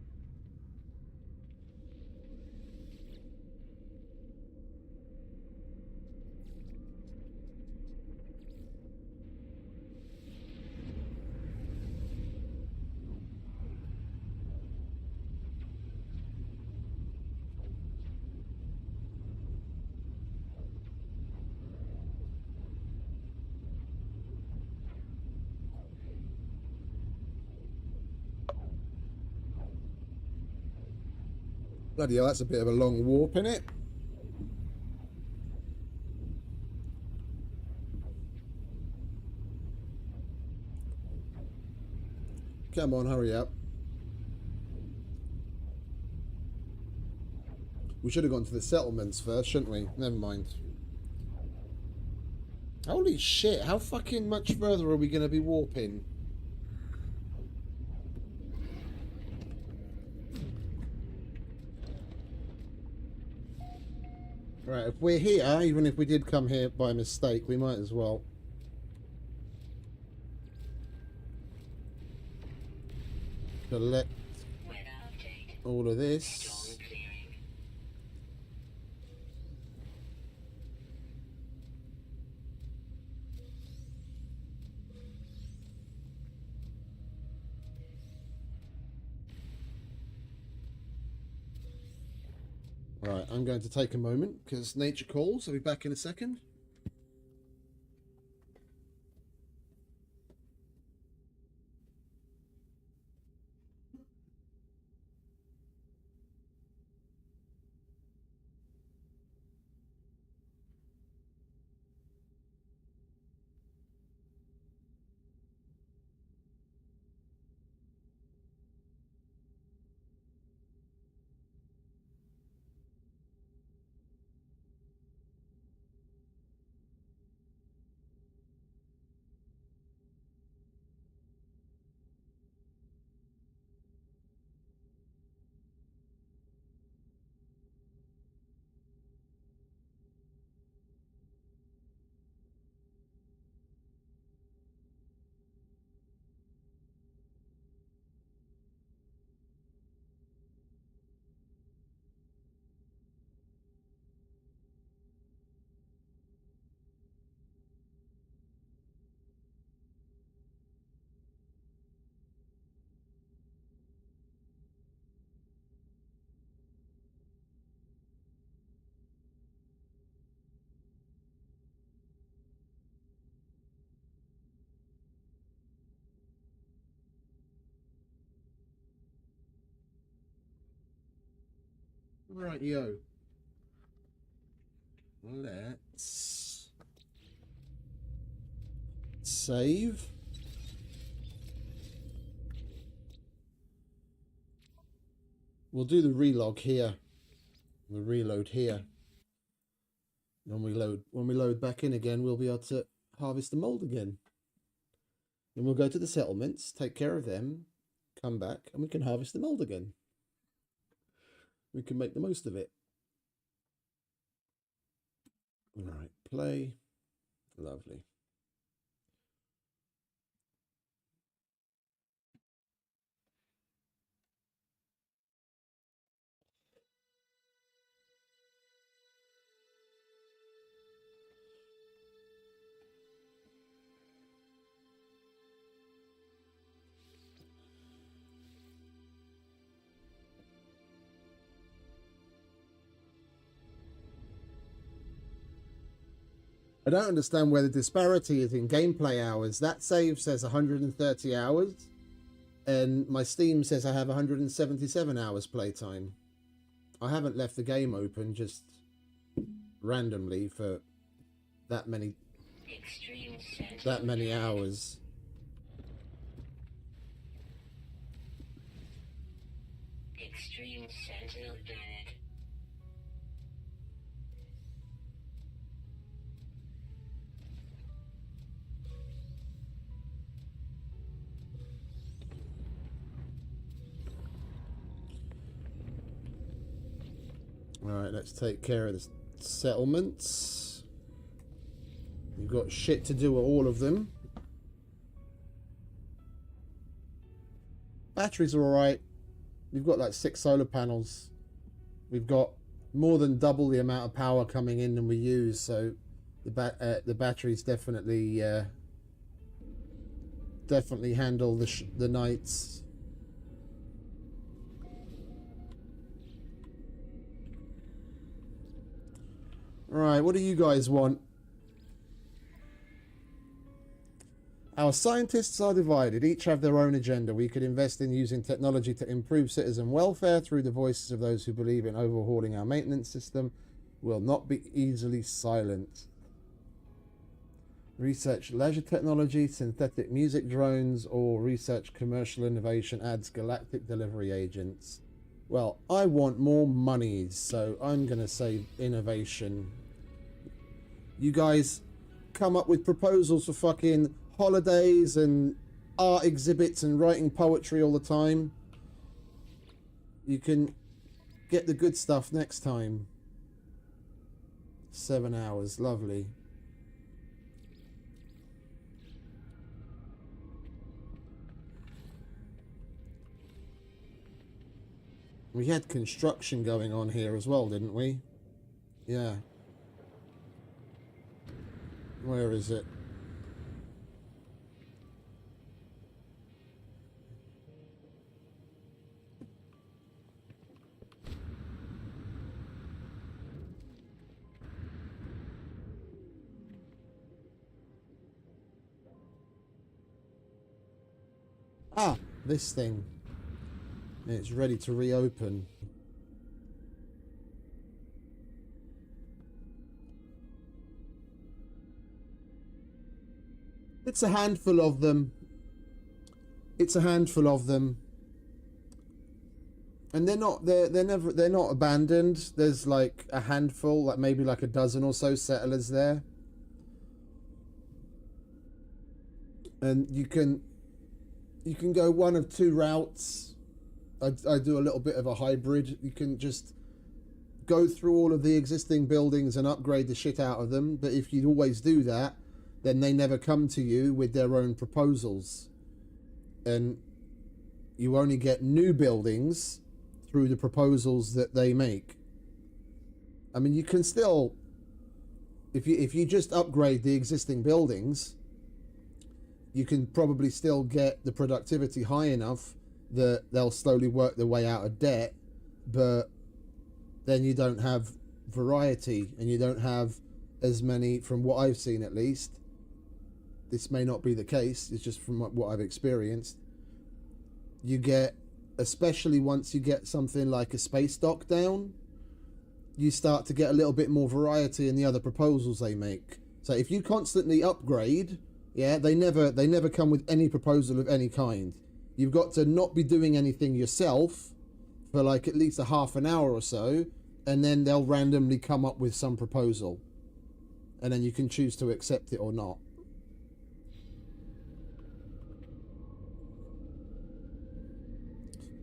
Bloody hell, that's a bit of a long warp, innit? Come on, hurry up. We should have gone to the settlements first, shouldn't we? Never mind. Holy shit, how fucking much further are we going to be warping? Right, if we're here, even if we did come here by mistake, we might as well. Collect Weather update. all of this. Storm clearing. Right, I'm going to take a moment because nature calls. I'll be back in a second. Right, yo. Let's save. We'll do the relog here. We'll reload here. When we load back in again, we'll be able to harvest the mold again. Then we'll go to the settlements, take care of them, come back, and we can harvest the mold again. We can make the most of it. All right, play. Lovely. I don't understand where the disparity is in gameplay hours. That save says 130 hours, and my Steam says I have 177 hours playtime. I haven't left the game open just randomly for that many Extreme sentinel. that many hours. Extreme sentinel dread. Alright, let's take care of the settlements. You've got shit to do with all of them. Batteries are alright. We've got like 6 solar panels. We've got more than double the amount of power coming in than we use, so the batteries definitely definitely handle the nights. Right, what do you guys want? Our scientists are divided. Each have their own agenda. We could invest in using technology to improve citizen welfare through the voices of those who believe in overhauling our maintenance system. Will not be easily silenced. Research leisure technology, synthetic music drones, or research commercial innovation adds galactic delivery agents. Well, I want more monies, so I'm going to say innovation. You guys come up with proposals for fucking holidays and art exhibits and writing poetry all the time. You can get the good stuff next time. 7 hours, lovely. We had construction going on here as well, didn't we? Yeah. Where is it? Ah, this thing. It's ready to reopen. It's a handful of them. It's a handful of them. And they're not abandoned. There's like a handful, like maybe like a dozen or so settlers there. And you can go one of two routes. I do a little bit of a hybrid. You can just go through all of the existing buildings and upgrade the shit out of them. But if you always do that, then they never come to you with their own proposals. And you only get new buildings through the proposals that they make. I mean, you can still, if you just upgrade the existing buildings, you can probably still get the productivity high enough that they'll slowly work their way out of debt, but then you don't have variety and you don't have as many, from what I've seen at least. This may not be the case, it's just from what I've experienced. You get, especially once you get something like a space dock down, you start to get a little bit more variety in the other proposals they make. So if you constantly upgrade, yeah, they never come with any proposal of any kind. You've got to not be doing anything yourself for like at least a half an hour or so, and then they'll randomly come up with some proposal. And then you can choose to accept it or not.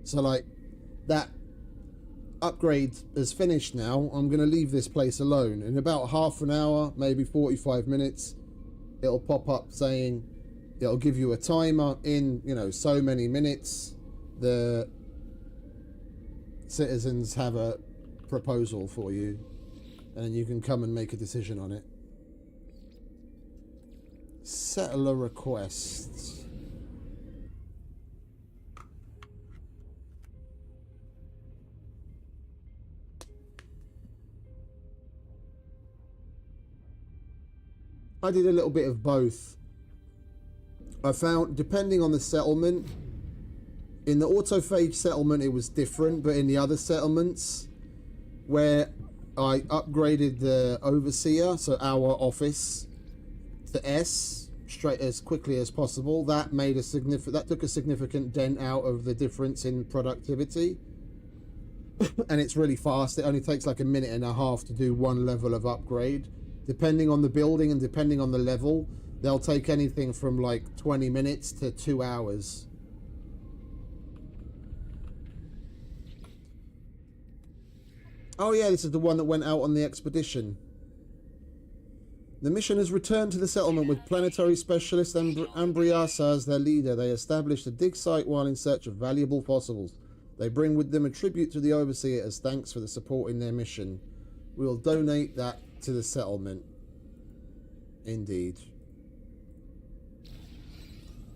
So like, that upgrade is finished now. I'm going to leave this place alone. In about half an hour, maybe 45 minutes, it'll pop up saying, it'll give you a timer in, you know, so many minutes. The citizens have a proposal for you, and then you can come and make a decision on it. Settler requests. I did a little bit of both. I found, depending on the settlement, in the Autophage settlement it was different, but in the other settlements, where I upgraded the overseer, so our office, to S straight as quickly as possible. That made a that took a significant dent out of the difference in productivity. And it's really fast. It only takes like a minute and a half to do one level of upgrade. Depending on the building and depending on the level, they'll take anything from like 20 minutes to 2 hours. Oh yeah, this is the one that went out on the expedition. The mission has returned to the settlement with planetary specialist Ambriasa as their leader. They established a dig site while in search of valuable fossils. They bring with them a tribute to the Overseer as thanks for the support in their mission. We will donate that to the settlement. Indeed.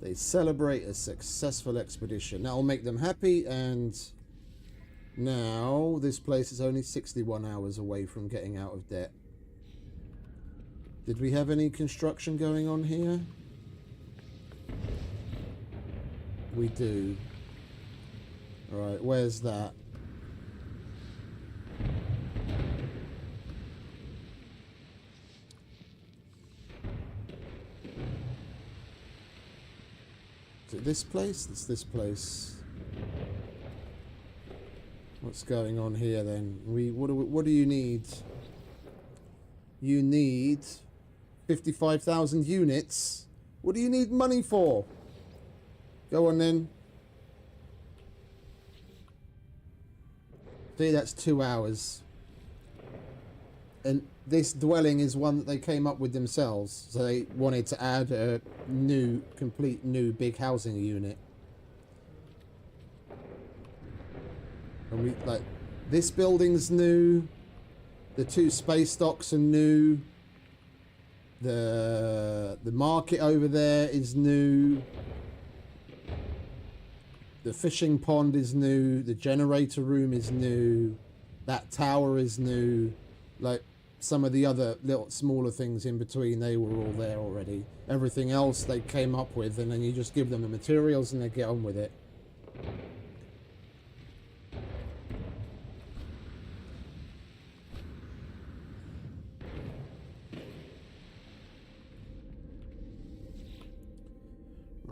They celebrate a successful expedition. That will make them happy, and now this place is only 61 hours away from getting out of debt. Did we have any construction going on here? We do. Alright, where's that? Is it this place? It's this place. What's going on here then? What do you need? You need 55,000 units. What do you need money for? Go on then. See, that's 2 hours. And this dwelling is one that they came up with themselves. So they wanted to add a complete new big housing unit. And we, like, this building's new. The 2 space docks are new. The market over there is new. The fishing pond is new. The generator room is new. That tower is new. Like, some of the other little smaller things in between, they were all there already. Everything else they came up with, and then you just give them the materials and they get on with it.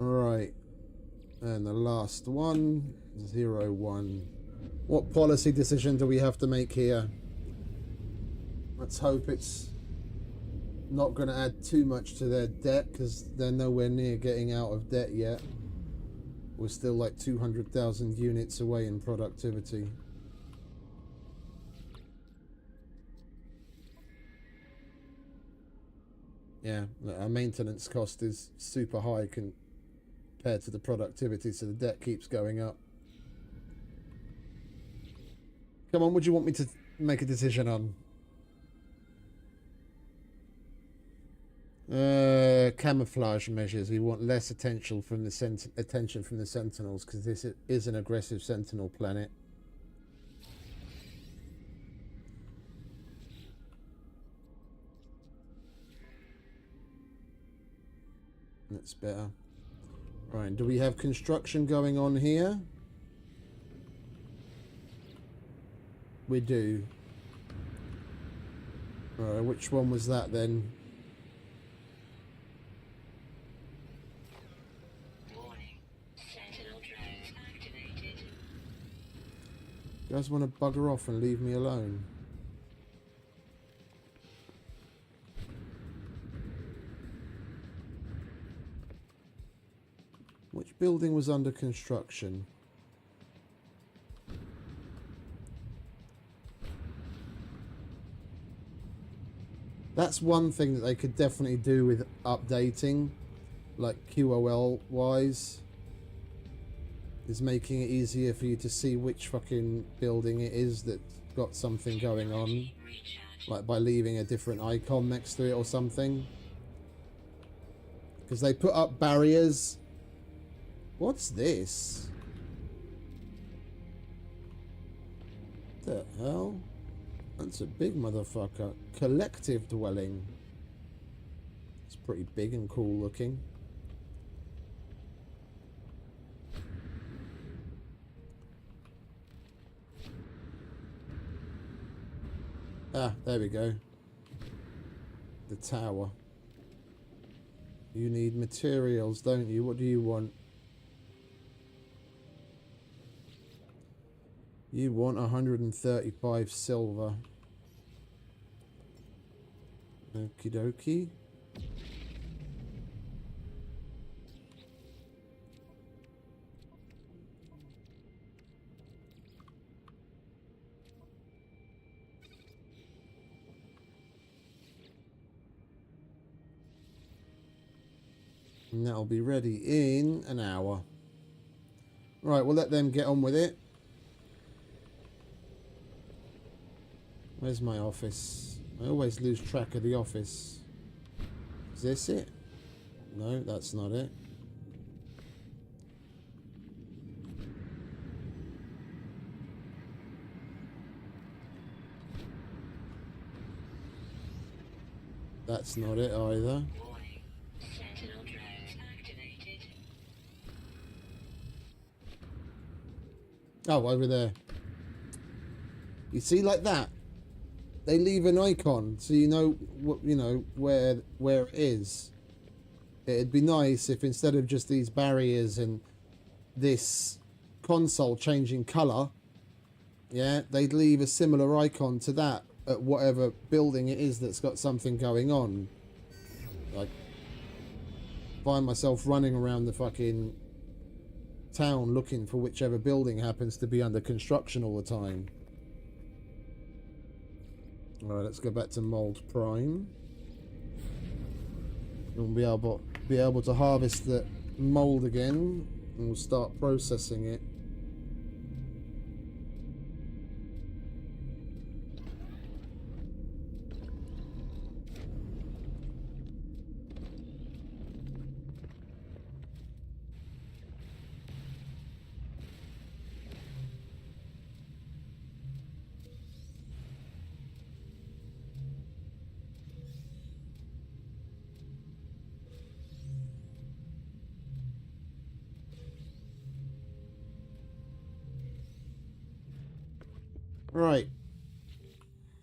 Alright. And the last one, 01. What policy decision do we have to make here? Let's hope it's not going to add too much to their debt, because they're nowhere near getting out of debt yet. We're still like 200,000 units away in productivity. Yeah, our maintenance cost is super high compared to the productivity, so the debt keeps going up. Come on, what do you want me to make a decision on? Camouflage measures. We want less attention from the Sentinels, because this is an aggressive Sentinel planet. That's better. Right, do we have construction going on here? We do. Alright, which one was that then? Warning. Sentinel drones activated. You guys want to bugger off and leave me alone? Which building was under construction? That's one thing that they could definitely do with updating, like QOL wise, is making it easier for you to see which fucking building it is that's got something going on, like by leaving a different icon next to it or something. Because they put up barriers. What's this? The hell? That's a big motherfucker. Collective dwelling. It's pretty big and cool looking. Ah, there we go. The tower. You need materials, don't you? What do you want? You want 135 silver. Okie dokie. And that'll be ready in an hour. Right, we'll let them get on with it. Where's my office? I always lose track of the office. Is this it? No, that's not it. That's not it either. Warning. Sentinel drones activated. Oh, over there. You see, like that. They leave an icon, so you know what where it is. It'd be nice if instead of just these barriers and this console changing color, yeah, they'd leave a similar icon to that at whatever building it is that's got something going on. Like, find myself running around the fucking town looking for whichever building happens to be under construction all the time. Alright, let's go back to Mold Prime. And we'll be able to harvest the mold again, and we'll start processing it. Right.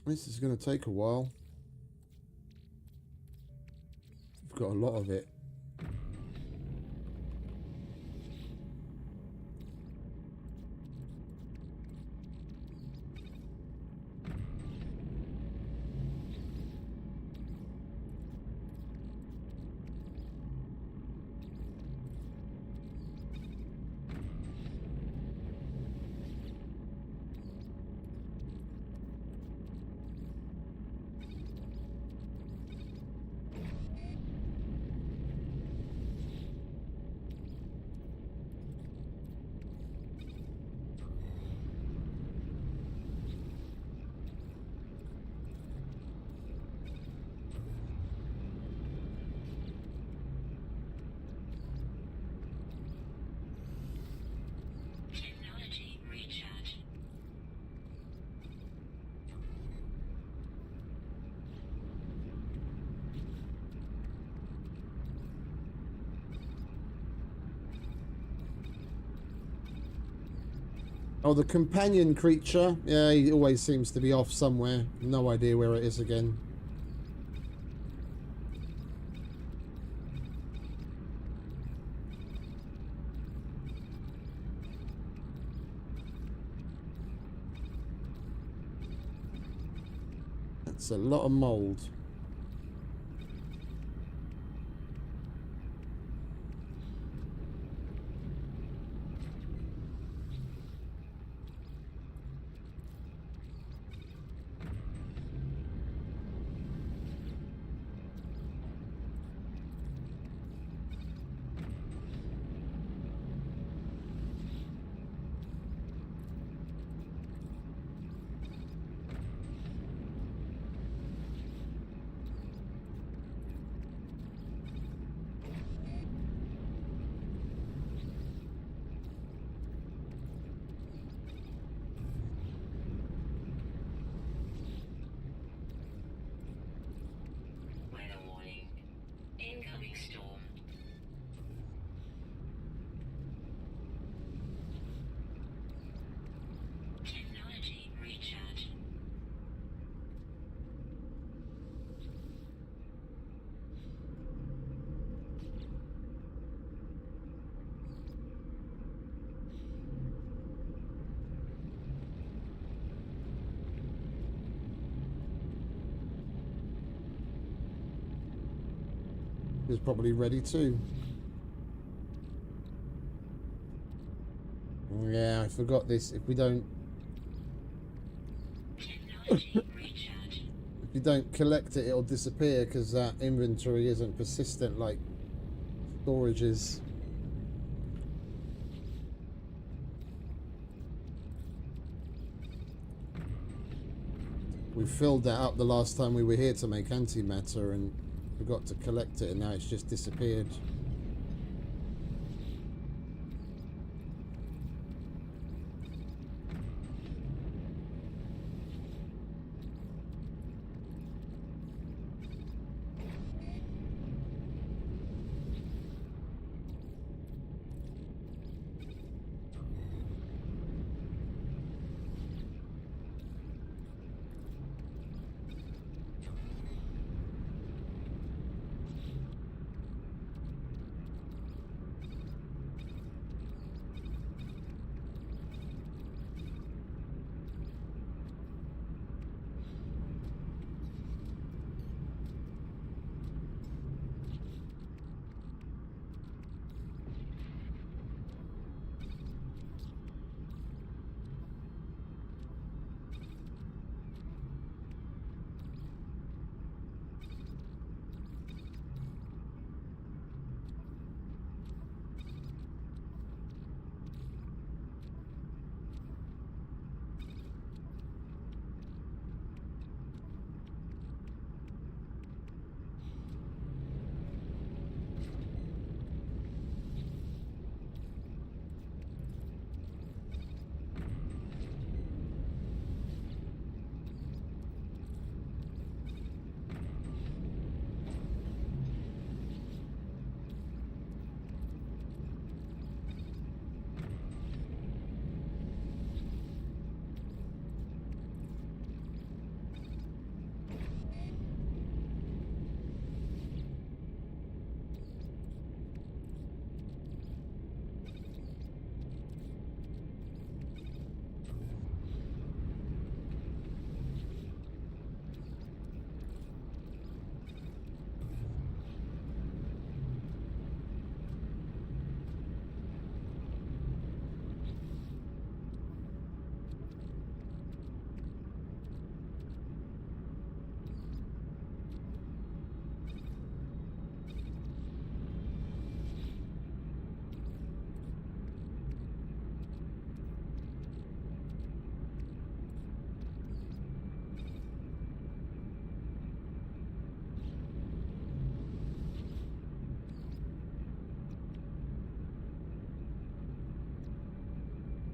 This is going to take a while. We've got a lot of it. Technology recharge. Oh, the companion creature. Yeah, he always seems to be off somewhere. No idea where it is again. That's a lot of mold. is probably ready too. Yeah, I forgot this. If we don't Technology recharge. if you don't collect it, it'll disappear because that inventory isn't persistent like storage is. We filled that up the last time we were here to make antimatter and forgot to collect it, and now it's just disappeared.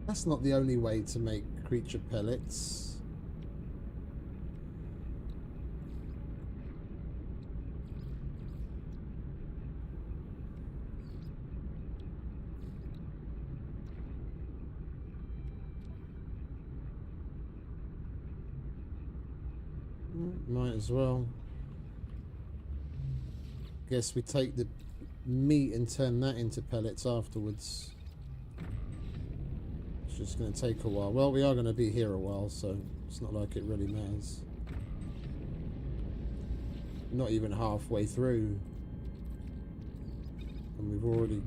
That's not the only way to make creature pellets. Might as well. Guess we take the meat and turn that into pellets afterwards. It's just going to take a while. Well, we are going to be here a while, so it's not like it really matters. Not even halfway through. And we've already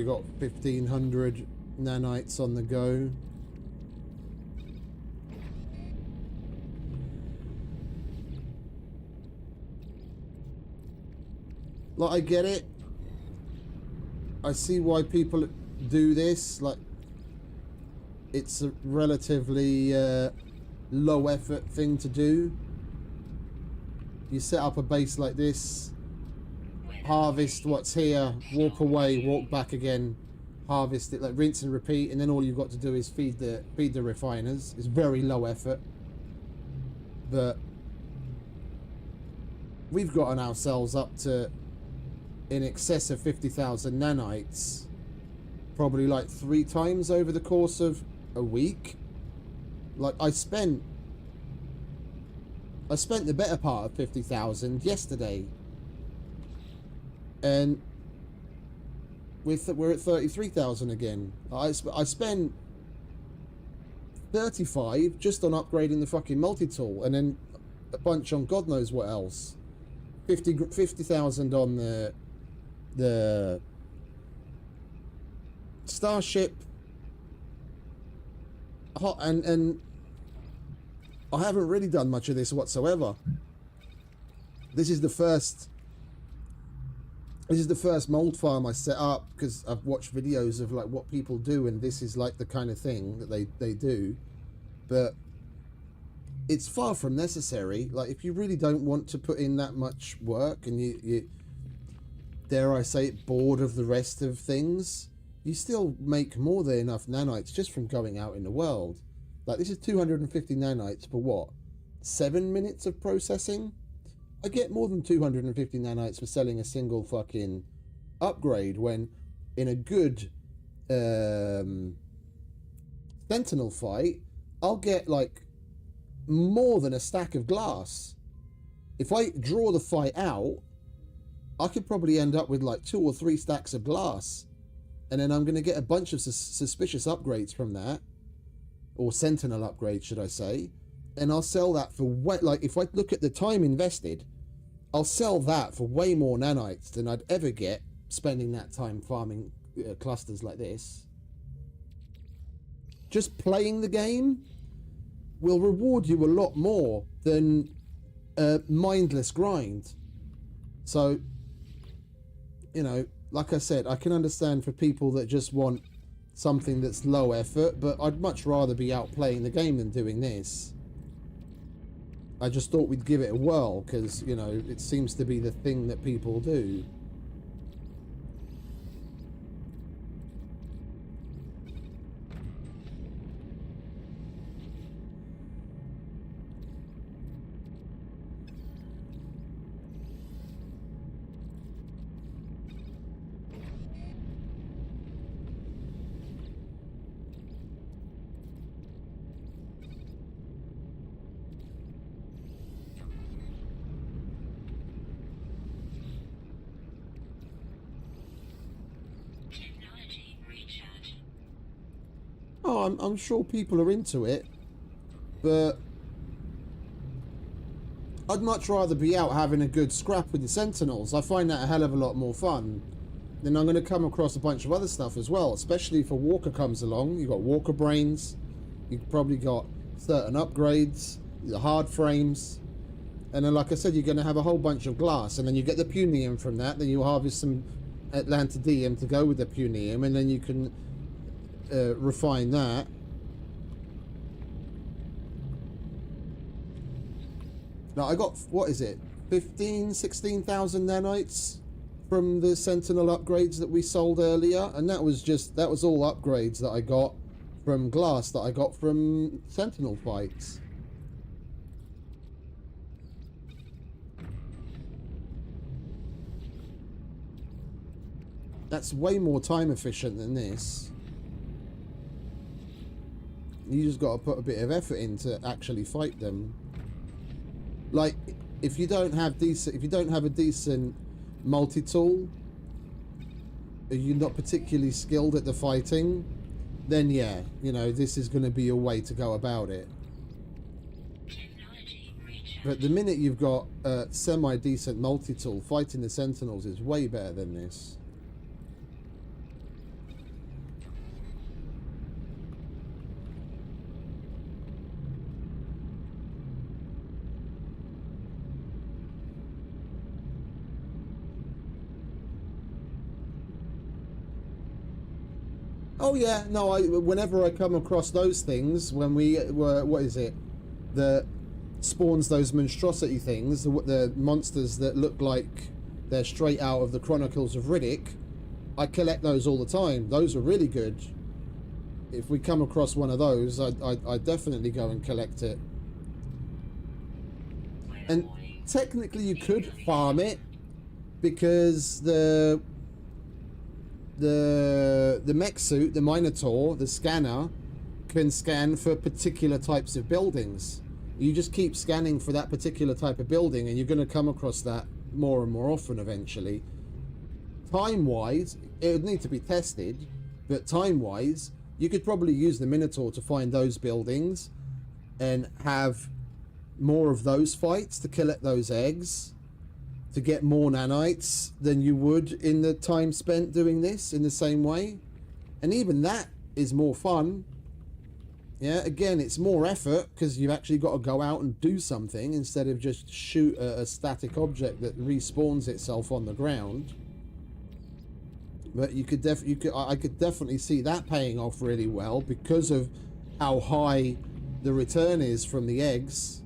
got 1,500 nanites on the go. Like, I get it. I see why people do this. Like, it's a relatively low effort thing to do. You set up a base like this, harvest what's here, walk away, walk back again, harvest it, like rinse and repeat, and then all you've got to do is feed the refiners. It's very low effort, but we've gotten ourselves up to in excess of 50,000 nanites, probably like 3 times over the course of a week. Like, I spent the better part of 50,000 yesterday, and we're at 33,000 again. I spent 35 just on upgrading the fucking multi-tool, and then a bunch on God knows what else. 50,000 on the Starship. And I haven't really done much of this whatsoever. This is the first mold farm I set up because I've watched videos of like what people do, and this is like the kind of thing that they do. But it's far from necessary. Like, if you really don't want to put in that much work, and you dare I say it, bored of the rest of things, you still make more than enough nanites just from going out in the world. Like, this is 250 nanites for what? 7 minutes of processing? I get more than 250 nanites for selling a single fucking upgrade, when in a good Sentinel fight, I'll get like more than a stack of glass. If I draw the fight out, I could probably end up with like 2 or 3 stacks of glass, and then I'm going to get a bunch of suspicious upgrades from that, or Sentinel upgrades should I say, and I'll sell that for like, if I look at the time invested, I'll sell that for way more nanites than I'd ever get spending that time farming clusters like this. Just playing the game will reward you a lot more than a mindless grind. So, you know, like I said, I can understand for people that just want something that's low effort, but I'd much rather be out playing the game than doing this. I just thought we'd give it a whirl because, you know, it seems to be the thing that people do. Technology recharge. Oh, I'm sure people are into it, but I'd much rather be out having a good scrap with the Sentinels. I find that a hell of a lot more fun. Then I'm going to come across a bunch of other stuff as well, especially if a Walker comes along. You've got Walker Brains, you've probably got certain upgrades, the hard frames, and then like I said, you're going to have a whole bunch of glass, and then you get the Punium from that, then you harvest some Atlantidium to go with the Punium, and then you can refine that. Now I got, what is it, 16,000 nanites from the Sentinel upgrades that we sold earlier, and that was all upgrades that I got from glass that I got from Sentinel fights. That's way more time efficient than this. You just got to put a bit of effort in to actually fight them. Like, if you don't have a decent multi-tool, if you're not particularly skilled at the fighting, then yeah, you know, this is going to be a way to go about it. But the minute you've got a semi-decent multi-tool, fighting the Sentinels is way better than this. Oh yeah, no, whenever I come across those things, when we were, what is it, that spawns those monstrosity things, the monsters that look like they're straight out of the Chronicles of Riddick, I collect those all the time. Those are really good. If we come across one of those, I'd definitely go and collect it. And technically you could farm it, because the mech suit, the Minotaur, the scanner, can scan for particular types of buildings. You just keep scanning for that particular type of building, and you're going to come across that more and more often eventually. Time-wise, it would need to be tested, but time-wise, you could probably use the Minotaur to find those buildings and have more of those fights to collect those eggs, to get more nanites than you would in the time spent doing this in the same way. And even that is more fun. Yeah, again, it's more effort because you've actually got to go out and do something instead of just shoot a static object that respawns itself on the ground. But I could definitely see that paying off really well because of how high the return is from the eggs.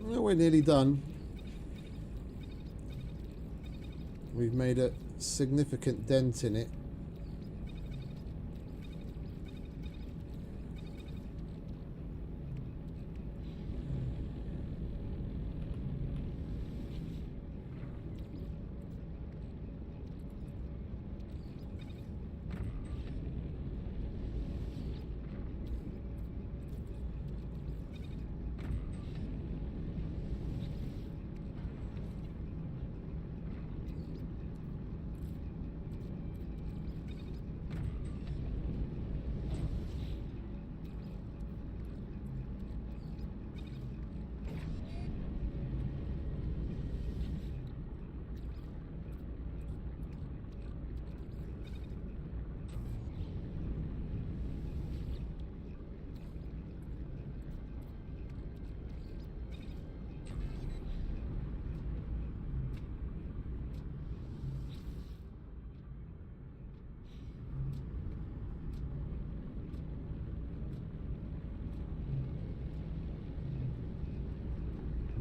Well, we're nearly done. We've made a significant dent in it.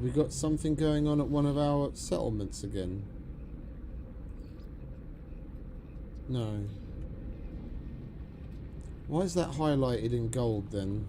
We got something going on at one of our settlements again. No. Why is that highlighted in gold then?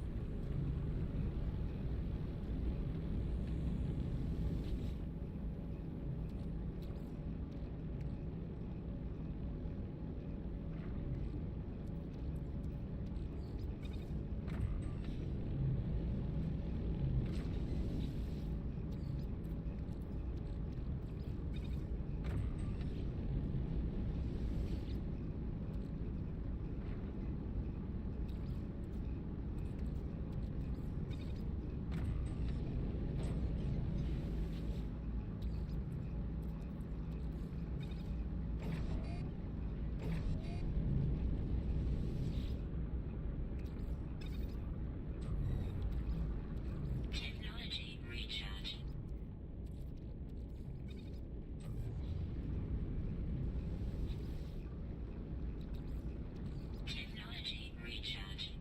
Technology recharge. Technology recharge.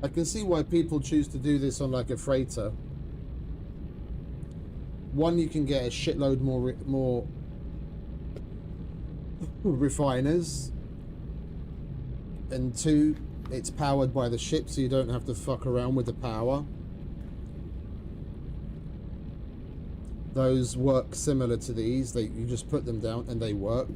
I can see why people choose to do this on like a freighter. One, you can get a shitload more refiners, and two, it's powered by the ship, so you don't have to fuck around with the power. Those work similar to these. You just put them down and they work.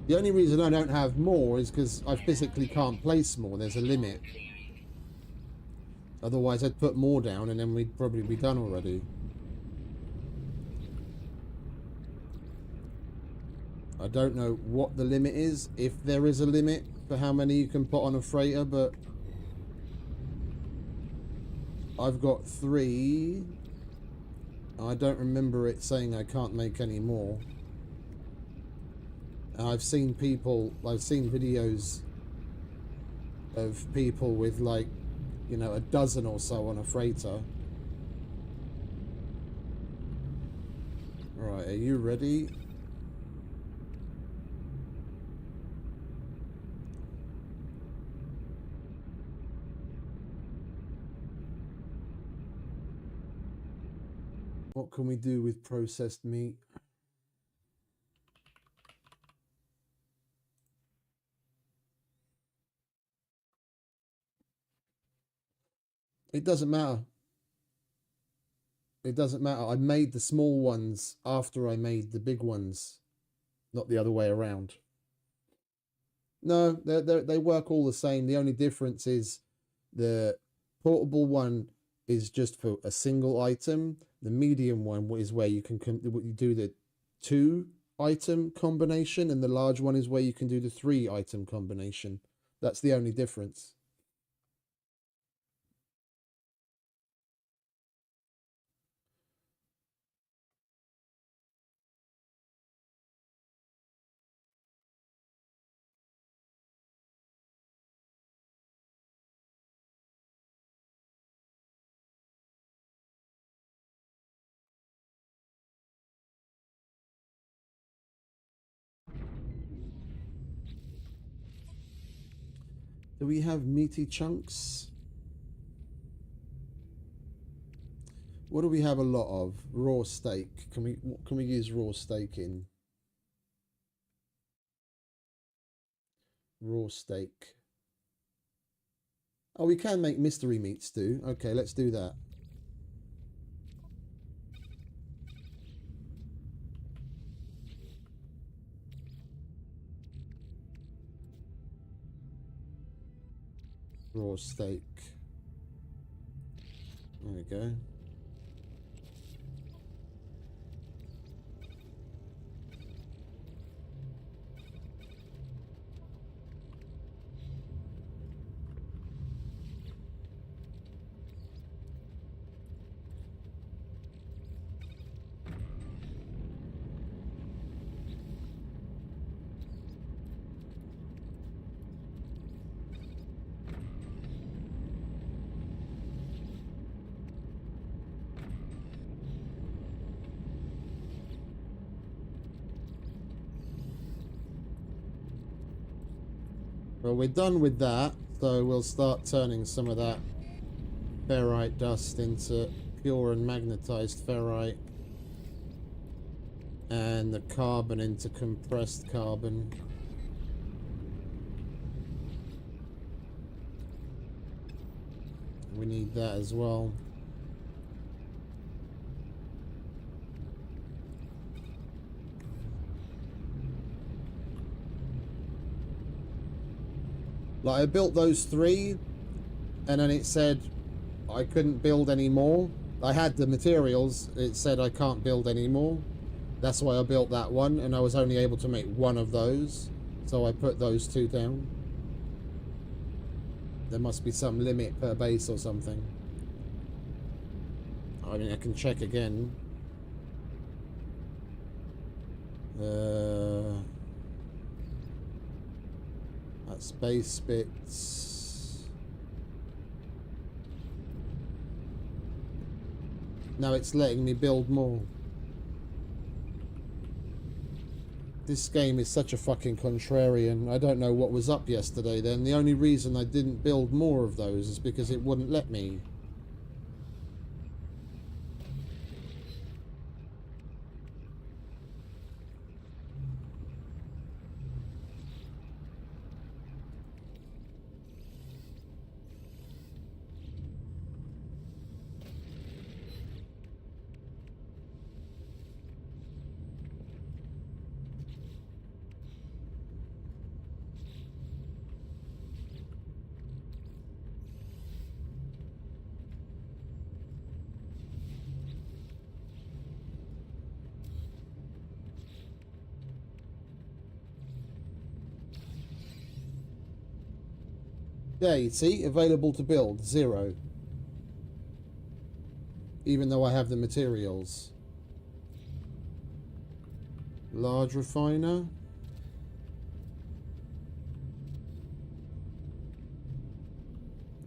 The only reason I don't have more is because I physically can't place more. There's a limit. Otherwise I'd put more down and then we'd probably be done already. I don't know what the limit is, if there is a limit. for how many you can put on a freighter, but I've got 3. I don't remember it saying I can't make any more. I've seen videos of people with like, you know, a dozen or so on a freighter. Right, are you ready? What can we do with processed meat? It doesn't matter. It doesn't matter. I made the small ones after I made the big ones, not the other way around. No, they work all the same. The only difference is the portable one is just for a single item. The medium one is where you can do the 2-item combination, and the large one is where you can do the 3-item combination. That's the only difference. Do we have meaty chunks? What do we have a lot of? Raw steak. Can we use raw steak in? Raw steak. Oh, we can make mystery meat stew. Okay, let's do that. Raw steak. There we go. Well, we're done with that, so we'll start turning some of that ferrite dust into pure and magnetized ferrite, and the carbon into compressed carbon. We need that as well. Like, I built those 3, and then it said I couldn't build any more. I had the materials, it said I can't build any more. That's why I built that one, and I was only able to make 1 of those, so I put those 2 down. There must be some limit per base or something. I mean, I can check again. That's base bits. Now it's letting me build more. This game is such a fucking contrarian. I don't know what was up yesterday then. The only reason I didn't build more of those is because it wouldn't let me. There, you see, available to build, 0. Even though I have the materials. Large refiner.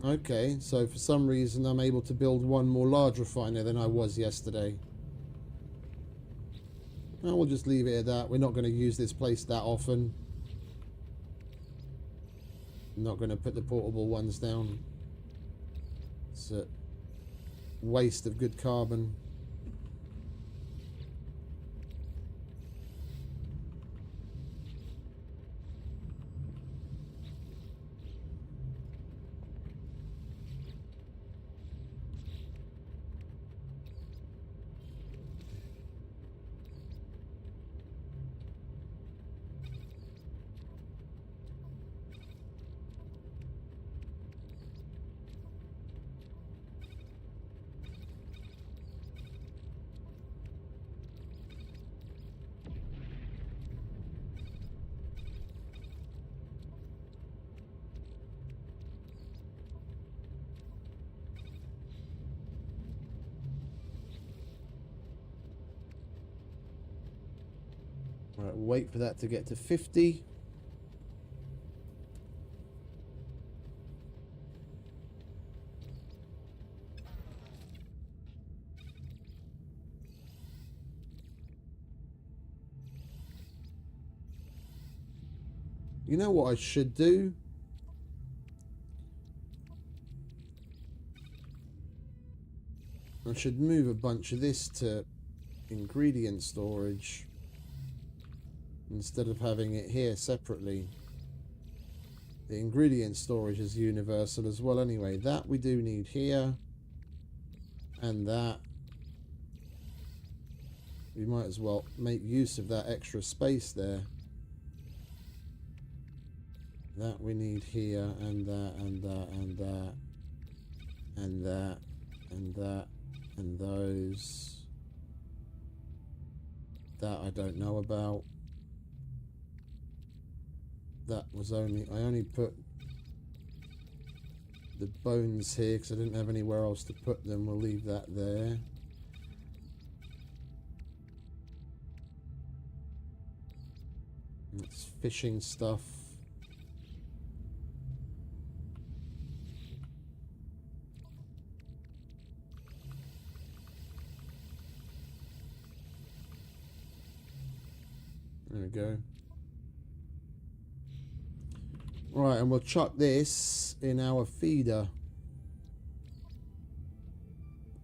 Okay, so for some reason I'm able to build one more large refiner than I was yesterday. And we'll just leave it at that. We're not going to use this place that often. I'm not going to put the portable ones down. It's a waste of good carbon. Right, wait for that to get to 50. You know what I should do? I should move a bunch of this to ingredient storage instead of having it here separately. The ingredient storage is universal as well anyway. That we do need here. And that. We might as well make use of that extra space there. That we need here, and that, and that, and that. And that, and that, and those. That I don't know about. That was only... I only put the bones here because I didn't have anywhere else to put them. We'll leave that there. That's fishing stuff. There we go. Right, and we'll chuck this in our feeder.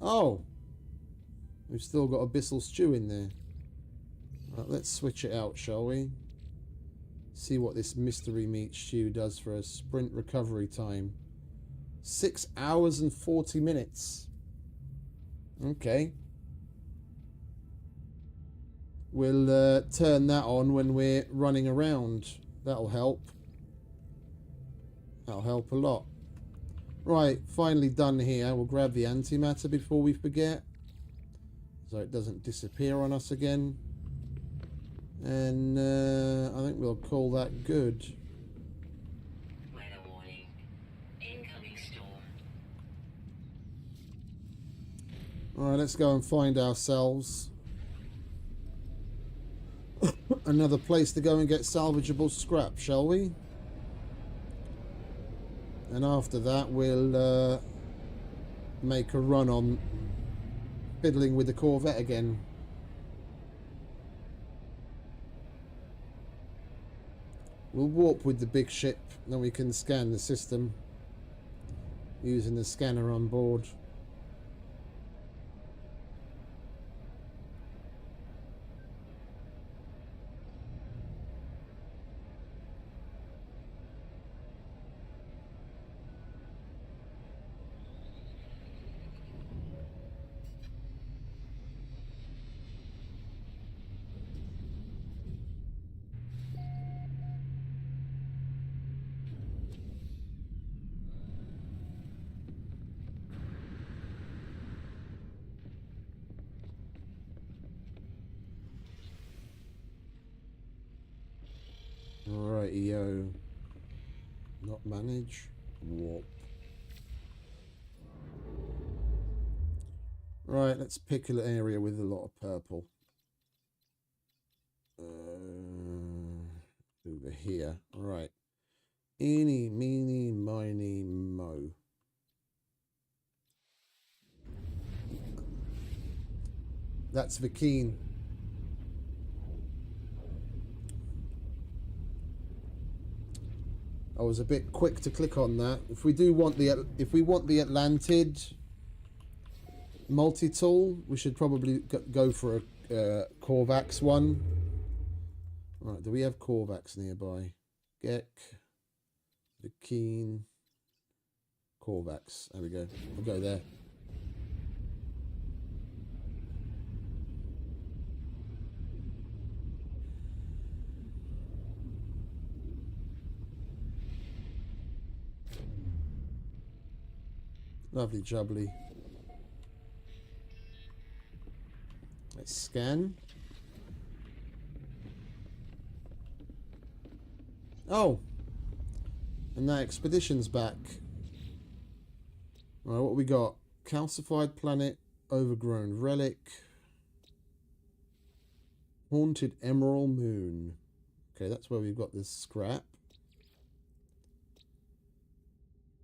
Oh! We've still got abyssal stew in there. Right, let's switch it out, shall we? See what this mystery meat stew does for us. Sprint recovery time. 6 hours and 40 minutes. Okay. We'll turn that on when we're running around. That'll help. That'll help a lot. Right, finally done here. We'll grab the antimatter before we forget, so it doesn't disappear on us again. And I think we'll call that good. Weather warning. Incoming storm. Alright, let's go and find ourselves another place to go and get salvageable scrap, shall we? And after that, we'll make a run on fiddling with the Corvette again. We'll warp with the big ship, then we can scan the system using the scanner on board. Rightio. Not manage. Warp. Right, let's pick an area with a lot of purple. Over here. Right. Eeny, meeny, miny, mo. That's the keen. I was a bit quick to click on that. If we want the Atlantid multi-tool, we should probably go for a Korvax one. Right, do we have Korvax nearby? Gek, the Keen, Korvax. There we go. We'll go there. Lovely jubbly. Let's scan. Oh! And that expedition's back. Alright, what we got? Calcified planet, overgrown relic, haunted emerald moon. Okay, that's where we've got this scrap.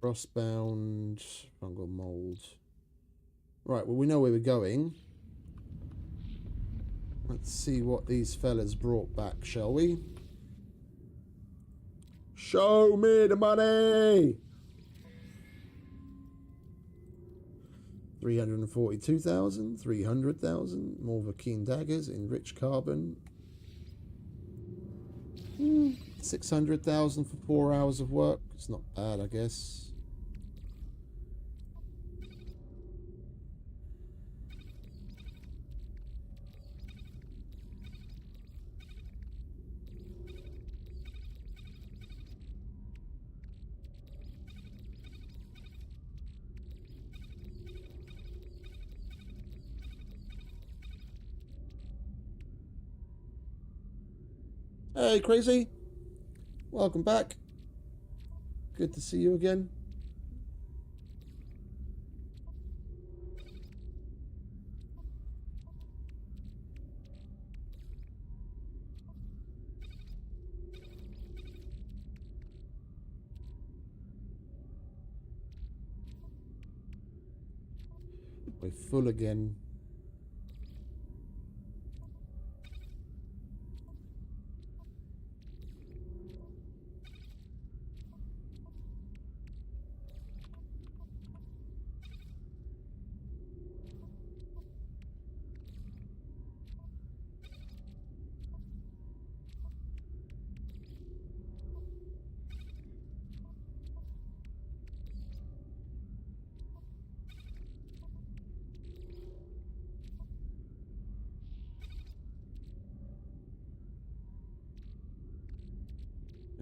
Frostbound, fungal mold. Right, well, we know where we're going. Let's see what these fellas brought back, shall we? Show me the money! 342,000, 300,000, more Vakeen daggers, enriched carbon. 600,000 for 4 hours of work. It's not bad, I guess. Hey, Crazy. Welcome back. Good to see you again. We're full again.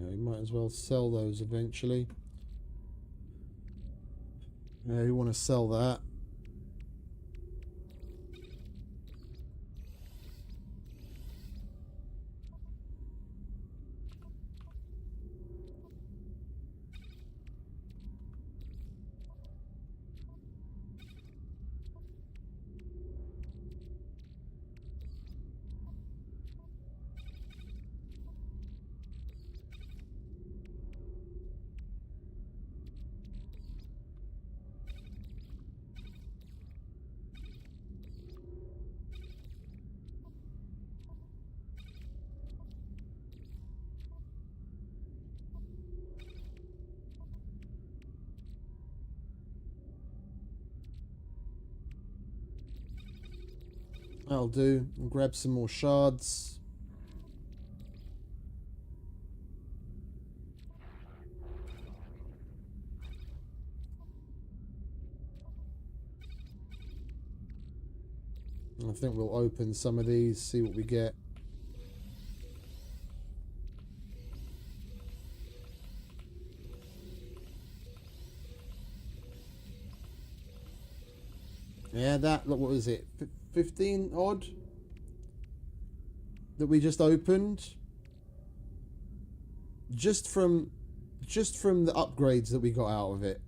We might as well sell those eventually. Yeah, we want to sell that. That'll do. And grab some more shards. I think we'll open some of these, see what we get. Yeah, that, look, what was it? 15 odd that we just opened. Just from just from the upgrades that we got out of it,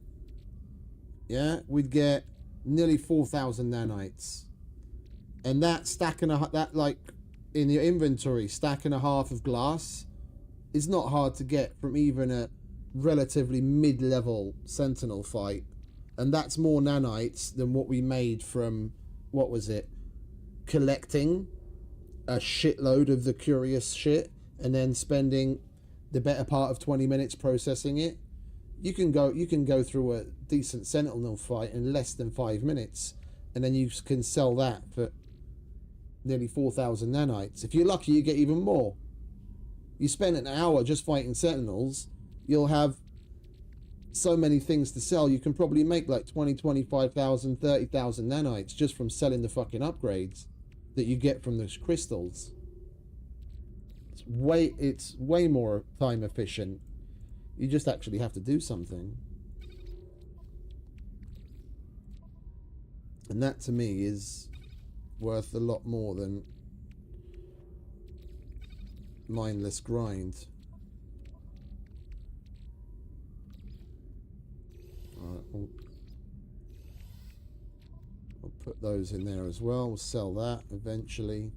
yeah, we'd get nearly 4,000 nanites. And that that like in your inventory, stack and a half of glass is not hard to get from even a relatively mid-level sentinel fight. And that's more nanites than what we made from, what was it, collecting a shitload of the curious shit and then spending the better part of 20 minutes processing it. You can go through a decent sentinel fight in less than 5 minutes, and then you can sell that for nearly 4,000 nanites. If you're lucky, you get even more. You spend an hour just fighting sentinels, you'll have so many things to sell. You can probably make like 20, 25,000, 30,000 nanites just from selling the fucking upgrades that you get from those crystals. It's way more time efficient. You just actually have to do something. And that to me is worth a lot more than mindless grind. Alright, we'll put those in there as well. We'll sell that eventually.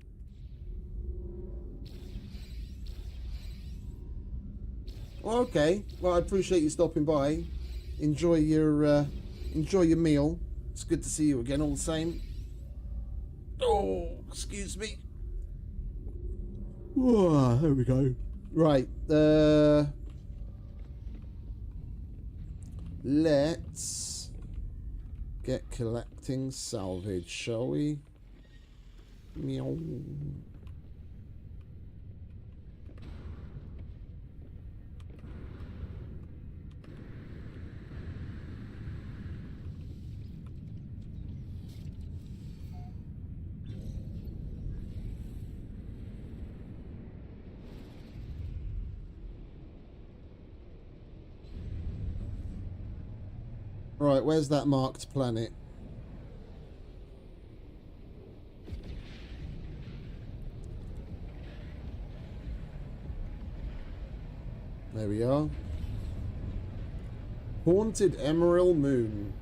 Okay, well, I appreciate you stopping by. Enjoy your meal. It's good to see you again, all the same. Oh, excuse me. Oh, there we go. Right, let's get collecting salvage, shall we? Meow. Right, where's that marked planet? There we are. Haunted Emerald Moon.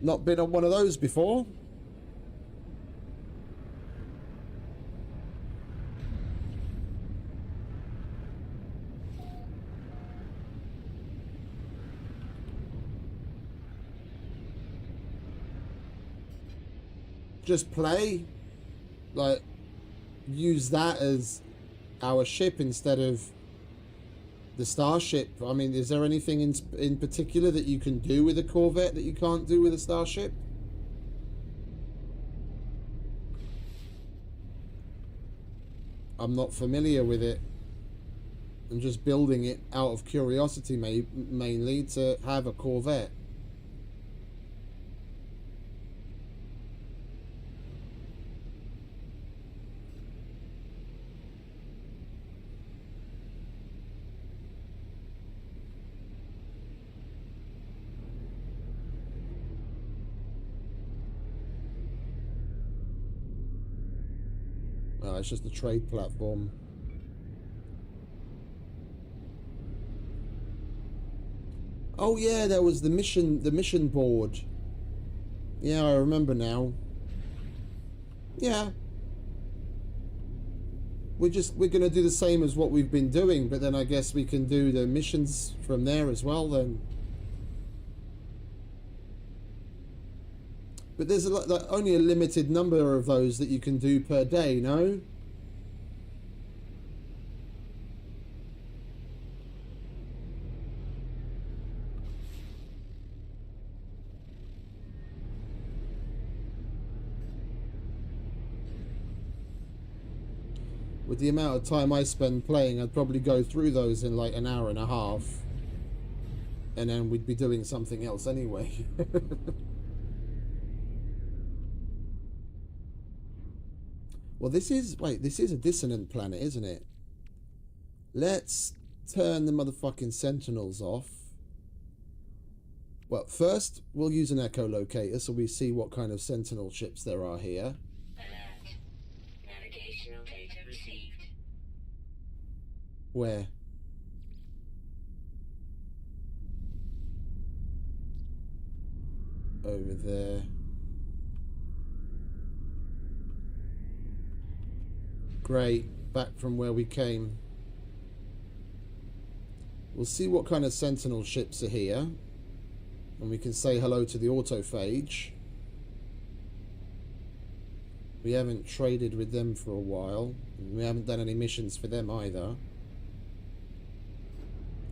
Not been on one of those before. Just play, like, use that as our ship instead of the starship. I mean, is there anything in particular that you can do with a Corvette that you can't do with a starship? I'm not familiar with it. I'm just building it out of curiosity, mainly to have a Corvette. It's just a trade platform. Oh yeah, there was the mission board. Yeah, I remember now. Yeah. We're gonna do the same as what we've been doing, but then I guess we can do the missions from there as well then. But there's only a limited number of those that you can do per day, no? With the amount of time I spend playing, I'd probably go through those in like an hour and a half. And then we'd be doing something else anyway. Well, this is a dissonant planet, isn't it? Let's turn the motherfucking sentinels off. Well, first we'll use an echolocator so we see what kind of sentinel ships there are here. Alert. Navigational data received. Where? Over there. Great, back from where we came. We'll see what kind of sentinel ships are here. And we can say hello to the autophage. We haven't traded with them for a while. We haven't done any missions for them either.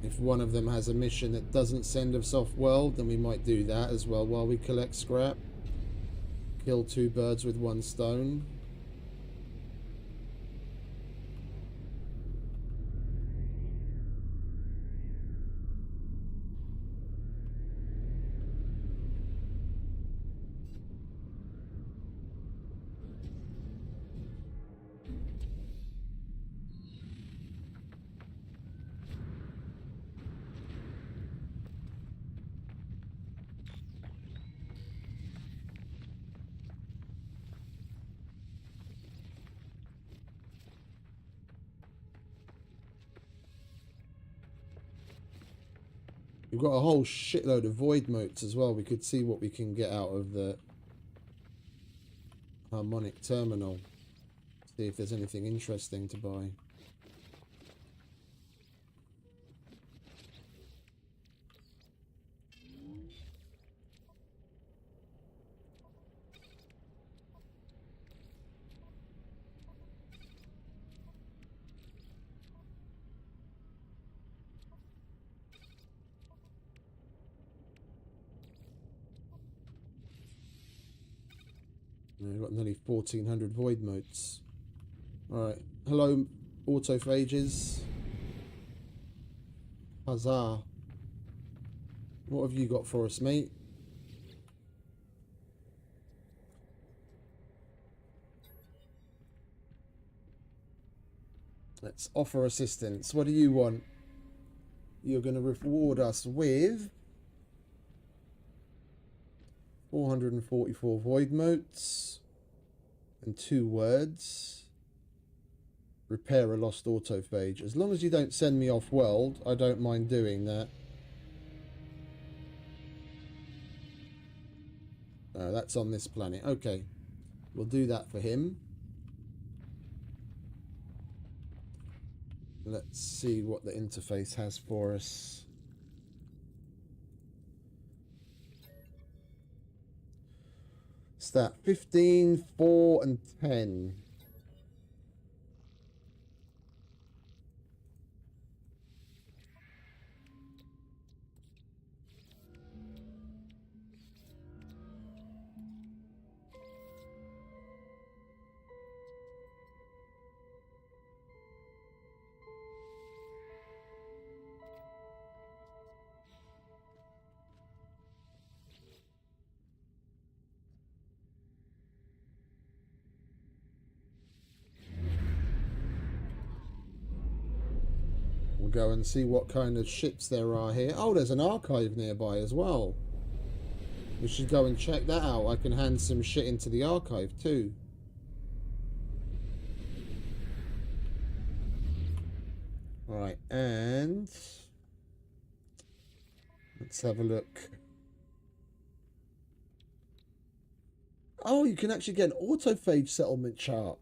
If one of them has a mission that doesn't send us off world, then we might do that as well while we collect scrap. Kill two birds with one stone. We've got a whole shitload of void motes as well. We could see what we can get out of the harmonic terminal. See if there's anything interesting to buy. We've got nearly 1400 void motes. Alright. Hello, autophages. Huzzah. What have you got for us, mate? Let's offer assistance. What do you want? You're going to reward us with 444 void motes and 2 words. Repair a lost autophage. As long as you don't send me off world, I don't mind doing that. Oh, that's on this planet. Okay. We'll do that for him. Let's see what the interface has for us. Stat 15, 4 and 10. We'll go and see what kind of ships there are here. Oh, there's an archive nearby as well. We should go and check that out. I can hand some shit into the archive too. Alright, and let's have a look. Oh, you can actually get an autophage settlement chart.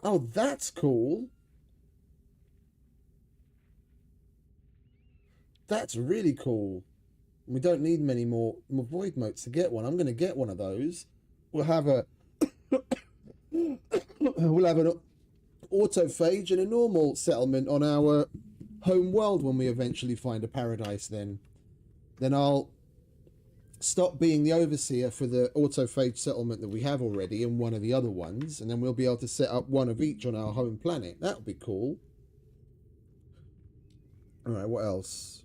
Oh, that's cool. That's really cool. We don't need many more void motes to get one. I'm going to get one of those. We'll have a we'll have an autophage and a normal settlement on our home world when we eventually find a paradise. Then I'll stop being the overseer for the autophage settlement that we have already and one of the other ones, and then we'll be able to set up one of each on our home planet. That'll be cool. All right, what else?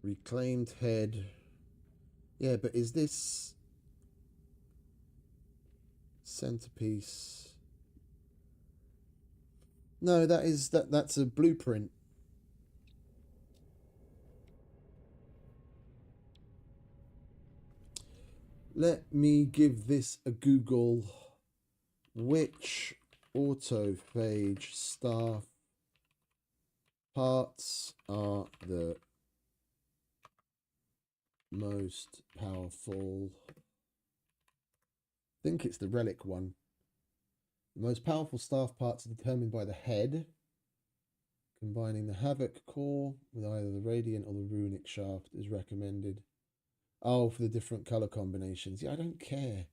Reclaimed head. Yeah, but is this... Centerpiece. No, that's a blueprint. Let me give this a Google. Which autophage staff parts are the most powerful? I think it's the relic one. The most powerful staff parts are determined by the head, combining the Havoc core with either the Radiant or the Runic shaft is recommended. Oh, for the different color combinations. Yeah, I don't care.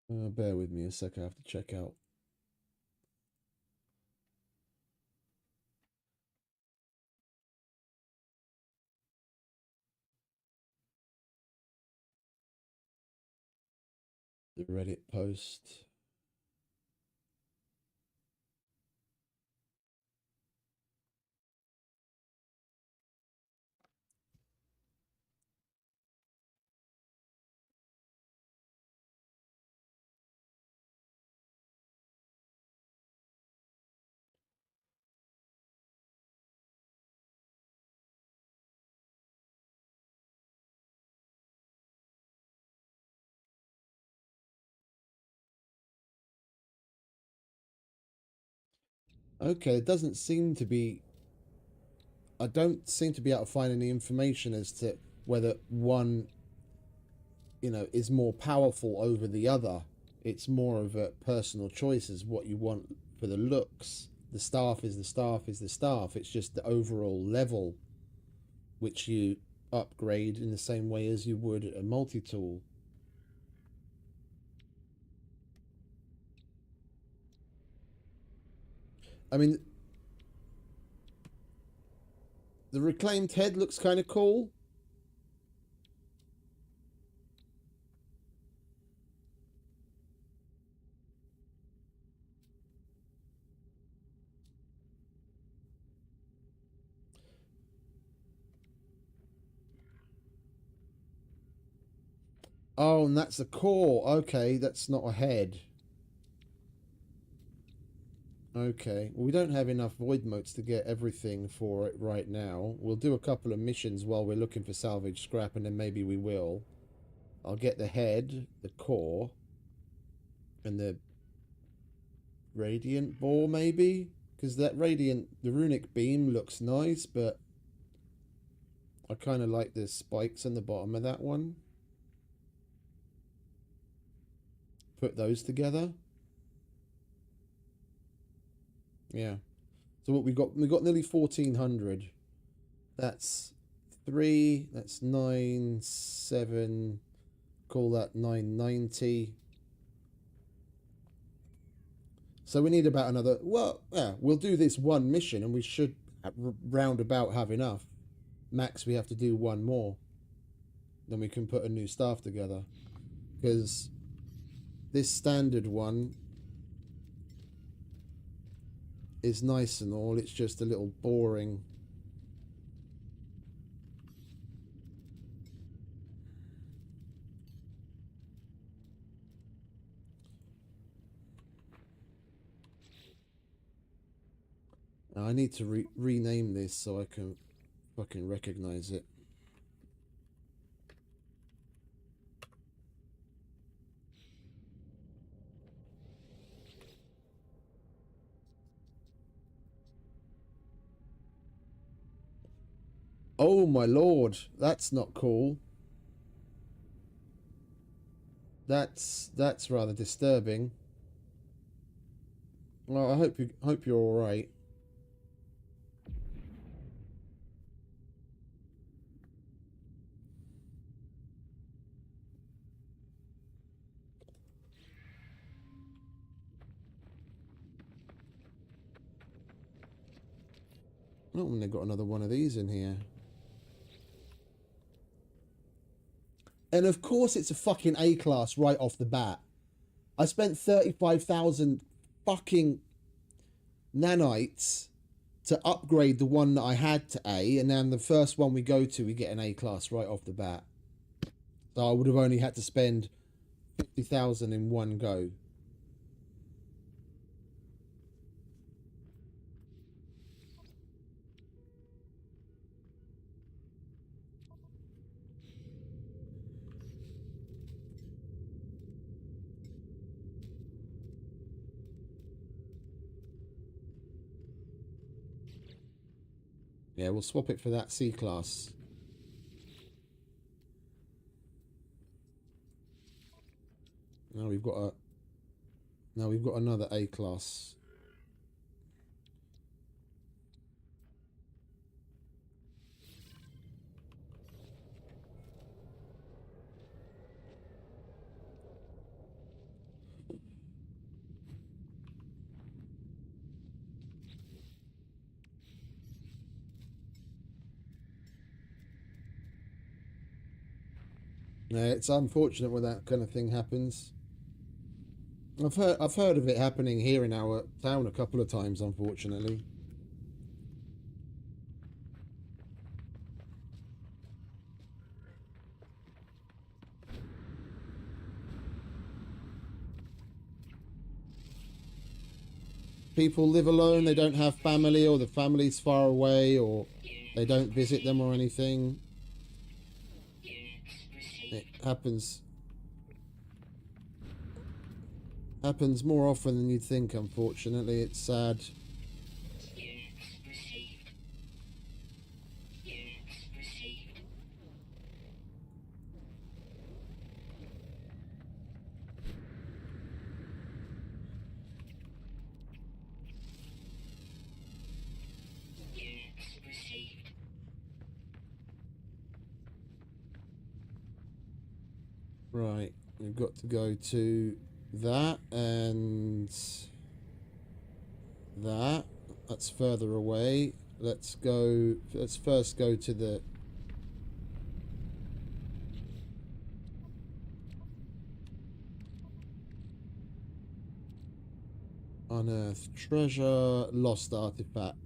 Bear with me a sec, I have to check out. The Reddit post. Okay, it doesn't seem to be... I don't seem to be able to find any information as to whether one, is more powerful over the other. It's more of a personal choice as what you want for the looks. The staff is the staff is the staff. It's just the overall level which you upgrade in the same way as you would a multi-tool. I mean, the reclaimed head looks kind of cool. Oh, and that's a core. Okay, that's not a head. Okay, well, we don't have enough void motes to get everything for it right now. We'll do a couple of missions while we're looking for salvage scrap, and then maybe we will. I'll get the head, the core, and the radiant bore, maybe? Because that radiant, the runic beam looks nice, but I kind of like the spikes on the bottom of that one. Put those together. Yeah. So what we got nearly 1400. That's 3, that's 9, 7, call that 990. So we need about another, well, yeah, we'll do this one mission and we should roundabout have enough. Max, we have to do one more. Then we can put a new staff together. Because this standard one is nice and all, it's just a little boring. Now I need to rename this so I can fucking recognize it. Oh my lord, that's not cool. That's rather disturbing. Well, I hope you're all right. Oh, and they've got another one of these in here. And of course it's a fucking A class right off the bat. I spent 35,000 fucking nanites to upgrade the one that I had to A, and then the first one we go to, we get an A class right off the bat. So I would have only had to spend 50,000 in one go. Yeah, we'll swap it for that C class. Now we've got another A class. Yeah, it's unfortunate when that kind of thing happens. I've heard of it happening here in our town a couple of times, unfortunately. People live alone, they don't have family, or the family's far away, or they don't visit them or anything. It happens more often than you'd think, unfortunately. It's sad. Right, we've got to go to that and that. That's further away. Let's first go to the unearthed treasure, lost artifact.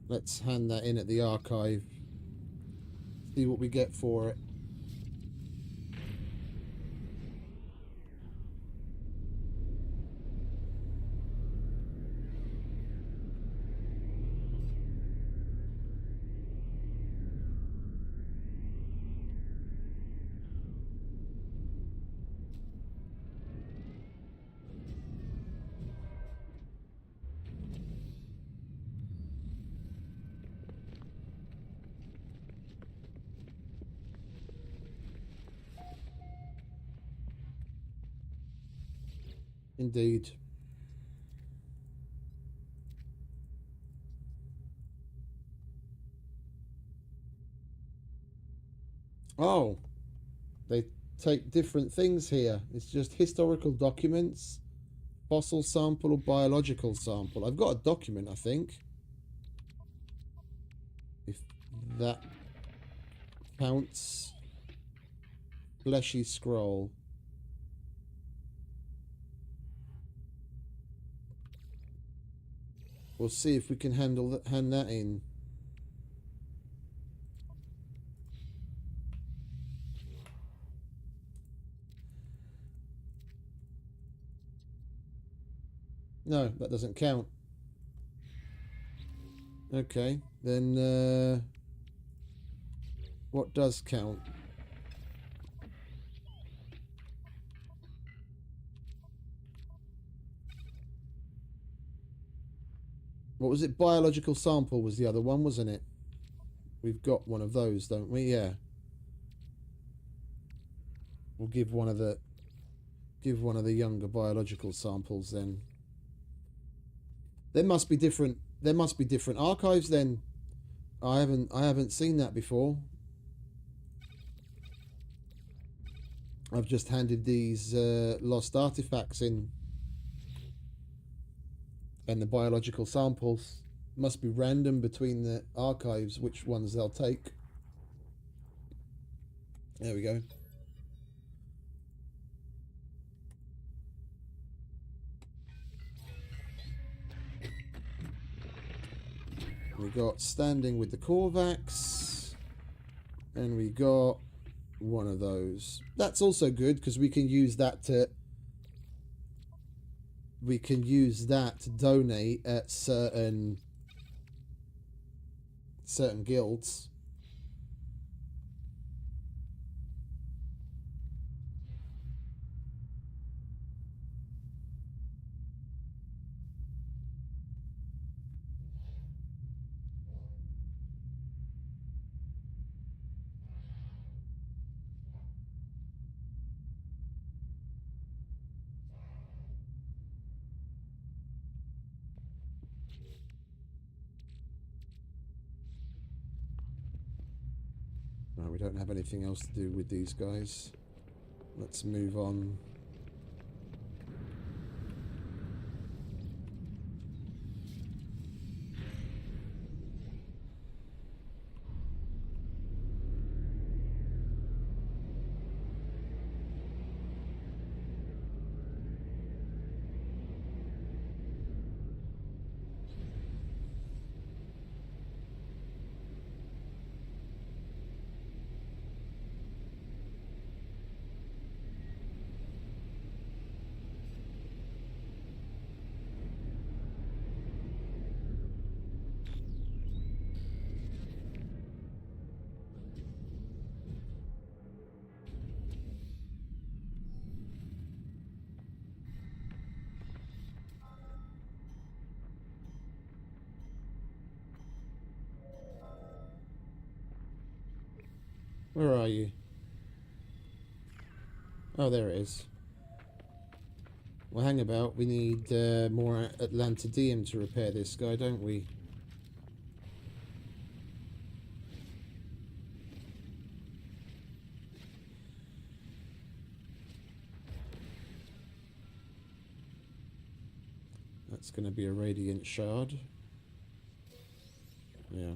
Let's hand that in at the archive. See what we get for it. Indeed. Oh, they take different things here. It's just historical documents, fossil sample, or biological sample. I've got a document, I think. If that counts. Fleshy scroll. We'll see if we can hand that in. No, that doesn't count. Okay, then what does count? What was it? Biological sample was the other one, wasn't it? We've got one of those, don't we? Yeah. We'll give one of the younger biological samples then. There must be different archives then. I haven't seen that before. I've just handed these lost artifacts in, and the biological samples must be random between the archives which ones they'll take. There we go. We got standing with the Korvax, and we got one of those. That's also good because we can use that to donate at certain guilds. No, we don't have anything else to do with these guys. Let's move on. Where are you? Oh, there it is. Well, hang about. We need more Atlantidium to repair this guy, don't we? That's going to be a Radiant Shard. Yeah.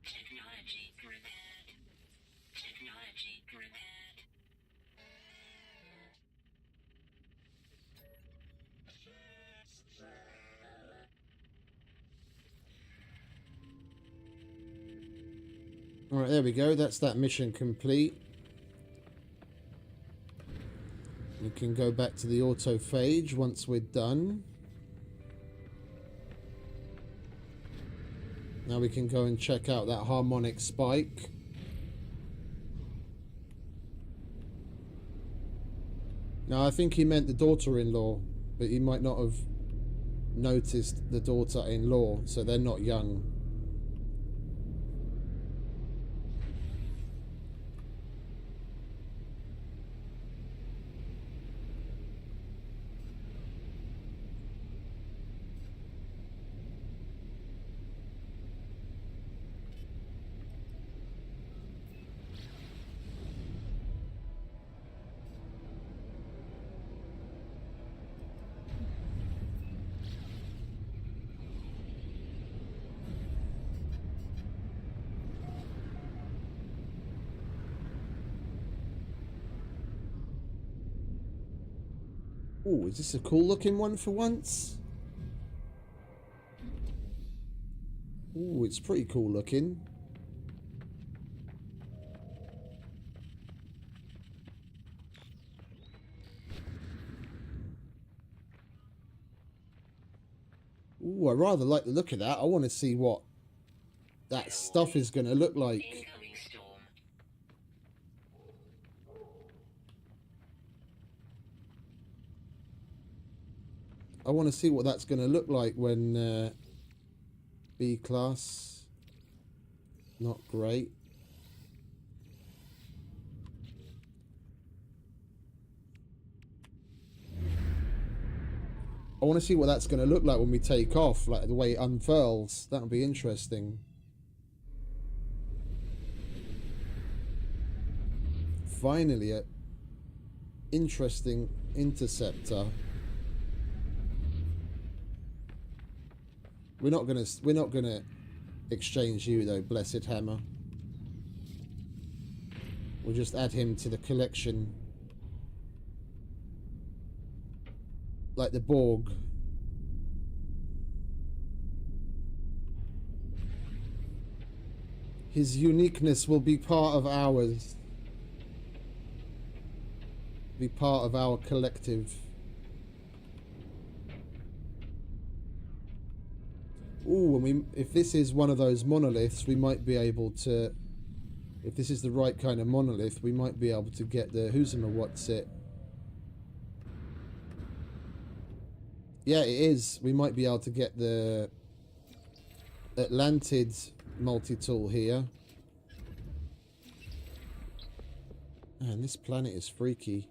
Technology repaired. Technology repaired. Alright, there we go. That's that mission complete. We can go back to the autophage once we're done. Now we can go and check out that harmonic spike. Now, I think he meant the daughter-in-law, but he might not have noticed the daughter-in-law, so they're not young. Oh, is this a cool looking one for once? Oh, it's pretty cool looking. Ooh, I rather like the look of that. I want to see what that stuff is going to look like. Incoming storm. I want to see what that's going to look like when B class. Not great. I want to see what that's going to look like when we take off, like the way it unfurls. That'll be interesting. Finally, a interesting interceptor. We're not gonna exchange you though, blessed hammer. We'll just add him to the collection. Like the Borg. His uniqueness will be part of ours. Be part of our collective. Ooh, if this is one of those monoliths, we might be able to... If this is the right kind of monolith, we might be able to get the... what's it? Yeah, it is. We might be able to get the Atlantid multi-tool here. Man, this planet is freaky.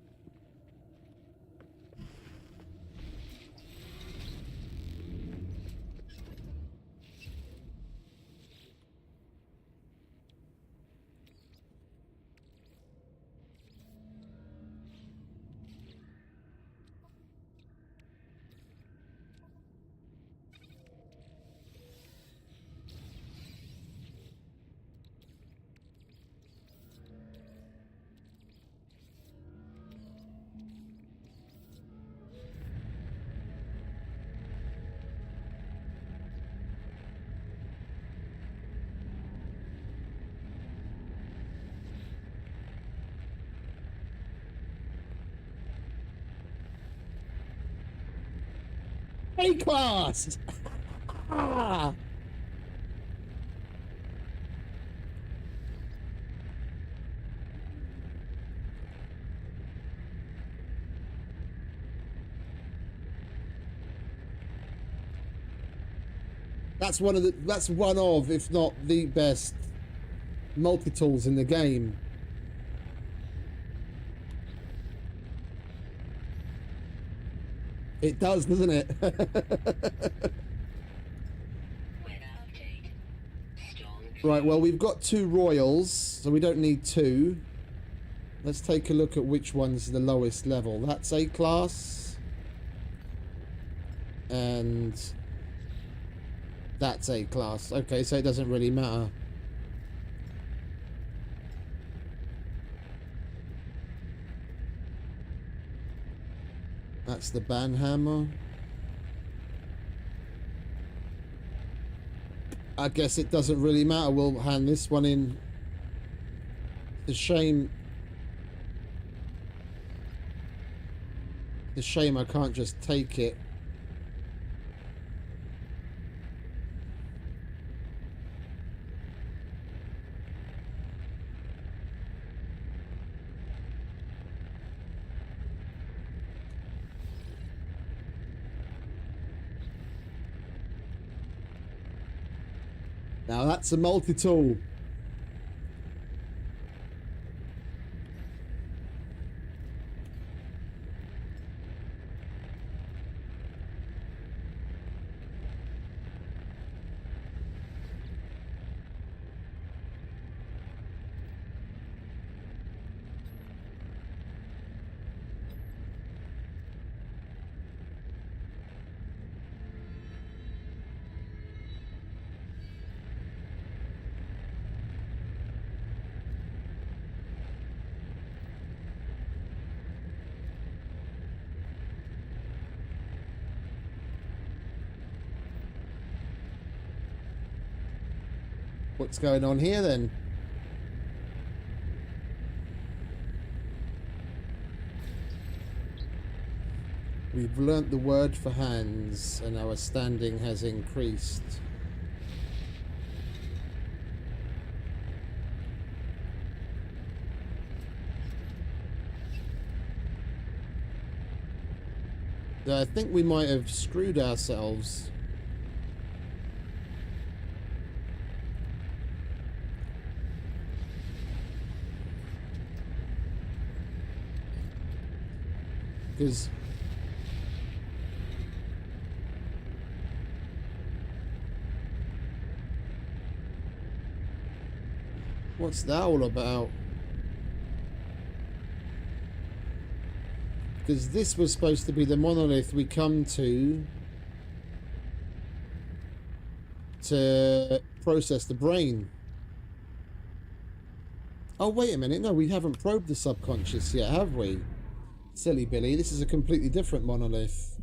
A-class! Ah! That's one of, if not the best multi-tools in the game. It does, doesn't it? Weather update. Storm. Right, well, we've got 2 royals, so we don't need 2. Let's take a look at which one's the lowest level. That's A-class. And that's A-class. Okay, so it doesn't really matter. That's the Banhammer. I guess it doesn't really matter. We'll hand this one in. The shame I can't just take it. Now that's a multi-tool. What's going on here then? We've learnt the word for hands, and our standing has increased. I think we might have screwed ourselves. Because what's that all about? Because this was supposed to be the monolith we come to process the brain. Oh, wait a minute. No, we haven't probed the subconscious yet, have we? Silly Billy. This is a completely different monolith.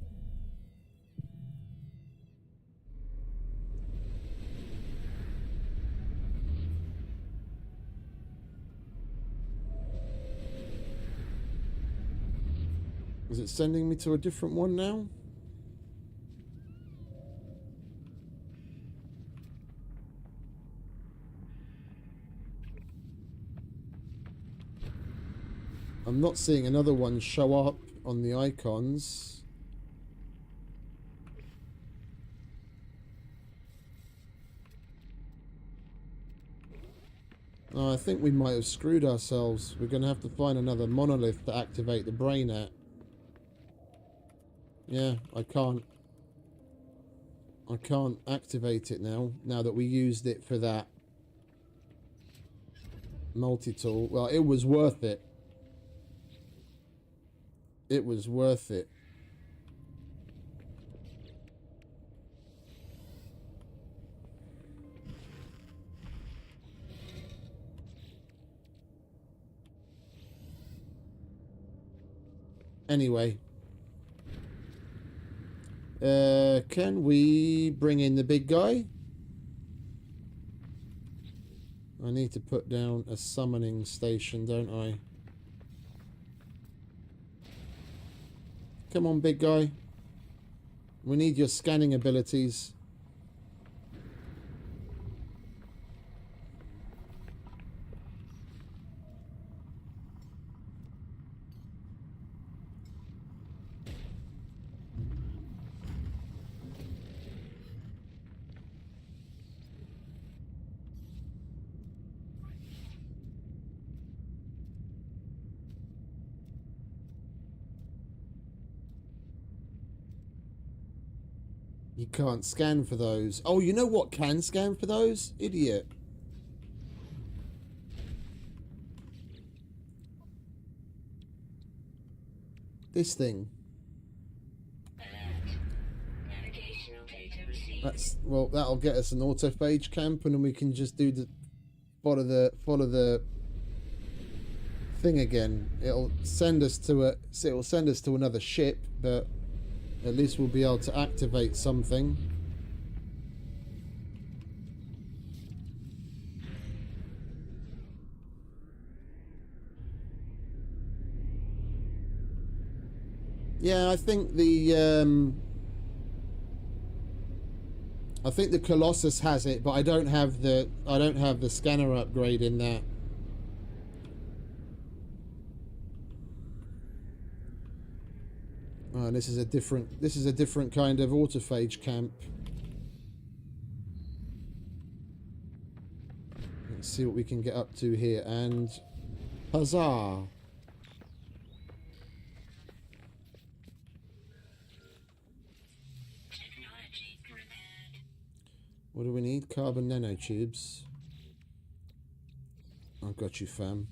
Is it sending me to a different one now? I'm not seeing another one show up on the icons. Oh, I think we might have screwed ourselves. We're going to have to find another monolith to activate the brain at. Yeah, I can't activate it now that we used it for that multi-tool. Well, it was worth it. It was worth it. Anyway. Can we bring in the big guy? I need to put down a summoning station, don't I? Come on, big guy. We need your scanning abilities. You can't scan for those. Oh, you know what can scan for those? Idiot. This thing. That's, well, that'll get us an autophage camp, and then we can just do the follow the thing again. It'll send us to another ship, but at least we'll be able to activate something. Yeah, I think the Colossus has it, but I don't have the scanner upgrade in that. Oh, and this is a different kind of autophage camp. Let's see what we can get up to here, and huzzah! What do we need? Carbon nanotubes. I've got you, fam.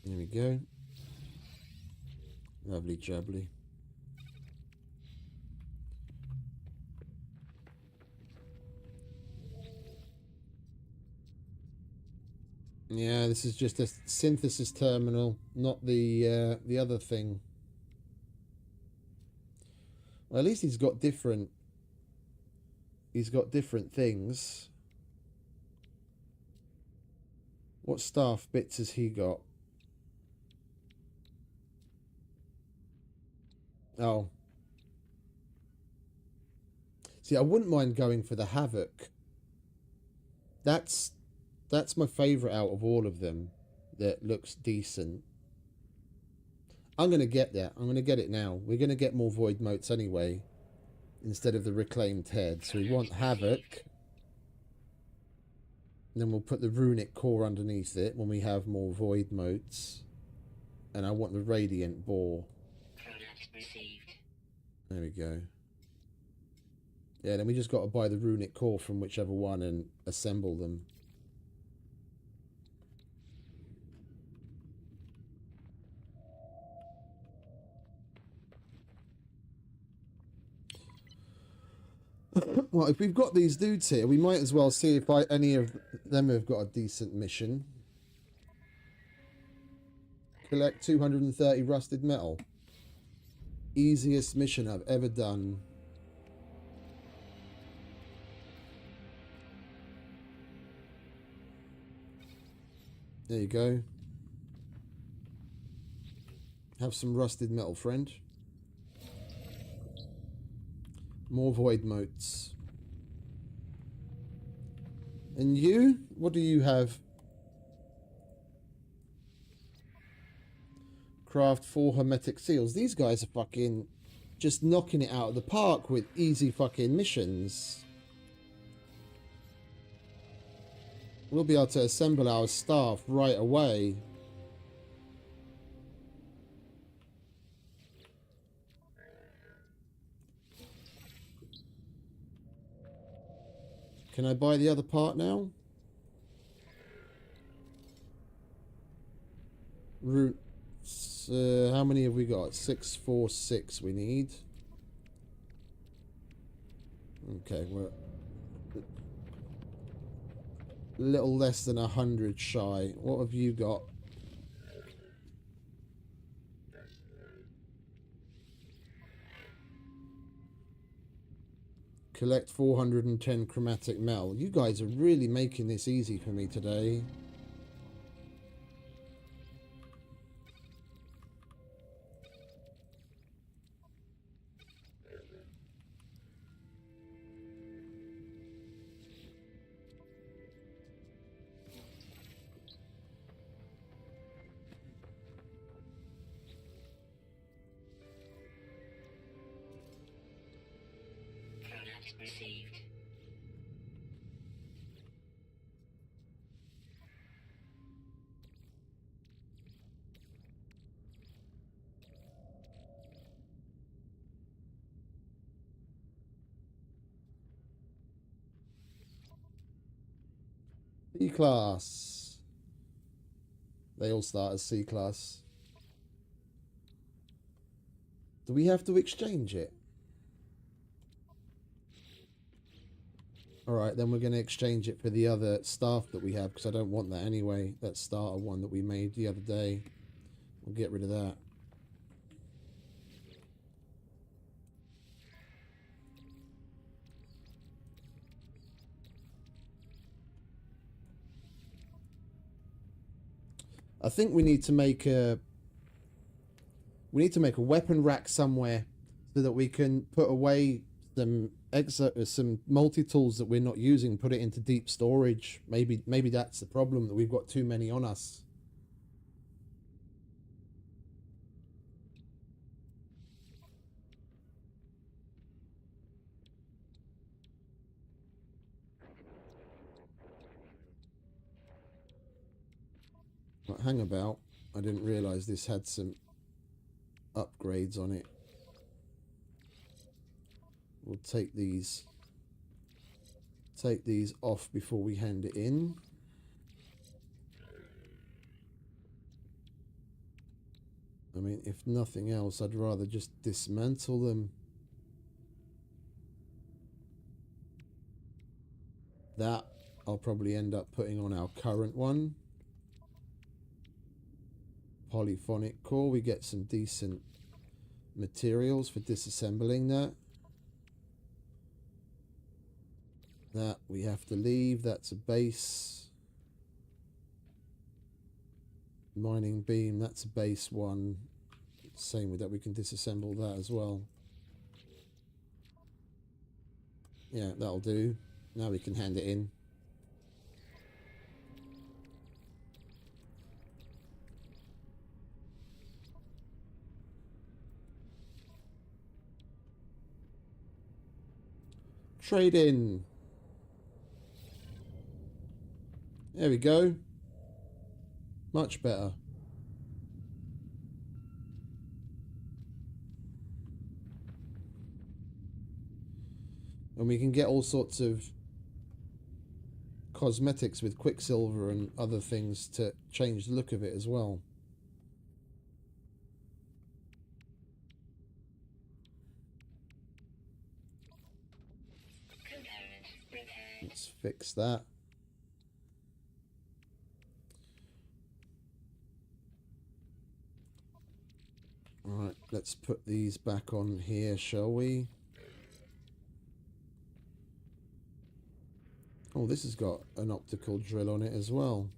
There we go. Lovely jubbly. Yeah, this is just a synthesis terminal, not the other thing. Well, at least he's got different things. What staff bits has he got? Oh. See, I wouldn't mind going for the Havoc. That's my favourite out of all of them that looks decent. I'm going to get that. I'm going to get it now. We're going to get more void motes anyway, instead of the reclaimed head. So we want Havoc. And then we'll put the runic core underneath it when we have more void motes. And I want the radiant boar. Product received. There we go. Yeah, then we just got to buy the runic core from whichever one and assemble them. Well, if we've got these dudes here, we might as well see if any of them have got a decent mission. Collect 230 rusted metal. Easiest mission I've ever done. There you go. Have some rusted metal, friend. More void motes. And you? What do you have? Craft 4 hermetic seals. These guys are fucking just knocking it out of the park with easy fucking missions. We'll be able to assemble our staff right away. Can I buy the other part now? Roots. How many have we got? 646 we need. Okay, we're a little less than 100 shy. What have you got? Collect 410 chromatic metal. You guys are really making this easy for me today. Product received. C-class. They all start as C-class. Do we have to exchange it? Alright, then we're going to exchange it for the other staff that we have, because I don't want that anyway. That starter one that we made the other day. We'll get rid of that. I think we need to make a weapon rack somewhere so that we can put away some multi-tools that we're not using, put it into deep storage. Maybe that's the problem, that we've got too many on us. But hang about, I didn't realize this had some upgrades on it. We'll take these off before we hand it in. I mean, if nothing else, I'd rather just dismantle them. That I'll probably end up putting on our current one. Polyphonic core, we get some decent materials for disassembling that. That we have to leave, that's a base. Mining beam, that's a base one. Same with that, we can disassemble that as well. Yeah, that'll do. Now we can hand it in. Trade in. There we go. Much better. And we can get all sorts of cosmetics with Quicksilver and other things to change the look of it as well. Component repaired. Let's fix that. Alright, let's put these back on here, shall we? Oh, this has got an optical drill on it as well.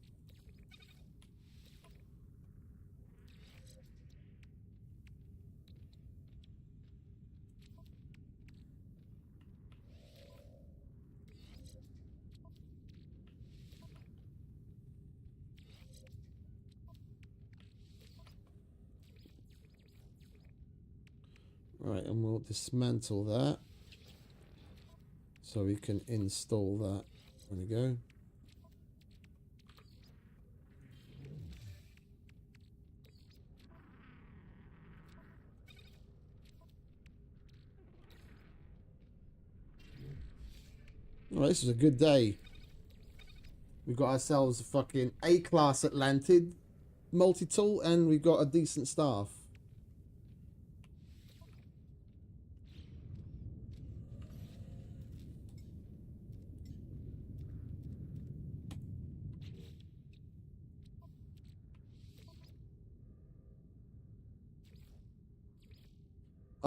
Right, and we'll dismantle that so we can install that. There we go. Alright, this is a good day. We've got ourselves a fucking A-class Atlantid multi-tool and we've got a decent staff.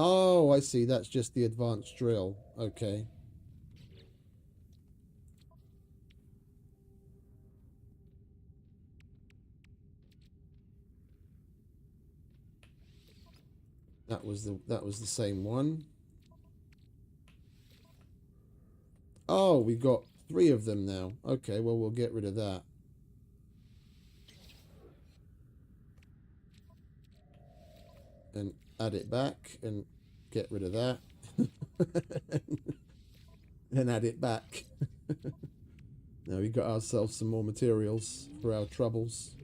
Oh, I see. That's just the advanced drill. Okay. That was the same one. Oh, we got 3 of them now. Okay, well we'll get rid of that. And add it back and get rid of that. Then add it back. Now we got ourselves some more materials for our troubles.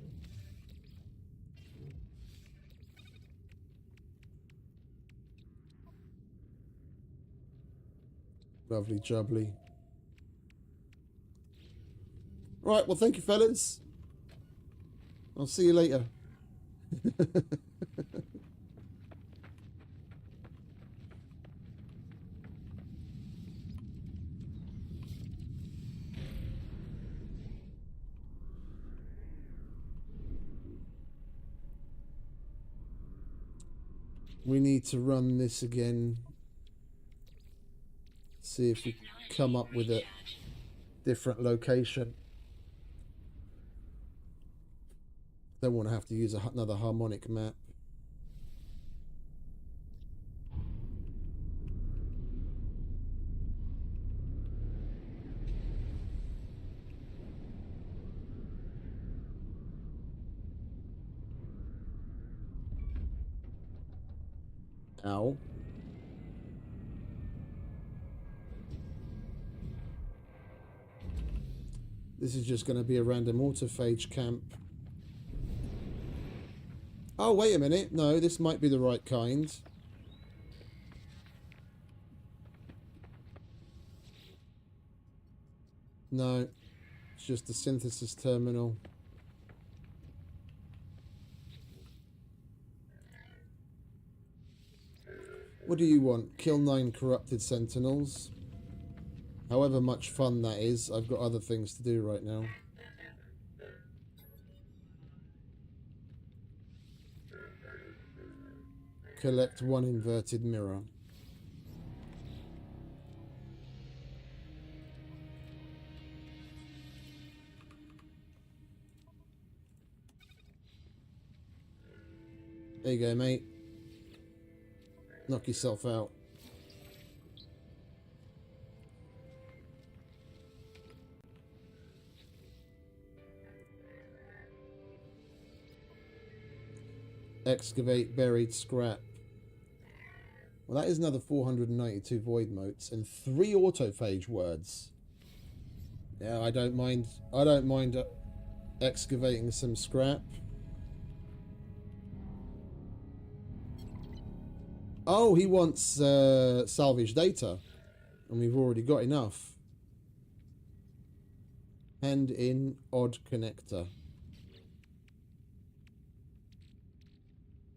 Lovely jubbly. Right, well thank you fellas. I'll see you later. We need to run this again. See if we come up with a different location. Don't want to have to use another harmonic map. Ow. This is just going to be a random autophage camp. Oh, wait a minute. No, this might be the right kind. No, it's just a synthesis terminal. What do you want? Kill 9 corrupted sentinels. However much fun that is, I've got other things to do right now. Collect 1 inverted mirror. There you go, mate. Knock yourself out. Excavate buried scrap. Well, that is another 492 void motes and 3 autophage words. Yeah, I don't mind. I don't mind excavating some scrap. Oh, he wants salvage data, and we've already got enough. Hand in odd connector.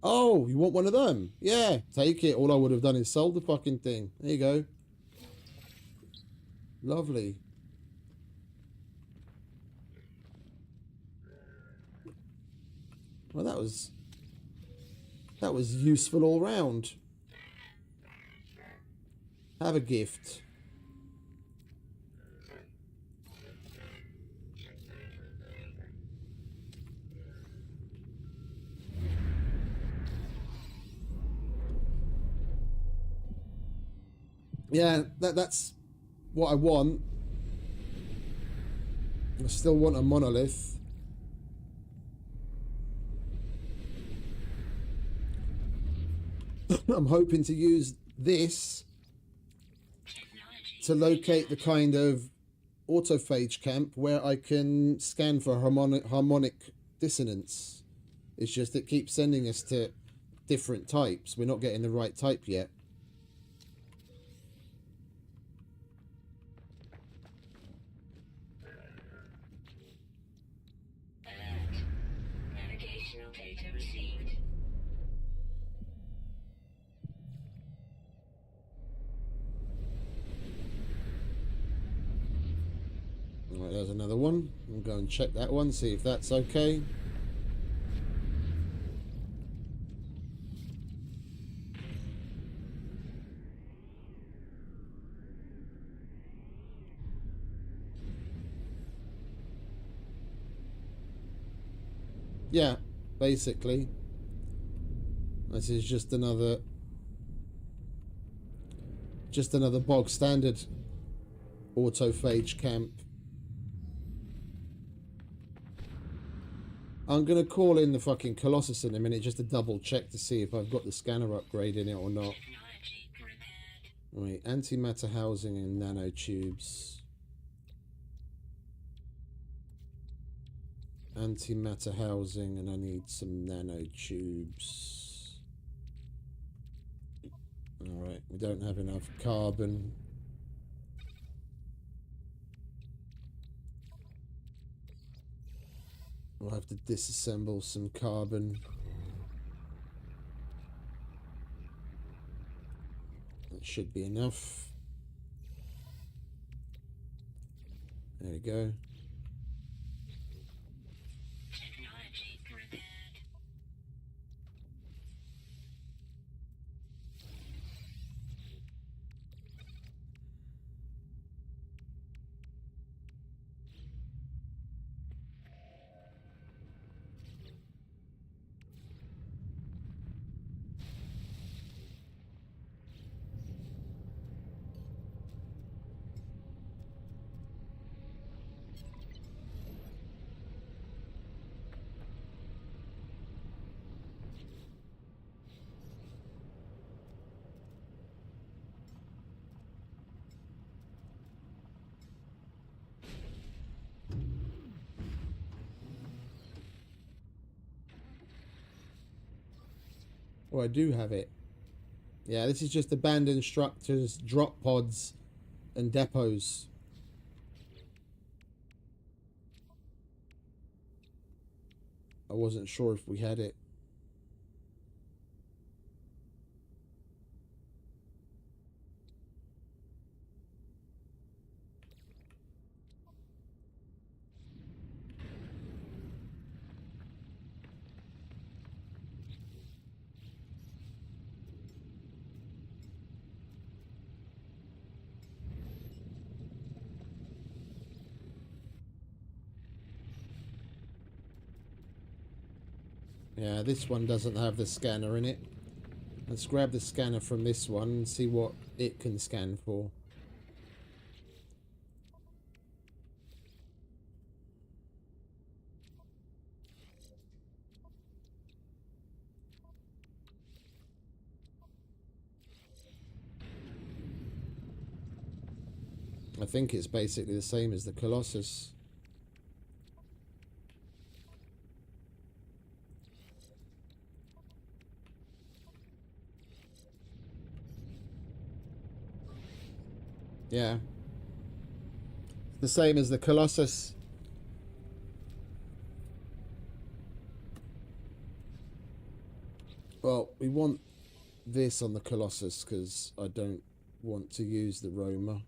Oh, you want one of them? Yeah, take it. All I would have done is sold the fucking thing. There you go. Lovely. Well, that was useful all round. Have a gift. Yeah, that's what I want. I still want a monolith. I'm hoping to use this to locate the kind of autophage camp where I can scan for harmonic dissonance. It's just it keeps sending us to different types. We're not getting the right type yet. Alert. Navigational data received. Alright, there's another one. I'll go and check that one, see if that's okay. Yeah, basically. This is just another bog standard autophage camp. I'm going to call in the fucking Colossus in a minute just to double check to see if I've got the scanner upgrade in it or not. Technology prepared. Right, antimatter housing and nanotubes. Antimatter housing, and I need some nanotubes. Alright, we don't have enough carbon. We'll have to disassemble some carbon. That should be enough. There we go. Technology prepared. Oh, I do have it. Yeah, this is just abandoned structures, drop pods, and depots. I wasn't sure if we had it. Yeah, this one doesn't have the scanner in it. Let's grab the scanner from this one and see what it can scan for. I think it's basically the same as the Colossus. Yeah. The same as the Colossus. Well, we want this on the Colossus because I don't want to use the Roma.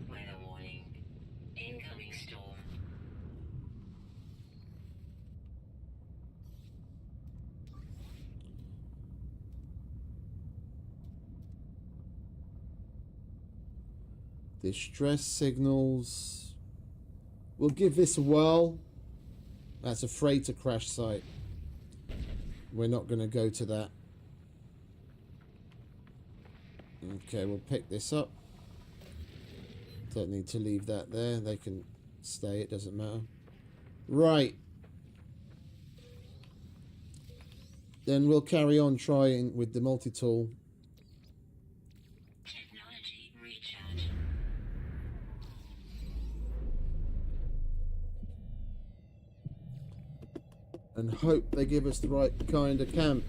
Weather warning. Incoming storm. Distress signals. We'll give this a whirl. That's a freighter crash site. We're not going to go to that. Okay, we'll pick this up. Don't need to leave that there. They can stay. It doesn't matter. Right. Then we'll carry on trying with the multi-tool. Technology recharge. And hope they give us the right kind of camp.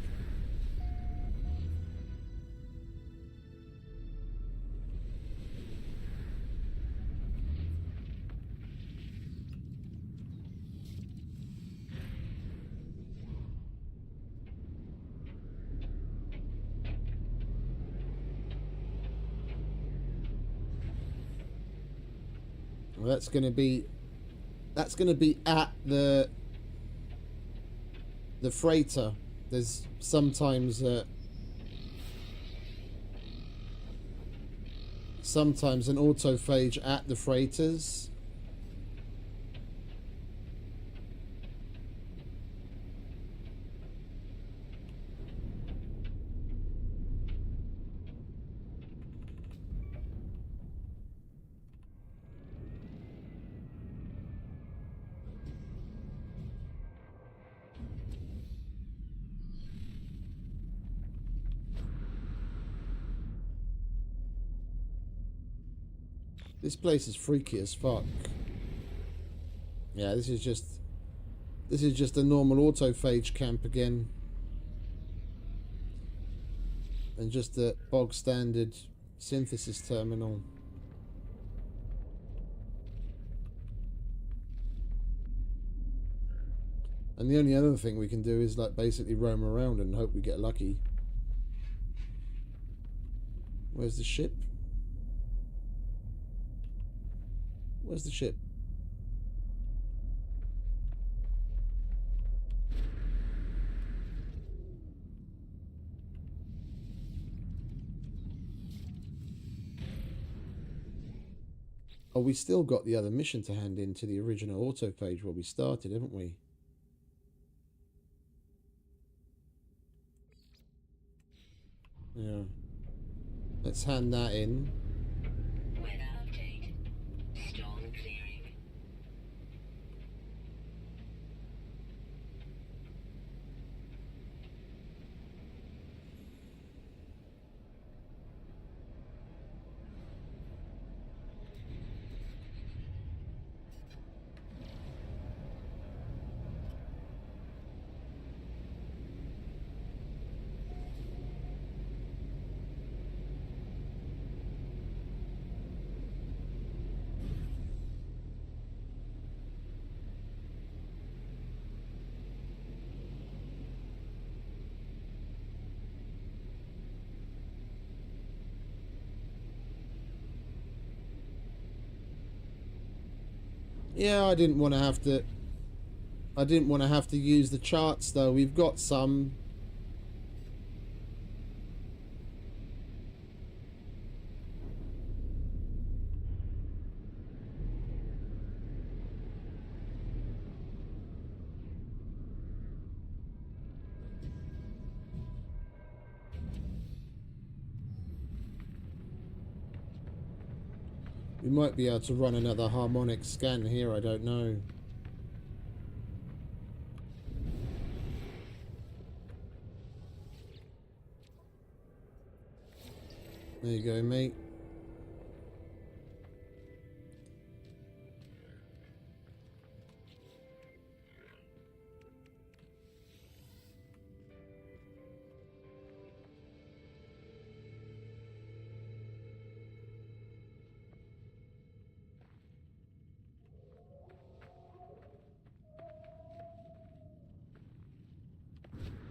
Well, that's going to be at the freighter. There's sometimes an autophage at the freighters. This place is freaky as fuck. Yeah, this is just a normal autophage camp again. And just a bog standard synthesis terminal. And the only other thing we can do is like basically roam around and hope we get lucky. Where's the ship? Where's the ship? Oh, we still got the other mission to hand in to the original autophage where we started, haven't we? Yeah. Let's hand that in. Weather update. Storm clearing. Yeah, I didn't want to have to I didn't want to have to use the charts though. We've got some. We might be able to run another harmonic scan here, I don't know. There you go, mate.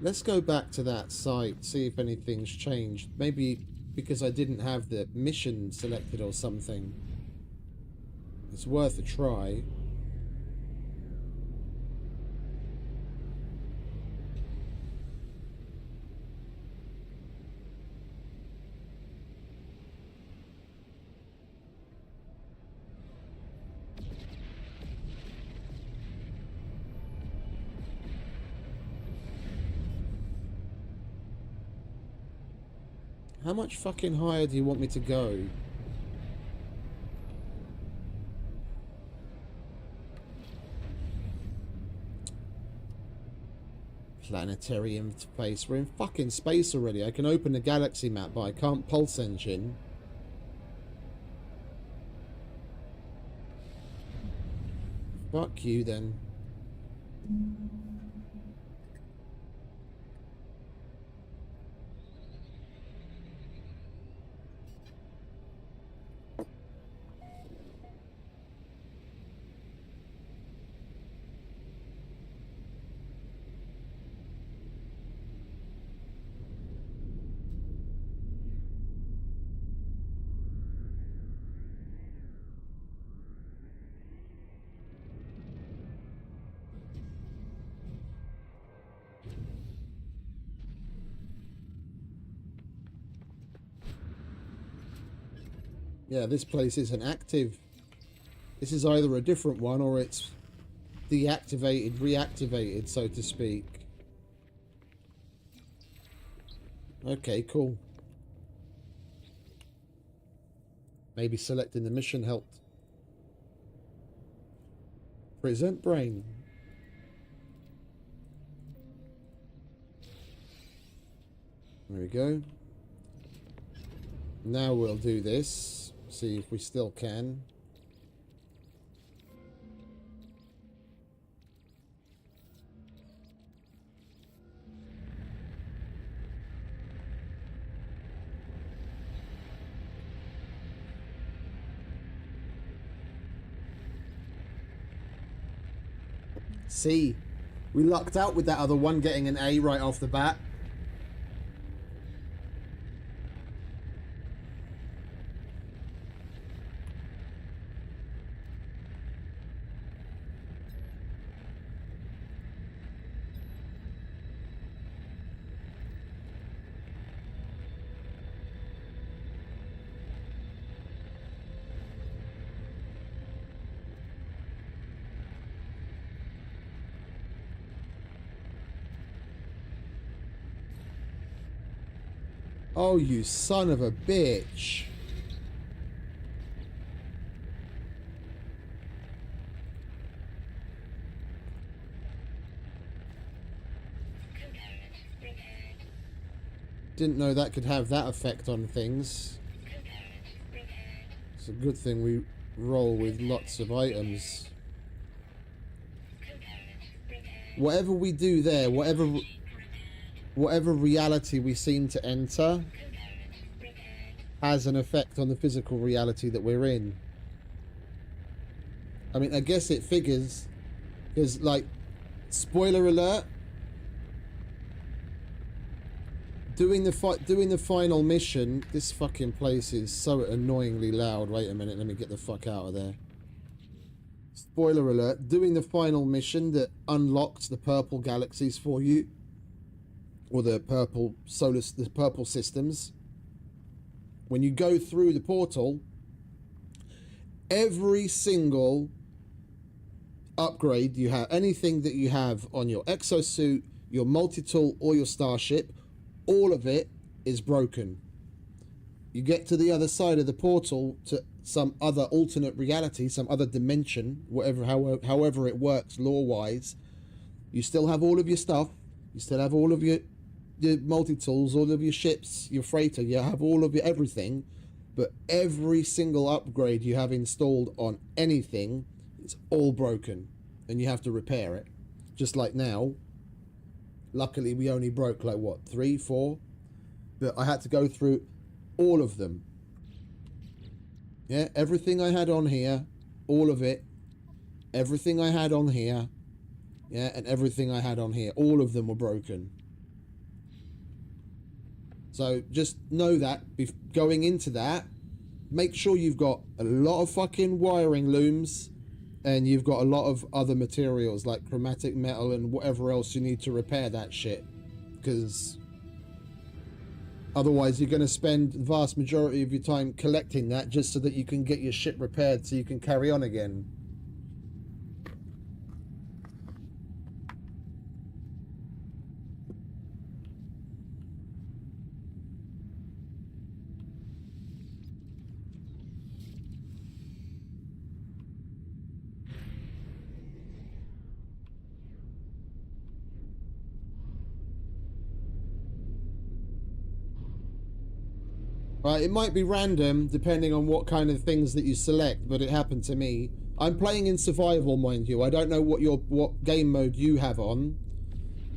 Let's go back to that site, see if anything's changed. Maybe because I didn't have the mission selected or something. It's worth a try. How much fucking higher do you want me to go? Planetary interface. We're in fucking space already. I can open the galaxy map, but I can't pulse engine. Fuck you then. Yeah, this place isn't active. This is either a different one or it's deactivated, reactivated, so to speak. Okay, cool. Maybe selecting the mission helped. Present brain. There we go. Now we'll do this. See if we still can. See, we lucked out with that other one getting an A right off the bat. Oh, you son of a bitch. Didn't know that could have that effect on things. It's a good thing we roll with lots of items. Whatever we do there, whatever reality we seem to enter has an effect on the physical reality that we're in. I mean, I guess it figures, because, like, spoiler alert, doing the final mission, this fucking place is so annoyingly loud. Wait a minute, let me get the fuck out of there. spoiler alert, doing the final mission that unlocks the purple galaxies for you, or the purple systems. When you go through the portal, every single upgrade you have, anything that you have on your exosuit, your multi-tool, or your starship, all of it is broken. You get to the other side of the portal to some other alternate reality, some other dimension, however it works lore-wise. You still have all of your stuff. You still have all of your multi-tools, all of your ships, your freighter. You have all of your everything. But every single upgrade you have installed on anything, it's all broken. And you have to repair it. Just like now. Luckily, we only broke like, what, 3, 4? But I had to go through all of them. Yeah, everything I had on here, all of it. Everything I had on here. Yeah, and everything I had on here. All of them were broken. So just know that going into that, make sure you've got a lot of fucking wiring looms, and you've got a lot of other materials like chromatic metal and whatever else you need to repair that shit. Because otherwise you're going to spend the vast majority of your time collecting that just so that you can get your ship repaired so you can carry on again. Right, it might be random depending on what kind of things that you select, but it happened to me. I'm playing in survival, mind you. I don't know what game mode you have on,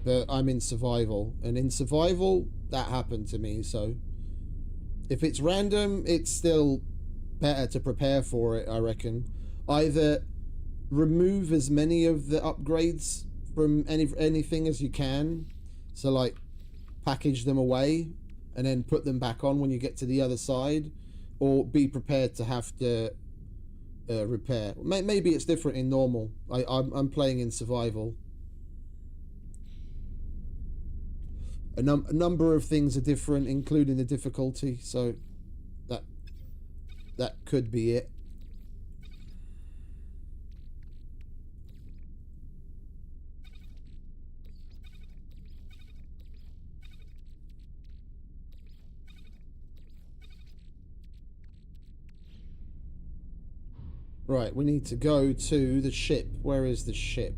but I'm in survival. And in survival, that happened to me, so if it's random, it's still better to prepare for it, I reckon. Either remove as many of the upgrades from anything as you can, so like package them away and then put them back on when you get to the other side, or be prepared to have to repair. Maybe it's different in normal. I'm playing in survival. A number of things are different, including the difficulty, so that could be it. Right, we need to go to the ship. Where is the ship?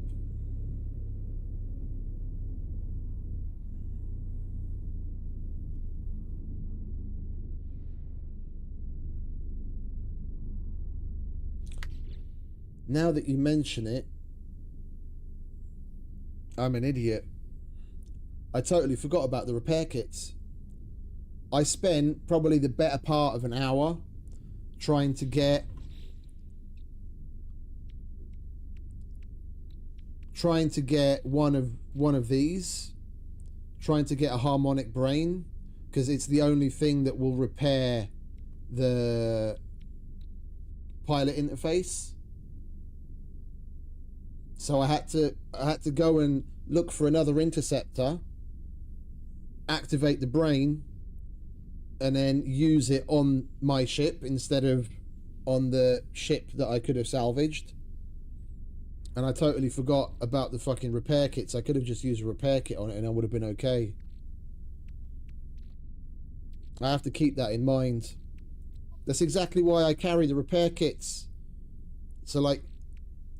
Now that you mention it, I'm an idiot. I totally forgot about the repair kits. I spent probably the better part of an hour trying to get one of these, trying to get a harmonic brain, because it's the only thing that will repair the pilot interface. So I had to go and look for another interceptor, activate the brain, and then use it on my ship instead of on the ship that I could have salvaged. And I totally forgot about the fucking repair kits. I could have just used a repair kit on it and I would have been okay. I have to keep that in mind. That's exactly why I carry the repair kits. So like,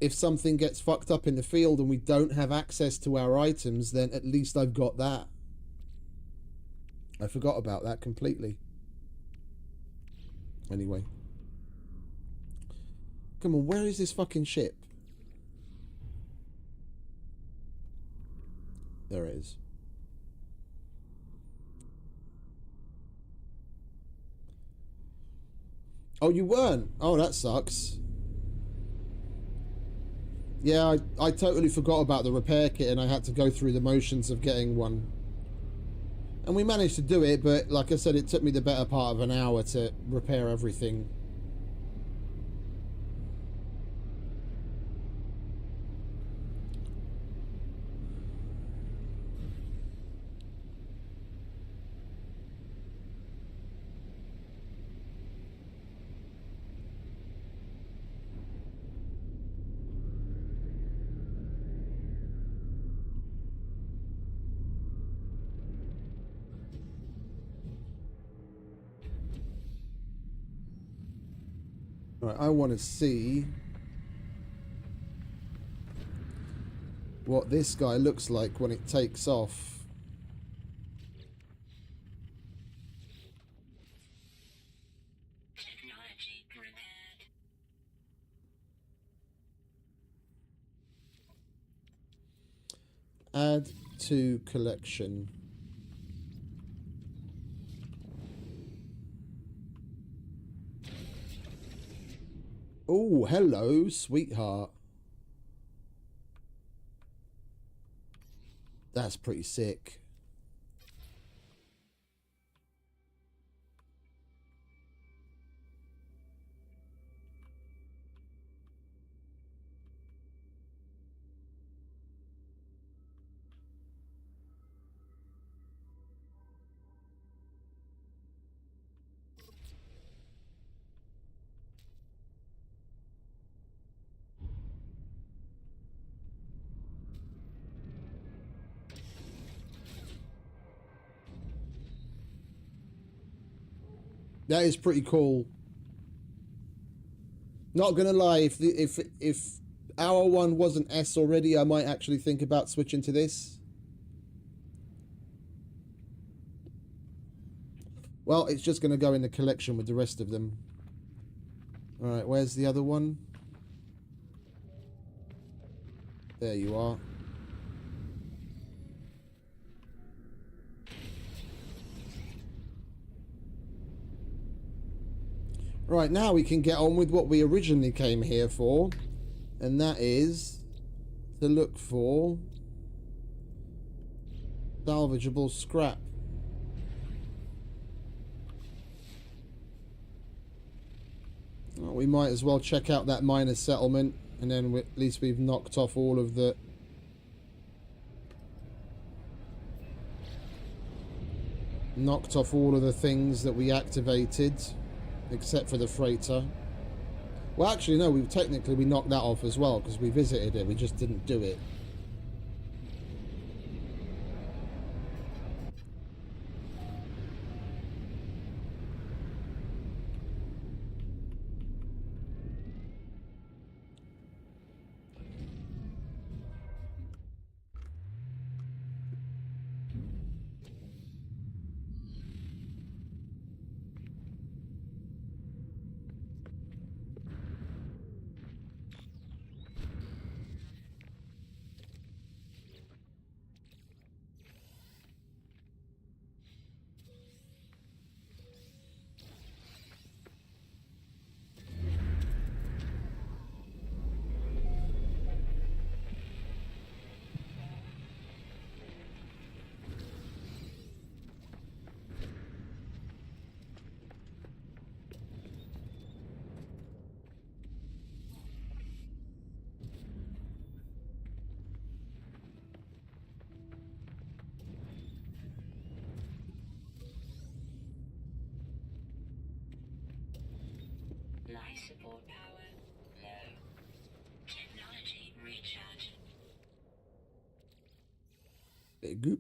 if something gets fucked up in the field and we don't have access to our items, then at least I've got that. I forgot about that completely. Anyway. Come on, where is this fucking ship? There it is. Oh, you weren't? Oh, that sucks. Yeah, I totally forgot about the repair kit and I had to go through the motions of getting one. And we managed to do it, but like I said, it took me the better part of an hour to repair everything. Right, I want to see what this guy looks like when it takes off. Technology prepared. Add to collection. Oh, hello, sweetheart. That's pretty sick. That is pretty cool. Not gonna lie, if our one wasn't S already, I might actually think about switching to this. Well, it's just gonna go in the collection with the rest of them. Alright, where's the other one? There you are. Right, now we can get on with what we originally came here for. And that is to look for salvageable scrap. Well, we might as well check out that miner settlement, and then at least we've knocked off all of the... knocked off all of the things that we activated, except for the freighter. Well, actually, no, we knocked that off as well, because we visited it, we just didn't do it. Life support power low. Technology recharge. Bit of goop.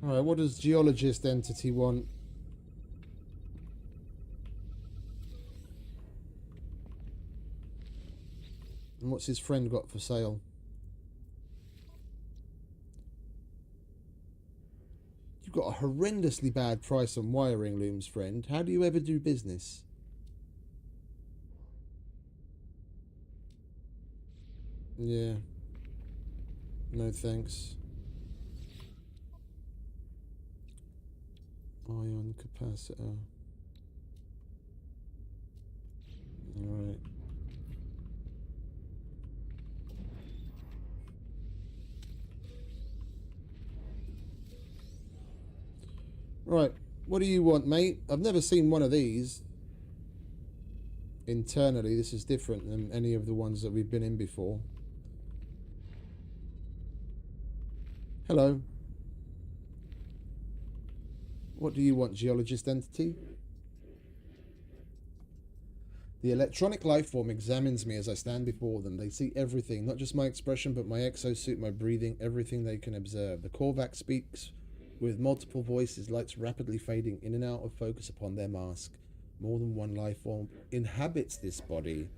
Alright, what does geologist entity want? And what's his friend got for sale? You've got a horrendously bad price on wiring looms, friend. How do you ever do business? Yeah. No thanks. Ion capacitor. Alright. Right, what do you want, mate? I've never seen one of these. Internally, this is different than any of the ones that we've been in before. Hello. What do you want, geologist entity? The electronic life form examines me as I stand before them. They see everything, not just my expression, but my exosuit, my breathing, everything they can observe. The Korvac speaks with multiple voices, lights rapidly fading in and out of focus upon their mask. More than one life form inhabits this body.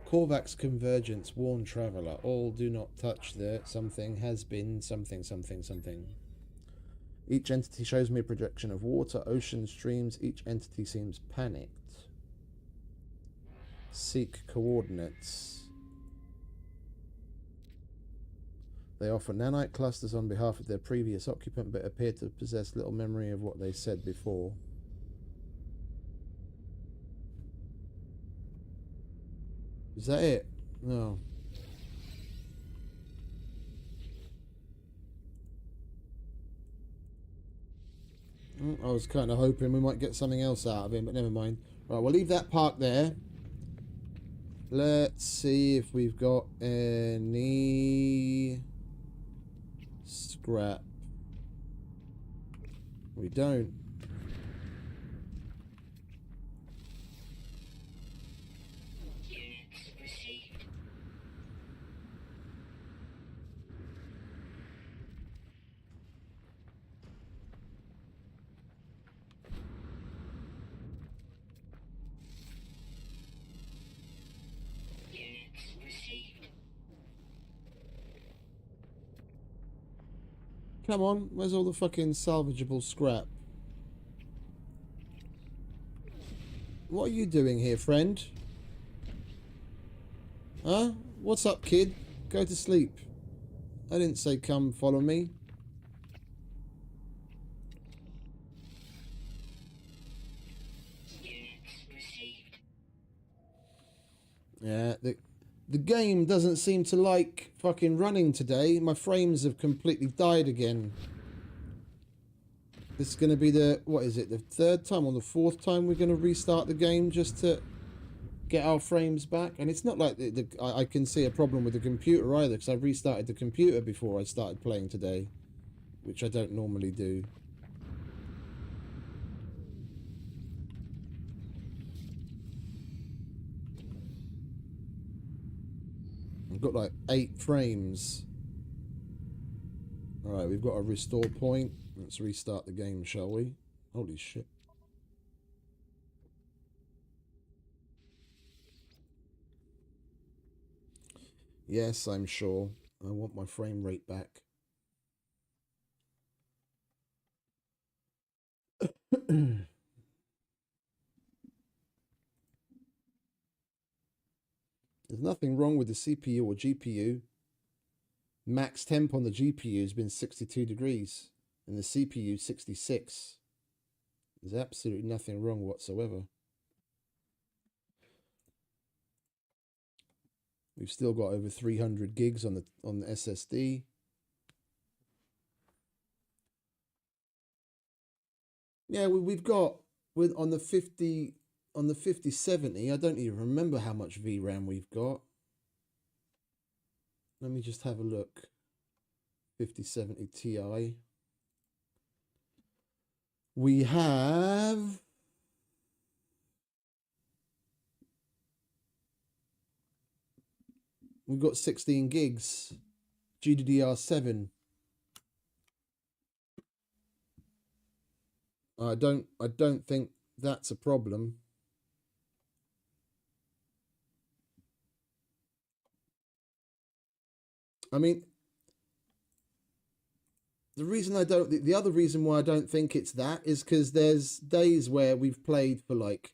Korvac's convergence warn traveler. All do not touch the something has been something, something, something. Each entity shows me a projection of water, ocean, streams. Each entity seems panicked. Seek coordinates. They offer nanite clusters on behalf of their previous occupant, but appear to possess little memory of what they said before. Is that it? No. I was kind of hoping we might get something else out of him, but never mind. Right, we'll leave that park there. Let's see if we've got any scrap. We don't. Units received. Units received. Come on, where's all the fucking salvageable scrap? What are you doing here, friend? Huh? What's up, kid? Go to sleep. I didn't say come follow me. Units received. Yeah, the game doesn't seem to like fucking running today. My frames have completely died again. This is going to be the, what is it, the third time or the fourth time we're going to restart the game just to get our frames back. And it's not like I can see a problem with the computer either, because I've restarted the computer before I started playing today, which I don't normally do. I've got like 8 frames. Alright, we've got a restore point. Let's restart the game, shall we? Holy shit. Yes, I'm sure. I want my frame rate back. There's nothing wrong with the CPU or GPU. Max temp on the GPU has been 62 degrees and the CPU 66. There's absolutely nothing wrong whatsoever. We've still got over 300 gigs on the SSD. Yeah, we've got on the 5070. I don't even remember how much VRAM we've got. Let me just have a look. 5070 Ti. We've got 16 gigs. GDDR7. I don't think that's a problem. I mean, the other reason why I don't think it's that is because there's days where we've played for like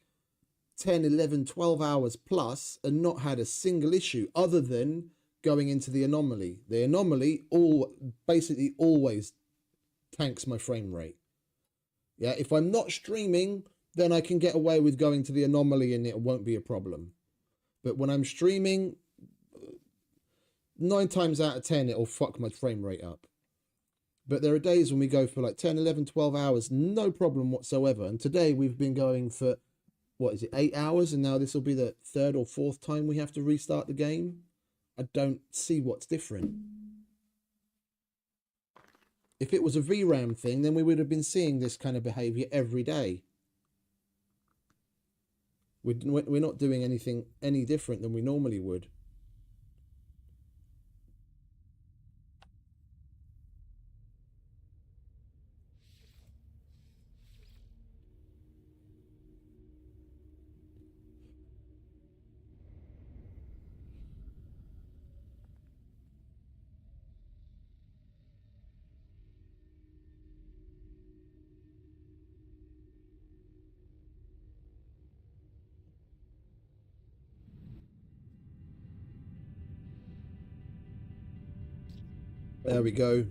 10, 11, 12 hours plus and not had a single issue other than going into the anomaly. The anomaly basically always tanks my frame rate. Yeah, if I'm not streaming, then I can get away with going to the anomaly and it won't be a problem. But when I'm streaming, 9 times out of 10, it'll fuck my frame rate up. But there are days when we go for like 10, 11, 12 hours, no problem whatsoever. And today we've been going for, what is it, 8 hours? And now this will be the 3rd or 4th time we have to restart the game. I don't see what's different. If it was a VRAM thing, then we would have been seeing this kind of behavior every day. We're not doing anything any different than we normally would. There we go.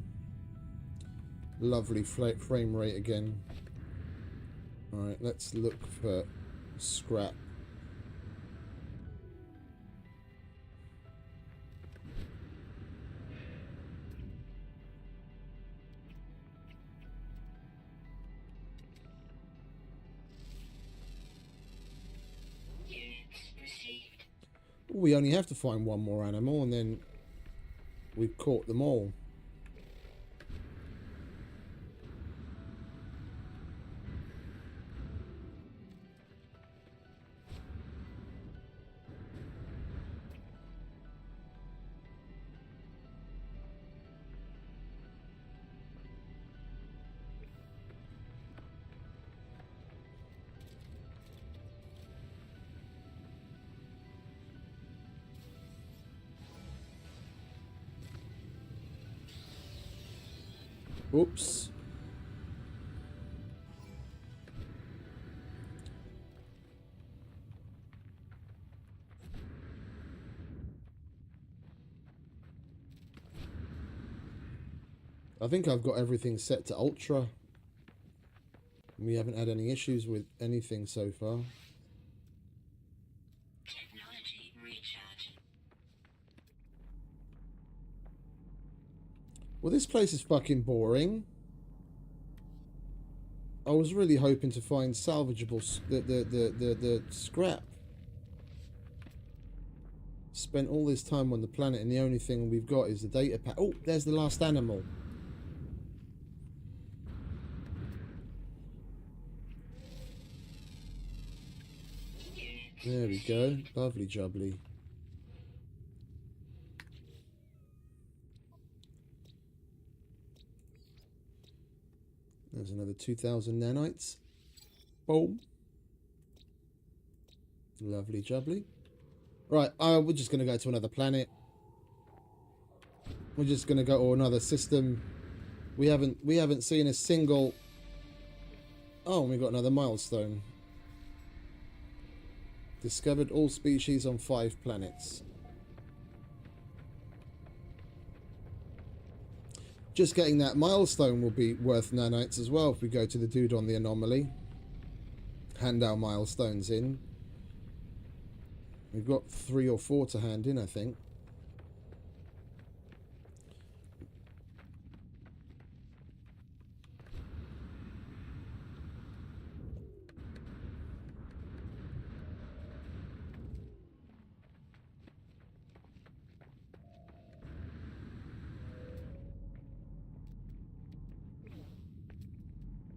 Lovely frame rate again. Alright, let's look for scrap. Units received. We only have to find one more animal and then we've caught them all. Oops. I think I've got everything set to ultra. We haven't had any issues with anything so far. Technology recharge. Well, this place is fucking boring. I was really hoping to find salvageable the scrap. Spent all this time on the planet and the only thing we've got is the data pack. Oh, there's the last animal. There we go. Lovely jubbly. There's another 2,000 nanites. Boom. Lovely jubbly. Right, we're just going to go to another planet. We're just going to go to another system. We haven't seen a single... Oh, we got another milestone. Discovered all species on 5 planets. Just getting that milestone will be worth nanites as well if we go to the dude on the anomaly. Hand our milestones in. We've got 3 or 4 to hand in, I think.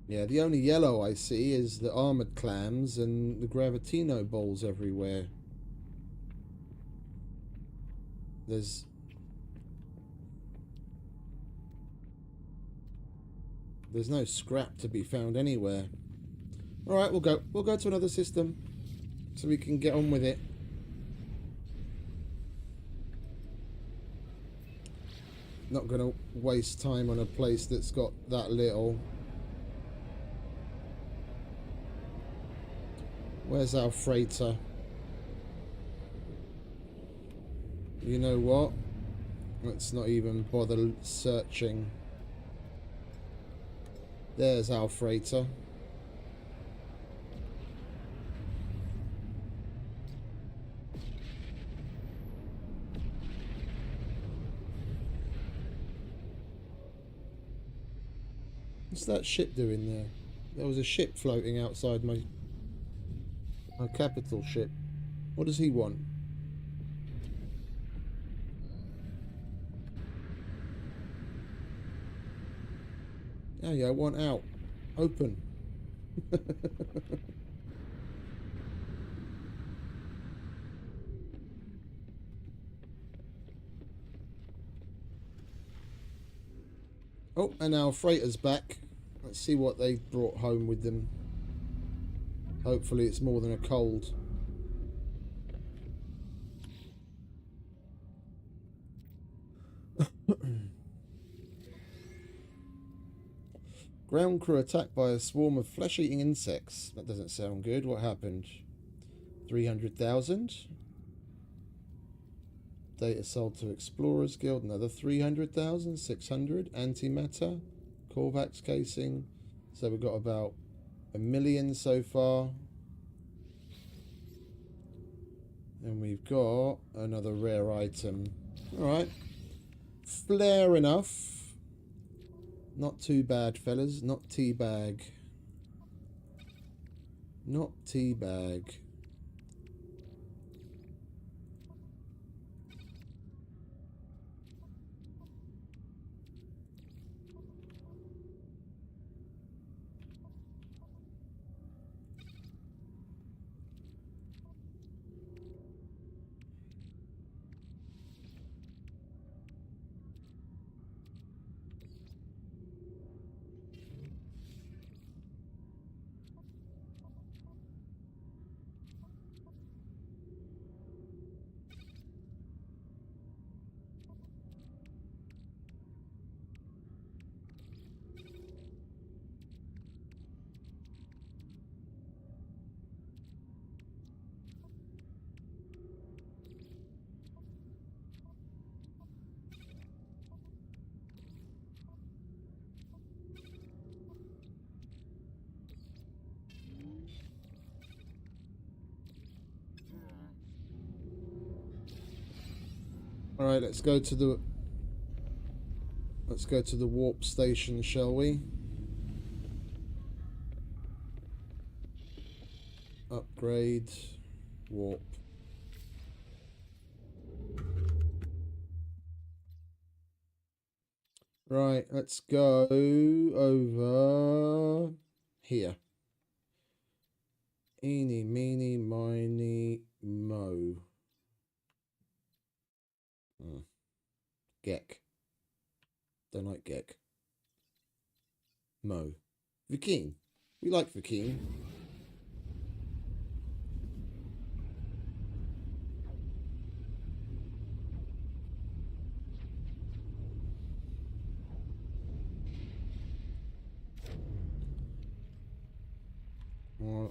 Yeah, the only yellow I see is the armored clams and the gravitino balls everywhere. There's no scrap to be found anywhere. All right, we'll go to another system so we can get on with it. Not going to waste time on a place that's got that little. Where's our freighter? You know what? Let's not even bother searching. There's our freighter. What's that ship doing there? There was a ship floating outside my capital ship. What does he want? Oh yeah, I want out. Open. Oh, and our freighter's back. Let's see what they brought home with them. Hopefully it's more than a cold. Ground crew attacked by a swarm of flesh-eating insects. That doesn't sound good. What happened? 300,000. Data sold to Explorers Guild. Another 300,000. 600. Antimatter. Korvax casing. So we've got about 1 million so far. And we've got another rare item. Alright. Flare enough. Not too bad, fellas. Not teabag. Not teabag. Alright, let's go to the warp station, shall we? Upgrade. Warp. Right, let's go over here. Eeny, meeny, miny, mo. Gek. Don't like Gek. Mo. Vikine. We like Vikine. What?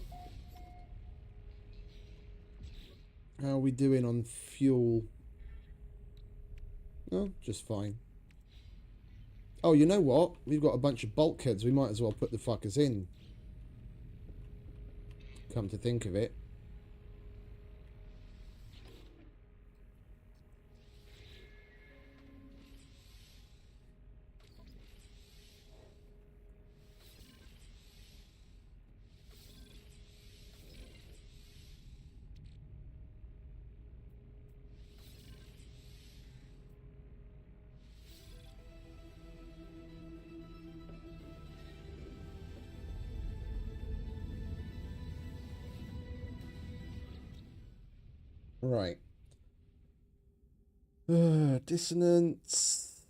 How are we doing on fuel? Oh, just fine. Oh, you know what? We've got a bunch of bulkheads. We might as well put the fuckers in. Come to think of it. Right. Dissonance.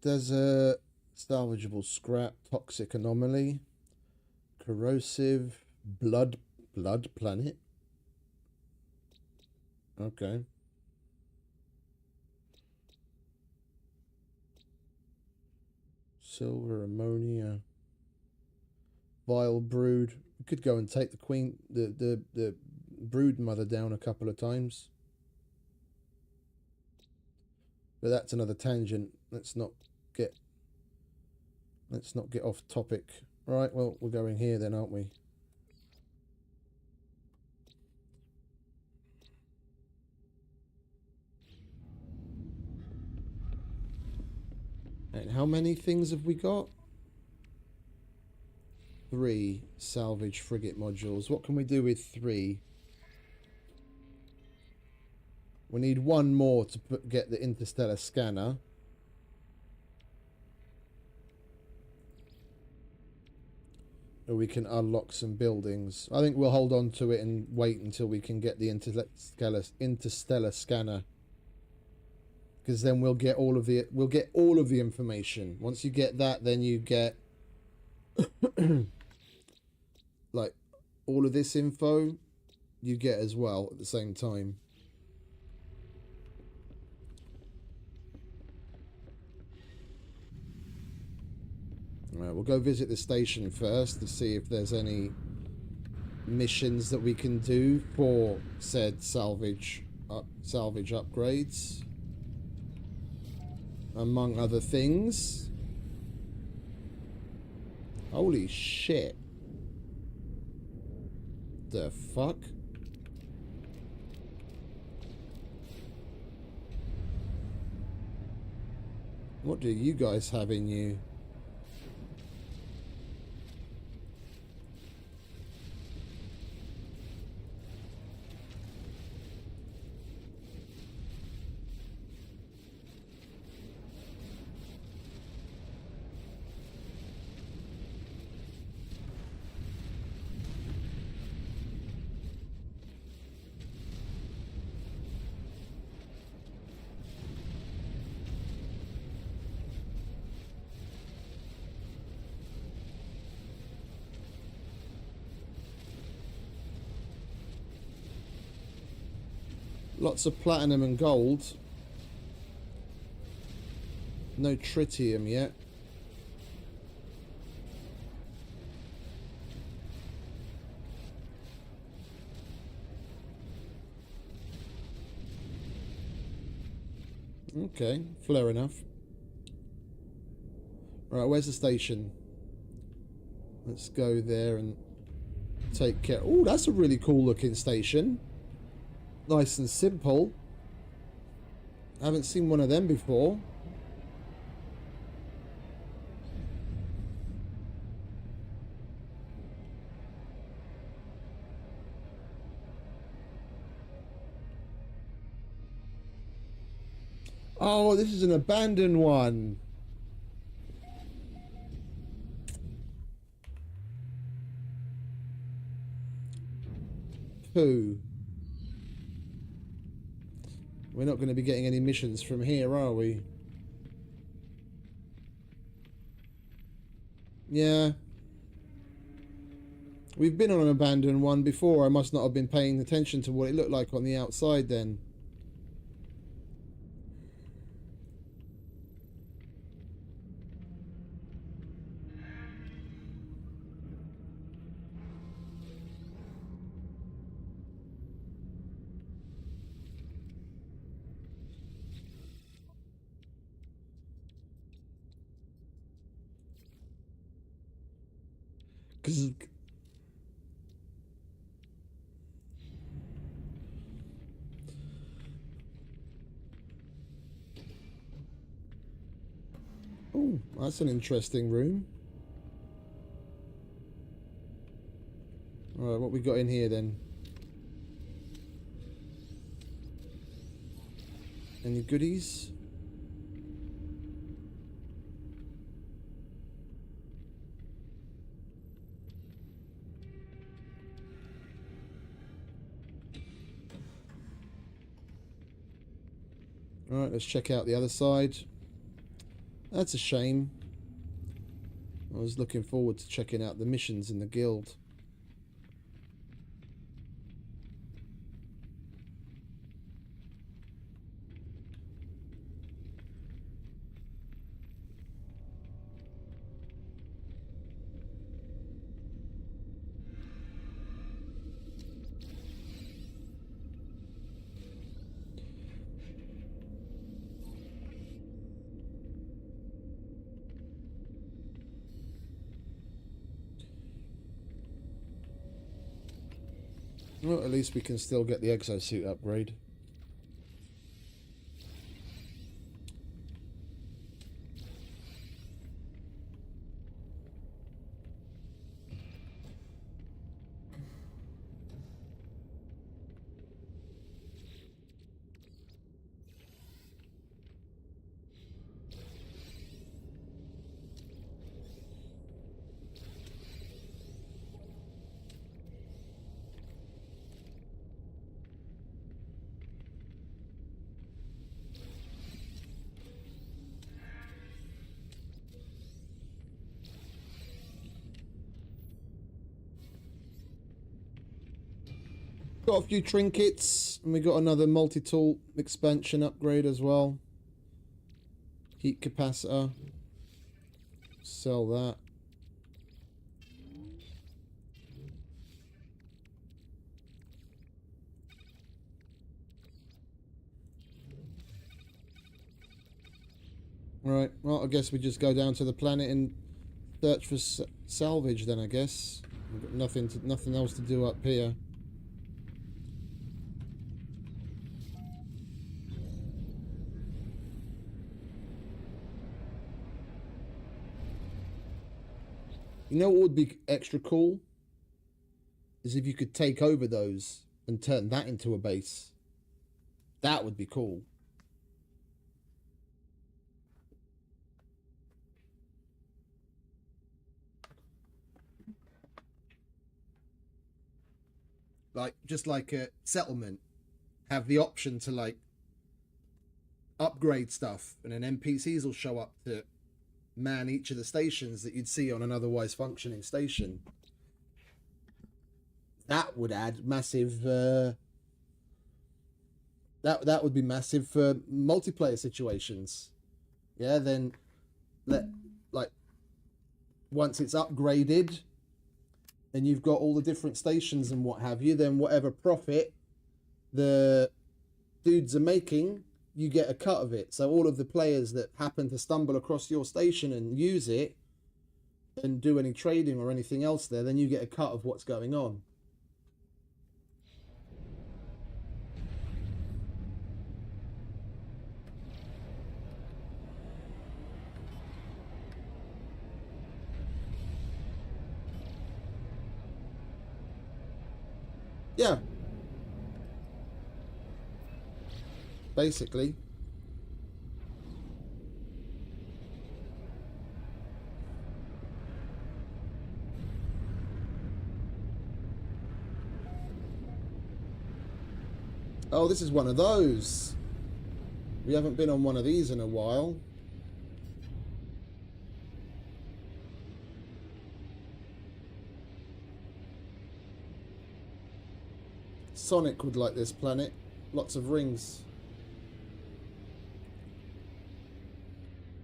Desert. Salvageable scrap. Toxic anomaly. Corrosive. Blood planet. Okay. Silver ammonia. Vile brood. We could go and take the queen, the brood mother down a couple of times. But that's another tangent. Let's not get off topic. Right, well, we're going here then, aren't we? And how many things have we got? 3 salvage frigate modules. What can we do with 3? We need 1 more to get the interstellar scanner. Or we can unlock some buildings. I think we'll hold on to it and wait until we can get the interstellar scanner. because then we'll get all of the information. Once you get that, then you get like all of this info you get as well at the same time. Alright, we'll go visit the station first to see if there's any missions that we can do for said salvage upgrades, among other things. Holy shit. The fuck? What do you guys have in you? Lots of platinum and gold. No tritium yet. Okay, fair enough. Right, where's the station? Let's go there and take care. Oh, that's a really cool looking station. Nice and simple. Haven't seen one of them before. Oh, this is an abandoned one. Pooh. We're not going to be getting any missions from here, are we? Yeah. We've been on an abandoned one before. I must not have been paying attention to what it looked like on the outside then. Because oh, that's an interesting room. Alright, what we got in here then? Any goodies? Alright, let's check out the other side. That's a shame. I was looking forward to checking out the missions in the guild. Well, at least we can still get the exosuit upgrade. Got a few trinkets, and we got another multi-tool expansion upgrade as well. Heat capacitor. Sell that. Right, well, I guess we just go down to the planet and search for salvage then, I guess. We've got nothing else to do up here. You know what would be extra cool? Is if you could take over those and turn that into a base. That would be cool. Like, just like a settlement. Have the option to, like, upgrade stuff. And then NPCs will show up to man each of the stations that you'd see on an otherwise functioning station. That would add massive... That would be massive for multiplayer situations. Yeah, then... like, once it's upgraded... and you've got all the different stations and what have you, then whatever profit the dudes are making, you get a cut of it. So all of the players that happen to stumble across your station and use it and do any trading or anything else there, then you get a cut of what's going on. Yeah. Basically. Oh, this is one of those. We haven't been on one of these in a while. Sonic would like this planet. Lots of rings.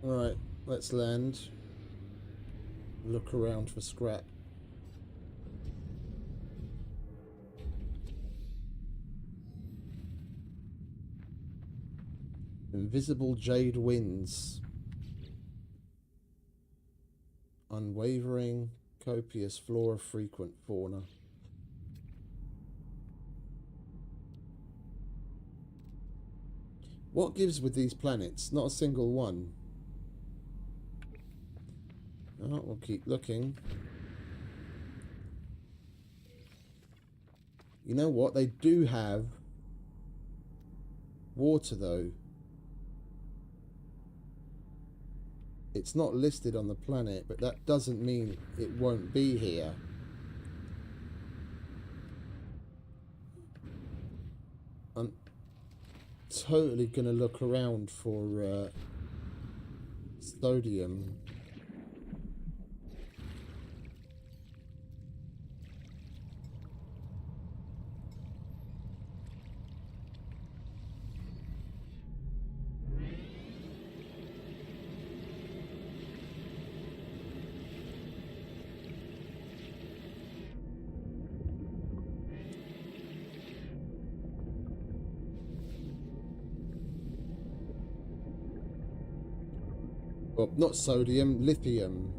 Alright, let's land. Look around for scrap. Invisible jade winds. Unwavering, copious flora, frequent fauna. What gives with these planets? Not a single one. Oh, we'll keep looking. You know what? They do have water, though. It's not listed on the planet, but that doesn't mean it won't be here. I'm totally gonna look around for sodium. Well, not sodium, lithium.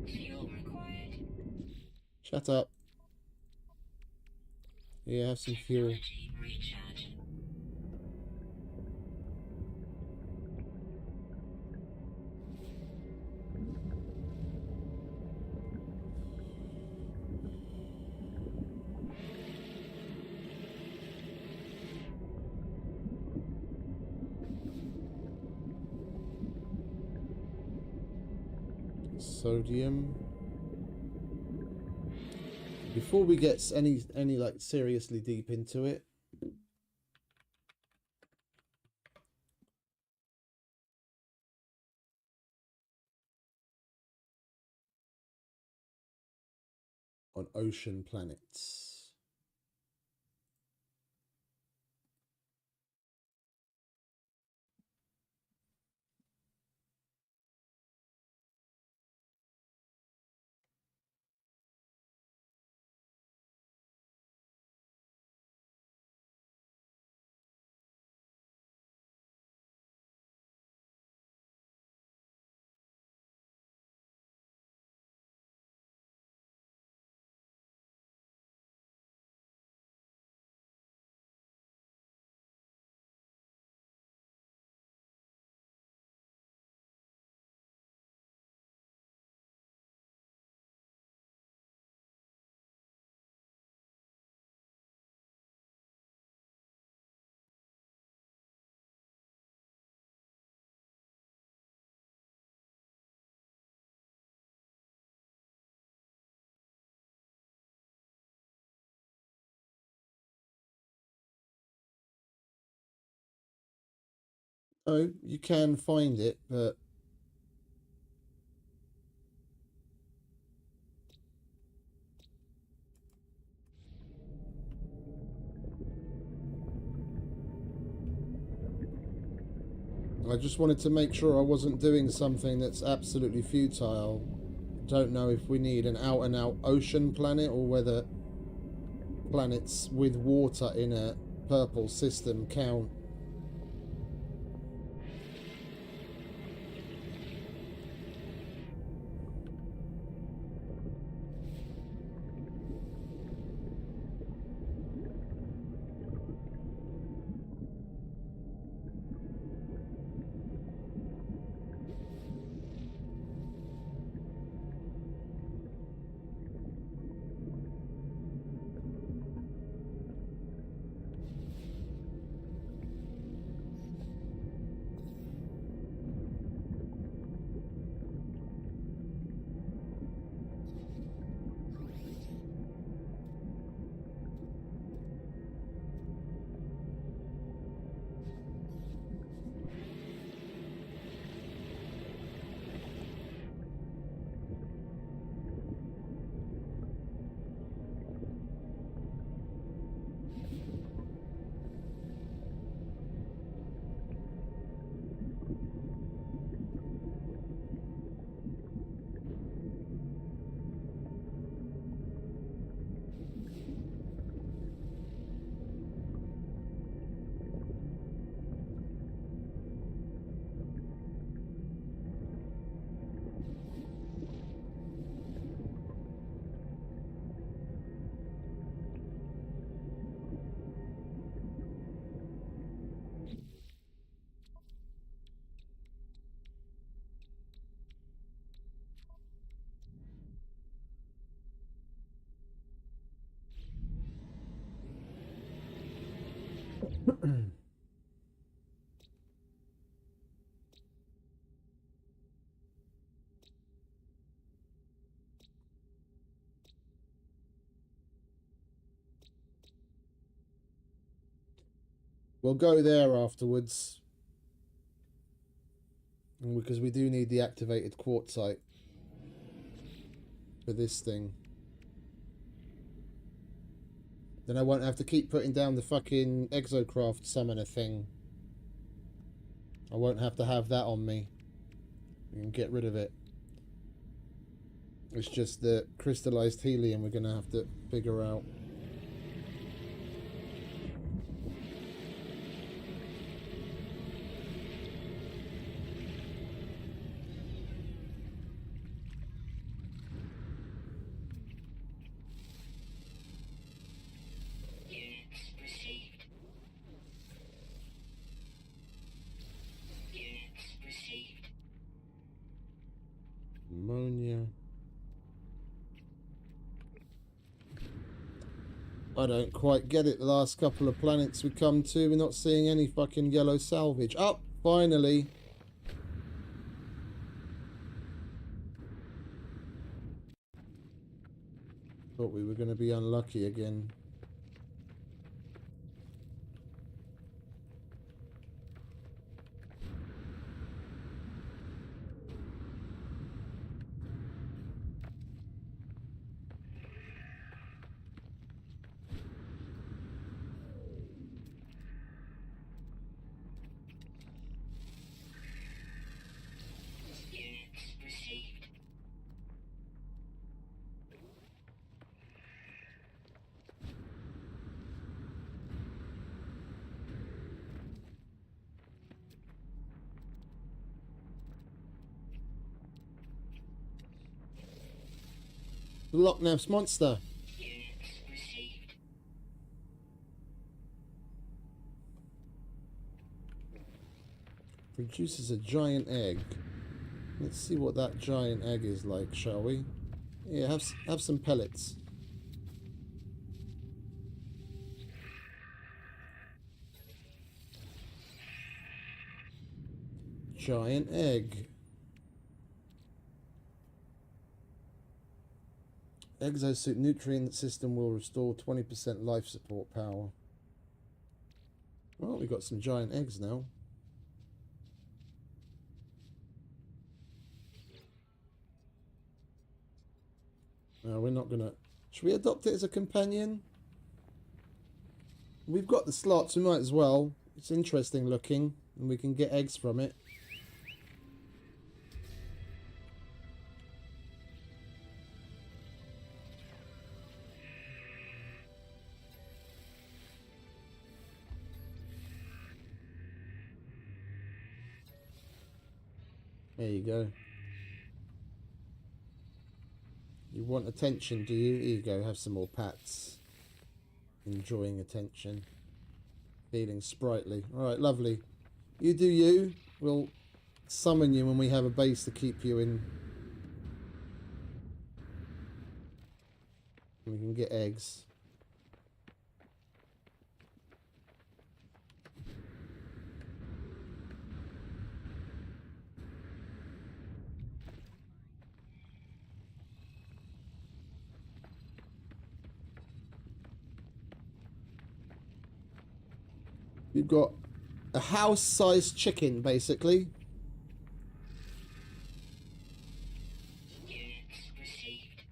Fuel required. Shut up. Yeah, have some fuel. Technology recharge. Sodium. Before we get any like seriously deep into it, on ocean planets. Oh, you can find it, but I just wanted to make sure I wasn't doing something that's absolutely futile. Don't know if we need an out-and-out ocean planet or whether planets with water in a purple system count. We'll go there afterwards, because we do need the activated quartzite for this thing. Then I won't have to keep putting down the fucking exocraft summoner thing. I won't have to have that on me. We can get rid of it. It's just the crystallized helium we're going to have to figure out. Units received. Units received. Ammonia. I don't quite get it. The last couple of planets we come to, we're not seeing any fucking yellow salvage. Oh, finally. Thought we were going to be unlucky again. Units received. Loch Ness monster. Units received. Produces a giant egg. Let's see what that giant egg is like, shall we? Yeah, have some pellets. Giant egg. Exosuit nutrient system will restore 20% life support power. Well, we got some giant eggs now. No, we're not gonna... Should we adopt it as a companion? We've got the slots, we might as well. It's interesting looking, and we can get eggs from it. There you go. You want attention, do you? Here you go, have some more pats. Enjoying attention. Feeling sprightly. Alright, lovely. You do you. We'll summon you when we have a base to keep you in. We can get eggs. We've got a house-sized chicken, basically. Units received.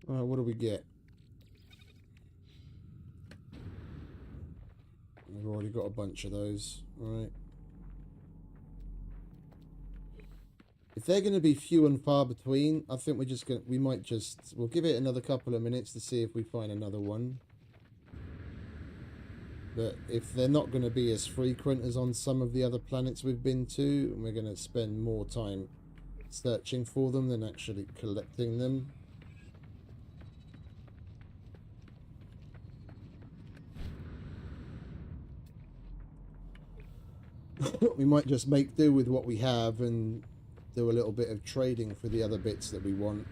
Alright, what do we get? We've already got a bunch of those. Alright. If they're going to be few and far between, I think we'll give it another couple of minutes to see if we find another one. But if they're not going to be as frequent as on some of the other planets we've been to, we're going to spend more time searching for them than actually collecting them. We might just make do with what we have and do a little bit of trading for the other bits that we want.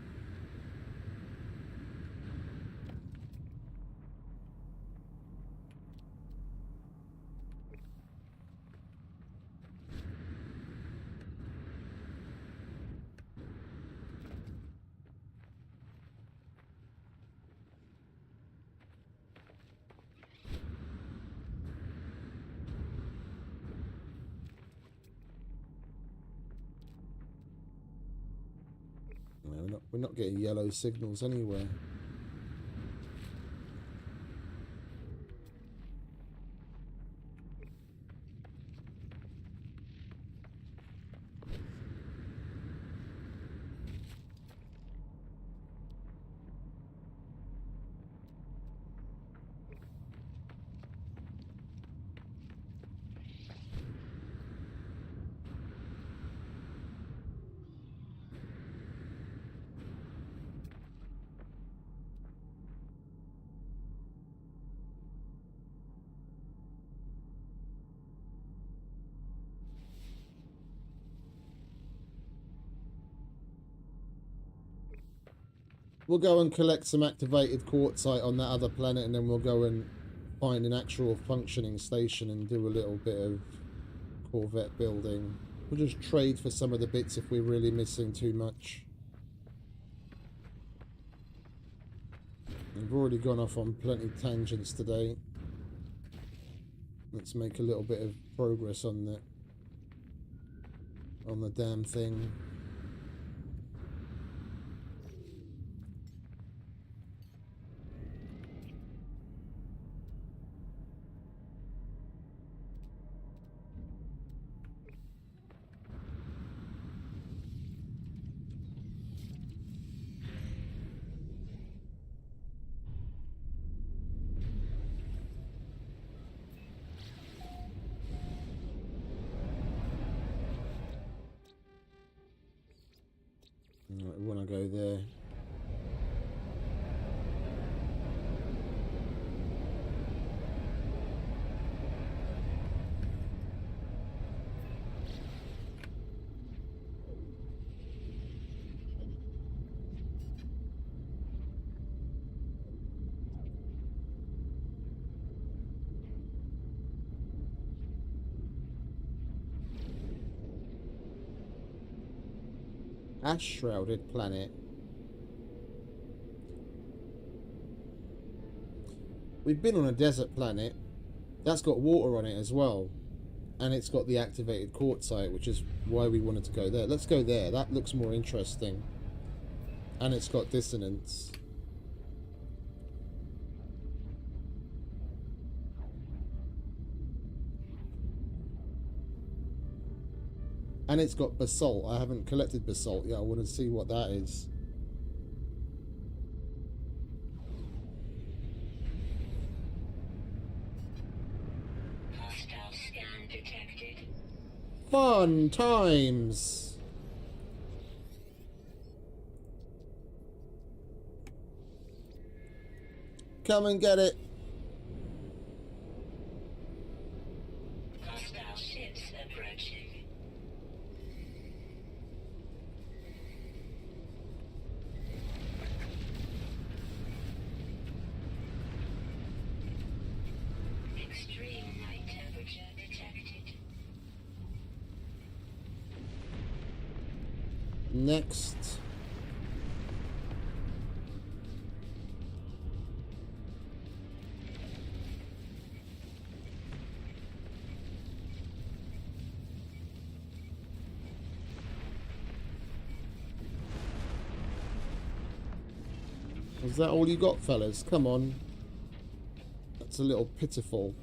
No, we're not getting yellow signals anywhere. We'll go and collect some activated quartzite on that other planet, and then we'll go and find an actual functioning station and do a little bit of Corvette building. We'll just trade for some of the bits if we're really missing too much. We've already gone off on plenty of tangents today. Let's make a little bit of progress on the damn thing. Right, we want to go there. Ash-shrouded planet. We've been on a desert planet. That's got water on it as well. And it's got the activated quartzite, which is why we wanted to go there. Let's go there. That looks more interesting. And it's got dissonance. And it's got basalt. I haven't collected basalt yet. I want to see what that is. Hostile scan detected. Fun times! Come and get it. Hostile ships approaching. Extreme night temperature detected. Next. Is that all you got, fellas? Come on. That's a little pitiful.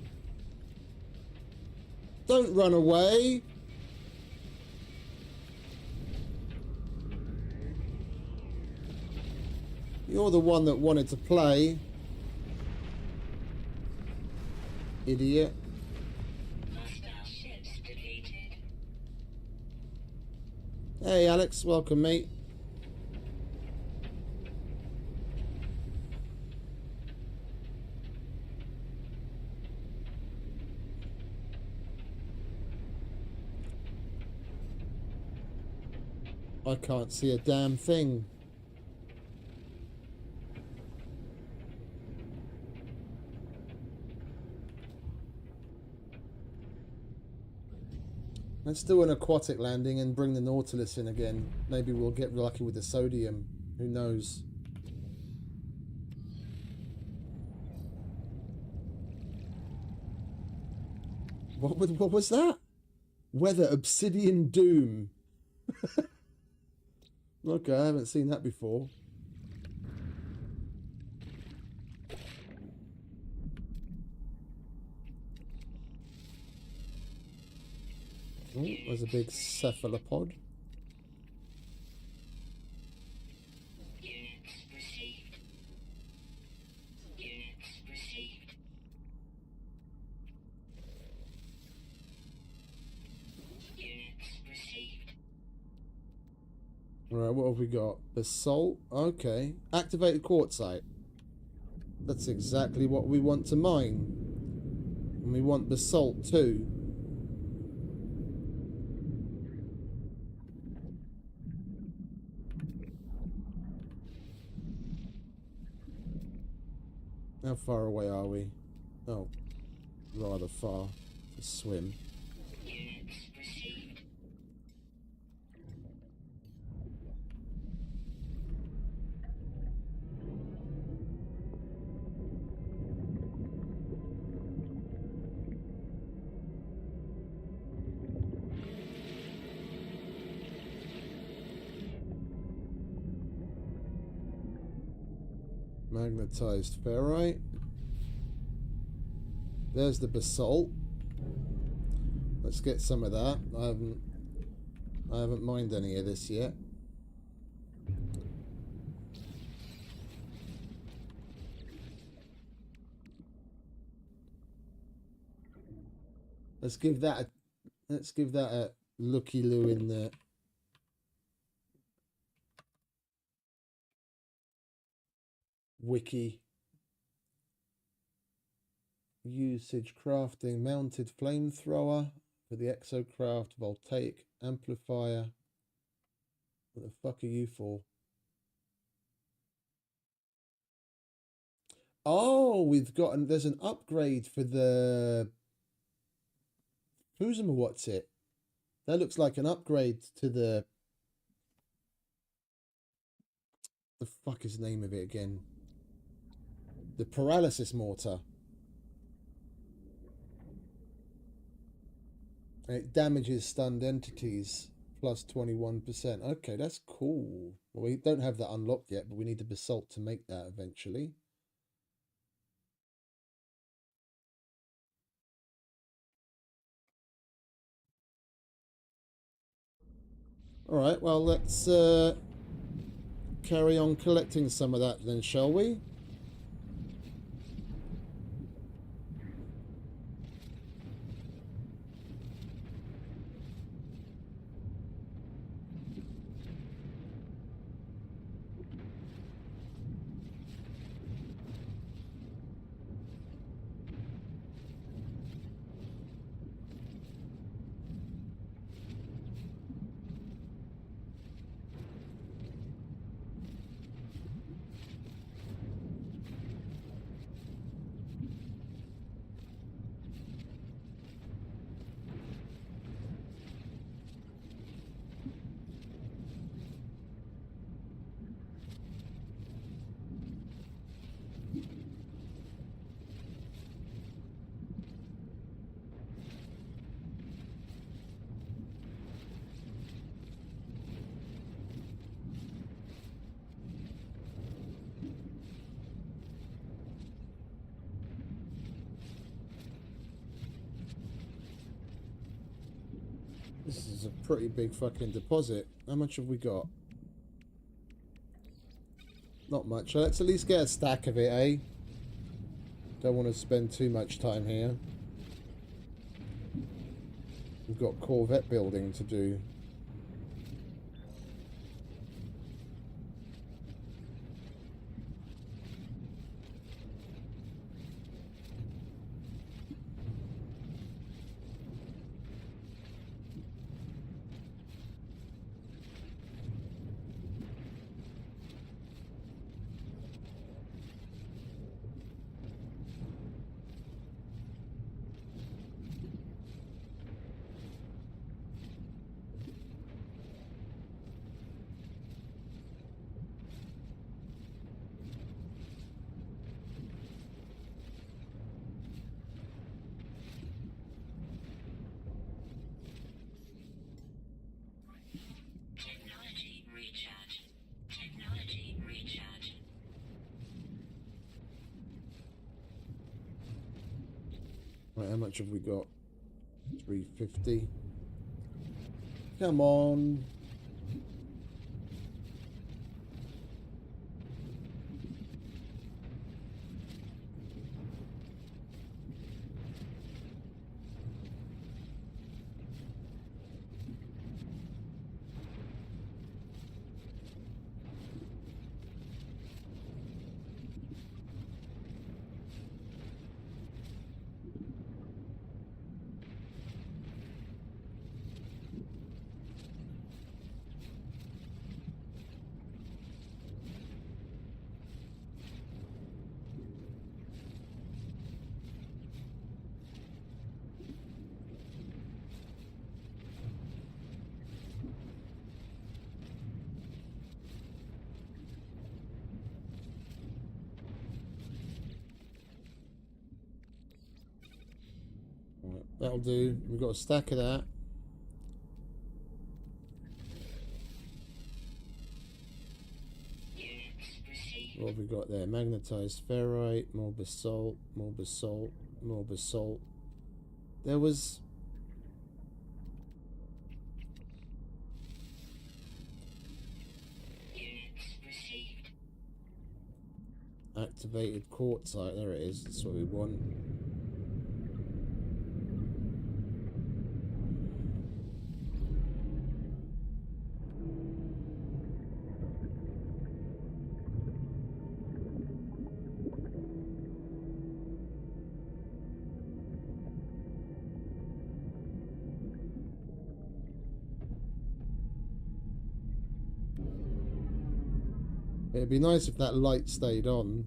Don't run away! You're the one that wanted to play. Idiot. Hostile ships deleted. Hey Alex, welcome mate. I can't see a damn thing. Let's do an aquatic landing and bring the Nautilus in again. Maybe we'll get lucky with the sodium. Who knows? What was that? Weather Obsidian Doom. Okay, I haven't seen that before. Oh, there's a big cephalopod. Units received. Units received. Units received. Alright, what have we got? Basalt. Okay. Activated quartzite. That's exactly what we want to mine. And we want basalt too. How far away are we? Oh, rather far to swim. Units received. Magnetized ferrite. There's the basalt. Let's get some of that. I haven't mined any of this yet. Let's give that a looky-loo in the wiki. Usage crafting mounted flamethrower for the exocraft voltaic amplifier. What the fuck are you for? Oh, there's an upgrade for the Fusima, what's it? That looks like an upgrade to the fuck is the name of it again? The paralysis mortar. And it damages stunned entities plus 21%. Okay, that's cool. Well, we don't have that unlocked yet, but we need the basalt to make that eventually. Alright, well, let's carry on collecting some of that then, shall we? This is a pretty big fucking deposit. How much have we got? Not much. Let's at least get a stack of it, eh? Don't want to spend too much time here. We've got Corvette building to do. Technology recharge. Technology recharge. Right, how much have we got? 350. Come on. That'll do. We've got a stack of that. What have we got there? Magnetized ferrite, more basalt, more basalt, more basalt. There was... activated quartzite. There it is. That's what we want. It'd be nice if that light stayed on.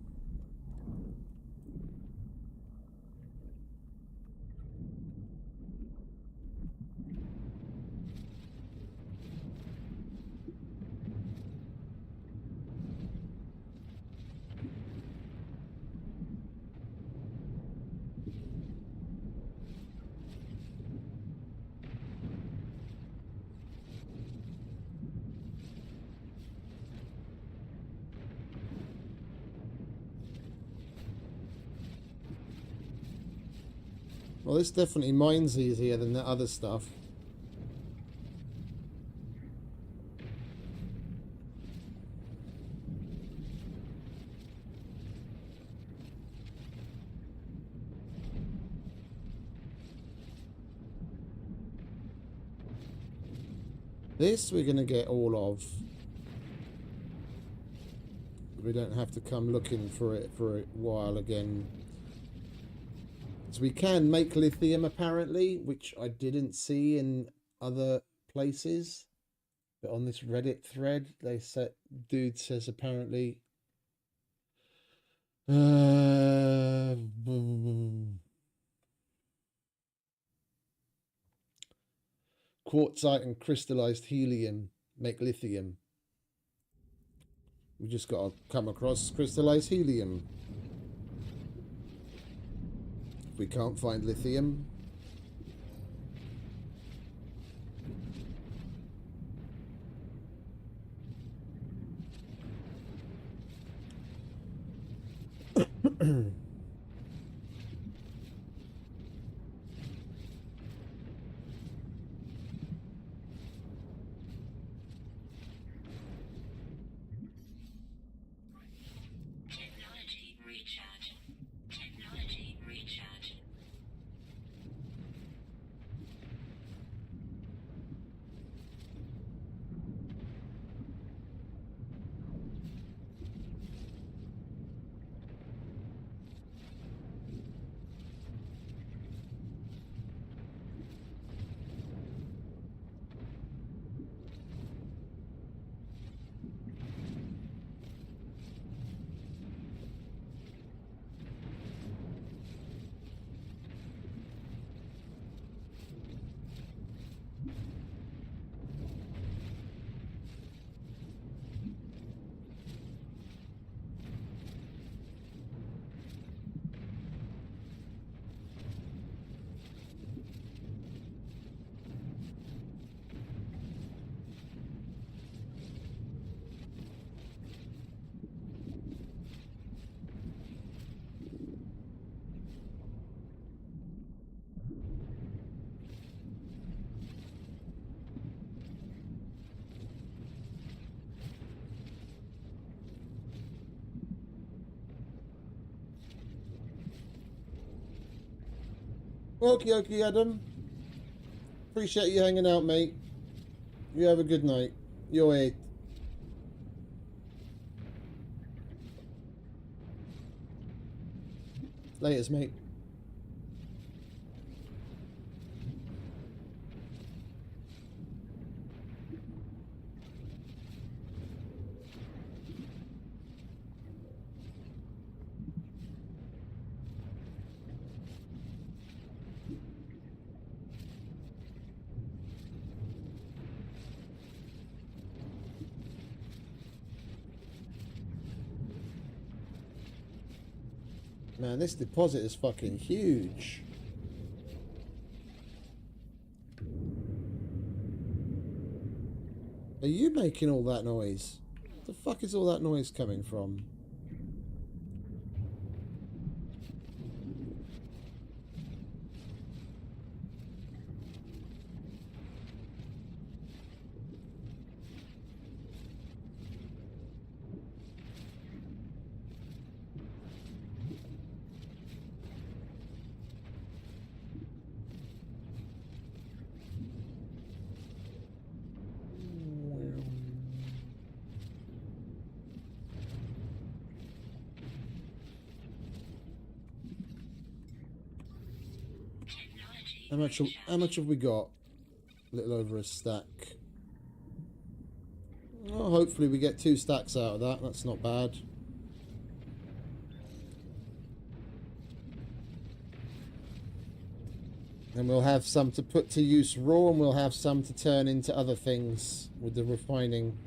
Well, this definitely mines easier than the other stuff. This we're going to get all of. We don't have to come looking for it for a while again. So we can make lithium apparently, which I didn't see in other places. But on this Reddit thread, they said, dude says apparently... quartzite and crystallized helium make lithium. We just got to come across crystallized helium. If we can't find lithium, Technology recharge. Technology recharge. okie dokie, Adam. Appreciate you hanging out, mate. You have a good night. You're it. Laters, mate. Man, this deposit is fucking huge. Are you making all that noise? What the fuck is all that noise coming from? How much have we got? A little over a stack. Well, hopefully we get 2 stacks out of that. That's not bad. And we'll have some to put to use raw, and we'll have some to turn into other things with the refining.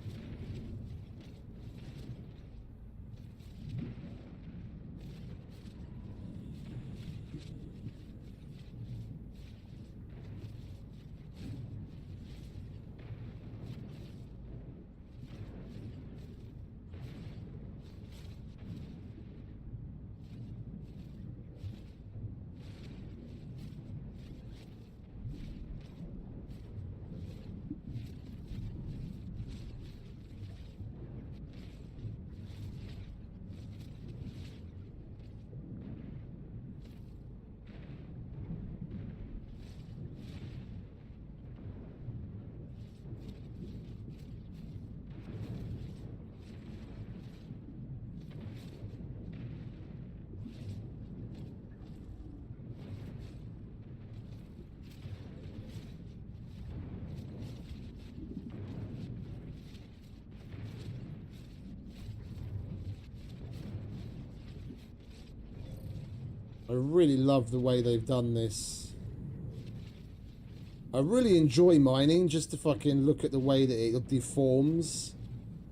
I really love the way they've done this. I really enjoy mining just to fucking look at the way that it deforms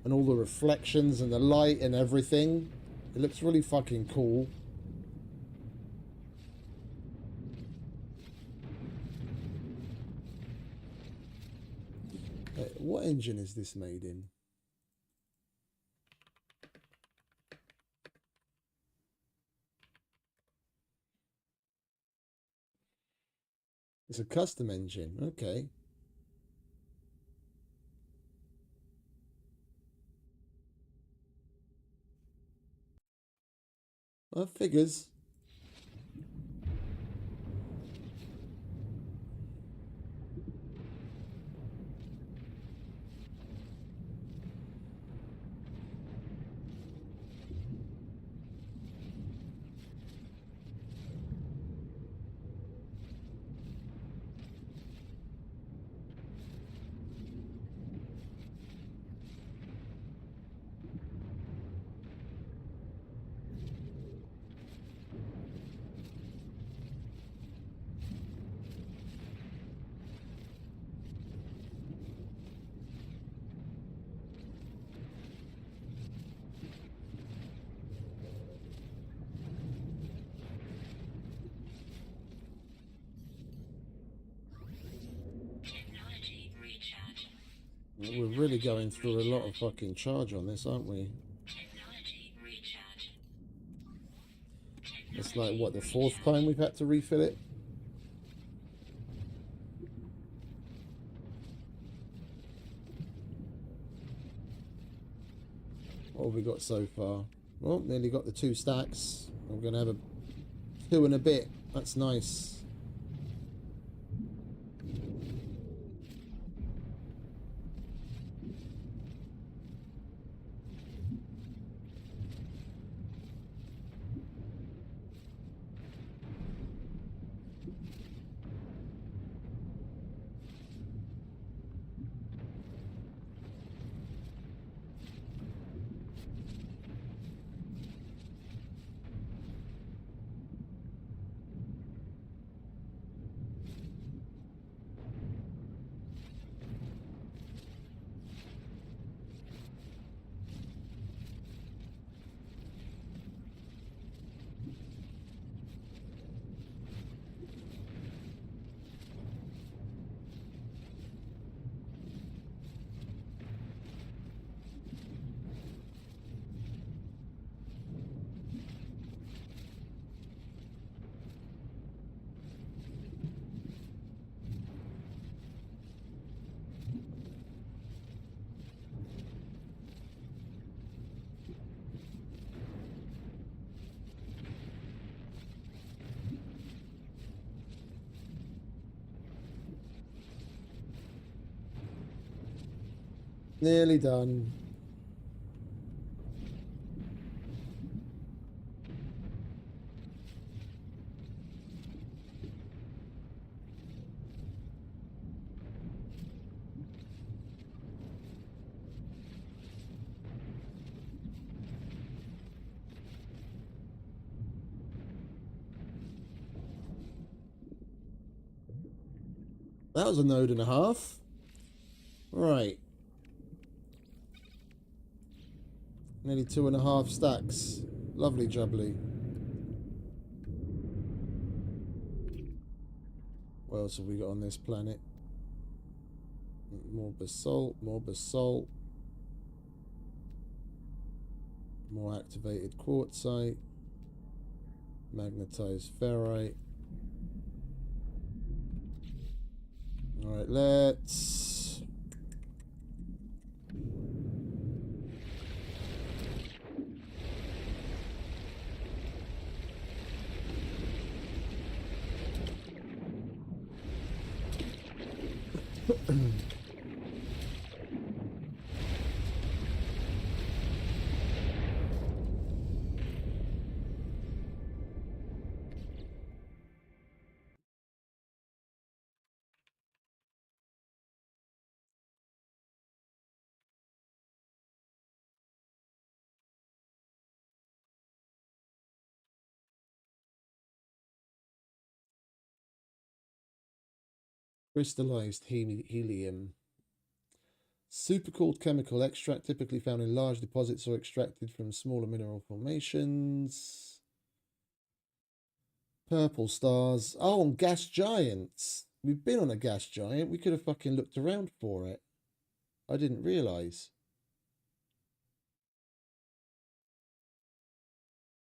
and all the reflections and the light and everything. It looks really fucking cool. What engine is this made in? It's a custom engine, okay. Well, figures. We're really going through a lot of fucking charge on this, aren't we? It's like, what, the 4th time we've had to refill it? What have we got so far? Well, nearly got the 2 stacks. I'm going to have a 2 and a bit. That's nice. Nearly done. That was a node and a half. Right. Nearly 2.5 stacks. Lovely jubbly. What else have we got on this planet? More basalt, more basalt. More activated quartzite. Magnetized ferrite. Alright, let's... crystallized helium. Supercooled chemical extract typically found in large deposits or extracted from smaller mineral formations. Purple stars. Oh, and gas giants. We've been on a gas giant. We could have fucking looked around for it. I didn't realise.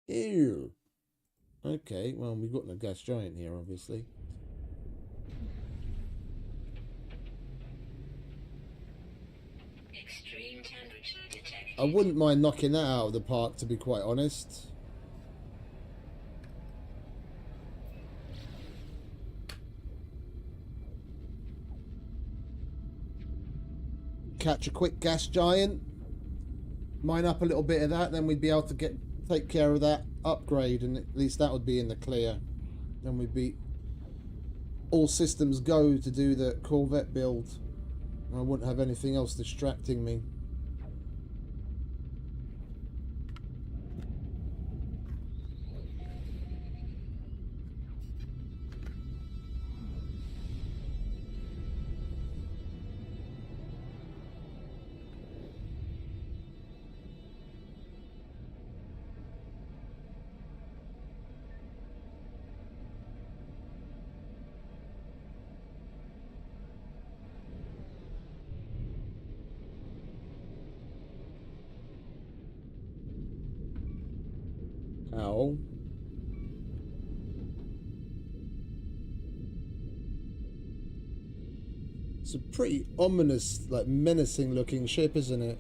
Ew. Okay, well, we've got a gas giant here, obviously. Extreme temperature detected. I wouldn't mind knocking that out of the park, to be quite honest. Catch a quick gas giant. Mine up a little bit of that, then we'd be able to take care of that upgrade, and at least that would be in the clear. Then we'd be all systems go to do the Corvette build. I wouldn't have anything else distracting me. Ow. It's a pretty ominous, like menacing looking ship, isn't it?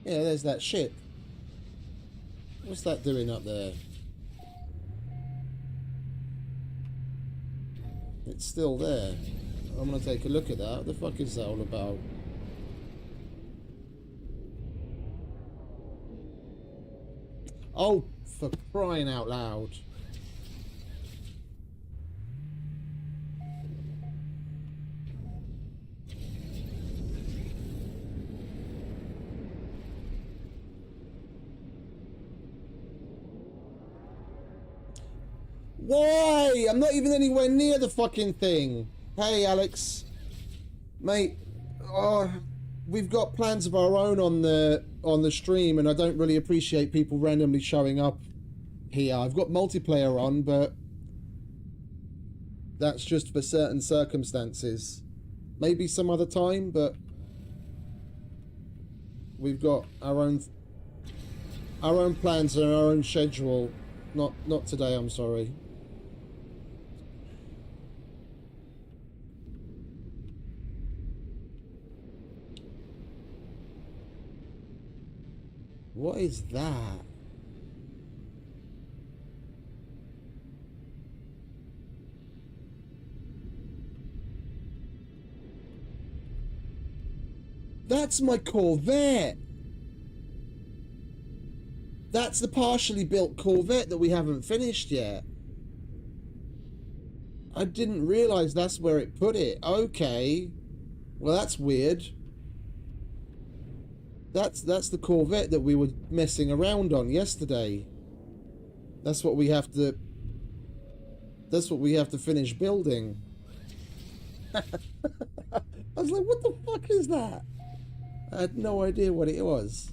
Yeah, there's that ship. What's that doing up there? It's still there. I'm gonna take a look at that. What the fuck is that all about? Oh, for crying out loud. Why? I'm not even anywhere near the fucking thing. Hey, Alex. Mate, we've got plans of our own on the stream, and I don't really appreciate people randomly showing up here. I've got multiplayer on, but that's just for certain circumstances. Maybe some other time, but we've got our own plans and our own schedule. Not today, I'm sorry. What is that? That's my Corvette! That's the partially built Corvette that we haven't finished yet. I didn't realise that's where it put it. Okay. Well, that's weird. That's the Corvette that we were messing around on yesterday. That's what we have to... That's what we have to finish building. I was like, what the fuck is that? I had no idea what it was.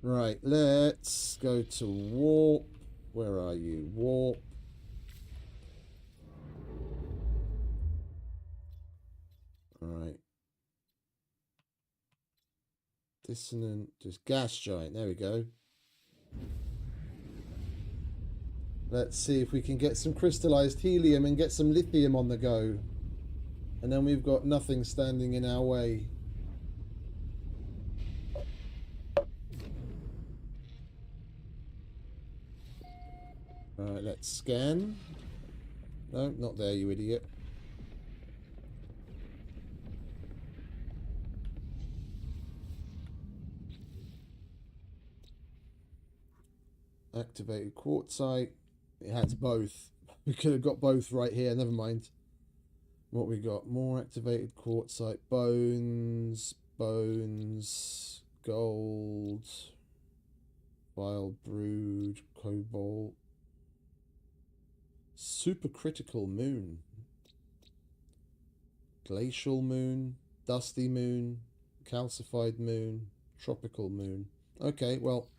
Right, let's go to warp. Where are you? Warp. Alright. Dissonant. Just gas giant. There we go. Let's see if we can get some crystallized helium and get some lithium on the go. And then we've got nothing standing in our way. Alright, let's scan. No, not there, you idiot. Activated quartzite. It has both. We could have got both right here. Never mind. What we got? More activated quartzite. Bones. Bones. Gold. Vile brood. Cobalt. Supercritical moon. Glacial moon. Dusty moon. Calcified moon. Tropical moon. Okay, well,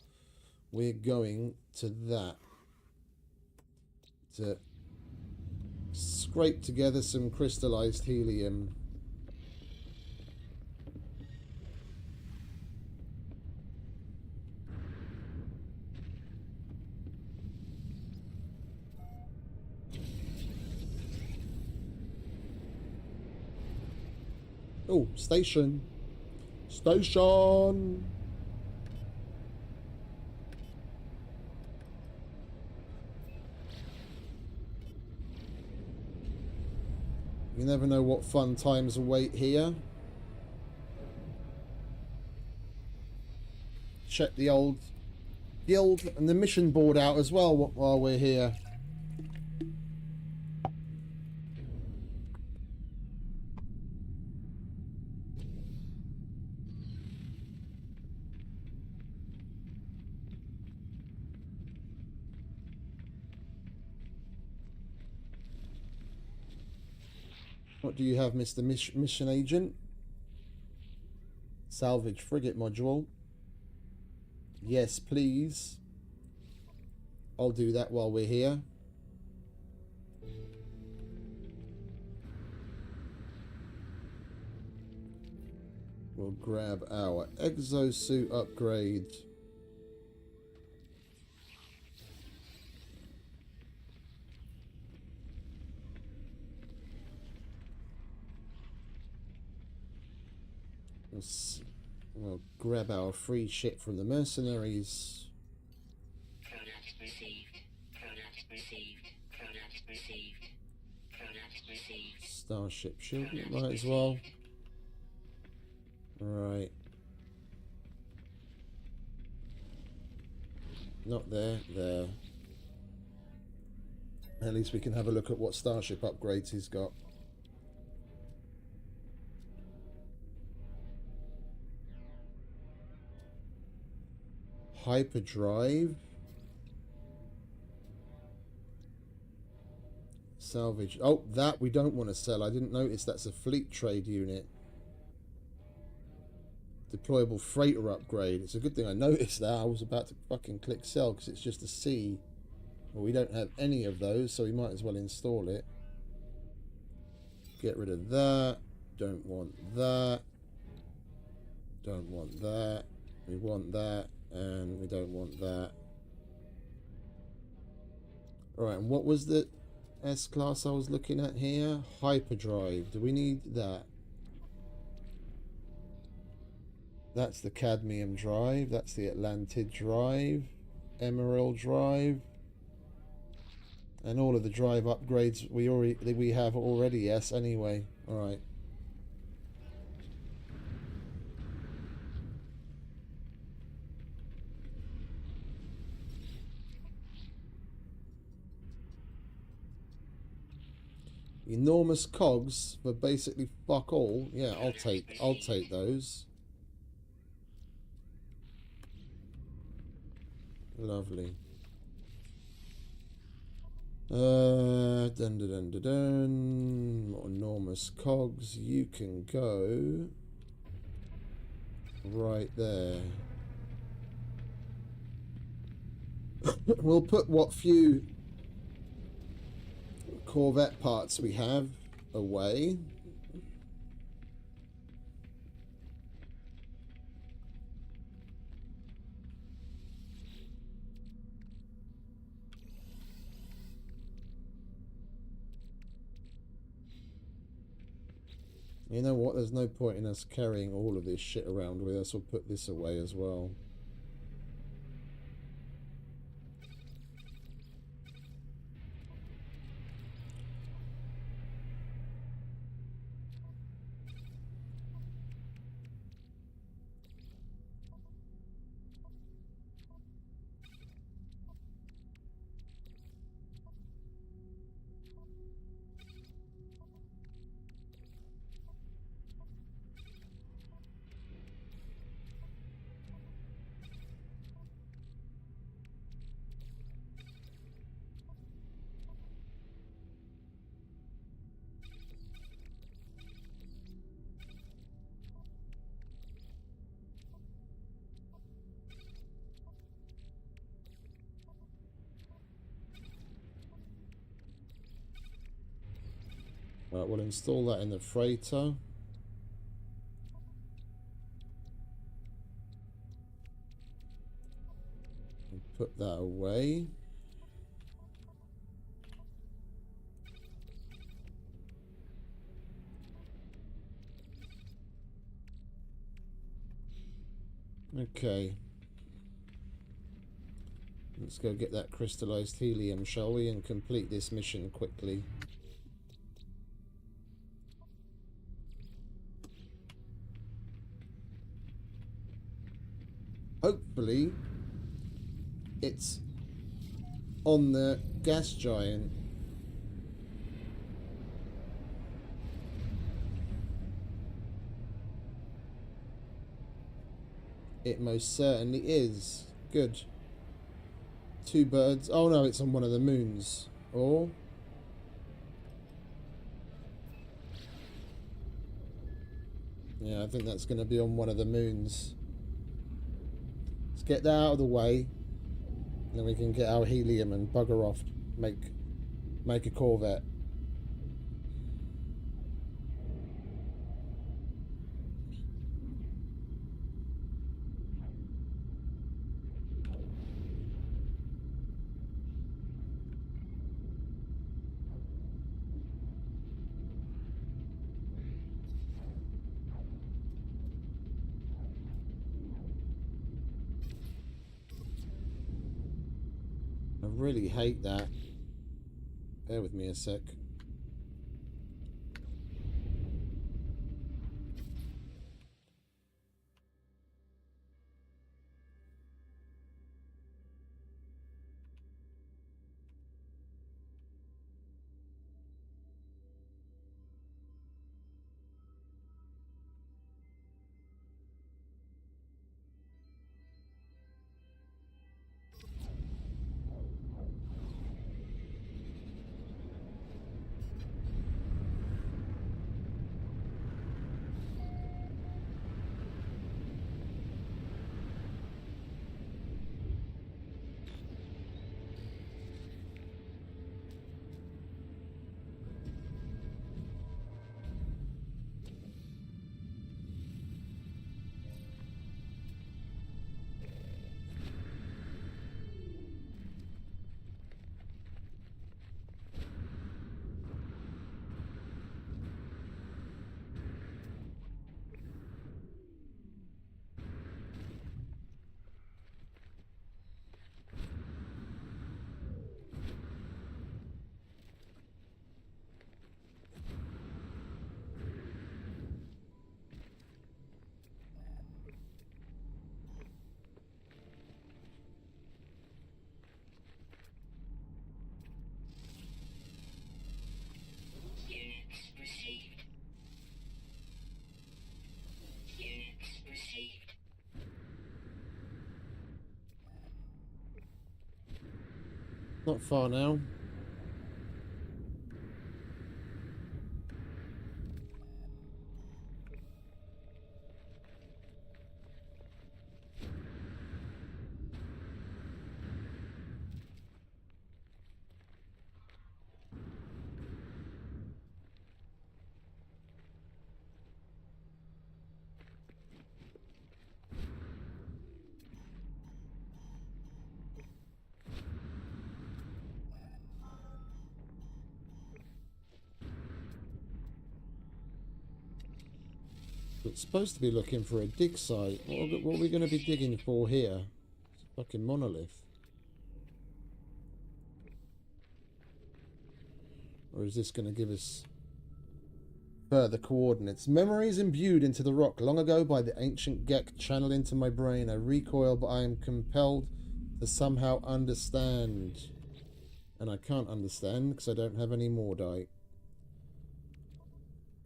we're going to that. To scrape together some crystallized helium. Oh, station. Station. You never know what fun times await here. Check the old guild and the mission board out as well while we're here. What do you have, Mr. Mission Agent? Salvage frigate module. Yes, please. I'll do that while we're here. We'll grab our exosuit upgrade. We'll grab our free shit from the mercenaries. Product received. Product received. Product received. Product received. Starship shield, might as well. Right. Not there, there. At least we can have a look at what starship upgrades he's got. Hyperdrive. Salvage. Oh, that we don't want to sell. I didn't notice that's a fleet trade unit. Deployable freighter upgrade. It's a good thing I noticed that. I was about to fucking click sell because it's just a C. Well, we don't have any of those, so we might as well install it. Get rid of that. Don't want that. Don't want that. We want that. And we don't want that. Alright, and what was the S-Class I was looking at here? Hyperdrive. Do we need that? That's the cadmium drive. That's the Atlantid drive. Emerald drive. And all of the drive upgrades we have already, yes, anyway. Alright. Enormous cogs for basically fuck all. Yeah, I'll take those. Lovely. Dun dun dun dun dun. More enormous cogs. You can go right there. We'll put what few Corvette parts we have away. You know what? There's no point in us carrying all of this shit around with us. We'll put this away as well. Right, we'll install that in the freighter. And put that away. Okay. Let's go get that crystallized helium, shall we, and complete this mission quickly. Hopefully, it's on the gas giant. It most certainly is. Good. Two birds. Oh no, it's on one of the moons. Or... yeah, I think that's going to be on one of the moons. Let's get that out of the way. And then we can get our helium and bugger off. Make a Corvette. I really hate that. Bear with me a sec. not far now. It's supposed to be looking for a dig site. What are we going to be digging for here? It's a fucking monolith. Or is this going to give us further coordinates? Memories imbued into the rock long ago by the ancient Gek channeled into my brain. I recoil, but I am compelled to somehow understand. And I can't understand because I don't have any Mordite.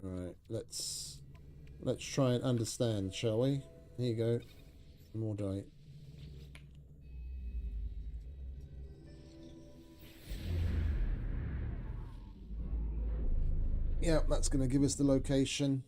Alright, let's try and understand, shall we? Here you go. Mordite. Yeah, that's going to give us the location.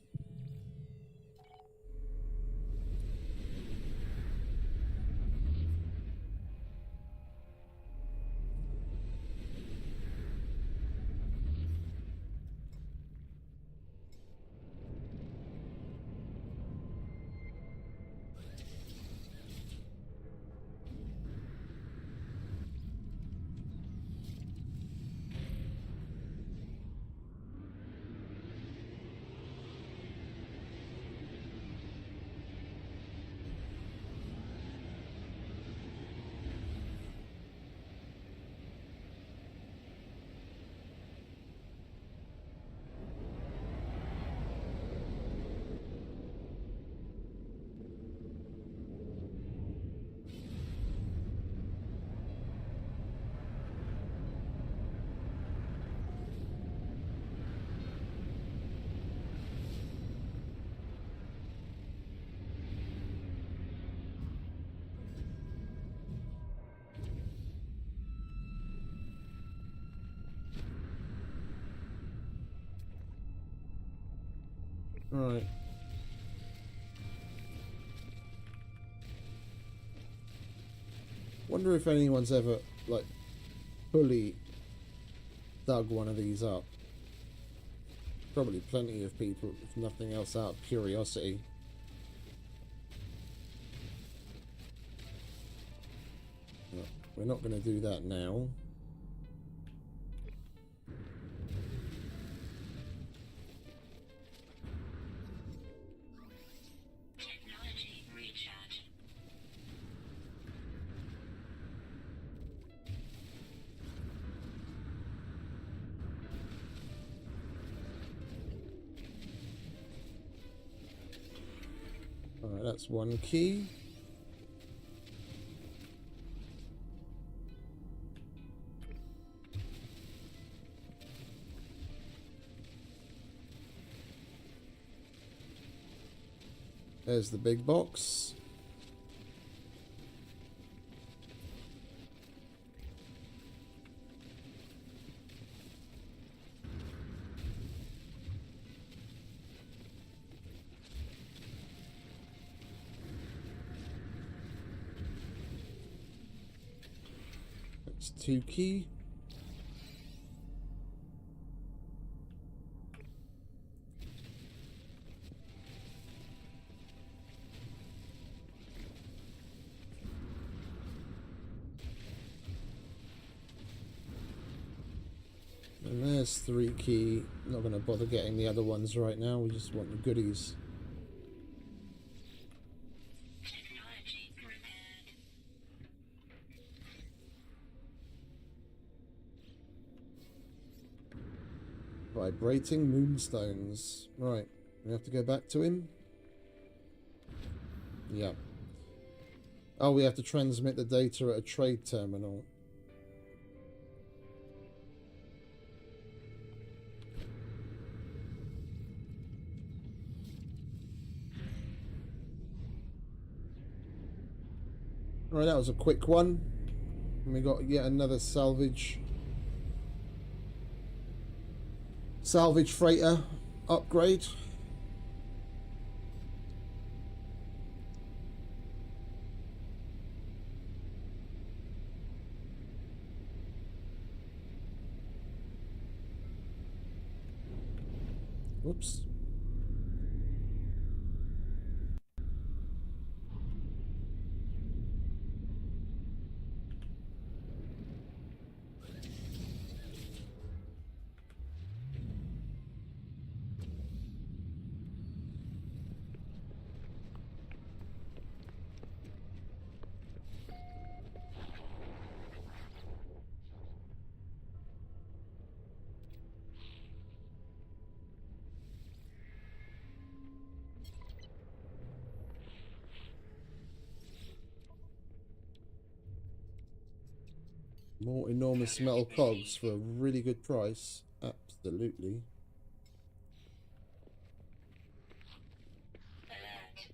Right. Wonder if anyone's ever, like, fully dug one of these up. Probably plenty of people, if nothing else, out of curiosity. No, we're not going to do that now. Technology recharge. Alright, that's one key. There's the big box. That's two key. And there's three key. Not going to bother getting the other ones right now. We just want the goodies. Technology repaired. Vibrating moonstones. Right. We have to go back to him. Yeah. Oh, we have to transmit the data at a trade terminal. Right, that was a quick one. And we got yet another salvage freighter upgrade. Whoops. More enormous metal cogs for a really good price. Absolutely. Alert.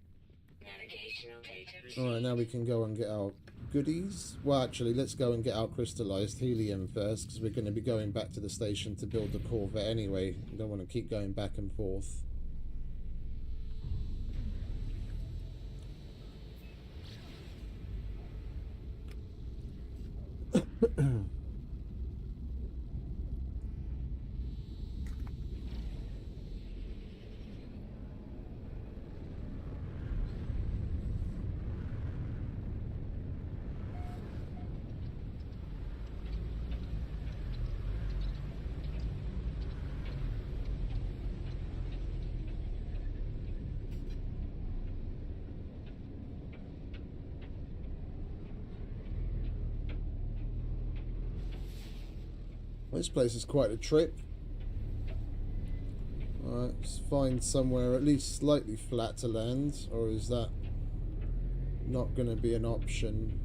Navigational data received. Alright, now we can go and get our goodies. Well, actually, let's go and get our crystallized helium first, because we're going to be going back to the station to build the Corvette anyway. We don't want to keep going back and forth. This place is quite a trip. Alright, let's find somewhere at least slightly flat to land, or is that not going to be an option?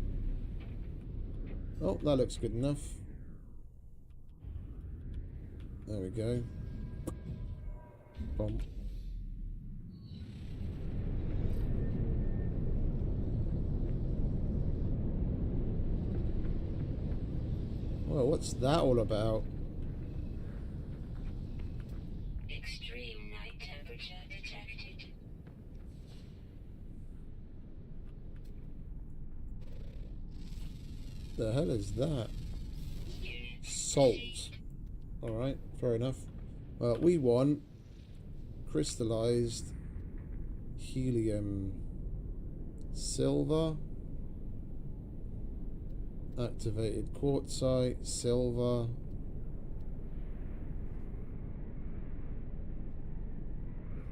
Oh, that looks good enough. There we go. Boom. Well, what's that all about? Extreme night temperature detected. The hell is that? Unit Salt. received. Alright, fair enough. Well, we want crystallized helium, silver, activated quartzite, silver.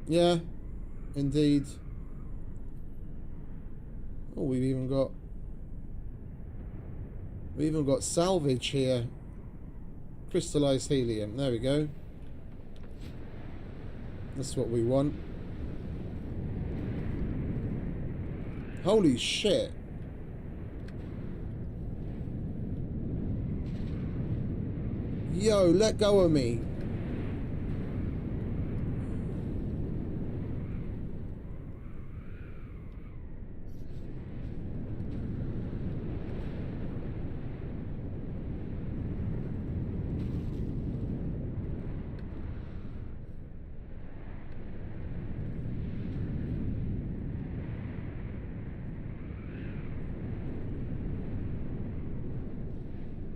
Yeah, indeed. Oh, we've even got salvage here. Crystallized helium. There we go. That's what we want. Holy shit. Yo, let go of me.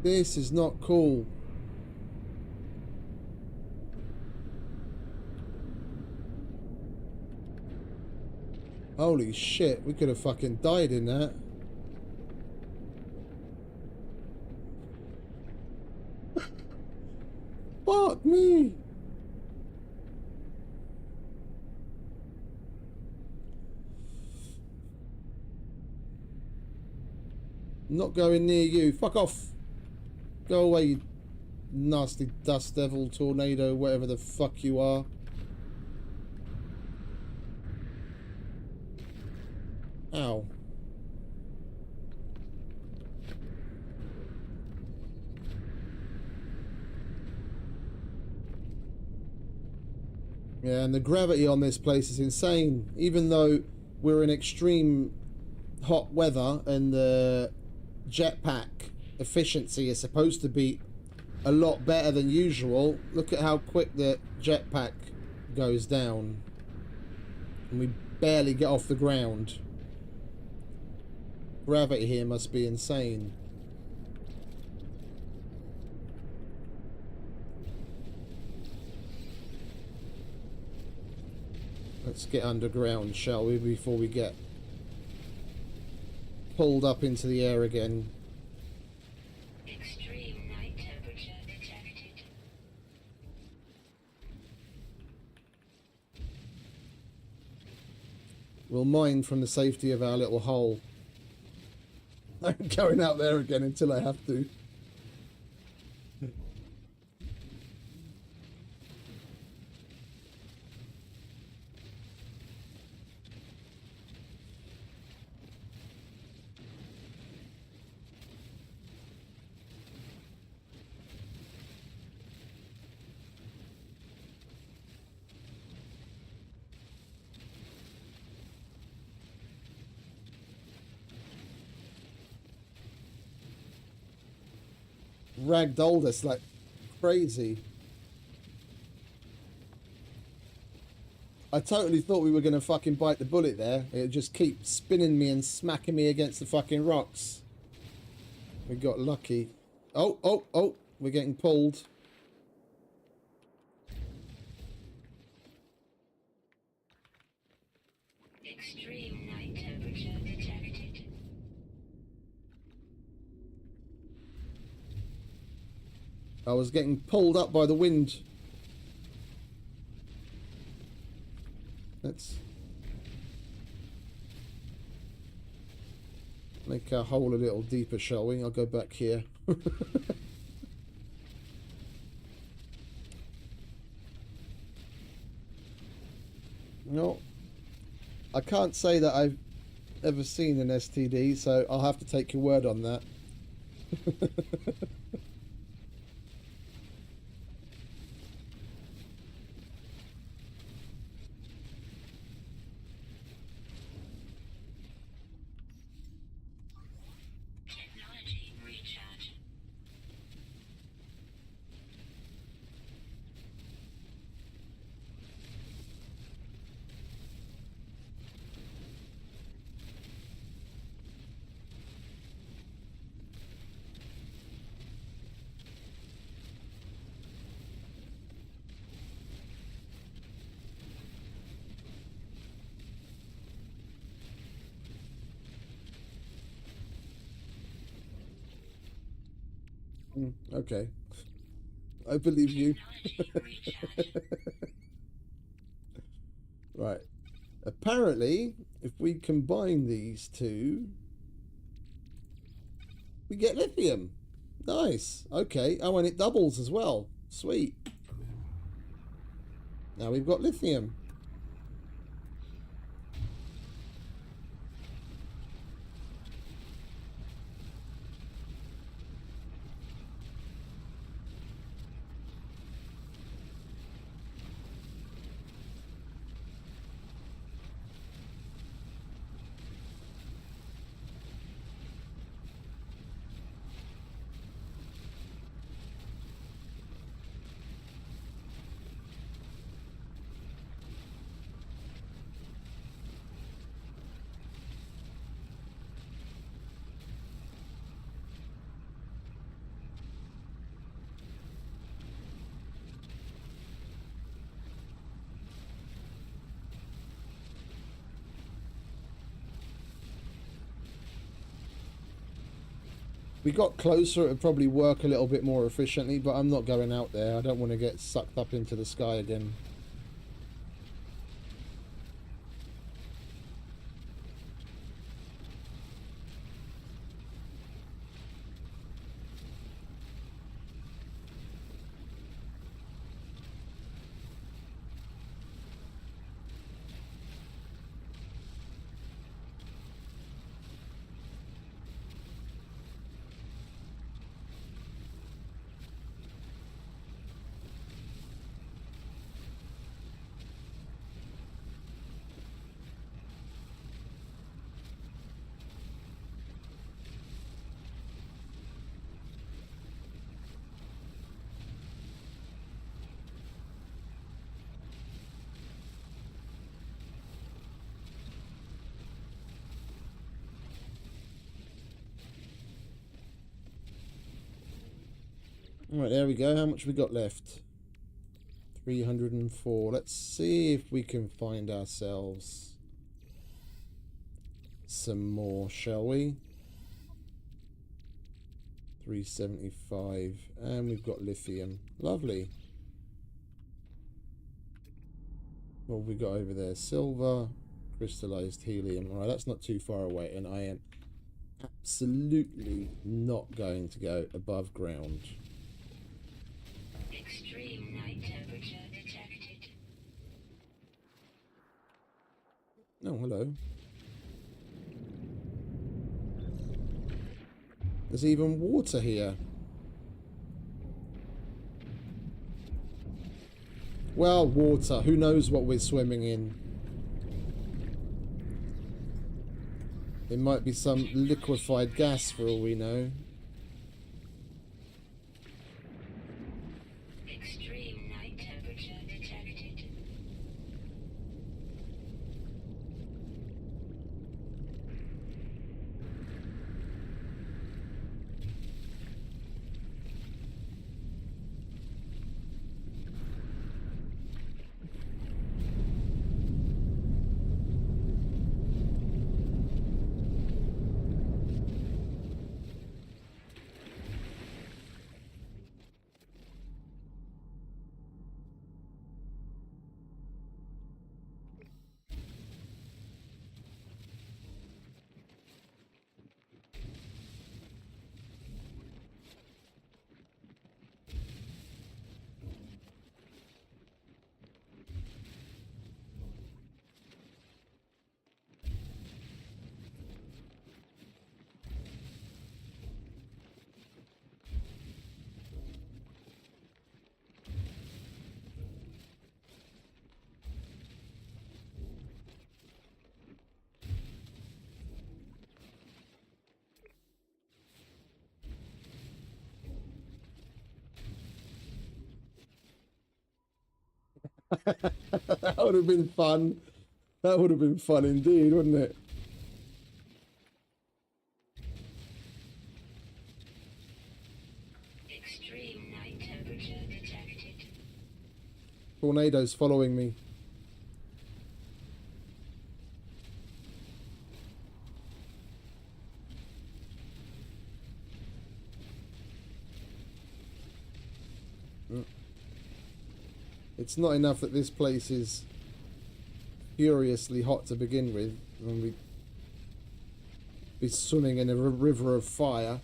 This is not cool. Holy shit, we could have fucking died in that. Fuck me. Not going near you. Fuck off. Go away, you nasty dust devil, tornado, whatever the fuck you are. Ow. Yeah, and the gravity on this place is insane. Even though we're in extreme hot weather and the jetpack efficiency is supposed to be a lot better than usual. Look at how quick the jetpack goes down. And we barely get off the ground. Gravity here must be insane. Let's get underground, shall we, before we get pulled up into the air again. Extreme night temperature detected. We'll mine from the safety of our little hole. I'm going out there again until I have to. Ragdolled us like crazy. I totally thought we were going to fucking bite the bullet there. It just keep spinning me and smacking me against the fucking rocks. We got lucky. Oh, oh, oh. We're getting pulled. Extreme night temperature detected. I was getting pulled up by the wind. Let's make our hole a little deeper, shall we? I'll go back here. No, I can't say that I've ever seen an STD, so I'll have to take your word on that. Technology recharge. Okay. I believe you. Technology recharge. Right. Apparently, if we combine these two, we get lithium. Nice. Okay. Oh, and it doubles as well. Sweet. Now we've got lithium. We got closer, it would probably work a little bit more efficiently, but I'm not going out there. I don't want to get sucked up into the sky again. Alright, there we go. How much we got left? 304. Let's see if we can find ourselves some more, shall we? 375. And we've got lithium. Lovely. What have we got over there? Silver, crystallized helium. Alright, that's not too far away, and I am absolutely not going to go above ground. Extreme night temperature detected. Oh, hello. There's even water here. Well, water. Who knows what we're swimming in? It might be some liquefied gas for all we know. Extreme night temperature detected. That would have been fun. That would have been fun indeed, wouldn't it? Extreme night temperature detected. Tornadoes following me. It's not enough that this place is furiously hot to begin with, and we'd be swimming in a river of fire.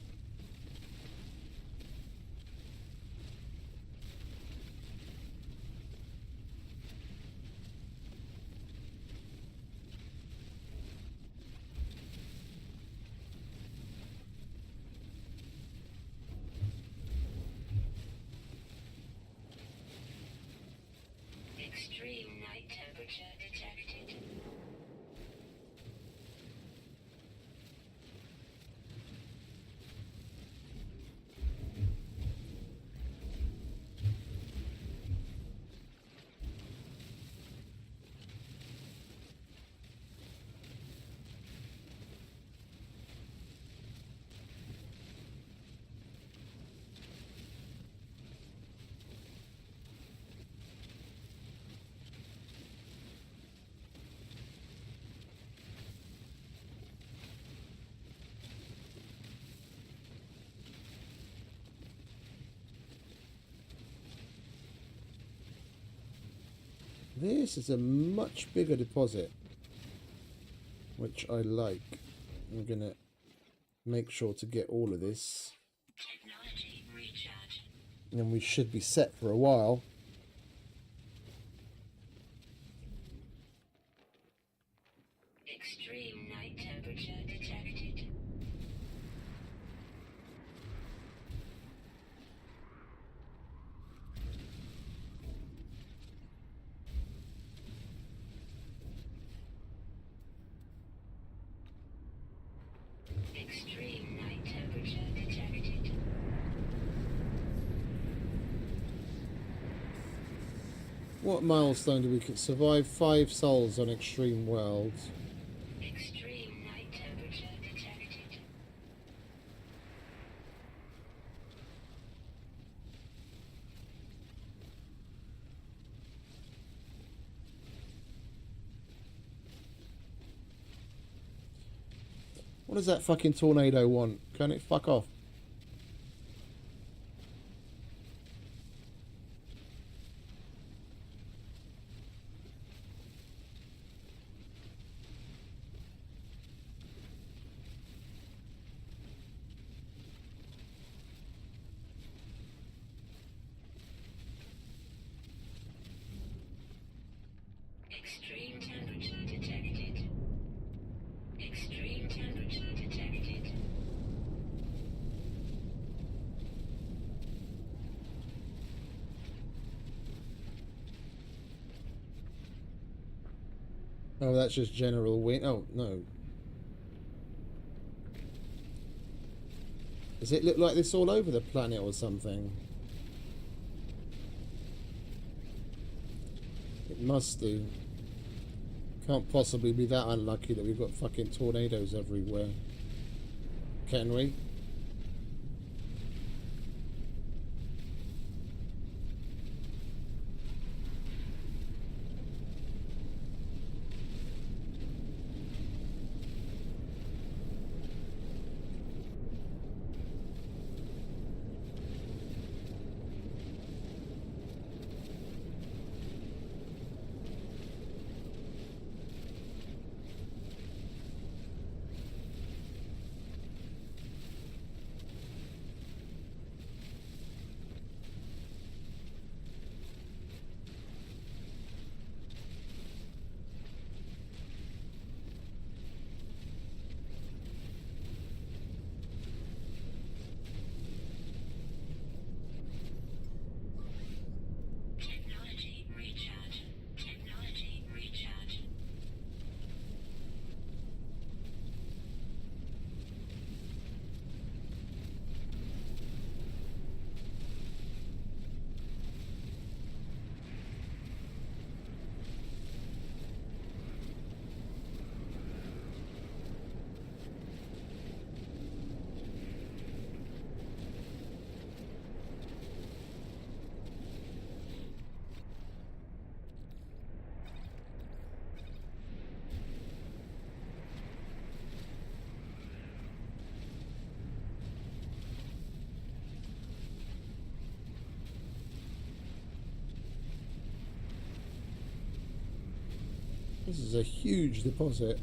Extreme night temperature detected. This is a much bigger deposit, which I like. I'm gonna make sure to get all of this, Technology recharge. and we should be set for a while. Extreme night temperature detected. Extreme night temperature detected. What milestone do we survive 5 souls on Extreme Worlds? Extreme night temperature detected. What does that fucking tornado want? Can it fuck off? Extreme temperature detected. Extreme temperature detected. Oh, that's just general wind. Oh, no. Does it look like this all over the planet or something? It must do. Can't possibly be that unlucky that we've got fucking tornadoes everywhere. Can we? Technology recharge. Technology recharge. This is a huge deposit.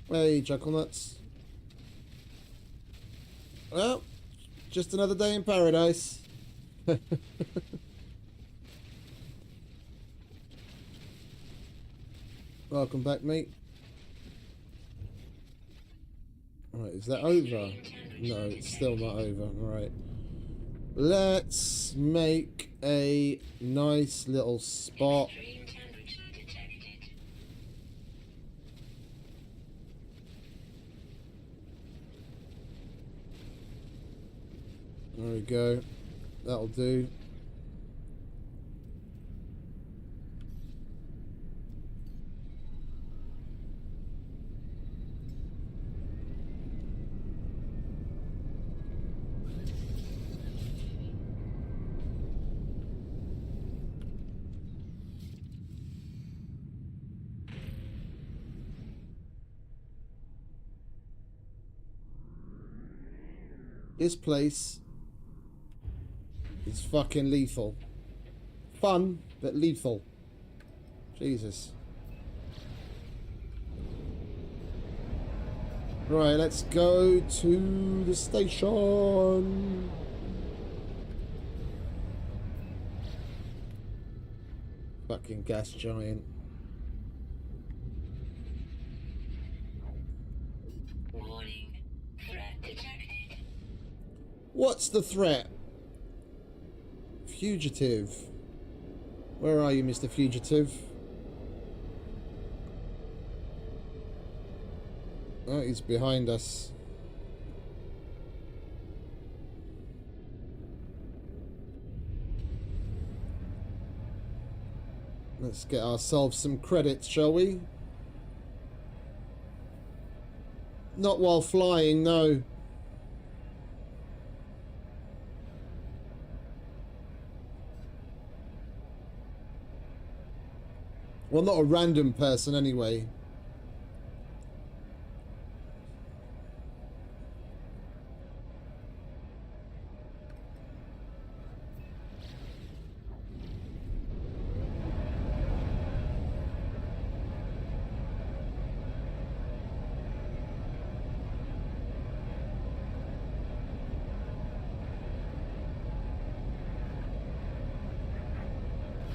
Hey, Chucklenuts. Well, just another day in paradise. Welcome back, mate. Right, is that over? No, it's still not over. Right. Let's make a nice little spot. Extreme temperature detected. There we go. That'll do. This place is fucking lethal. Fun, but lethal. Jesus. Right, let's go to the station. Fucking gas giant. Warning. Threat detected. What's the threat? Fugitive. Where are you, Mr. Fugitive? Oh, he's behind us. Let's get ourselves some credits, shall we? Not while flying, no. Well, not a random person, anyway.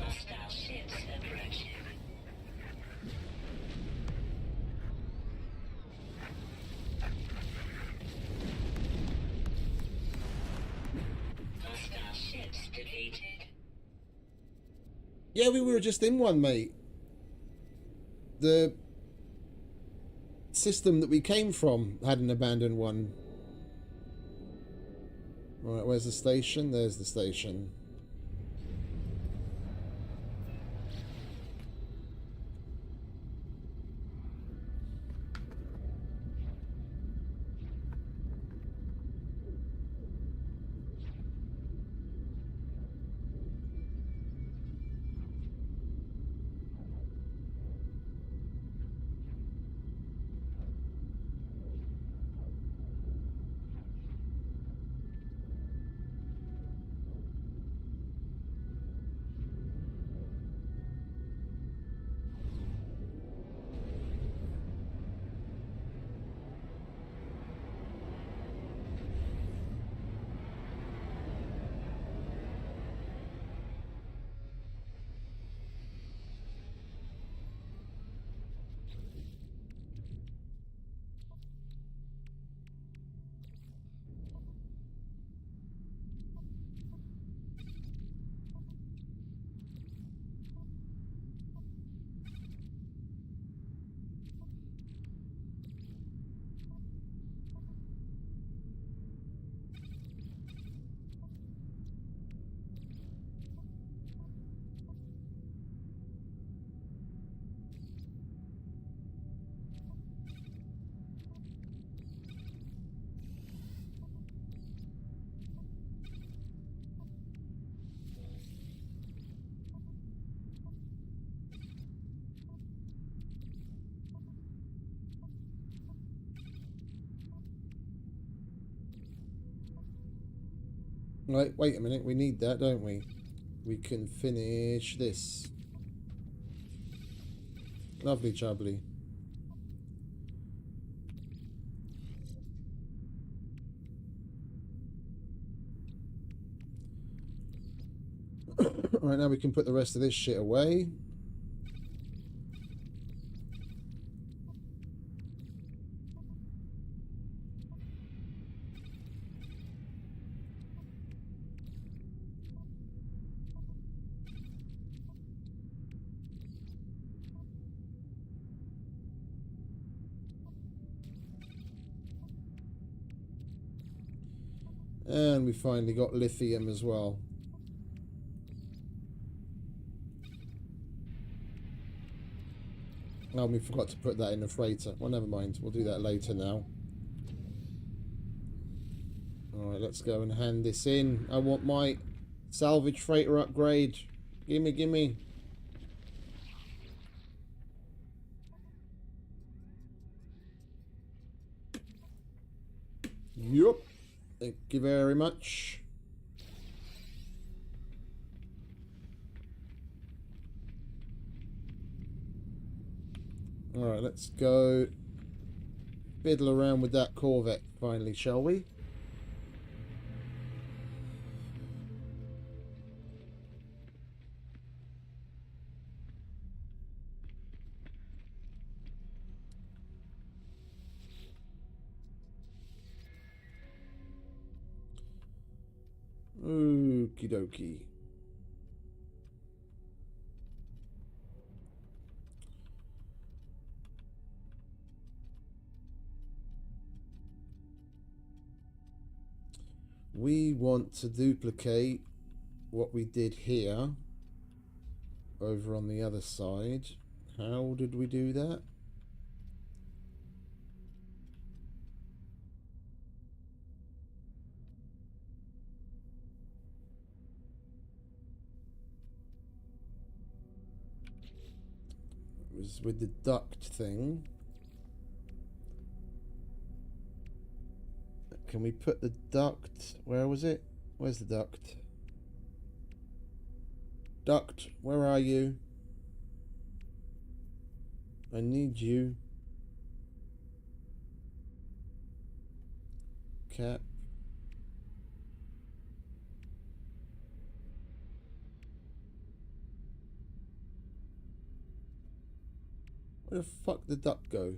Hostile ships approaching. Hostile ships defeated. Yeah, we were just in one, mate. The system that we came from had an abandoned one. Right, where's the station? There's the station. Right, wait a minute. We need that, don't we? We can finish this. Lovely jubbly. Right, now we can put the rest of this shit away. And we finally got lithium as well. Oh, we forgot to put that in the freighter. Well, never mind. We'll do that later now. Alright, let's go and hand this in. I want my salvage freighter upgrade. Gimme, gimme. Yup. Thank you very much. Alright, let's go fiddle around with that Corvette finally, shall we? Okie dokie. We want to duplicate what we did here over on the other side. How did we do that? It was with the duct thing. Can we put the duct? Where was it? Where's the duct? Duct, where are you? I need you. Cap. Where the fuck did the duct go?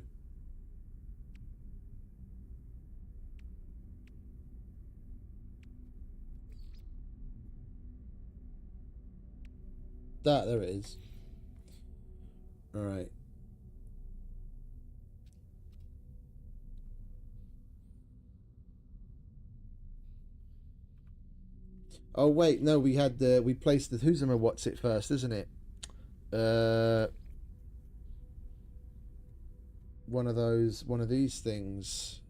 There it is. Alright. Oh wait, no, we had the we placed the who's gonna what's it first, isn't it? One of these things.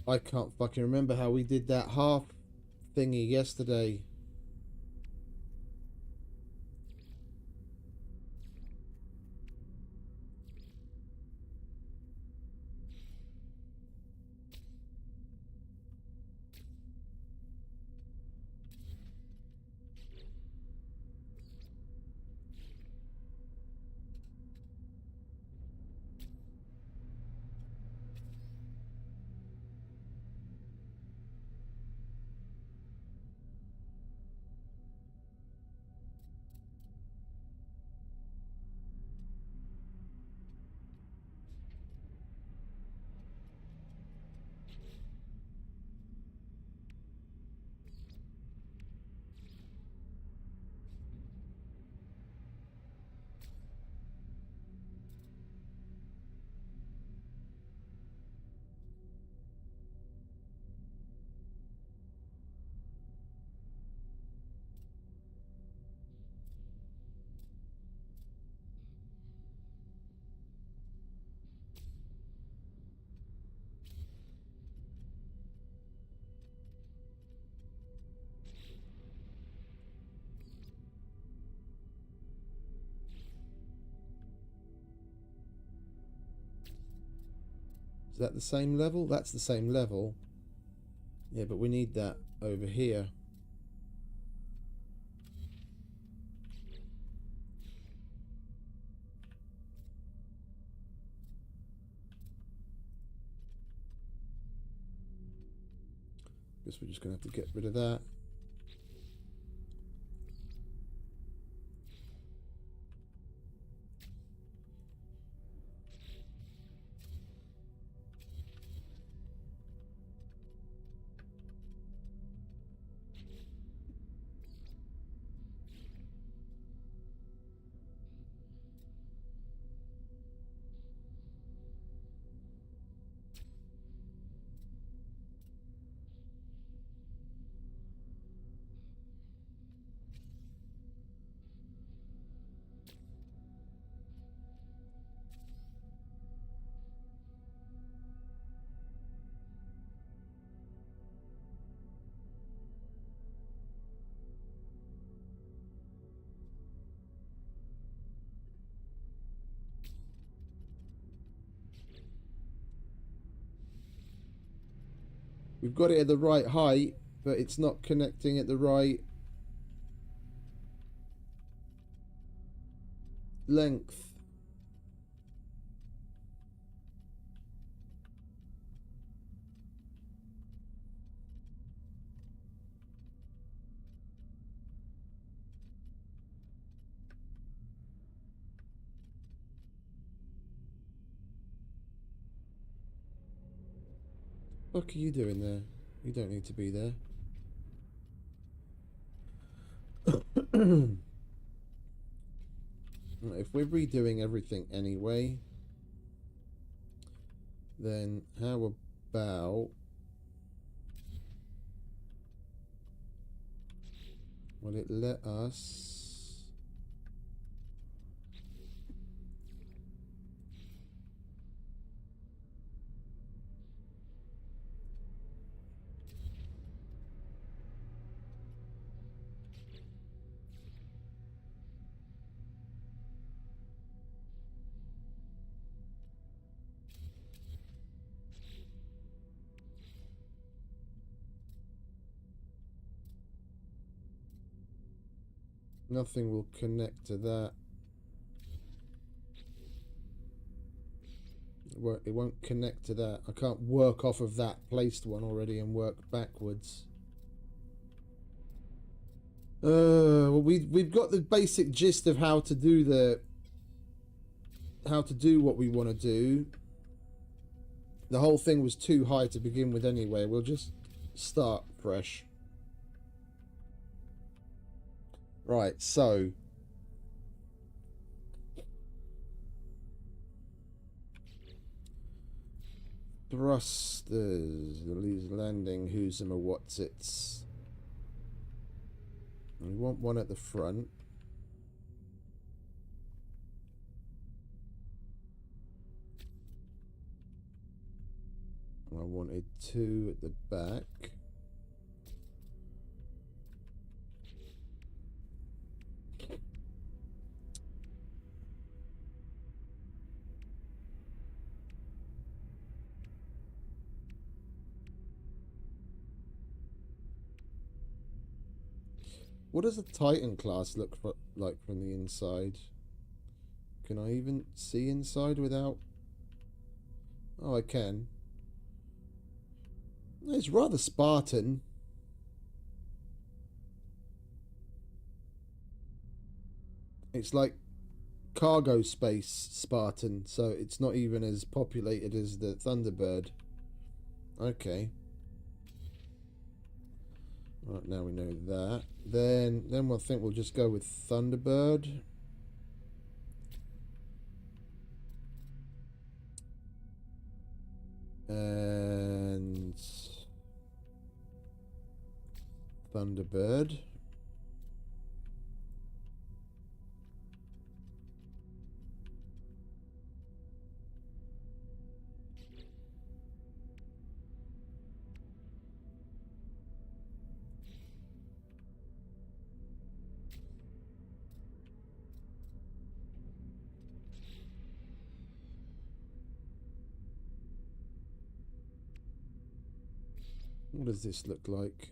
I can't fucking remember how we did that half thingy yesterday. Is that the same level? That's the same level. Yeah, but we need that over here. Guess we're just gonna have to get rid of that. We've got it at the right height, but it's not connecting at the right length. What are you doing there? You don't need to be there. If we're redoing everything anyway, then how about... Will it let us... Nothing will connect to that. It won't connect to that. I can't work off of that placed one already and work backwards. Well, we've got the basic gist of how to do what we want to do. The whole thing was too high to begin with anyway. We'll just start fresh. Right, so thrusters, landing, who's and what's its. We want one at the front. I wanted two at the back. What does a Titan class look like from the inside? Can I even see inside without... Oh, I can. It's rather Spartan. It's like cargo space Spartan, so it's not even as populated as the Thunderbird. Okay. Right, now we know that. Then I think we'll just go with Thunderbird. And Thunderbird. What does this look like?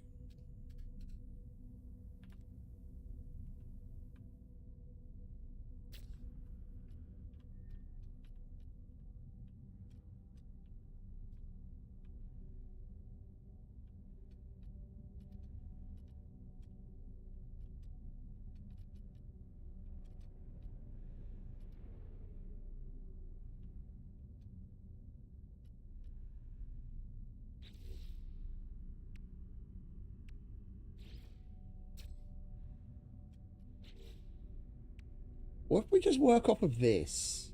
What if we just work off of this?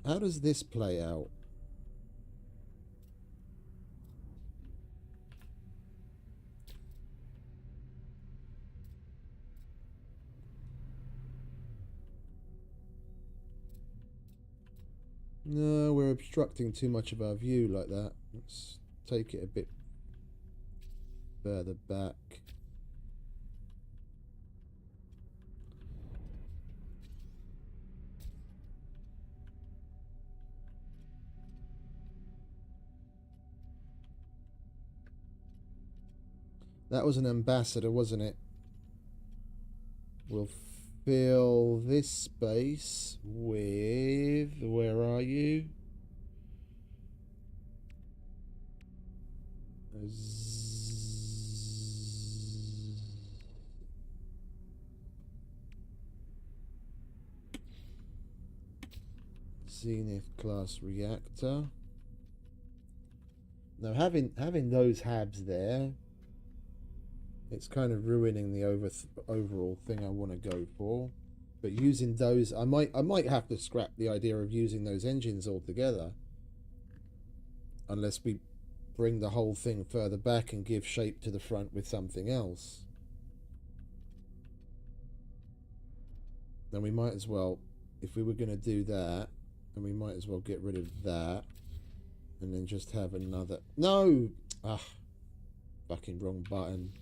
How does this play out? No, we're obstructing too much of our view like that. Let's take it a bit further back. That was an ambassador, wasn't it? We'll fill this space with... Where are you? Zenith class reactor. Now having those habs there, it's kind of ruining the overall thing I want to go for. But using those, I might have to scrap the idea of using those engines altogether, unless we bring the whole thing further back and give shape to the front with something else. Then we might as well, if we were going to do that, and we might as well get rid of that, and then just have another... No! Ah, fucking wrong button.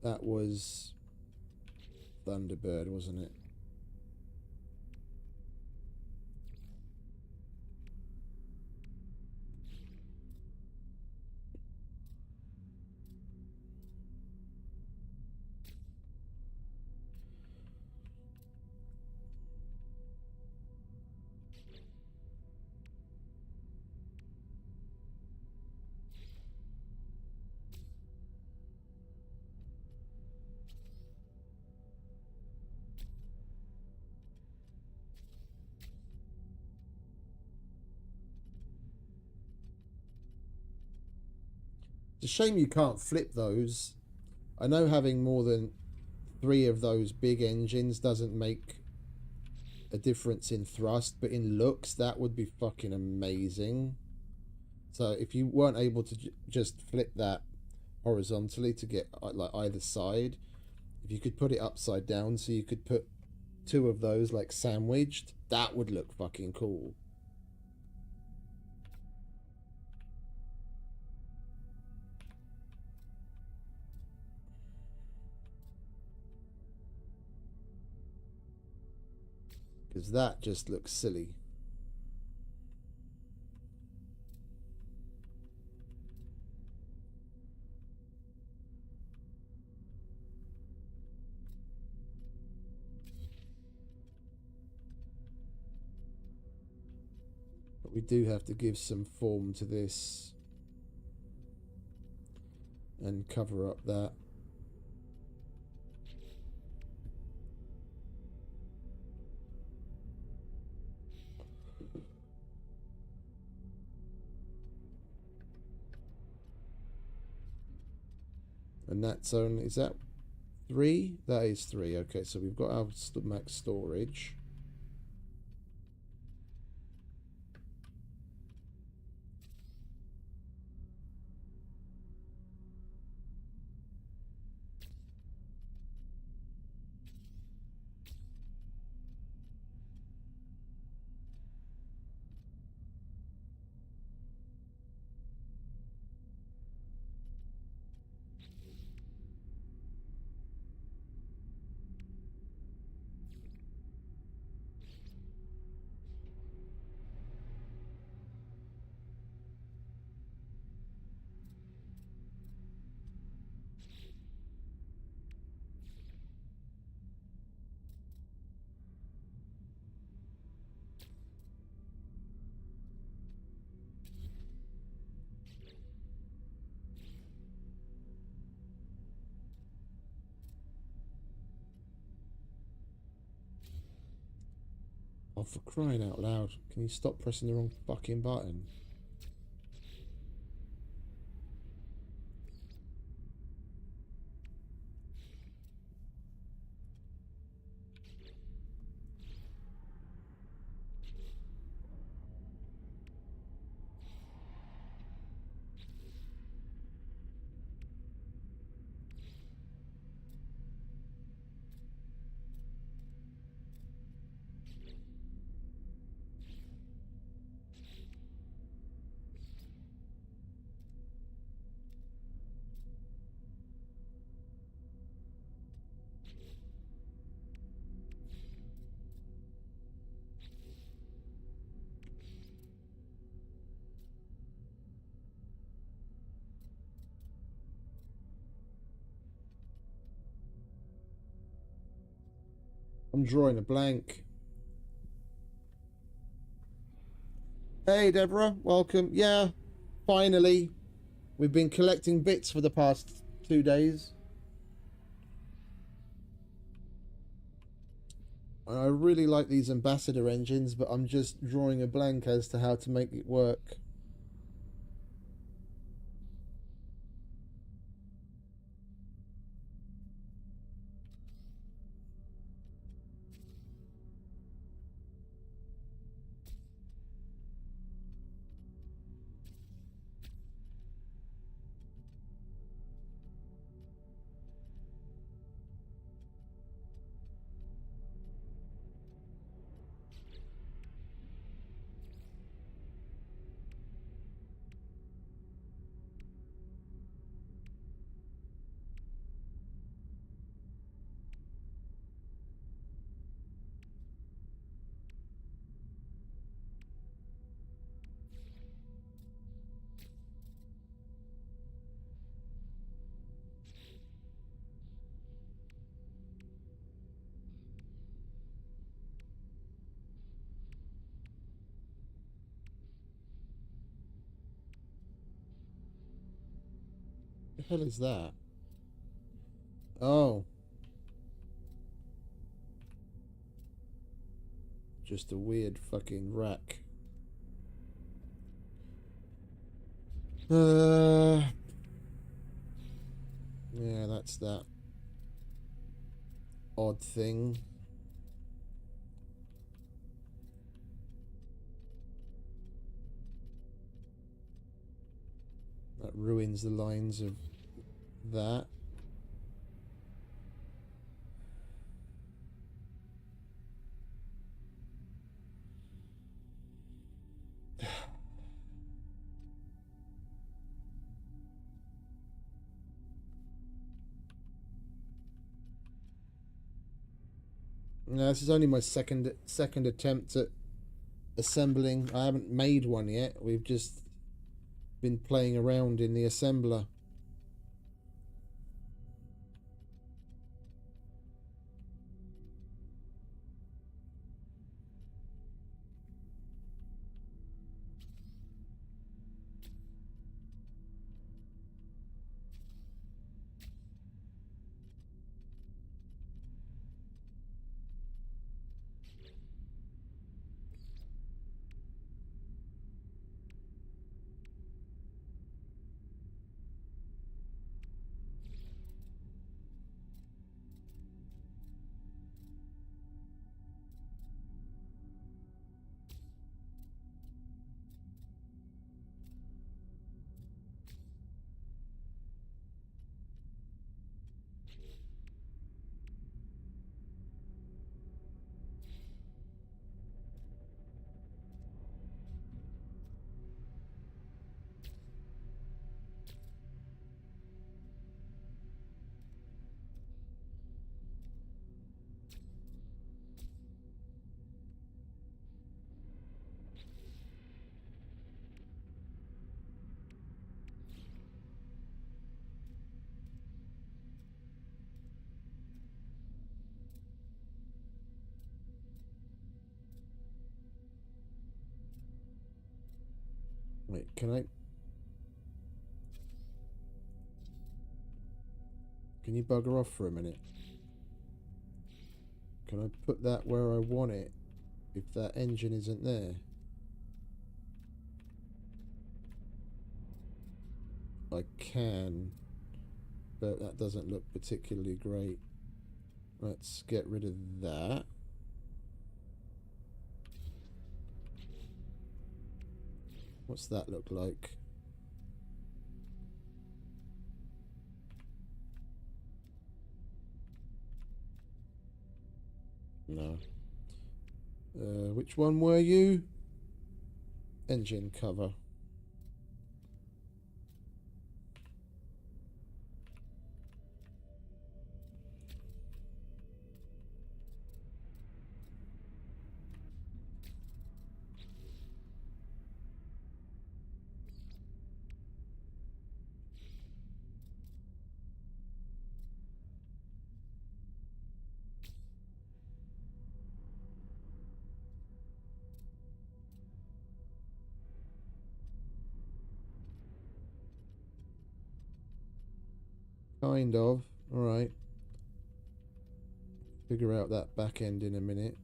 That was Thunderbird, wasn't it? It's a shame you can't flip those. I know having more than 3 of those big engines doesn't make a difference in thrust, but in looks, that would be fucking amazing. So if you weren't able to just flip that horizontally to get like either side, if you could put it upside down so you could put 2 of those like sandwiched, that would look fucking cool. Because that just looks silly. But we do have to give some form to this and cover up that. And that's only, is that 3? That is 3. Okay, so we've got our max storage. Oh, for crying out loud. Can you stop pressing the wrong fucking button? I'm drawing a blank. Hey, Deborah. Welcome. Yeah, finally. We've been collecting bits for the past 2 days. I really like these ambassador engines, but I'm just drawing a blank as to how to make it work. The hell is that? Oh. Just a weird fucking rack. Yeah, that's that odd thing. That ruins the lines of that. No, this is only my second attempt at assembling. I haven't made one yet. We've just been playing around in the assembler. Wait, can you bugger off for a minute? Can I put that where I want it if that engine isn't there? I can, but that doesn't look particularly great. Let's get rid of that. What's that look like? No. Which one were you? Engine cover. Kind of. Alright. Figure out that back end in a minute.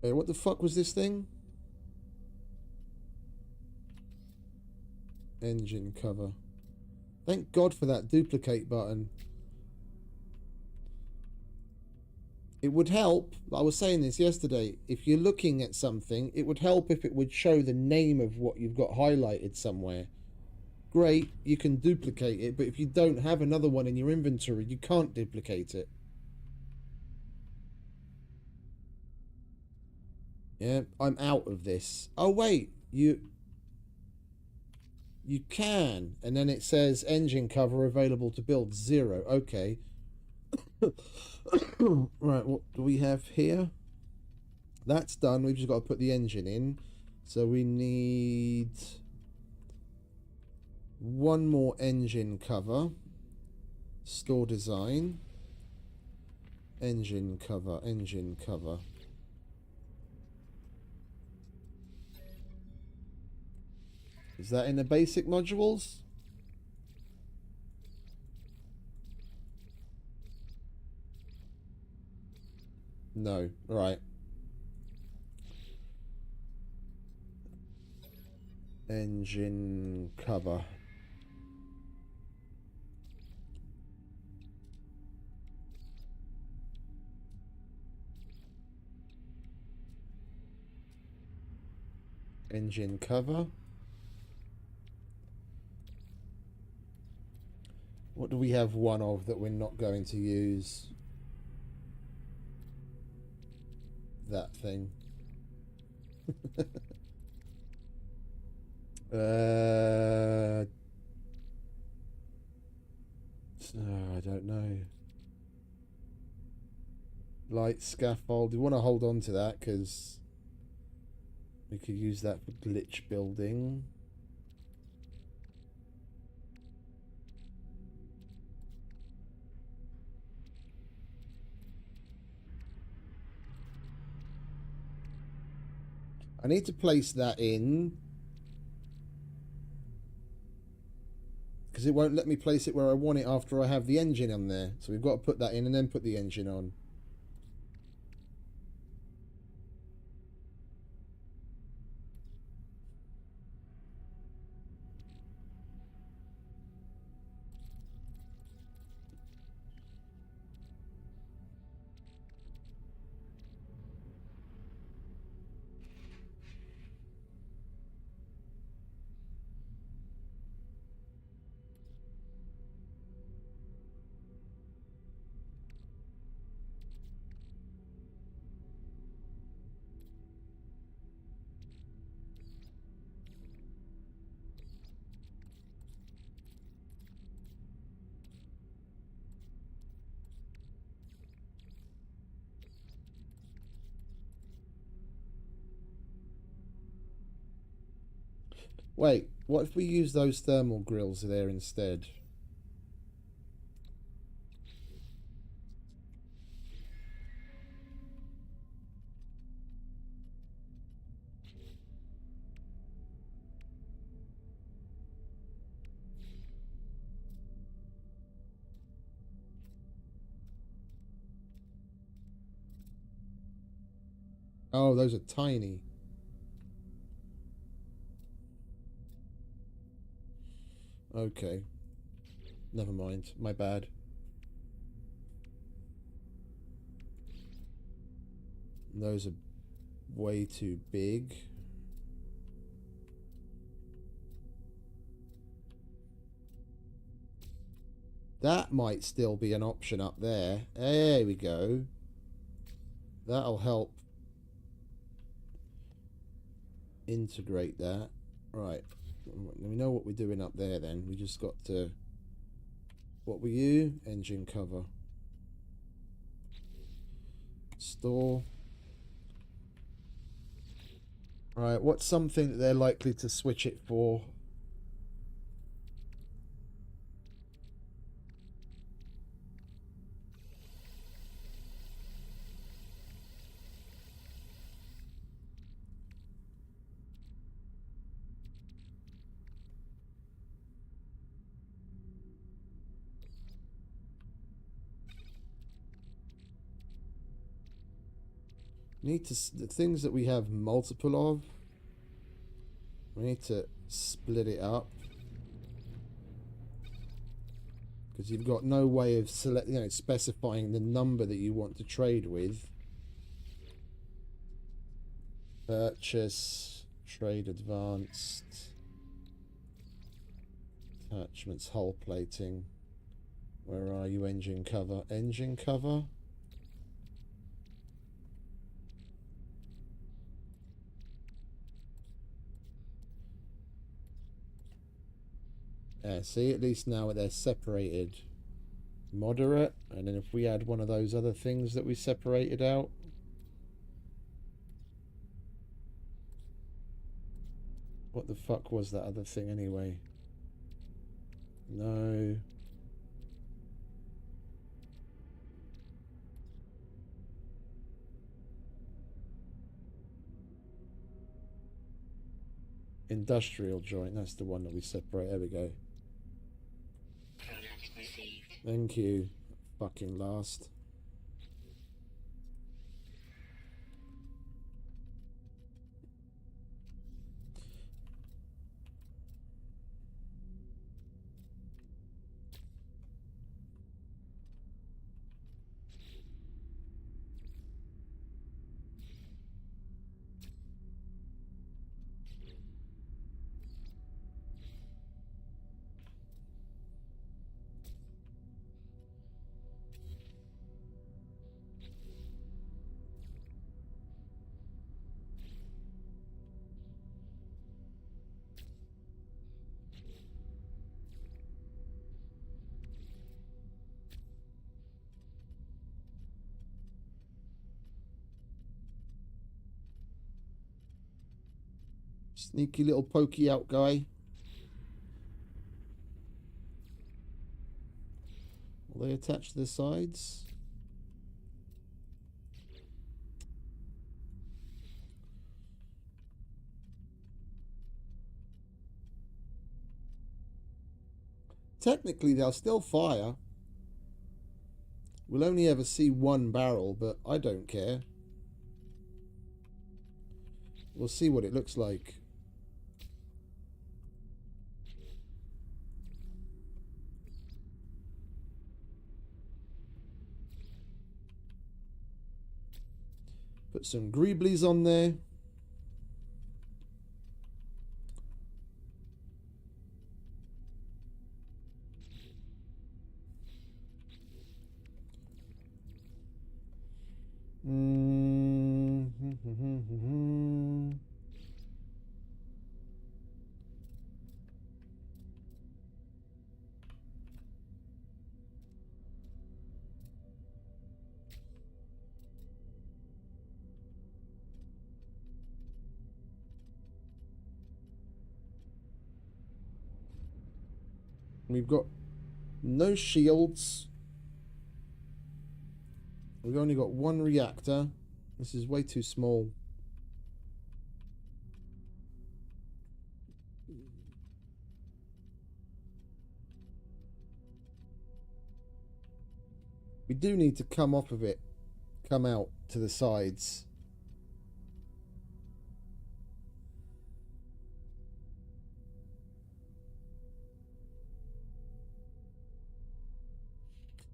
Wait, what the fuck was this thing? Engine cover. Thank God for that duplicate button. It would help, I was saying this yesterday, if you're looking at something, it would help if it would show the name of what you've got highlighted somewhere. Great, you can duplicate it, but if you don't have another one in your inventory, you can't duplicate it. Yeah, I'm out of this. Oh wait, you can, and then it says engine cover available to build 0. Okay. Right, what do we have here? That's done. We've just got to put the engine in. So we need one more engine cover. Store design. Engine cover, engine cover. Is that in the basic modules? No. Right. Engine cover. Engine cover. What do we have one of that we're not going to use? That thing. I don't know. Light scaffold. We want to hold on to that because we could use that for glitch building. I need to place that in because it won't let me place it where I want it after I have the engine on there. So we've got to put that in and then put the engine on. Wait, what if we use those thermal grills there instead? Oh, those are tiny. Okay. Never mind. My bad. Those are way too big. That might still be an option up there. There we go. That'll help integrate that. Right. We know what we're doing up there then. We just got to... What were you? Engine cover. Store. Right, what's something that they're likely to switch it for? Need to... The things that we have multiple of, we need to split it up. Because you've got no way of specifying the number that you want to trade with. Purchase, trade advanced, attachments, hull plating. Where are you? Engine cover. Engine cover? Yeah, see, at least now they're separated. Moderate, and then if we add one of those other things that we separated out. What the fuck was that other thing anyway? No. Industrial joint, that's the one that we separate. There we go. Product received. Thank you. Fucking last. Sneaky little pokey out guy. Will they attach to the sides? Technically, they'll still fire. We'll only ever see one barrel, but I don't care. We'll see what it looks like. Put some greeblies on there. We've got no shields. We've only got one reactor. This is way too small. We do need to come off of it. Come out to the sides.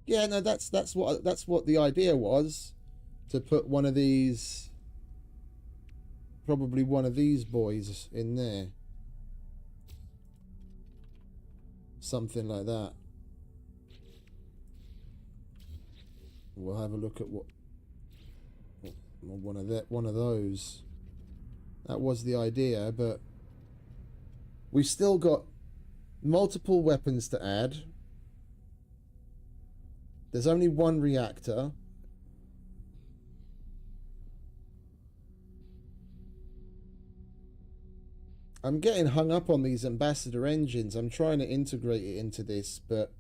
Yeah, no, that's what the idea was, to put one of these, probably one of these boys in there, something like that. We'll have a look at what one of those. That was the idea, but We've still got multiple weapons to add. There's only one reactor. I'm getting hung up on these ambassador engines. I'm trying to integrate it into this, but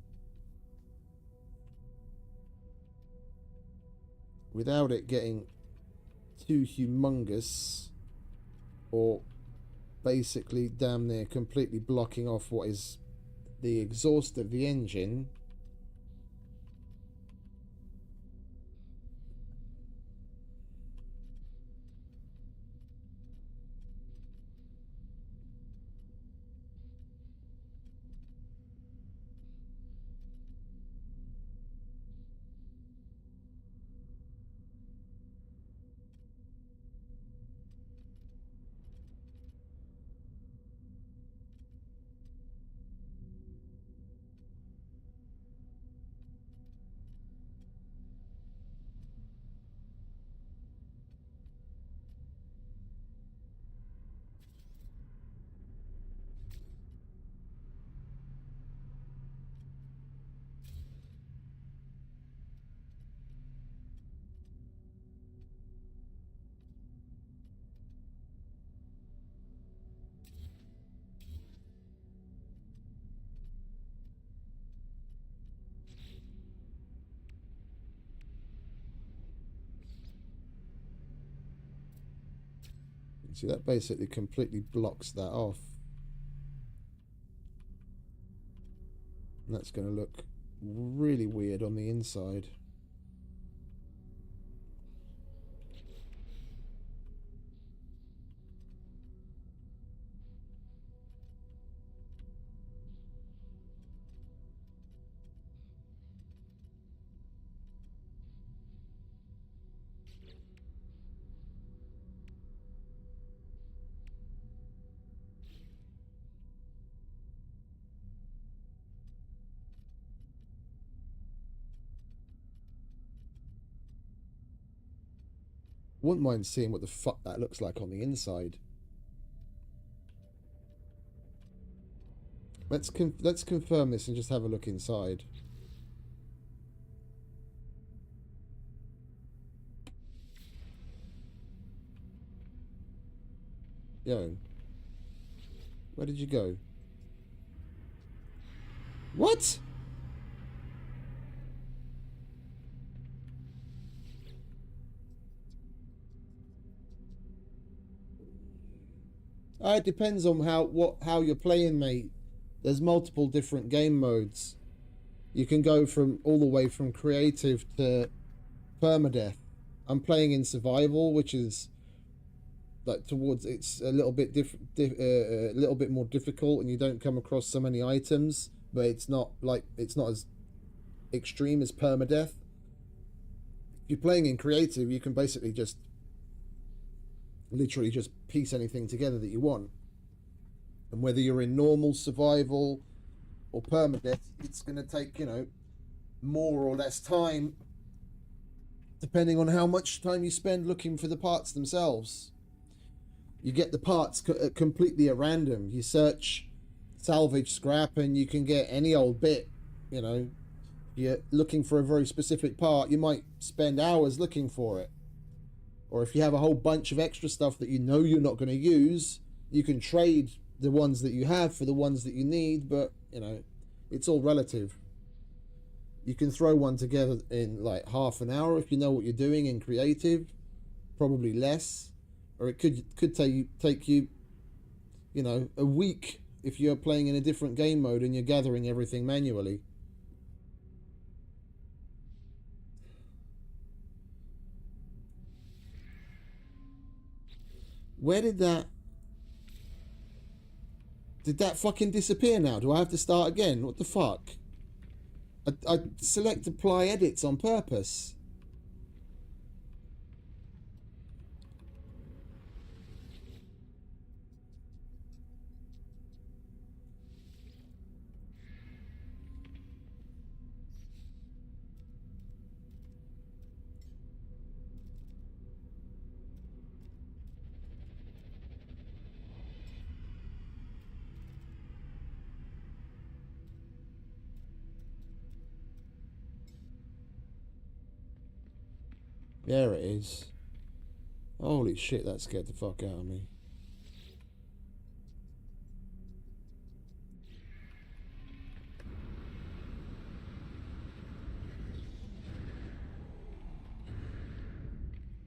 without it getting too humongous or basically damn near completely blocking off what is the exhaust of the engine. See, that basically completely blocks that off. And that's going to look really weird on the inside. Wouldn't mind seeing what the fuck that looks like on the inside. Let's confirm this and just have a look inside. Yo, where did you go? What? It depends on how you're playing, mate. There's multiple different game modes. You can go from all the way from creative to permadeath. I'm playing in survival, which is like towards it's a little bit a little bit more difficult, and you don't come across so many items, but it's not as extreme as permadeath. If you're playing in creative, you can basically just literally just piece anything together that you want. And whether you're in normal survival or permadeath, it's going to take, you know, more or less time depending on how much time you spend looking for the parts themselves. You get the parts completely at random. You search salvage scrap and you can get any old bit, you know. You're looking for a very specific part, you might spend hours looking for it. Or if you have a whole bunch of extra stuff that you know you're not going to use, you can trade the ones that you have for the ones that you need, but, you know, it's all relative. You can throw one together in like half an hour if you know what you're doing in creative, probably less. Or it could take you, you know, a week if you're playing in a different game mode and you're gathering everything manually. Where did that fucking disappear now? Do I have to start again? What the fuck? I select apply edits on purpose. There it is. Holy shit, that scared the fuck out of me.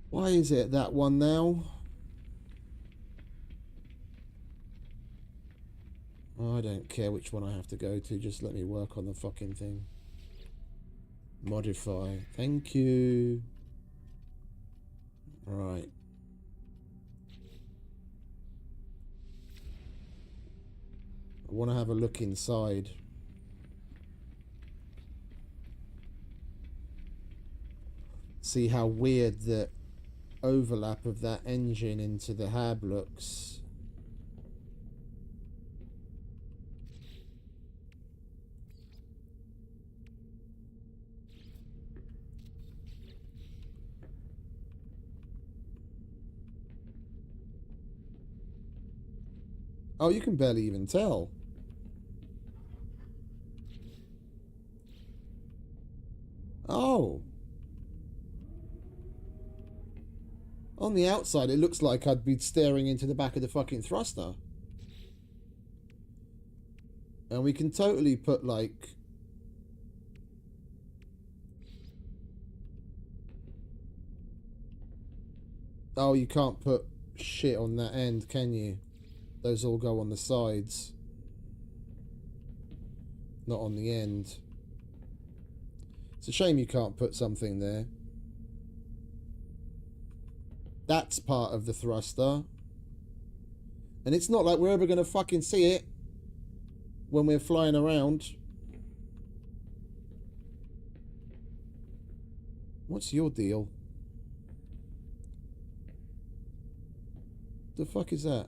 Why is it that one now? I don't care which one I have to go to. Just let me work on the fucking thing. Modify. Thank you. Right. I want to have a look inside. See how weird the overlap of that engine into the hab looks. Oh, you can barely even tell. Oh. On the outside, it looks like I'd be staring into the back of the fucking thruster. And we can totally put, like... Oh, you can't put shit on that end, can you? Those all go on the sides. Not on the end. It's a shame you can't put something there. That's part of the thruster. And it's not like we're ever going to fucking see it when we're flying around. What's your deal? The fuck is that?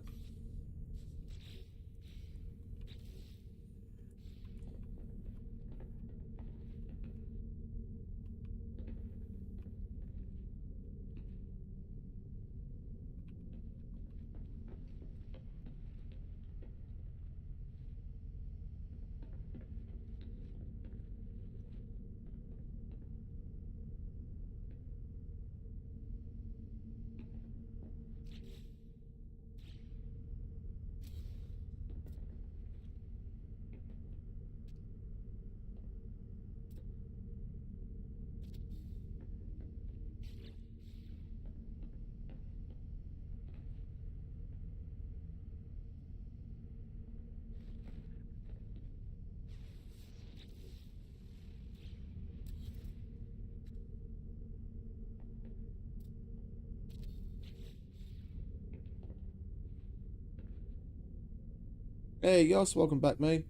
Hey, Yoss, welcome back, mate.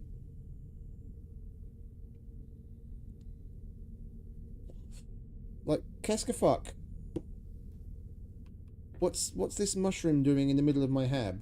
Like, Casca fuck. What's this mushroom doing in the middle of my hab?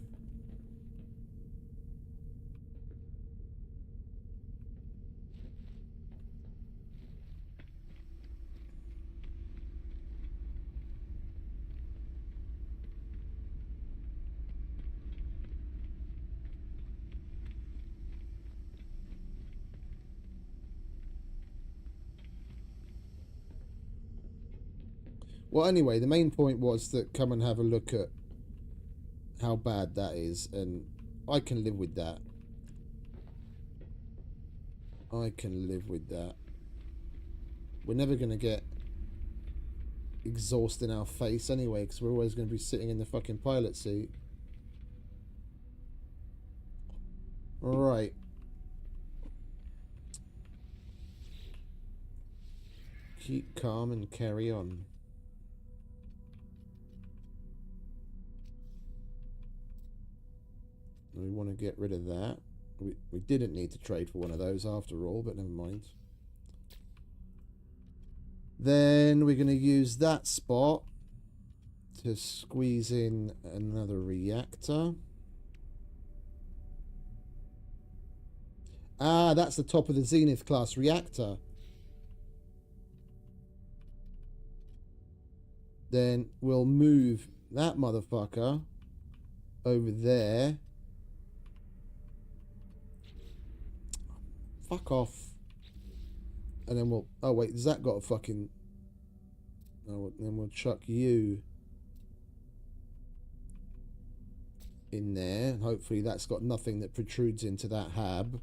Well, anyway, the main point was that come and have a look at how bad that is, and I can live with that. I can live with that. We're never going to get exhaust in our face anyway, because we're always going to be sitting in the fucking pilot seat. Right. Keep calm and carry on. We want to get rid of that. We didn't need to trade for one of those after all, but never mind. Then we're going to use that spot to squeeze in another reactor. Ah, that's the top of the Zenith class reactor. Then we'll move that motherfucker over there. Fuck off. And then we'll... Oh, wait. Has that got a fucking... Oh, then we'll chuck you in there. Hopefully that's got nothing that protrudes into that hab.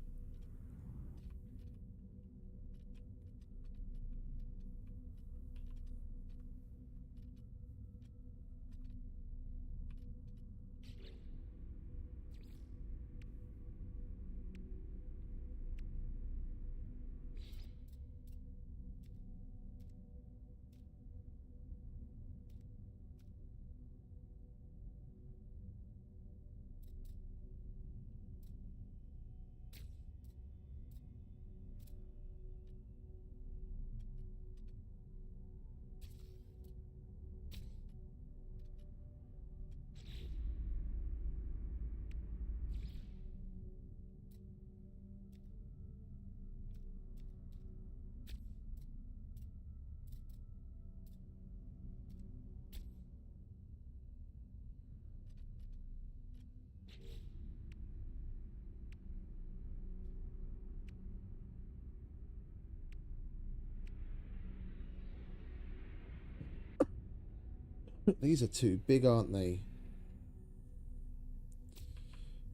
These are too big, aren't they?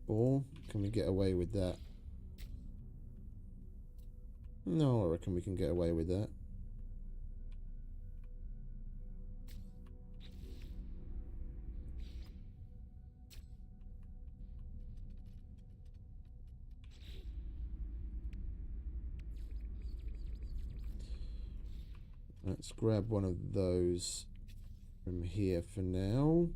Or can we get away with that? No, I reckon we can get away with that. Let's grab one of those from here for now.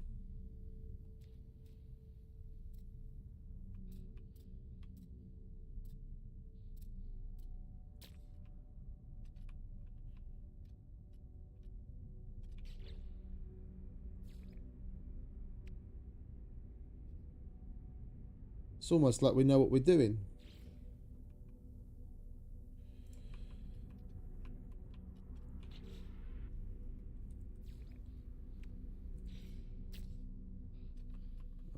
It's almost like we know what we're doing.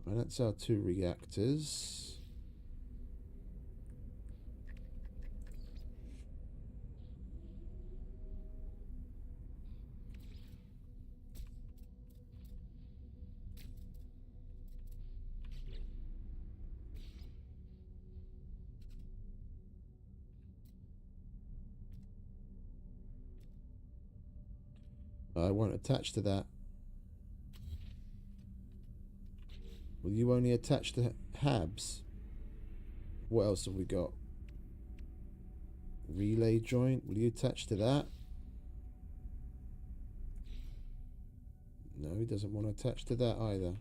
And that's our 2 reactors. I won't attach to that. Will you only attach to habs? What else have we got? Relay joint. Will you attach to that? No, he doesn't want to attach to that either.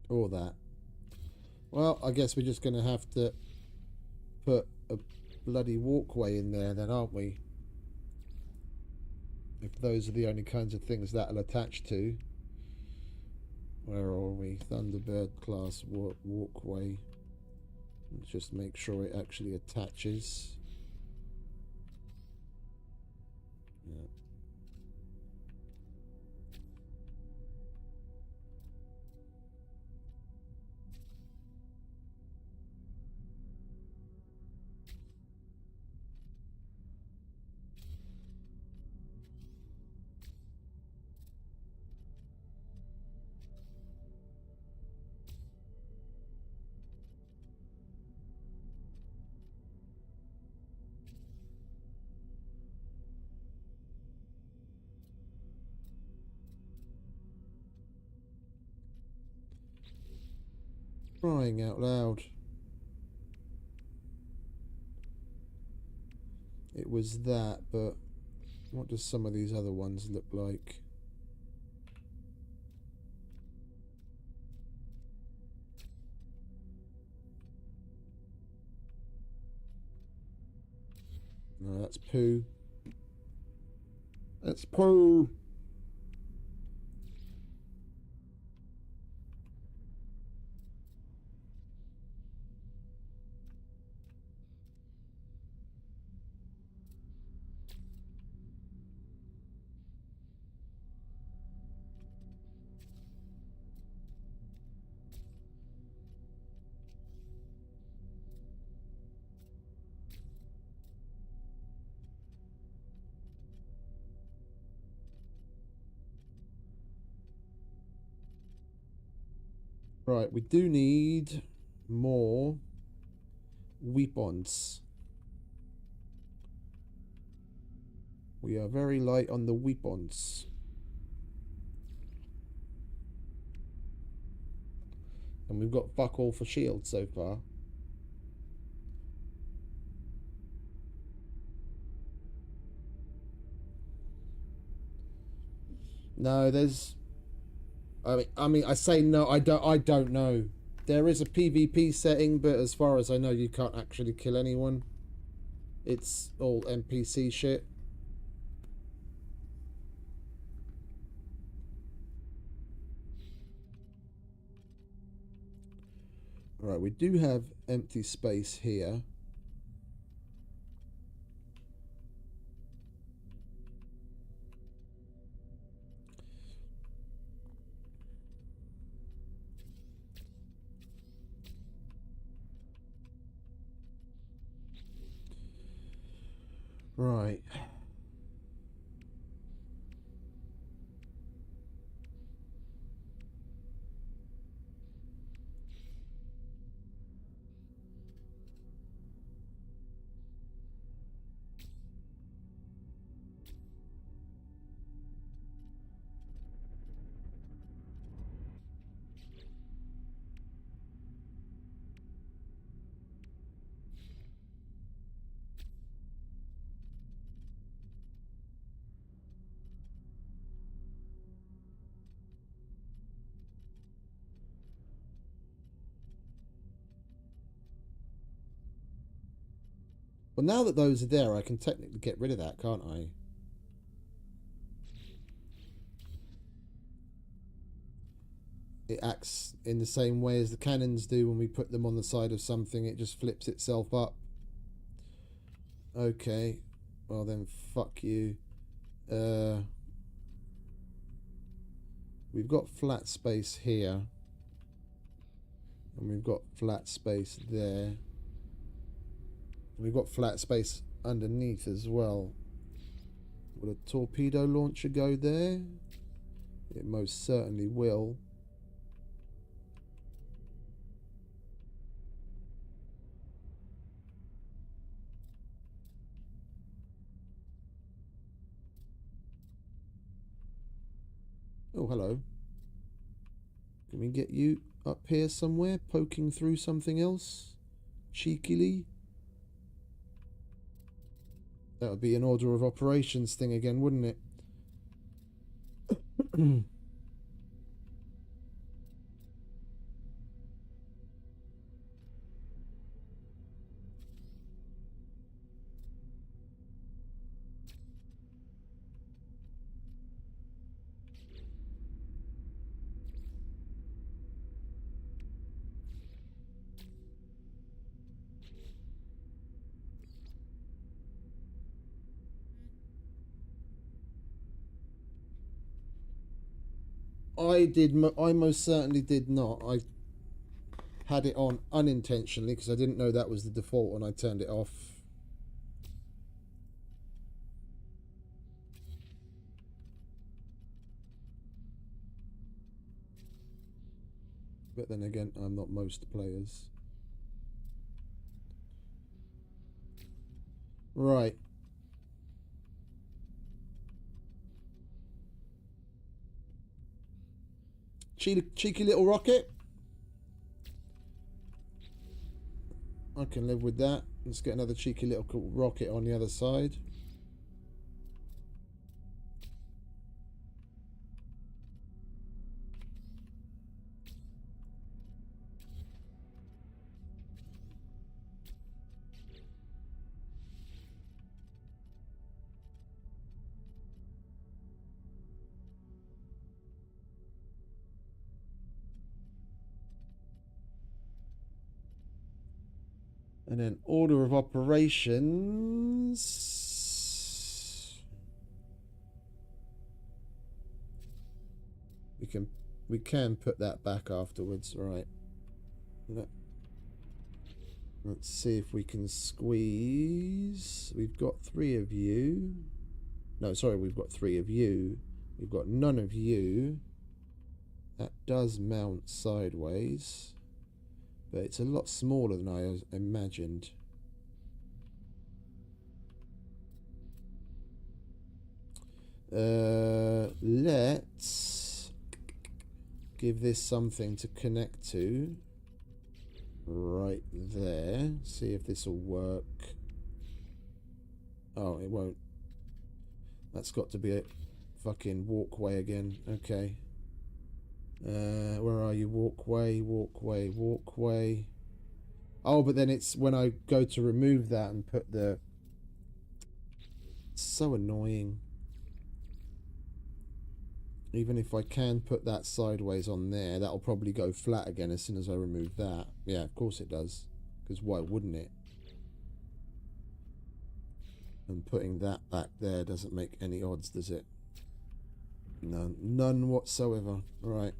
Or that. Well, I guess we're just going to have to put a bloody walkway in there then, aren't we? If those are the only kinds of things that'll attach to. Where are we? Thunderbird class walkway. Let's just make sure it actually attaches. Yeah. Crying out loud. It was that, but what does some of these other ones look like? No, that's poo. That's poo. Right, we do need more weapons. We are very light on the weapons. And we've got fuck all for shields so far. No, there's... I say no, I don't know. There is a PvP setting, but as far as I know, you can't actually kill anyone. It's all NPC shit. Alright, we do have empty space here. Right. Well, now that those are there, I can technically get rid of that, can't I? It acts in the same way as the cannons do when we put them on the side of something. It just flips itself up. Okay. Well then, fuck you. We've got flat space here. And we've got flat space there. We've got flat space underneath as well. Will a torpedo launcher go there? It most certainly will. Oh, hello. Can we get you up here somewhere, poking through something else? Cheekily? That would be an order of operations thing again, wouldn't it? I most certainly did not. I had it on unintentionally because I didn't know that was the default and I turned it off. But then again, I'm not most players. Right. Cheeky little rocket. I can live with that. Let's get another cheeky little rocket on the other side. And then order of operations. We can put that back afterwards, right? Let's see if we can squeeze. We've got 3 of you. No, sorry, we've got 3 of you. We've got none of you. That does mount sideways, but it's a lot smaller than I imagined. Let's give this something to connect to right there. See if this will work. Oh, it won't. That's got to be a fucking walkway again. Okay. Where are you? Walkway, walkway, walkway. Oh, but then it's when I go to remove that and put the... It's so annoying. Even if I can put that sideways on there, that'll probably go flat again as soon as I remove that. Yeah, of course it does. Because why wouldn't it? And putting that back there doesn't make any odds, does it? None. None whatsoever. Right.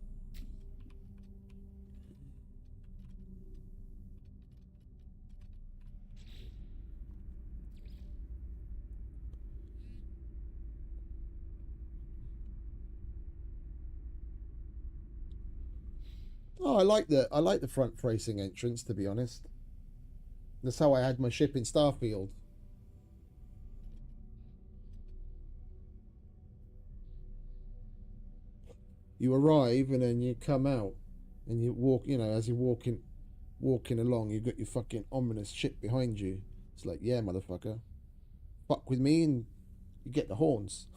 Oh, I like the front facing entrance, to be honest. That's how I had my ship in Starfield. You arrive and then you come out and you walk, you know, as you're walking along, you've got your fucking ominous shit behind you. It's like, yeah, motherfucker. Fuck with me and you get the horns.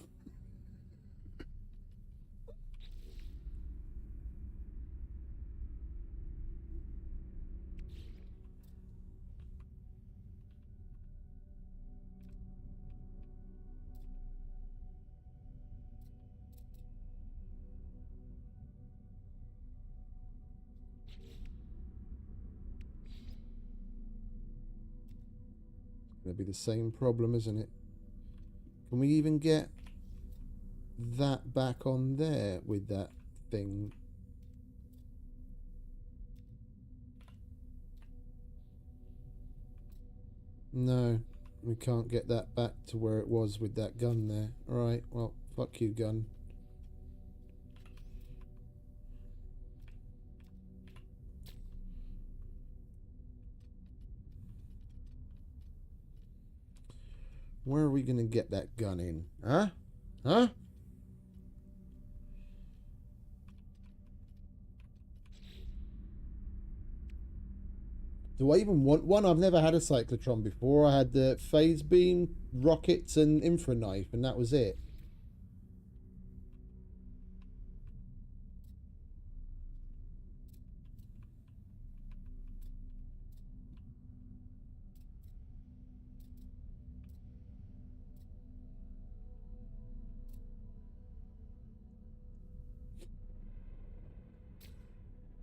Gonna be the same problem, isn't it? Can we even get that back on there with that thing? No, we can't get that back to where it was with that gun there. Alright, well, fuck you, gun. Where are we gonna get that gun in? Huh? Huh? Do I even want one? I've never had a cyclotron before. I had the phase beam, rockets, and infra knife, and that was it.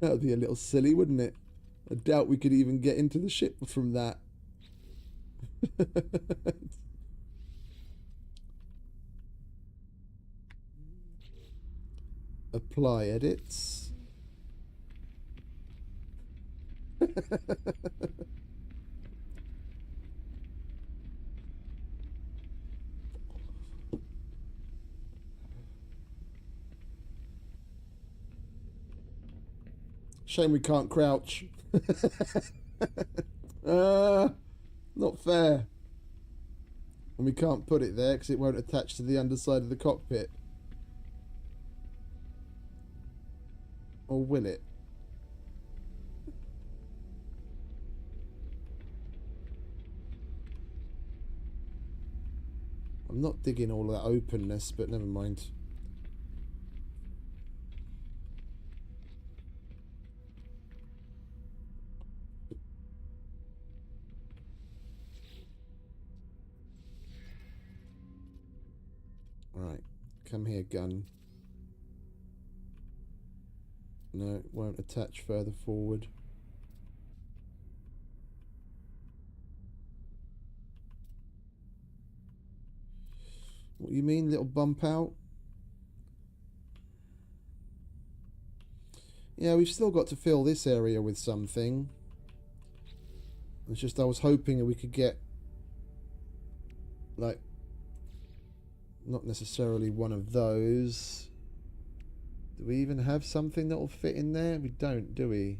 That would be a little silly, wouldn't it? I doubt we could even get into the ship from that. Apply edits. Shame we can't crouch. Not fair. And we can't put it there because it won't attach to the underside of the cockpit. Or will it? I'm not digging all that openness, but never mind. Right, come here, gun. No, it won't attach further forward. What you mean, little bump out? Yeah, we've still got to fill this area with something. It's just I was hoping that we could get, like, not necessarily one of those. Do we even have something that will fit in there? We don't, do we?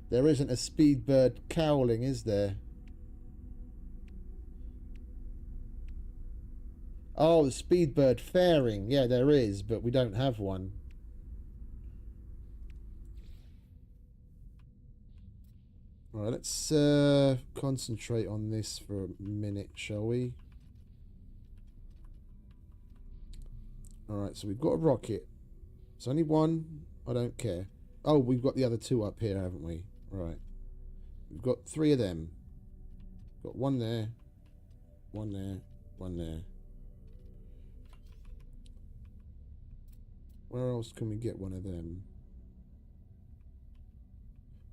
There isn't a speedbird cowling, is there? Oh, the speedbird fairing. Yeah, there is, but we don't have one. Alright, let's concentrate on this for a minute, shall we? Alright, so we've got a rocket. It's only one. I don't care. Oh, we've got the other two up here, haven't we? Right. We've got 3 of them. Got one there. One there. One there. Where else can we get one of them?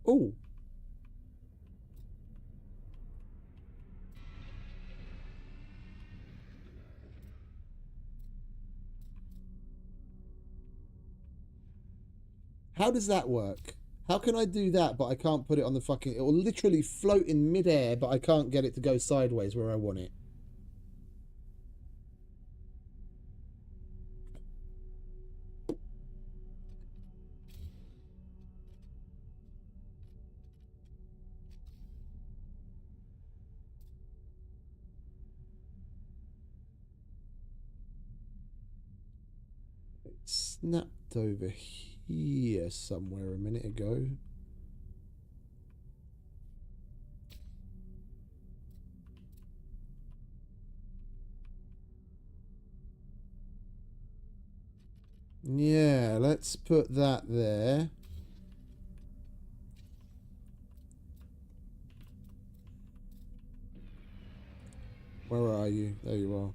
Oh! How does that work? How can I do that, but I can't put it on the fucking... It will literally float in midair, but I can't get it to go sideways where I want it. It snapped over here somewhere a minute ago. Yeah, let's put that there. Where are you? There you are.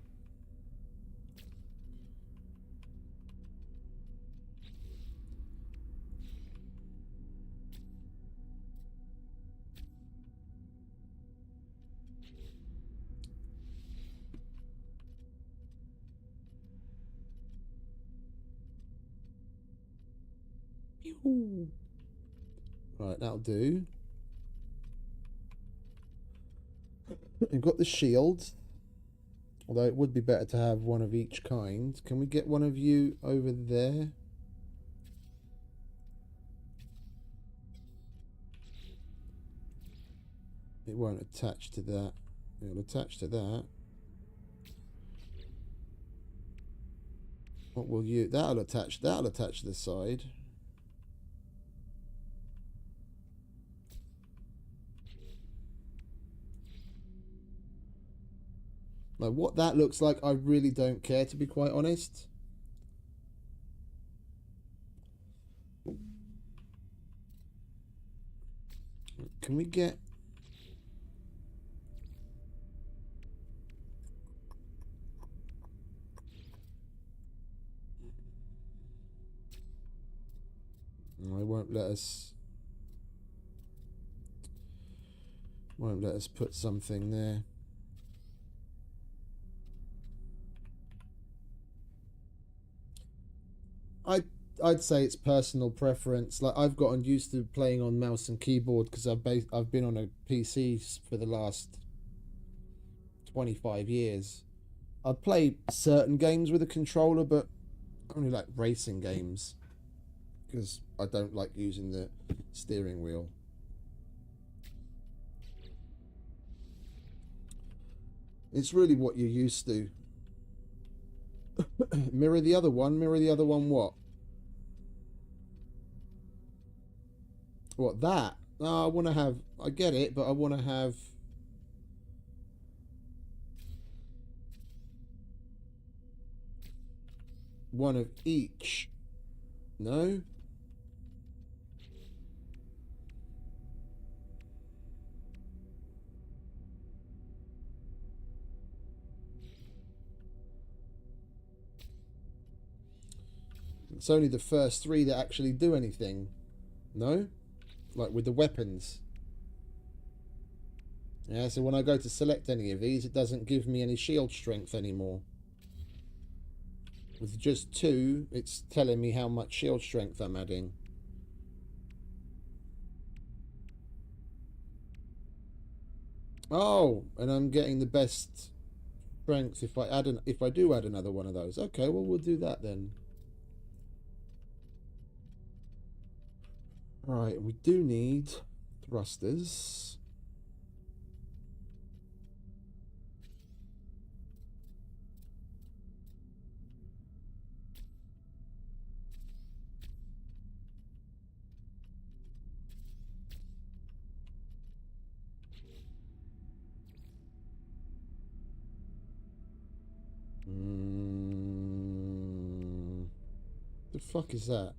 Pew. Right, that'll do. We've got the shield. Although it would be better to have one of each kind. Can we get one of you over there? It won't attach to that. It'll attach to that. What will you... That'll attach to the side. Like, what that looks like, I really don't care, to be quite honest. Can we get... No, it won't let us... Won't let us put something there. I'd say it's personal preference. Like, I've gotten used to playing on mouse and keyboard because I've been on a PC for the last 25 years. I play certain games with a controller, but only like racing games because I don't like using the steering wheel. It's really what you're used to. Mirror the other one. Mirror the other one what? What, that? Oh, I want to have... I get it, but I want to have... one of each. No? It's only the first 3 that actually do anything. No? Like with the weapons. Yeah, so when I go to select any of these, it doesn't give me any shield strength anymore. With just 2, it's telling me how much shield strength I'm adding. Oh, and I'm getting the best strength if I do add another one of those. Okay, well we'll do that then. Right, we do need thrusters. The fuck is that?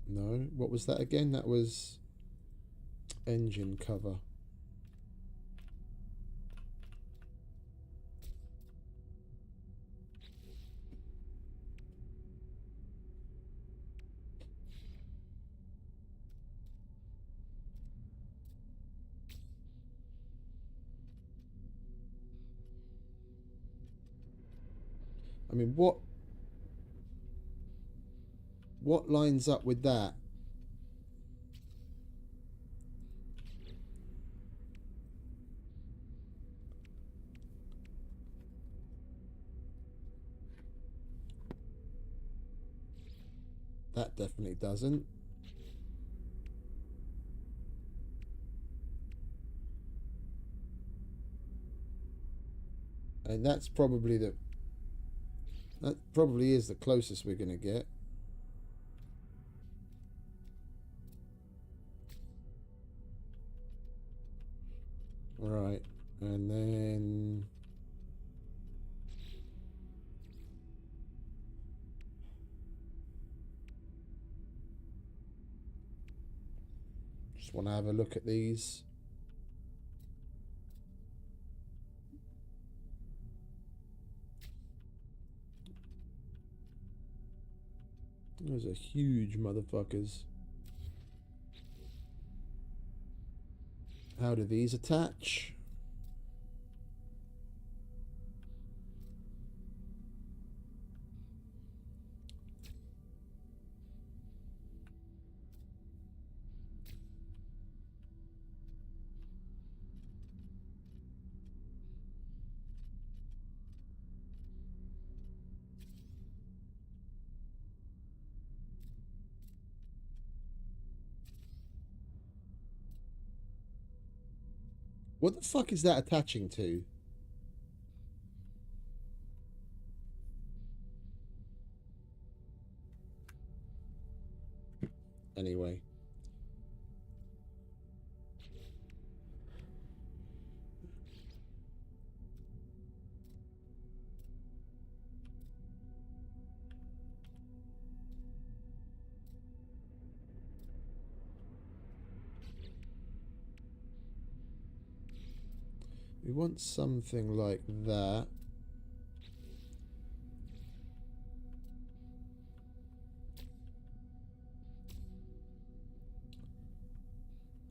No, what was that again? That was engine cover. I mean, what lines up with that? That definitely doesn't. And that probably is the closest we're going to get. Right, and then just want to have a look at these. Those are huge motherfuckers. How do these attach? What the fuck is that attaching to? Anyway. We want something like that.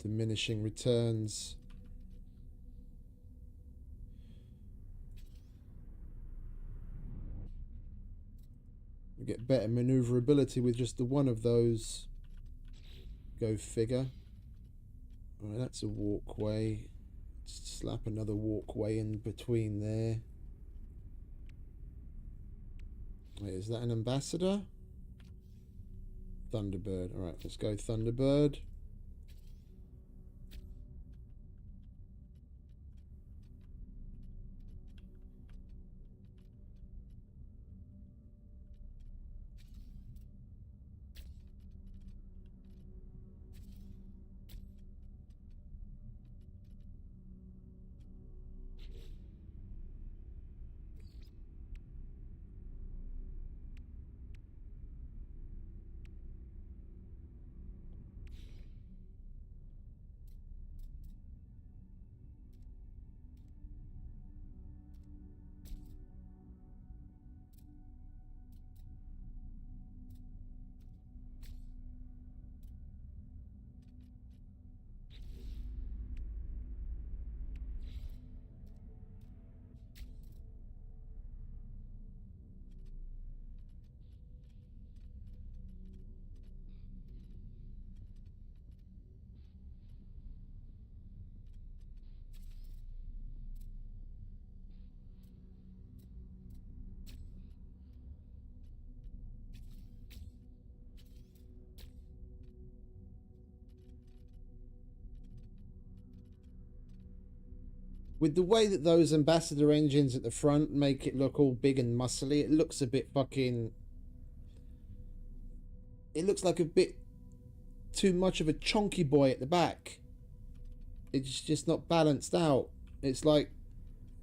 Diminishing returns. We get better maneuverability with just the one of those. Go figure. Alright, that's a walkway. Slap another walkway in between there. Wait, is that an ambassador? Thunderbird. Alright, let's go Thunderbird. With the way that those ambassador engines at the front make it look all big and muscly, it looks a bit fucking... It looks like a bit too much of a chonky boy at the back. It's just not balanced out. It's like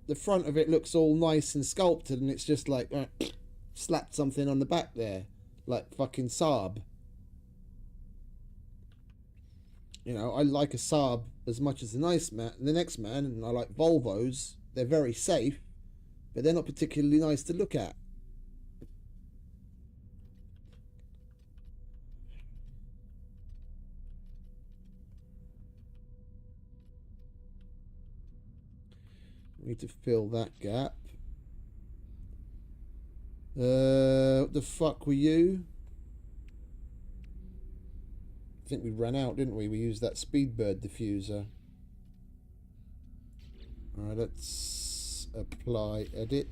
the front of it looks all nice and sculpted, and it's just like slapped something on the back there, like fucking Saab. You know, I like a Saab as much as the next man, and I like Volvos. They're very safe, but they're not particularly nice to look at. We need to fill that gap. What the fuck were you? I think we ran out, didn't we? We used that Speedbird diffuser. Alright, let's apply edit.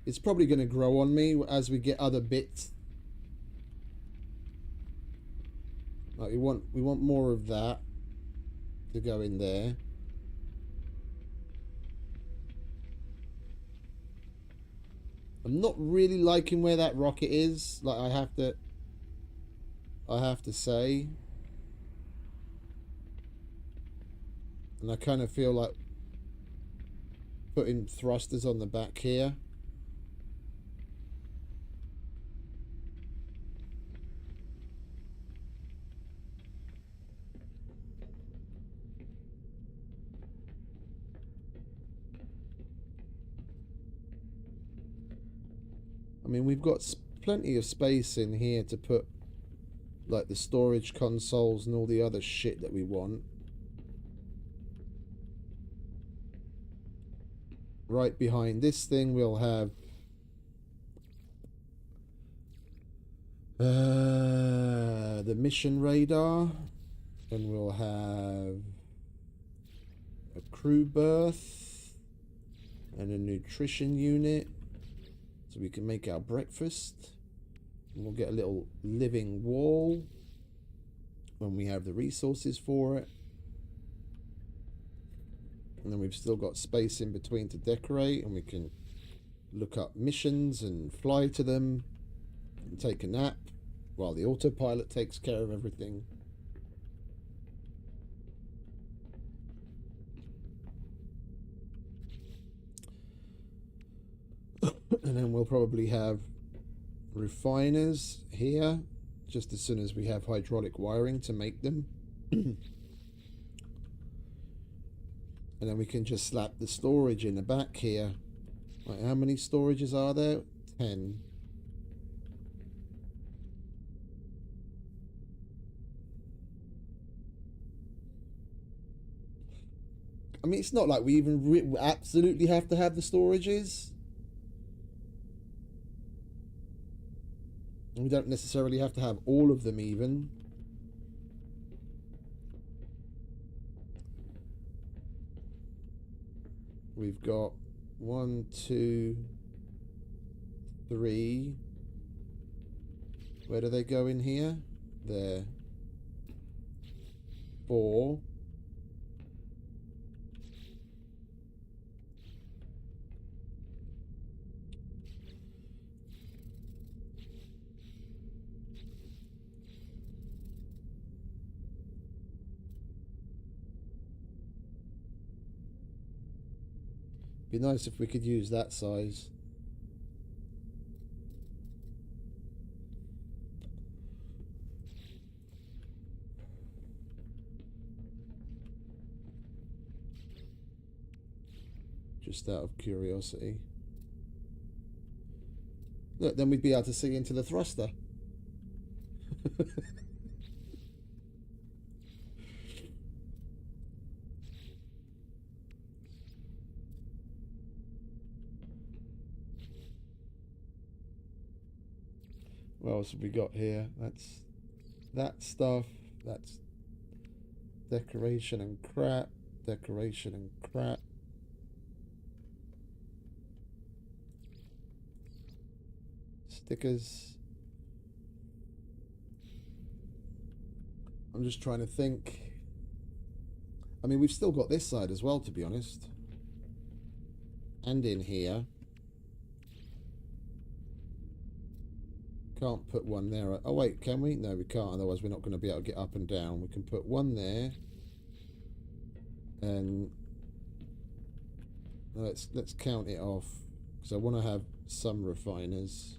It's probably going to grow on me as we get other bits. Like we want more of that to go in there. I'm not really liking where that rocket is. Like I have to say. And I kind of feel like putting thrusters on the back here. I mean, we've got plenty of space in here to put like the storage consoles and all the other shit that we want. Right behind this thing we'll have the mission radar, and we'll have a crew berth and a nutrition unit so we can make our breakfast. And we'll get a little living wall when we have the resources for it. And then we've still got space in between to decorate, and we can look up missions and fly to them and take a nap while the autopilot takes care of everything. And then we'll probably have refiners here just as soon as we have hydraulic wiring to make them. And then we can just slap the storage in the back here. Right, how many storages are there? 10. I mean, it's not like we even absolutely have to have the storages. We don't necessarily have to have all of them even. We've got 1, 2, 3. Where do they go in here? There. 4. Be nice if we could use that size. Just out of curiosity. Look, then we'd be able to see into the thruster. What else have we got here? That's that stuff. That's decoration and crap. Decoration and crap. Stickers. I'm just trying to think. I mean, we've still got this side as well, to be honest. And in here. Can't put one there. Oh, wait, can we? No, we can't. Otherwise, we're not going to be able to get up and down. We can put one there. And let's count it off. Because I want to have some refiners.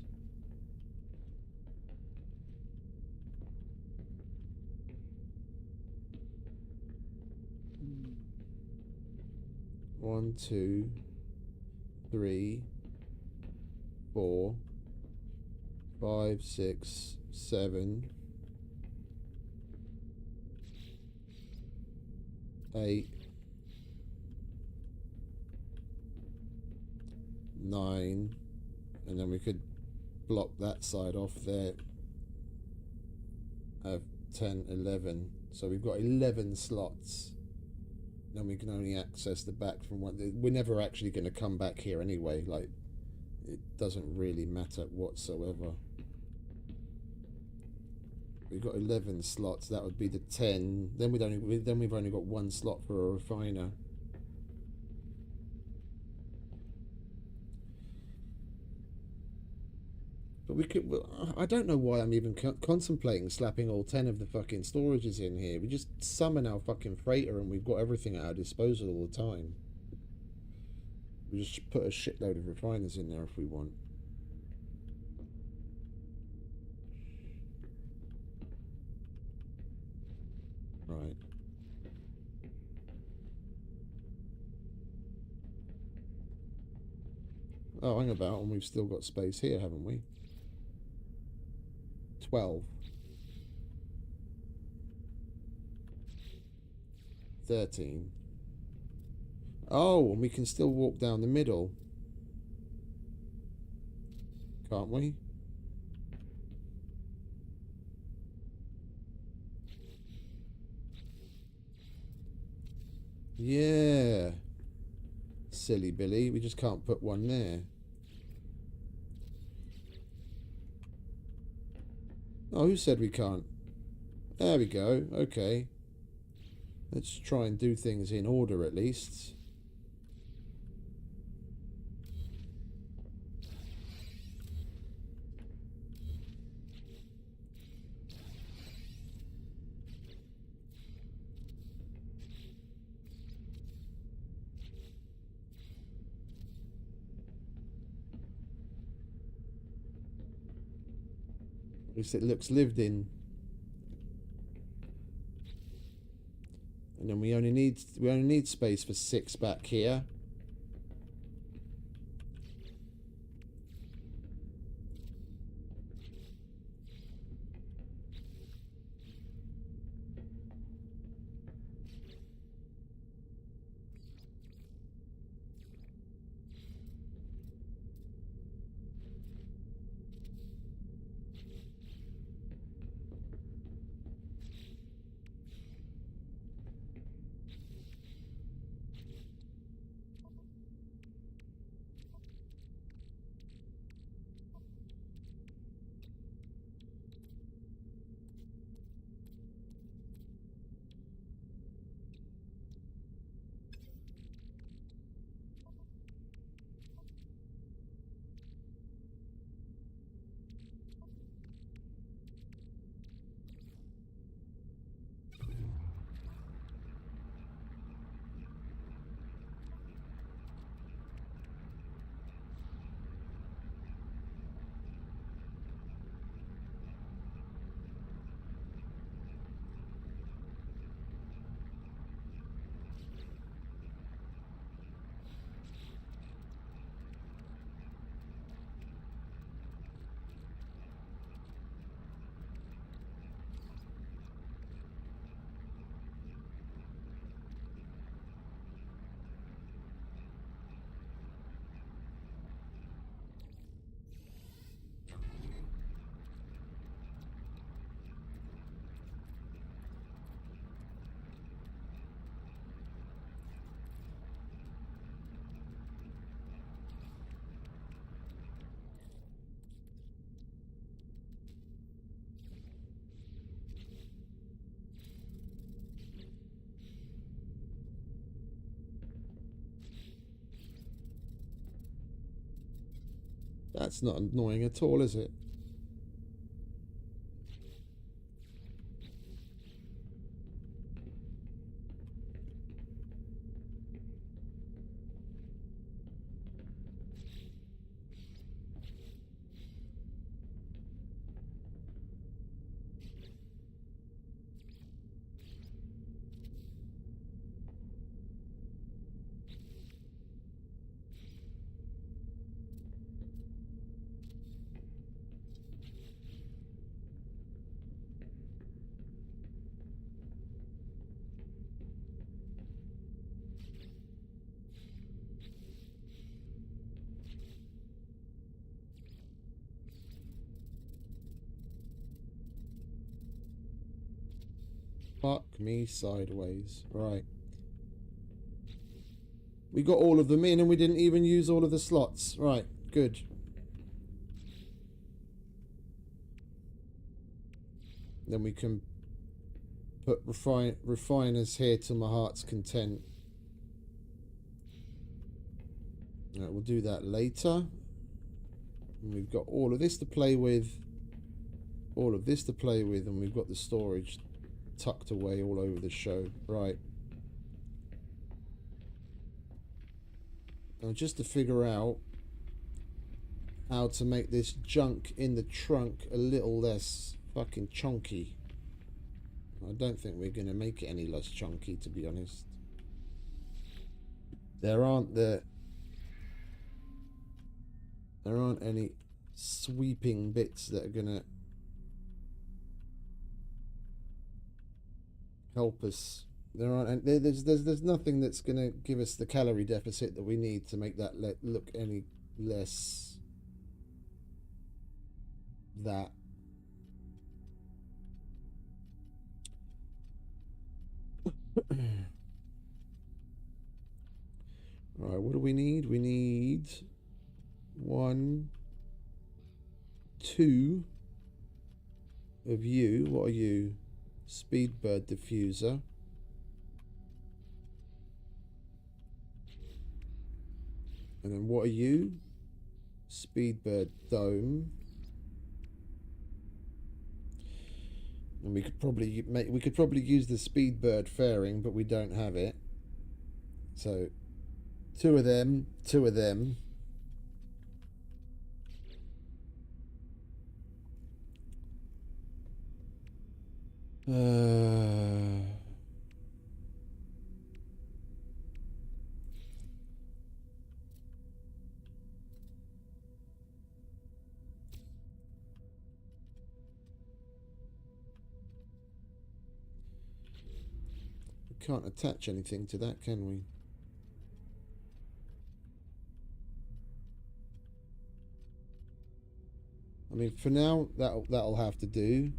One, two, three, 4, 5, 6, 7, 8, 9, and then we could block that side off there. 10, 11. So we've got 11 slots. Then we can only access the back from one. We're never actually going to come back here anyway. Like, it doesn't really matter whatsoever. We've got 11 slots. That would be the 10. Then we've only got one slot for a refiner. But we could. I don't know why I'm even contemplating slapping all 10 of the fucking storages in here. We just summon our fucking freighter and we've got everything at our disposal all the time. We just put a shitload of refiners in there if we want. Right. Oh, hang about, and we've still got space here, haven't we? 12. 13. Oh, and we can still walk down the middle. Can't we? Yeah. Silly Billy. We just can't put one there. Oh, who said we can't? There we go. Okay. Let's try and do things in order at least. At least it looks lived in. And then we only need space for 6 back here. That's not annoying at all, is it? Fuck me sideways. Right. We got all of them in and we didn't even use all of the slots. Right, good. Then we can put refiners here to my heart's content. Right, we'll do that later. And we've got all of this to play with. All of this to play with, and we've got the storage tucked away all over the show. Right. Now just to figure out how to make this junk in the trunk a little less fucking chunky. I don't think we're going to make it any less chunky, to be honest. There aren't any sweeping bits that are going to help us. There's nothing that's going to give us the calorie deficit that we need to make that look any less that. Right, what do we need? We need 1, 2 of you. What are you? Speedbird diffuser. And then what are you? Speedbird dome. And we could probably use the Speedbird fairing, but we don't have it. So 2 of them, 2 of them. We can't attach anything to that, can we? I mean, for now, that'll have to do.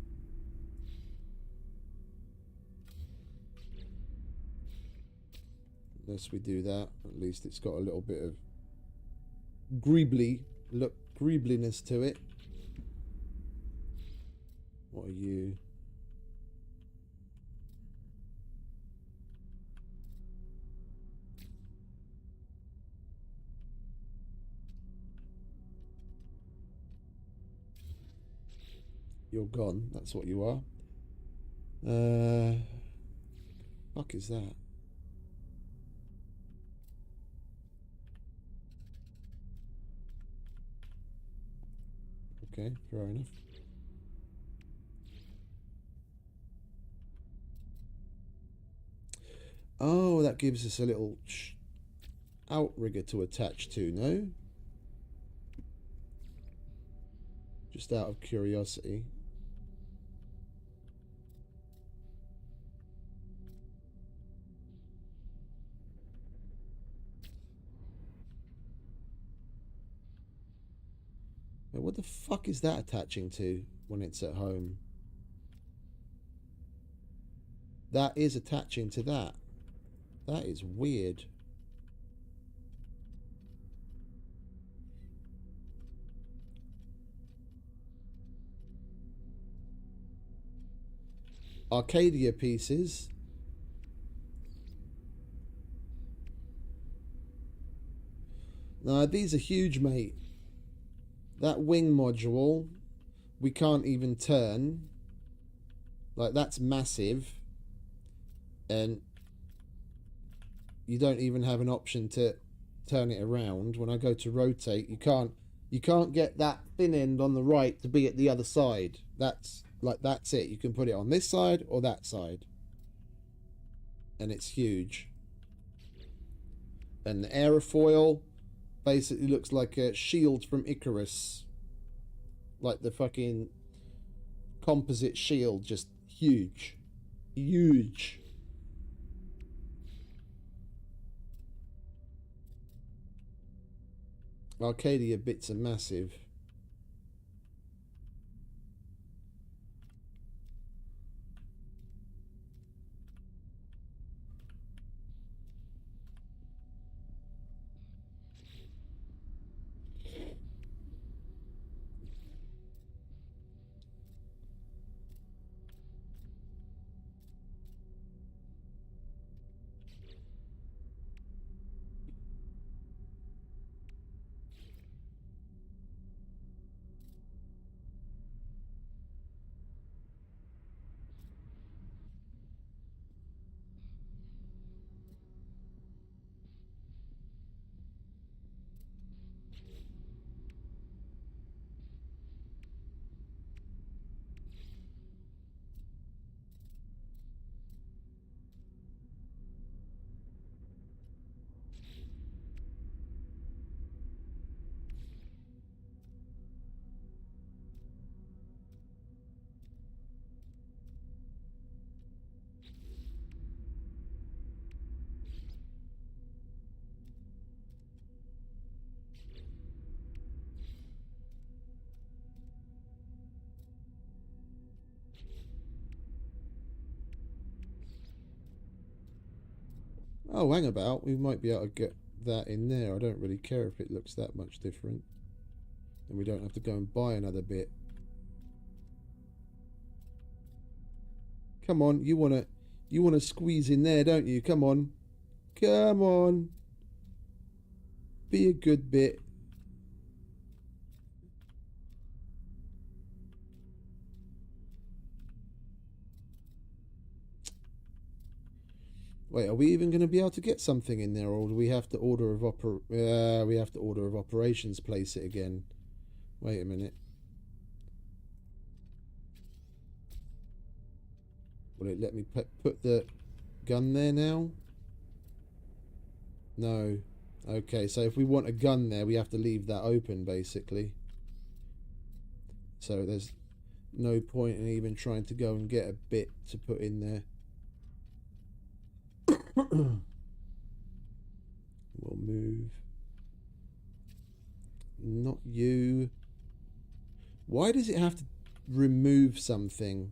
Unless we do that, at least it's got a little bit of greebliness to it. What are you? You're gone. That's what you are. Fuck is that? Okay, fair enough. Oh, that gives us a little outrigger to attach to, no? Just out of curiosity. What the fuck is that attaching to when it's at home? That is attaching to that. That is weird. Arcadia pieces. No, these are huge, mate. That wing module, we can't even turn. Like, that's massive. And you don't even have an option to turn it around. When I go to rotate, you can't get that thin end on the right to be at the other side. That's it. You can put it on this side or that side. And it's huge. And the aerofoil basically looks like a shield from Icarus. Like the fucking composite shield, just huge. Huge. Arcadia bits are massive. Oh, hang about. We might be able to get that in there. I don't really care if it looks that much different. And we don't have to go and buy another bit. Come on, you wanna squeeze in there, don't you? Come on. Come on. Be a good bit. Wait, are we even going to be able to get something in there, or do we have to we have to order of operations place it again? Wait a minute. Will it let me put the gun there now? No. Okay, so if we want a gun there, we have to leave that open, basically. So there's no point in even trying to go and get a bit to put in there. We'll move. Not you. Why does it have to remove something?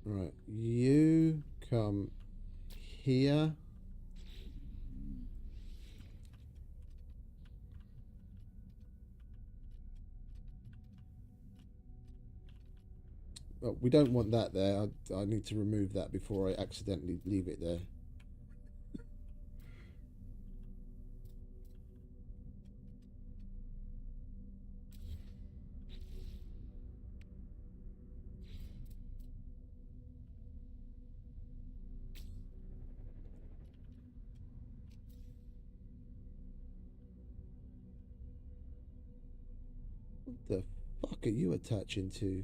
Right, you come here. Oh, we don't want that there. I need to remove that before I accidentally leave it there. What the fuck are you attaching to?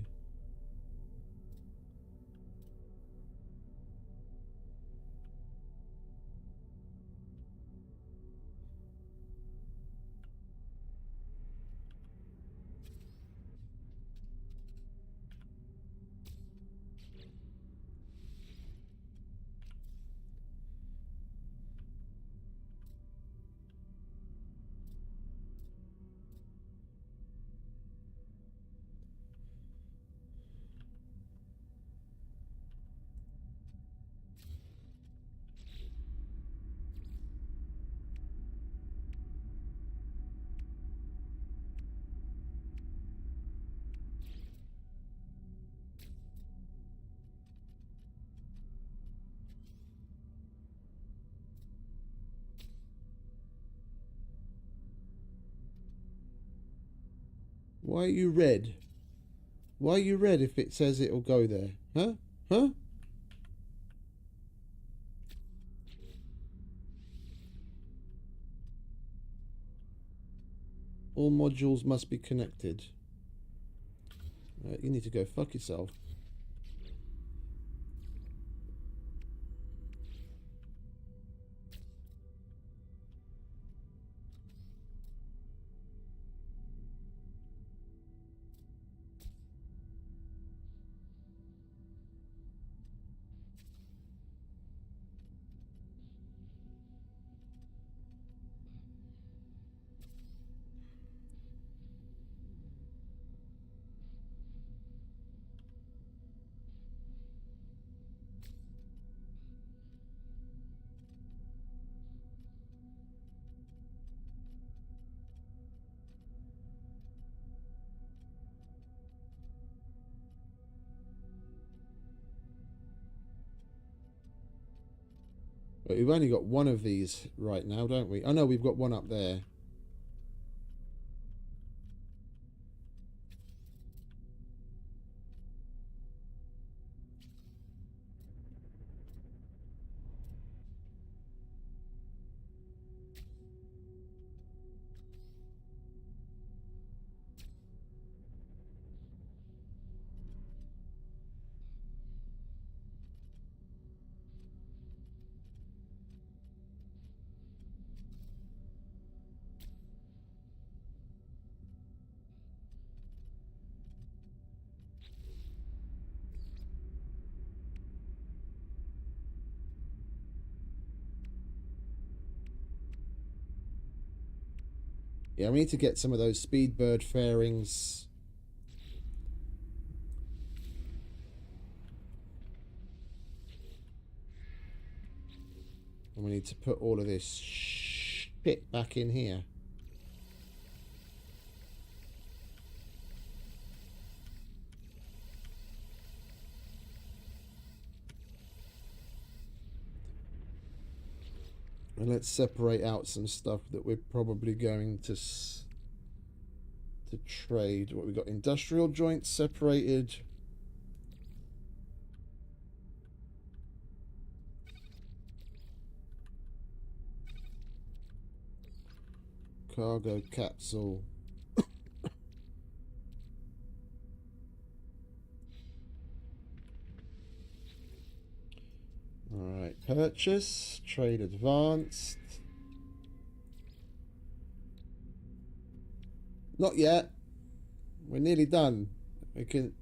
Why are you red? Why are you red if it says it'll go there? Huh? Huh? All modules must be connected. You need to go fuck yourself. But we've only got one of these right now, don't we? Oh no, we've got one up there. Yeah, we need to get some of those speedbird fairings. And we need to put all of this shit back in here. And let's separate out some stuff that we're probably going to trade. What we got? Industrial joints separated. Cargo capsule. Alright, purchase, trade advanced. Not yet. We're nearly done. We can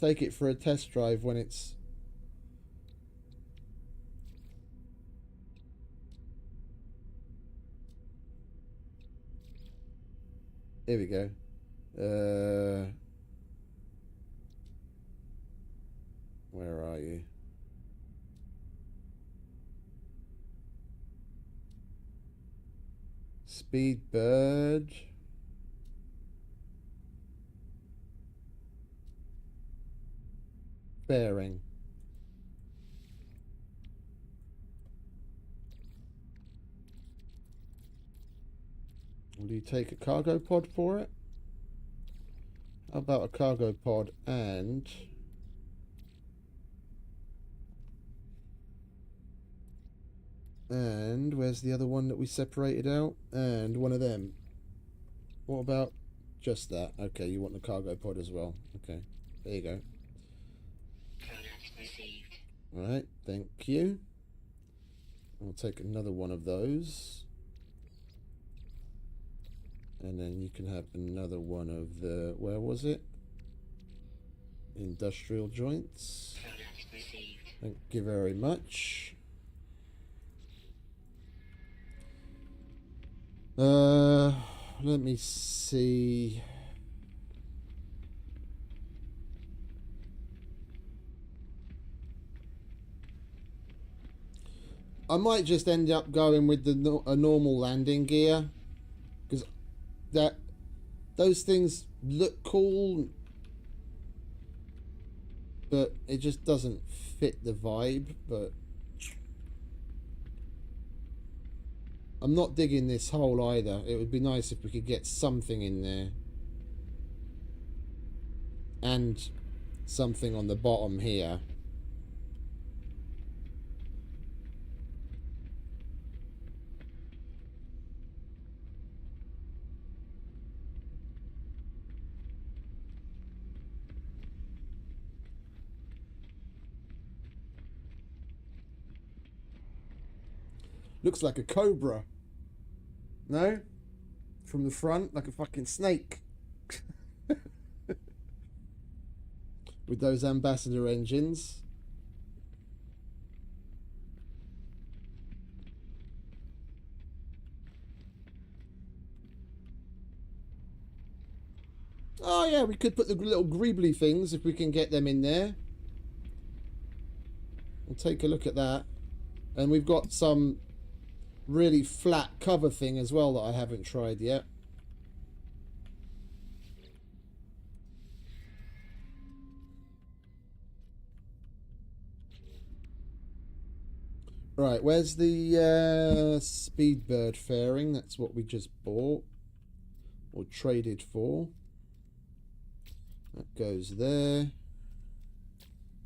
take it for a test drive when it's... Here we go. Where are you? Speedbird. Bearing. Will you take a cargo pod for it? How about a cargo pod and... And where's the other one that we separated out? And one of them. What about just that? Okay, you want the cargo pod as well. Okay, there you go. Alright, thank you. I'll take another one of those. And then you can have another one of the... Where was it? Industrial joints. Thank you very much. Let me see. I might just end up going with a normal landing gear, because those things look cool, but it just doesn't fit the vibe. But I'm not digging this hole either. It would be nice if we could get something in there. and something on the bottom here. Looks like a cobra. No? From the front, like a fucking snake. With those ambassador engines. Oh yeah, we could put the little greebly things if we can get them in there. We'll take a look at that. And we've got some really flat cover thing as well that I haven't tried yet. Right, where's the Speedbird fairing? That's what we just bought or traded for. That goes there.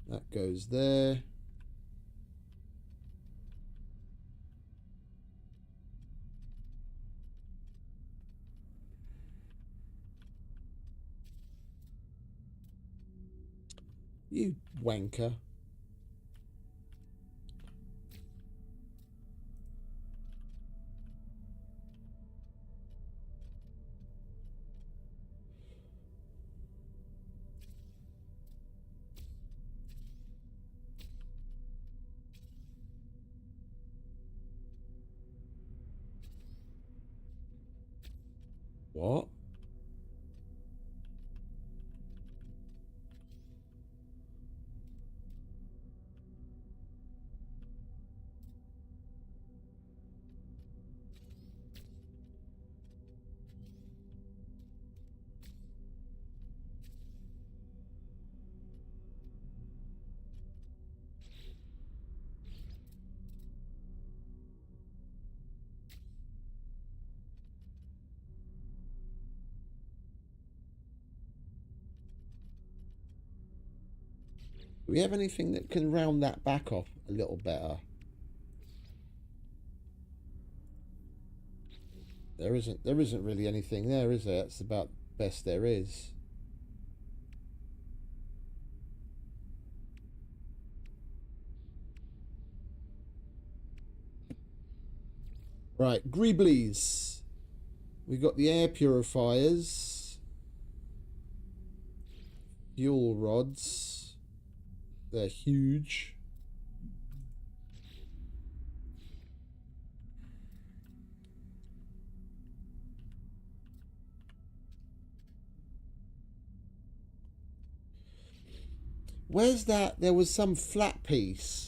That goes there. You wanker. What? Do we have anything that can round that back off a little better? There isn't really anything there, is there? That's about best there is. Right, greeblies. We got the air purifiers, fuel rods. They're huge. Where's that? There was some flat piece.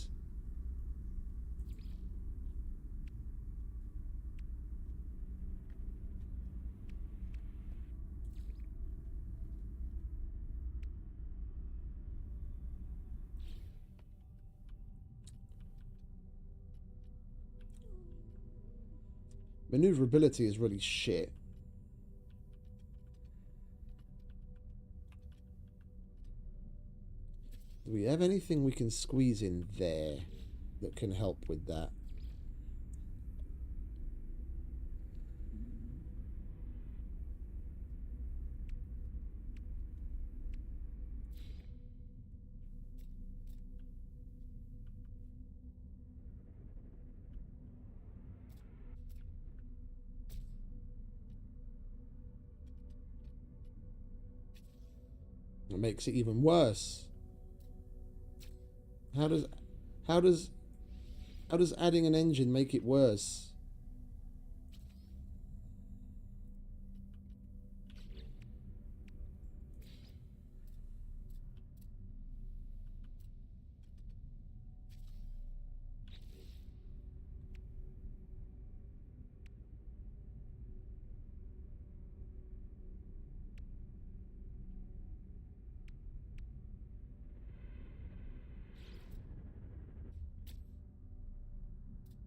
Maneuverability is really shit. Do we have anything we can squeeze in there that can help with that? It makes it even worse. How does adding an engine make it worse?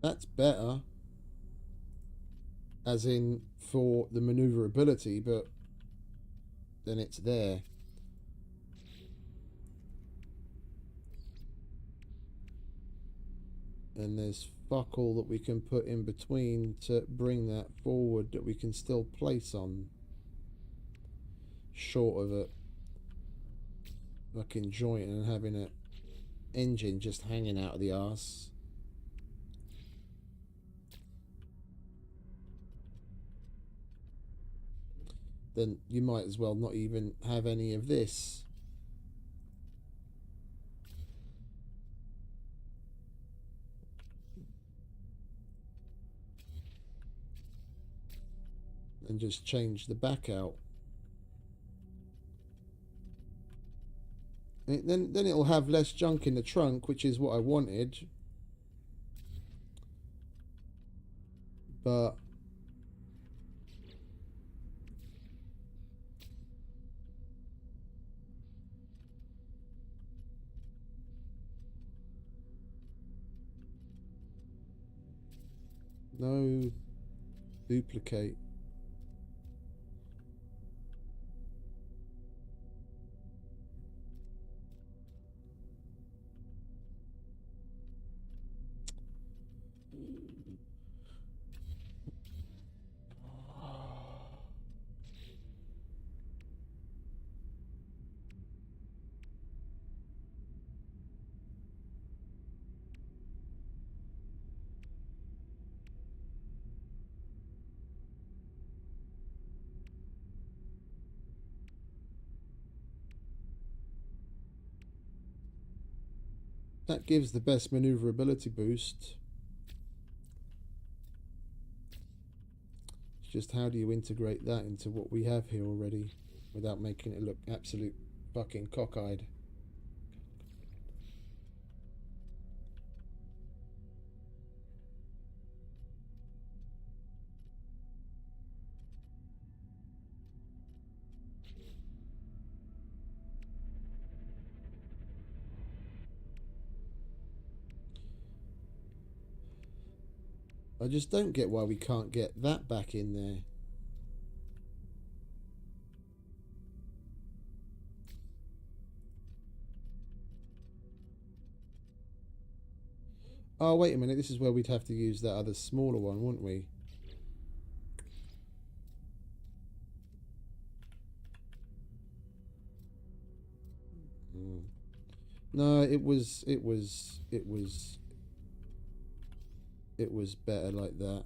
That's better. As in for the maneuverability, but then it's there. And there's fuck all that we can put in between to bring that forward that we can still place on. Short of a fucking joint and having a engine just hanging out of the arse. Then you might as well not even have any of this. And just change the back out. Then it'll have less junk in the trunk, which is what I wanted. But no duplicate. That gives the best maneuverability boost. It's just how do you integrate that into what we have here already without making it look absolute fucking cockeyed. I just don't get why we can't get that back in there. Oh, wait a minute. This is where we'd have to use that other smaller one, wouldn't we? No, it was better like that.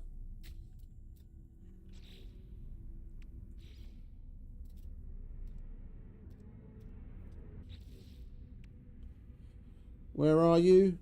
Where are you?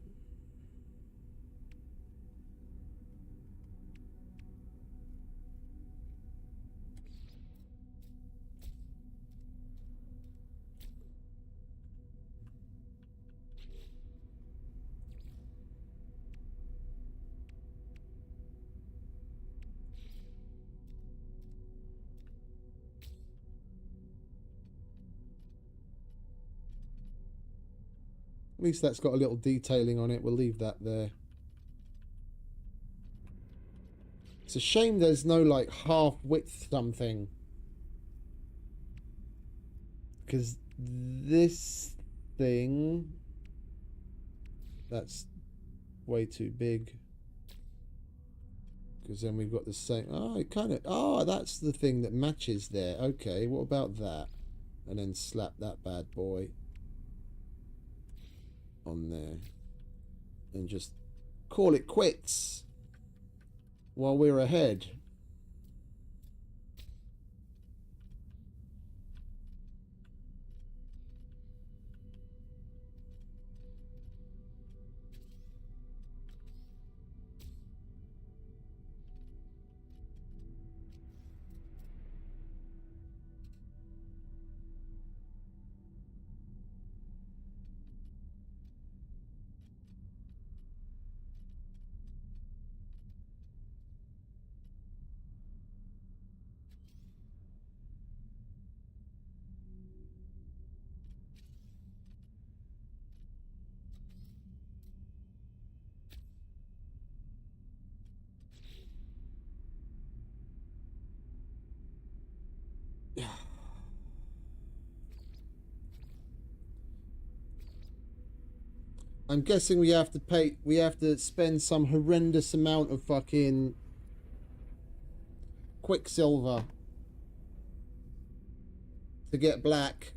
At least that's got a little detailing on it. We'll leave that there. It's a shame there's no like half width something. Because this thing, that's way too big. Because then we've got the same. Oh, it kind of. Oh, that's the thing that matches there. Okay, what about that? And then slap that bad boy on there. And just call it quits while we're ahead. I'm guessing we have to pay. We have to spend some horrendous amount of fucking quicksilver to get black.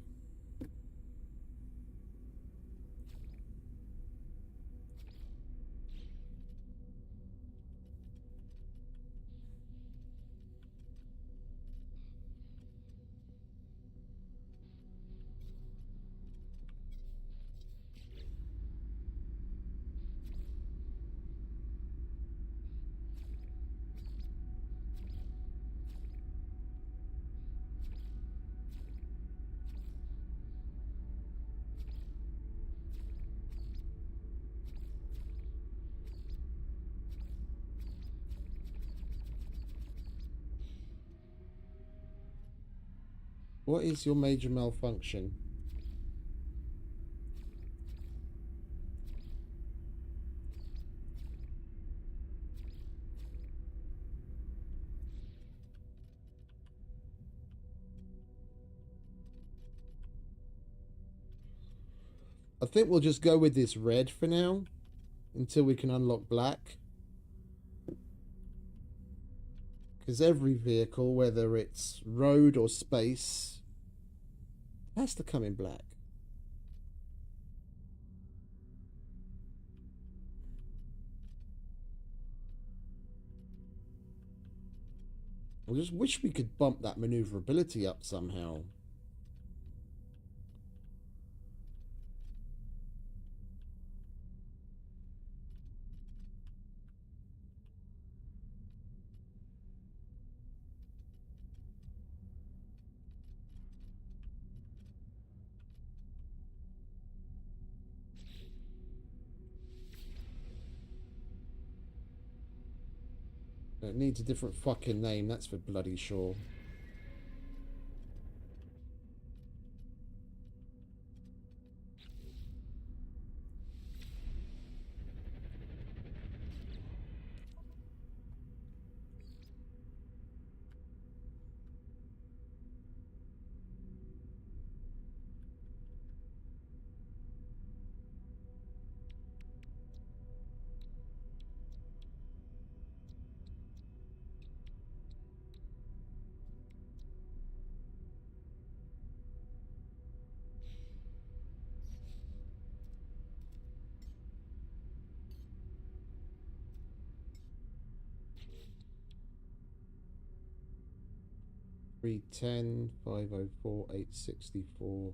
What is your major malfunction? I think we'll just go with this red for now until we can unlock black. Because every vehicle, whether it's road or space, has to come in black. I just wish we could bump that maneuverability up somehow. It needs a different fucking name, that's for bloody sure. Three 10, 504, 864.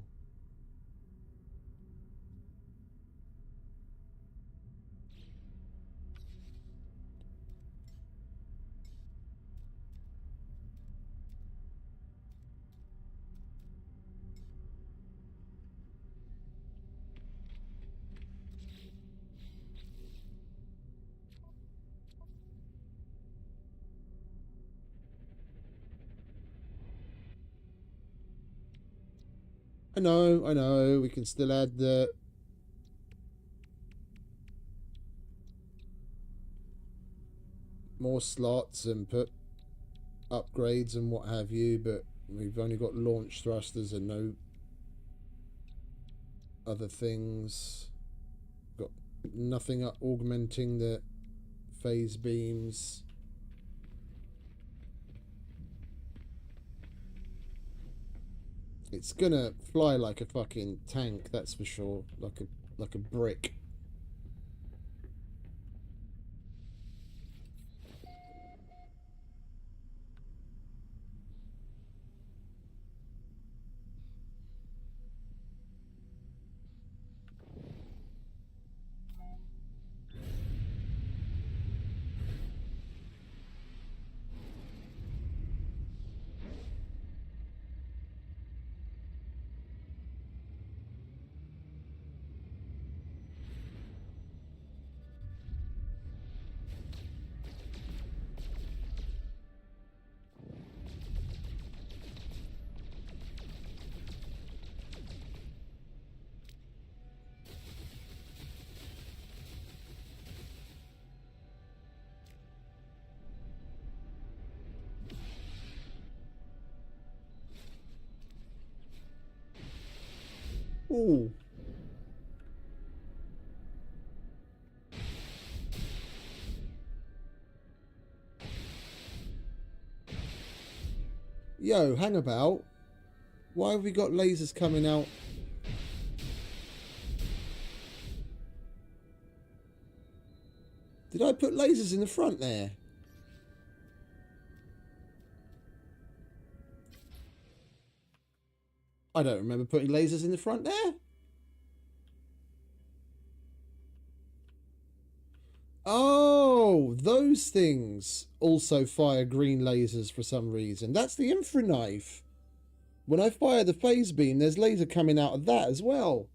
I know, we can still add the more slots and put upgrades and what have you, but we've only got launch thrusters and no other things. Got nothing augmenting the phase beams. It's gonna fly like a fucking tank, that's for sure. Like a brick. Ooh. Yo, hang about. Why have we got lasers coming out? Did I put lasers in the front there? I don't remember putting lasers in the front there. Oh, those things also fire green lasers for some reason. That's the infra knife. When I fire the phase beam, there's laser coming out of that as well.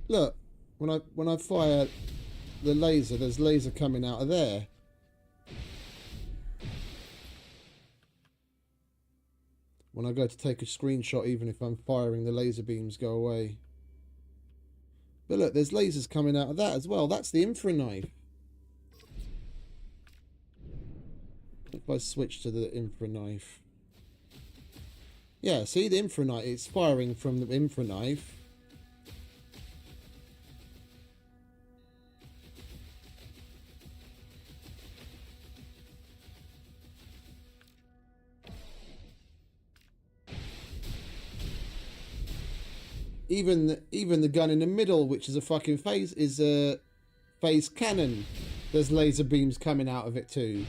Look, when I fire the laser, there's laser coming out of there. When I go to take a screenshot, even if I'm firing, the laser beams go away. But look, there's lasers coming out of that as well. That's the infra knife. If I switch to the infra knife. Yeah, see the infra knife, it's firing from the infra knife. Even the gun in the middle, which is a fucking phase, is a phase cannon. There's laser beams coming out of it too.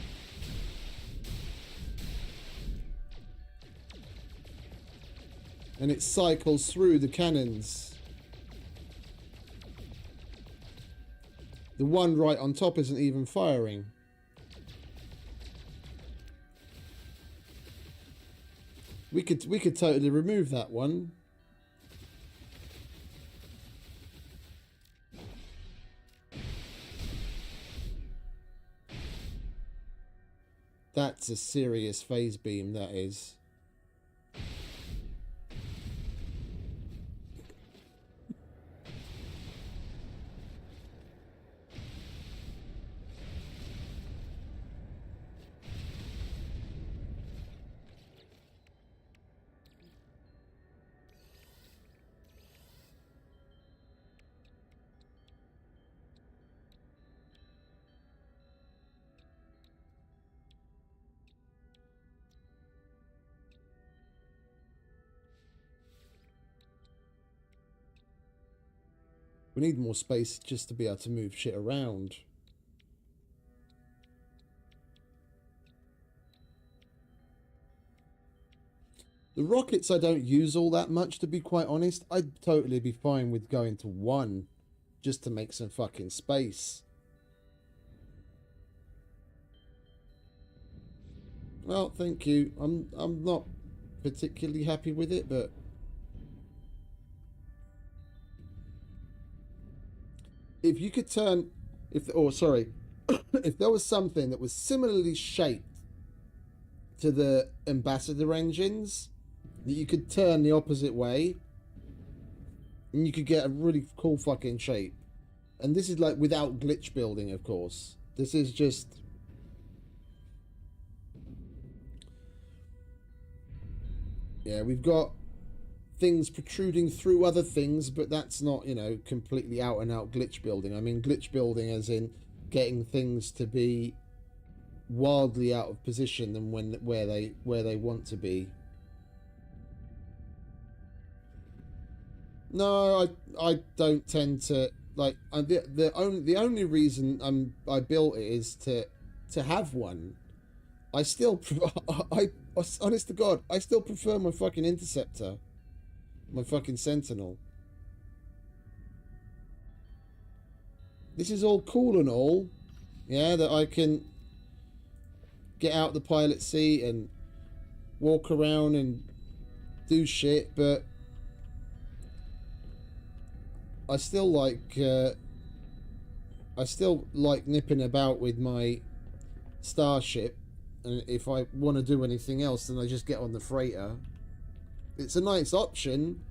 And it cycles through the cannons. The one right on top isn't even firing. We could totally remove that one. That's a serious phase beam, that is. We need more space just to be able to move shit around. The rockets I don't use all that much, to be quite honest. I'd totally be fine with going to one just to make some fucking space. Well, thank you. I'm not particularly happy with it, but if you could turn, if there was something that was similarly shaped to the ambassador engines that you could turn the opposite way and you could get a really cool fucking shape. And this is like without glitch building, of course. This is just, yeah, we've got things protruding through other things, but that's not, you know, completely out and out glitch building. I mean glitch building as in getting things to be wildly out of position than where they want to be. No, I don't tend to like. The only reason I built it is to have one. I still honest to God, I still prefer my fucking interceptor, my fucking sentinel. This is all cool and all, yeah, that I can get out the pilot seat and walk around and do shit, but I still like nipping about with my starship, and if I want to do anything else, then I just get on the freighter. It's a nice option.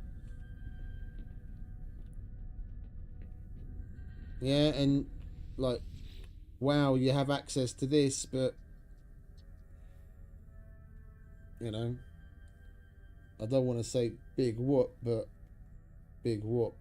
Yeah, and like, wow, you have access to this, but you know, I don't want to say big whoop, but big whoop.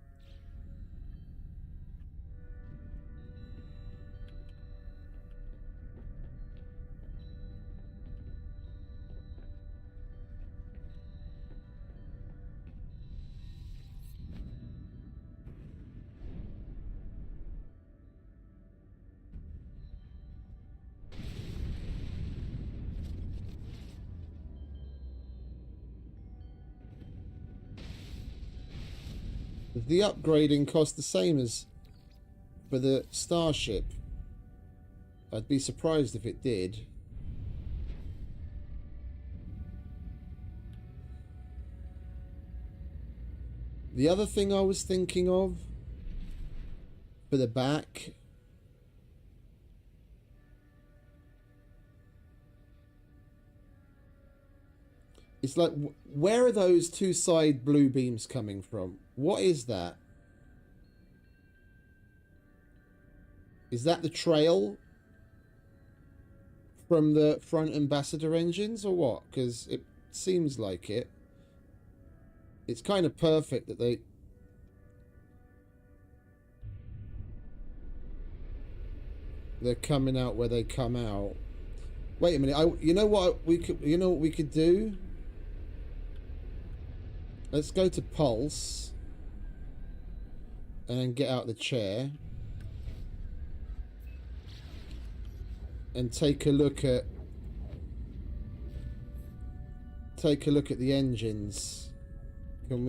Does the upgrading cost the same as for the starship? I'd be surprised if it did. The other thing I was thinking of for the back, it's like, where are those two side blue beams coming from? What is that? Is that the trail from the front ambassador engines or what? Because it seems like it. It's kind of perfect that they're coming out where they come out. Wait a minute. You know what we could do? Let's go to Pulse and then get out the chair and take a look at the engines. Can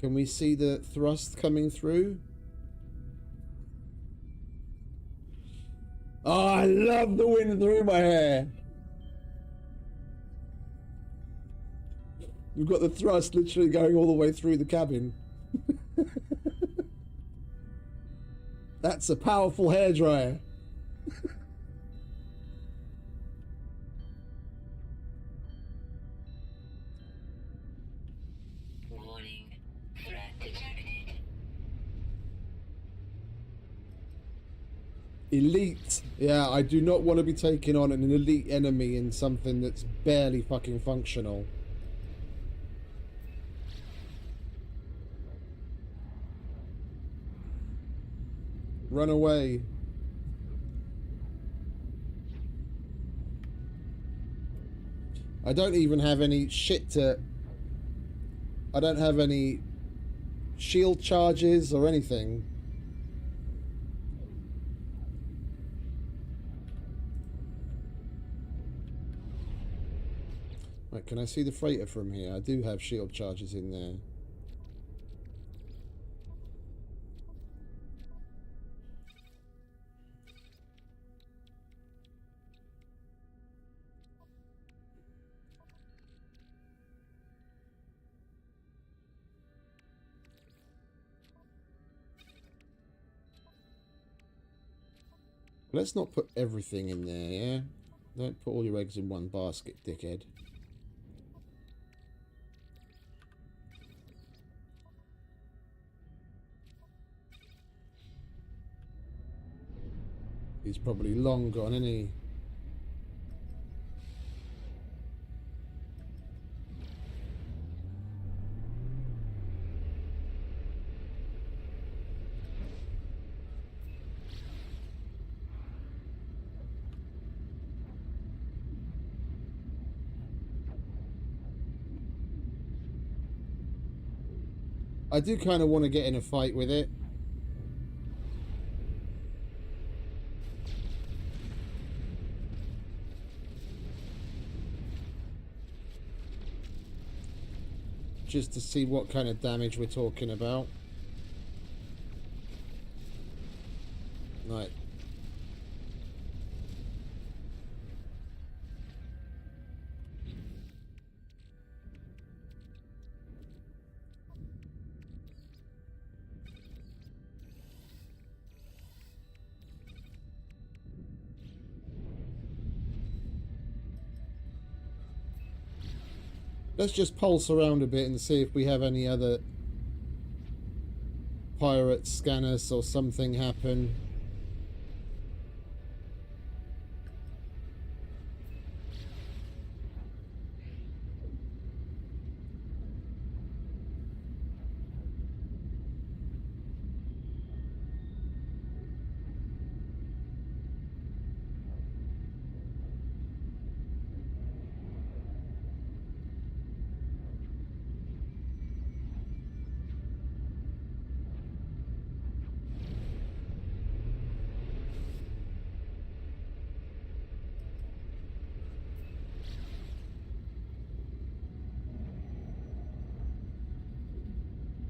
we see the thrust coming through? Oh, I love the wind through my hair. We've got the thrust literally going all the way through the cabin. That's a powerful hairdryer. Warning. Threat detected. Elite. Yeah, I do not want to be taking on an elite enemy in something that's barely fucking functional. Run away. I don't even have any shit to... I don't have any shield charges or anything. Right, can I see the freighter from here? I do have shield charges in there. Let's not put everything in there, yeah? Don't put all your eggs in one basket, dickhead. He's probably long gone, isn't he? I do kind of want to get in a fight with it. Just to see what kind of damage we're talking about. Right. Let's just pulse around a bit and see if we have any other pirates scan us or something happen.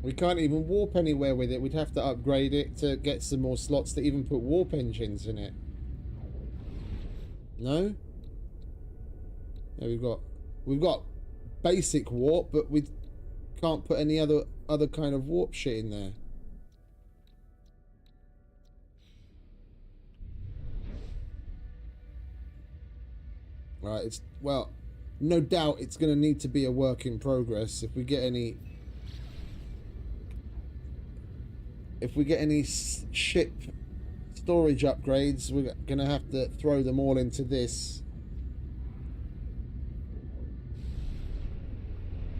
We can't even warp anywhere with it. We'd have to upgrade it to get some more slots to even put warp engines in it. No? Yeah, we've got basic warp, but we can't put any other kind of warp shit in there. Right, it's, well, no doubt it's going to need to be a work in progress. If we get any ship storage upgrades, we're going to have to throw them all into this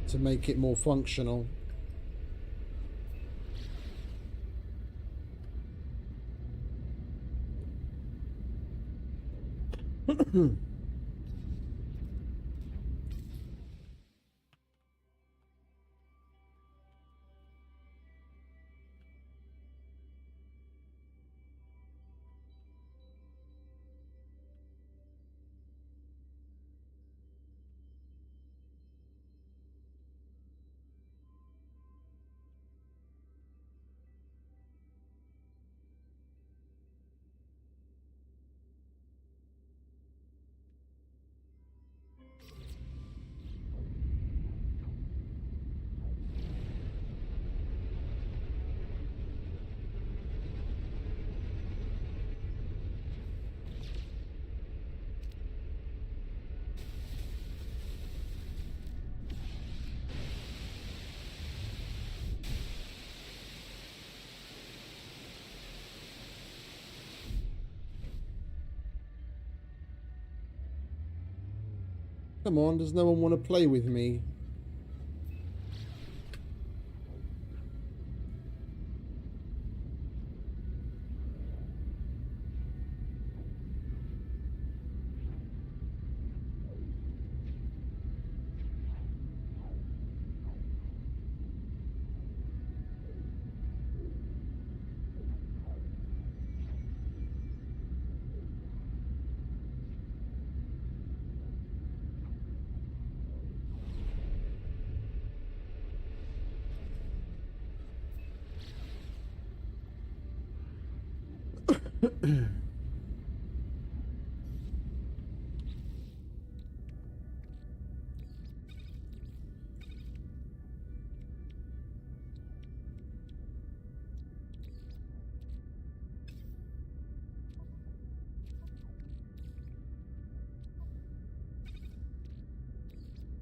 to make it more functional. Come on, does no one want to play with me?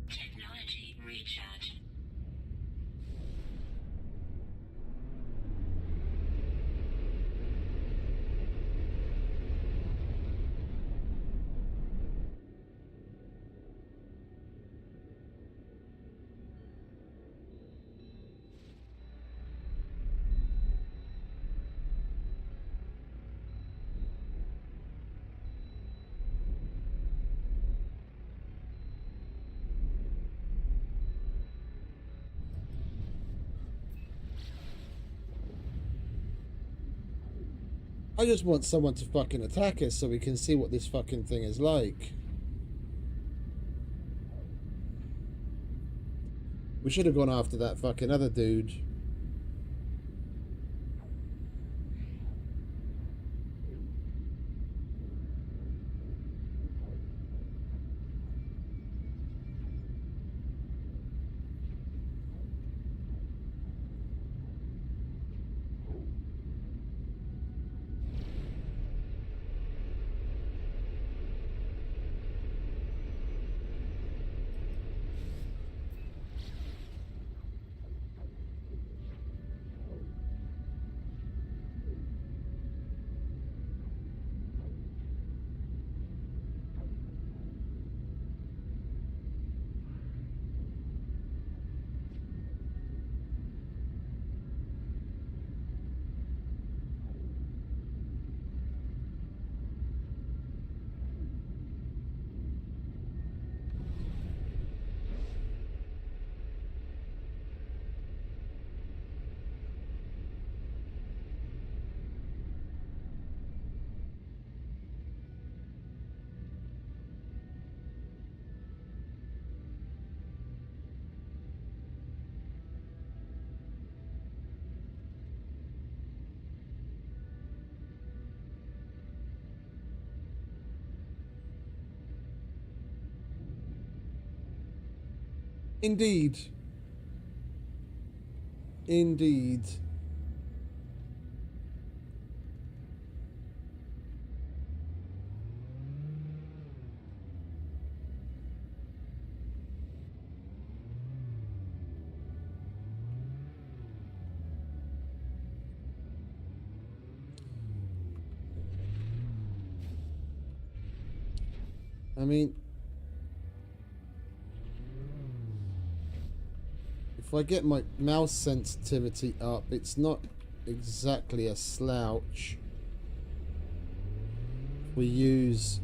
Technology recharge. I just want someone to fucking attack us so we can see what this fucking thing is like. We should have gone after that fucking other dude. Indeed. Indeed. I mean, if I get my mouse sensitivity up, it's not exactly a slouch. We use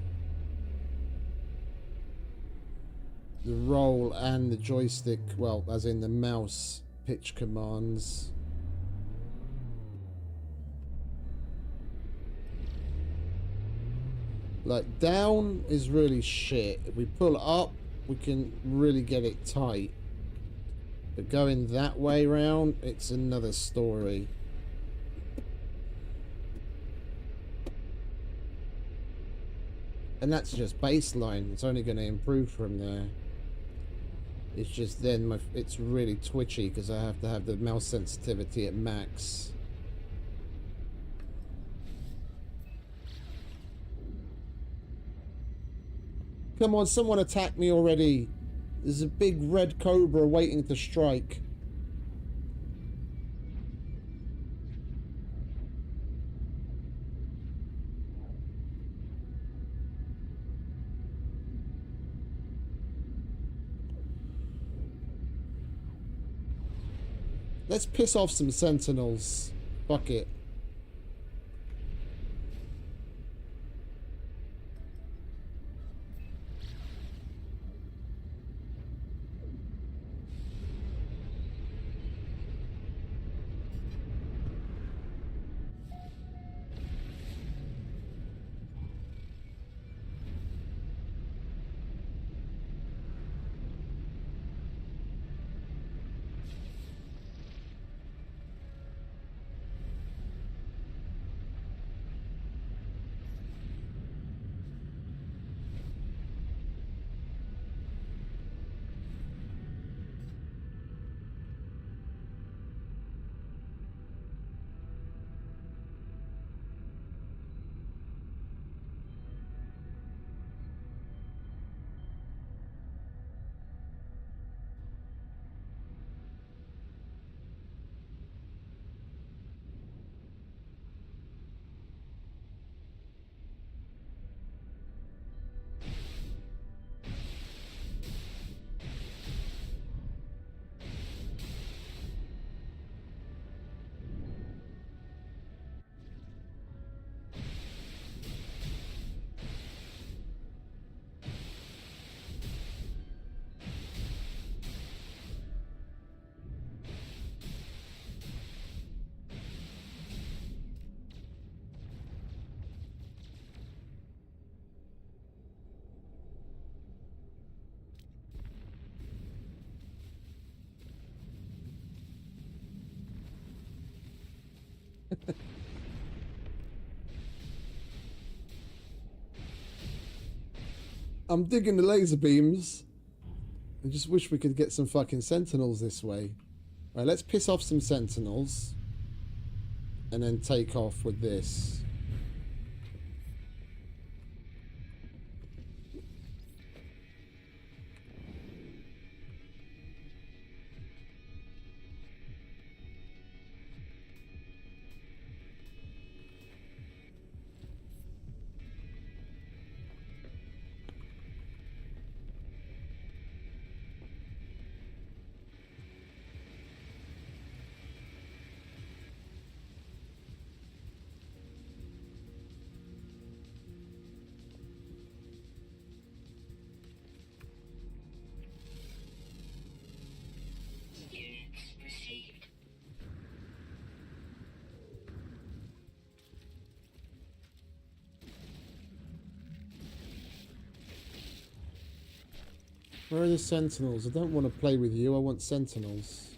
the roll and the joystick, well, as in the mouse pitch commands. Like, down is really shit. If we pull up, we can really get it tight. But going that way round, it's another story. And that's just baseline. It's only going to improve from there. It's just then it's really twitchy because I have to have the mouse sensitivity at max. Come on, someone attack me already. There's a big red cobra waiting to strike. Let's piss off some sentinels. Fuck it. I'm digging the laser beams. I just wish we could get some fucking sentinels this way. Right, let's piss off some sentinels. And then take off with this. Units received. Where are the sentinels? I don't want to play with you. I want sentinels.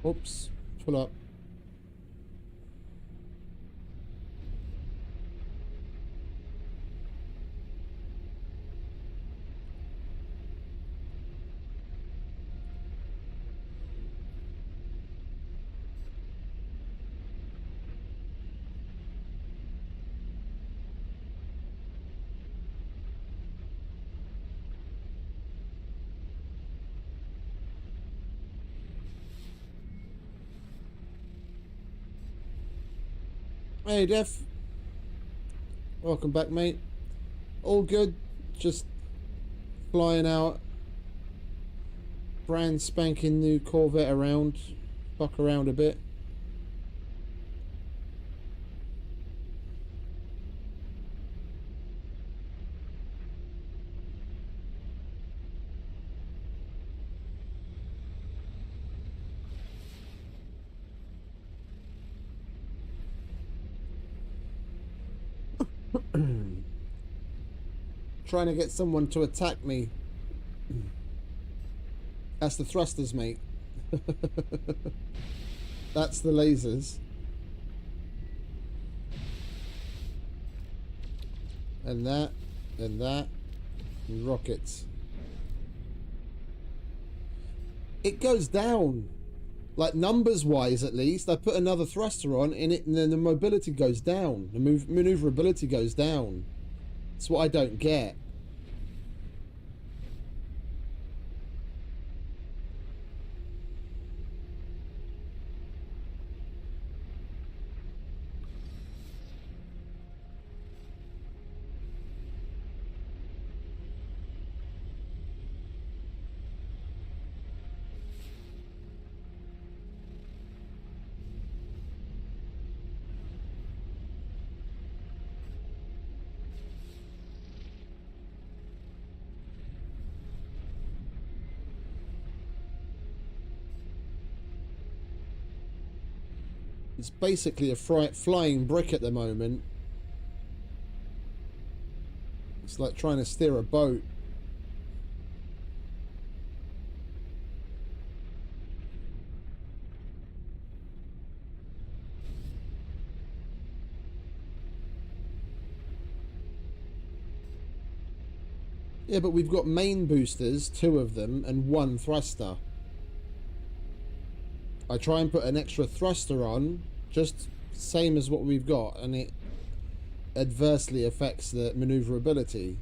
Oops. Pull up. Hey, Def. Welcome back, mate. All good. Just flying out. Brand spanking new Corvette around. Fuck around a bit. Trying to get someone to attack me. That's the thrusters, mate. That's the lasers. And that. And that. And rockets. It goes down. Like, numbers-wise, at least. I put another thruster on, and then the mobility goes down. The maneuverability goes down. That's what I don't get. It's basically a flying brick at the moment. It's like trying to steer a boat. Yeah, but we've got main boosters, 2 of them, and 1 thruster. I try and put an extra thruster on, just same as what we've got, and it adversely affects the maneuverability.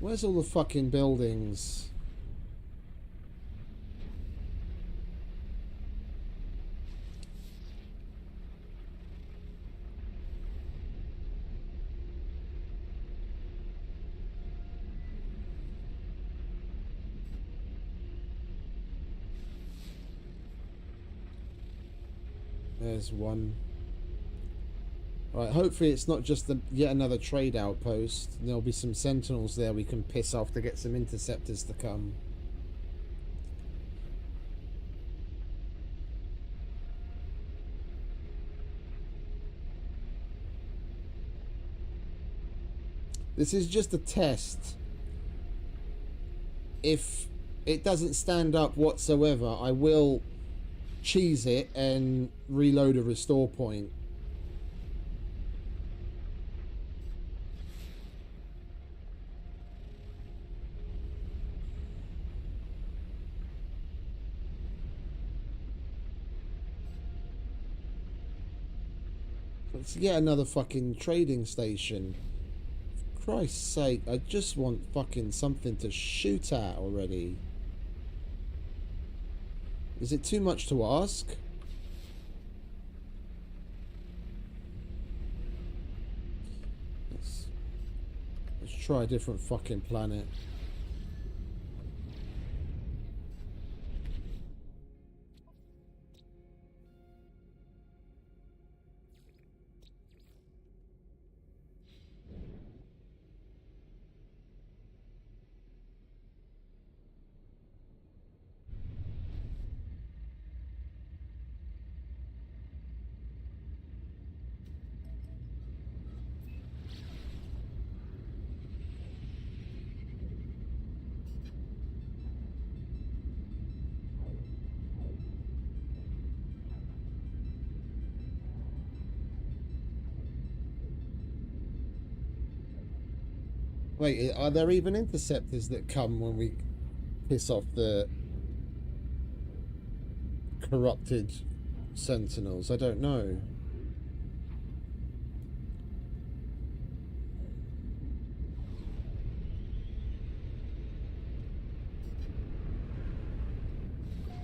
Where's all the fucking buildings? There's one. Right, hopefully it's not just yet another trade outpost. There'll be some sentinels there we can piss off to get some interceptors to come. This is just a test. If it doesn't stand up whatsoever, I will cheese it and reload a restore point. It's yet another fucking trading station. For Christ's sake, I just want fucking something to shoot at already. Is it too much to ask? Let's try a different fucking planet. Wait, are there even interceptors that come when we piss off the corrupted sentinels? I don't know.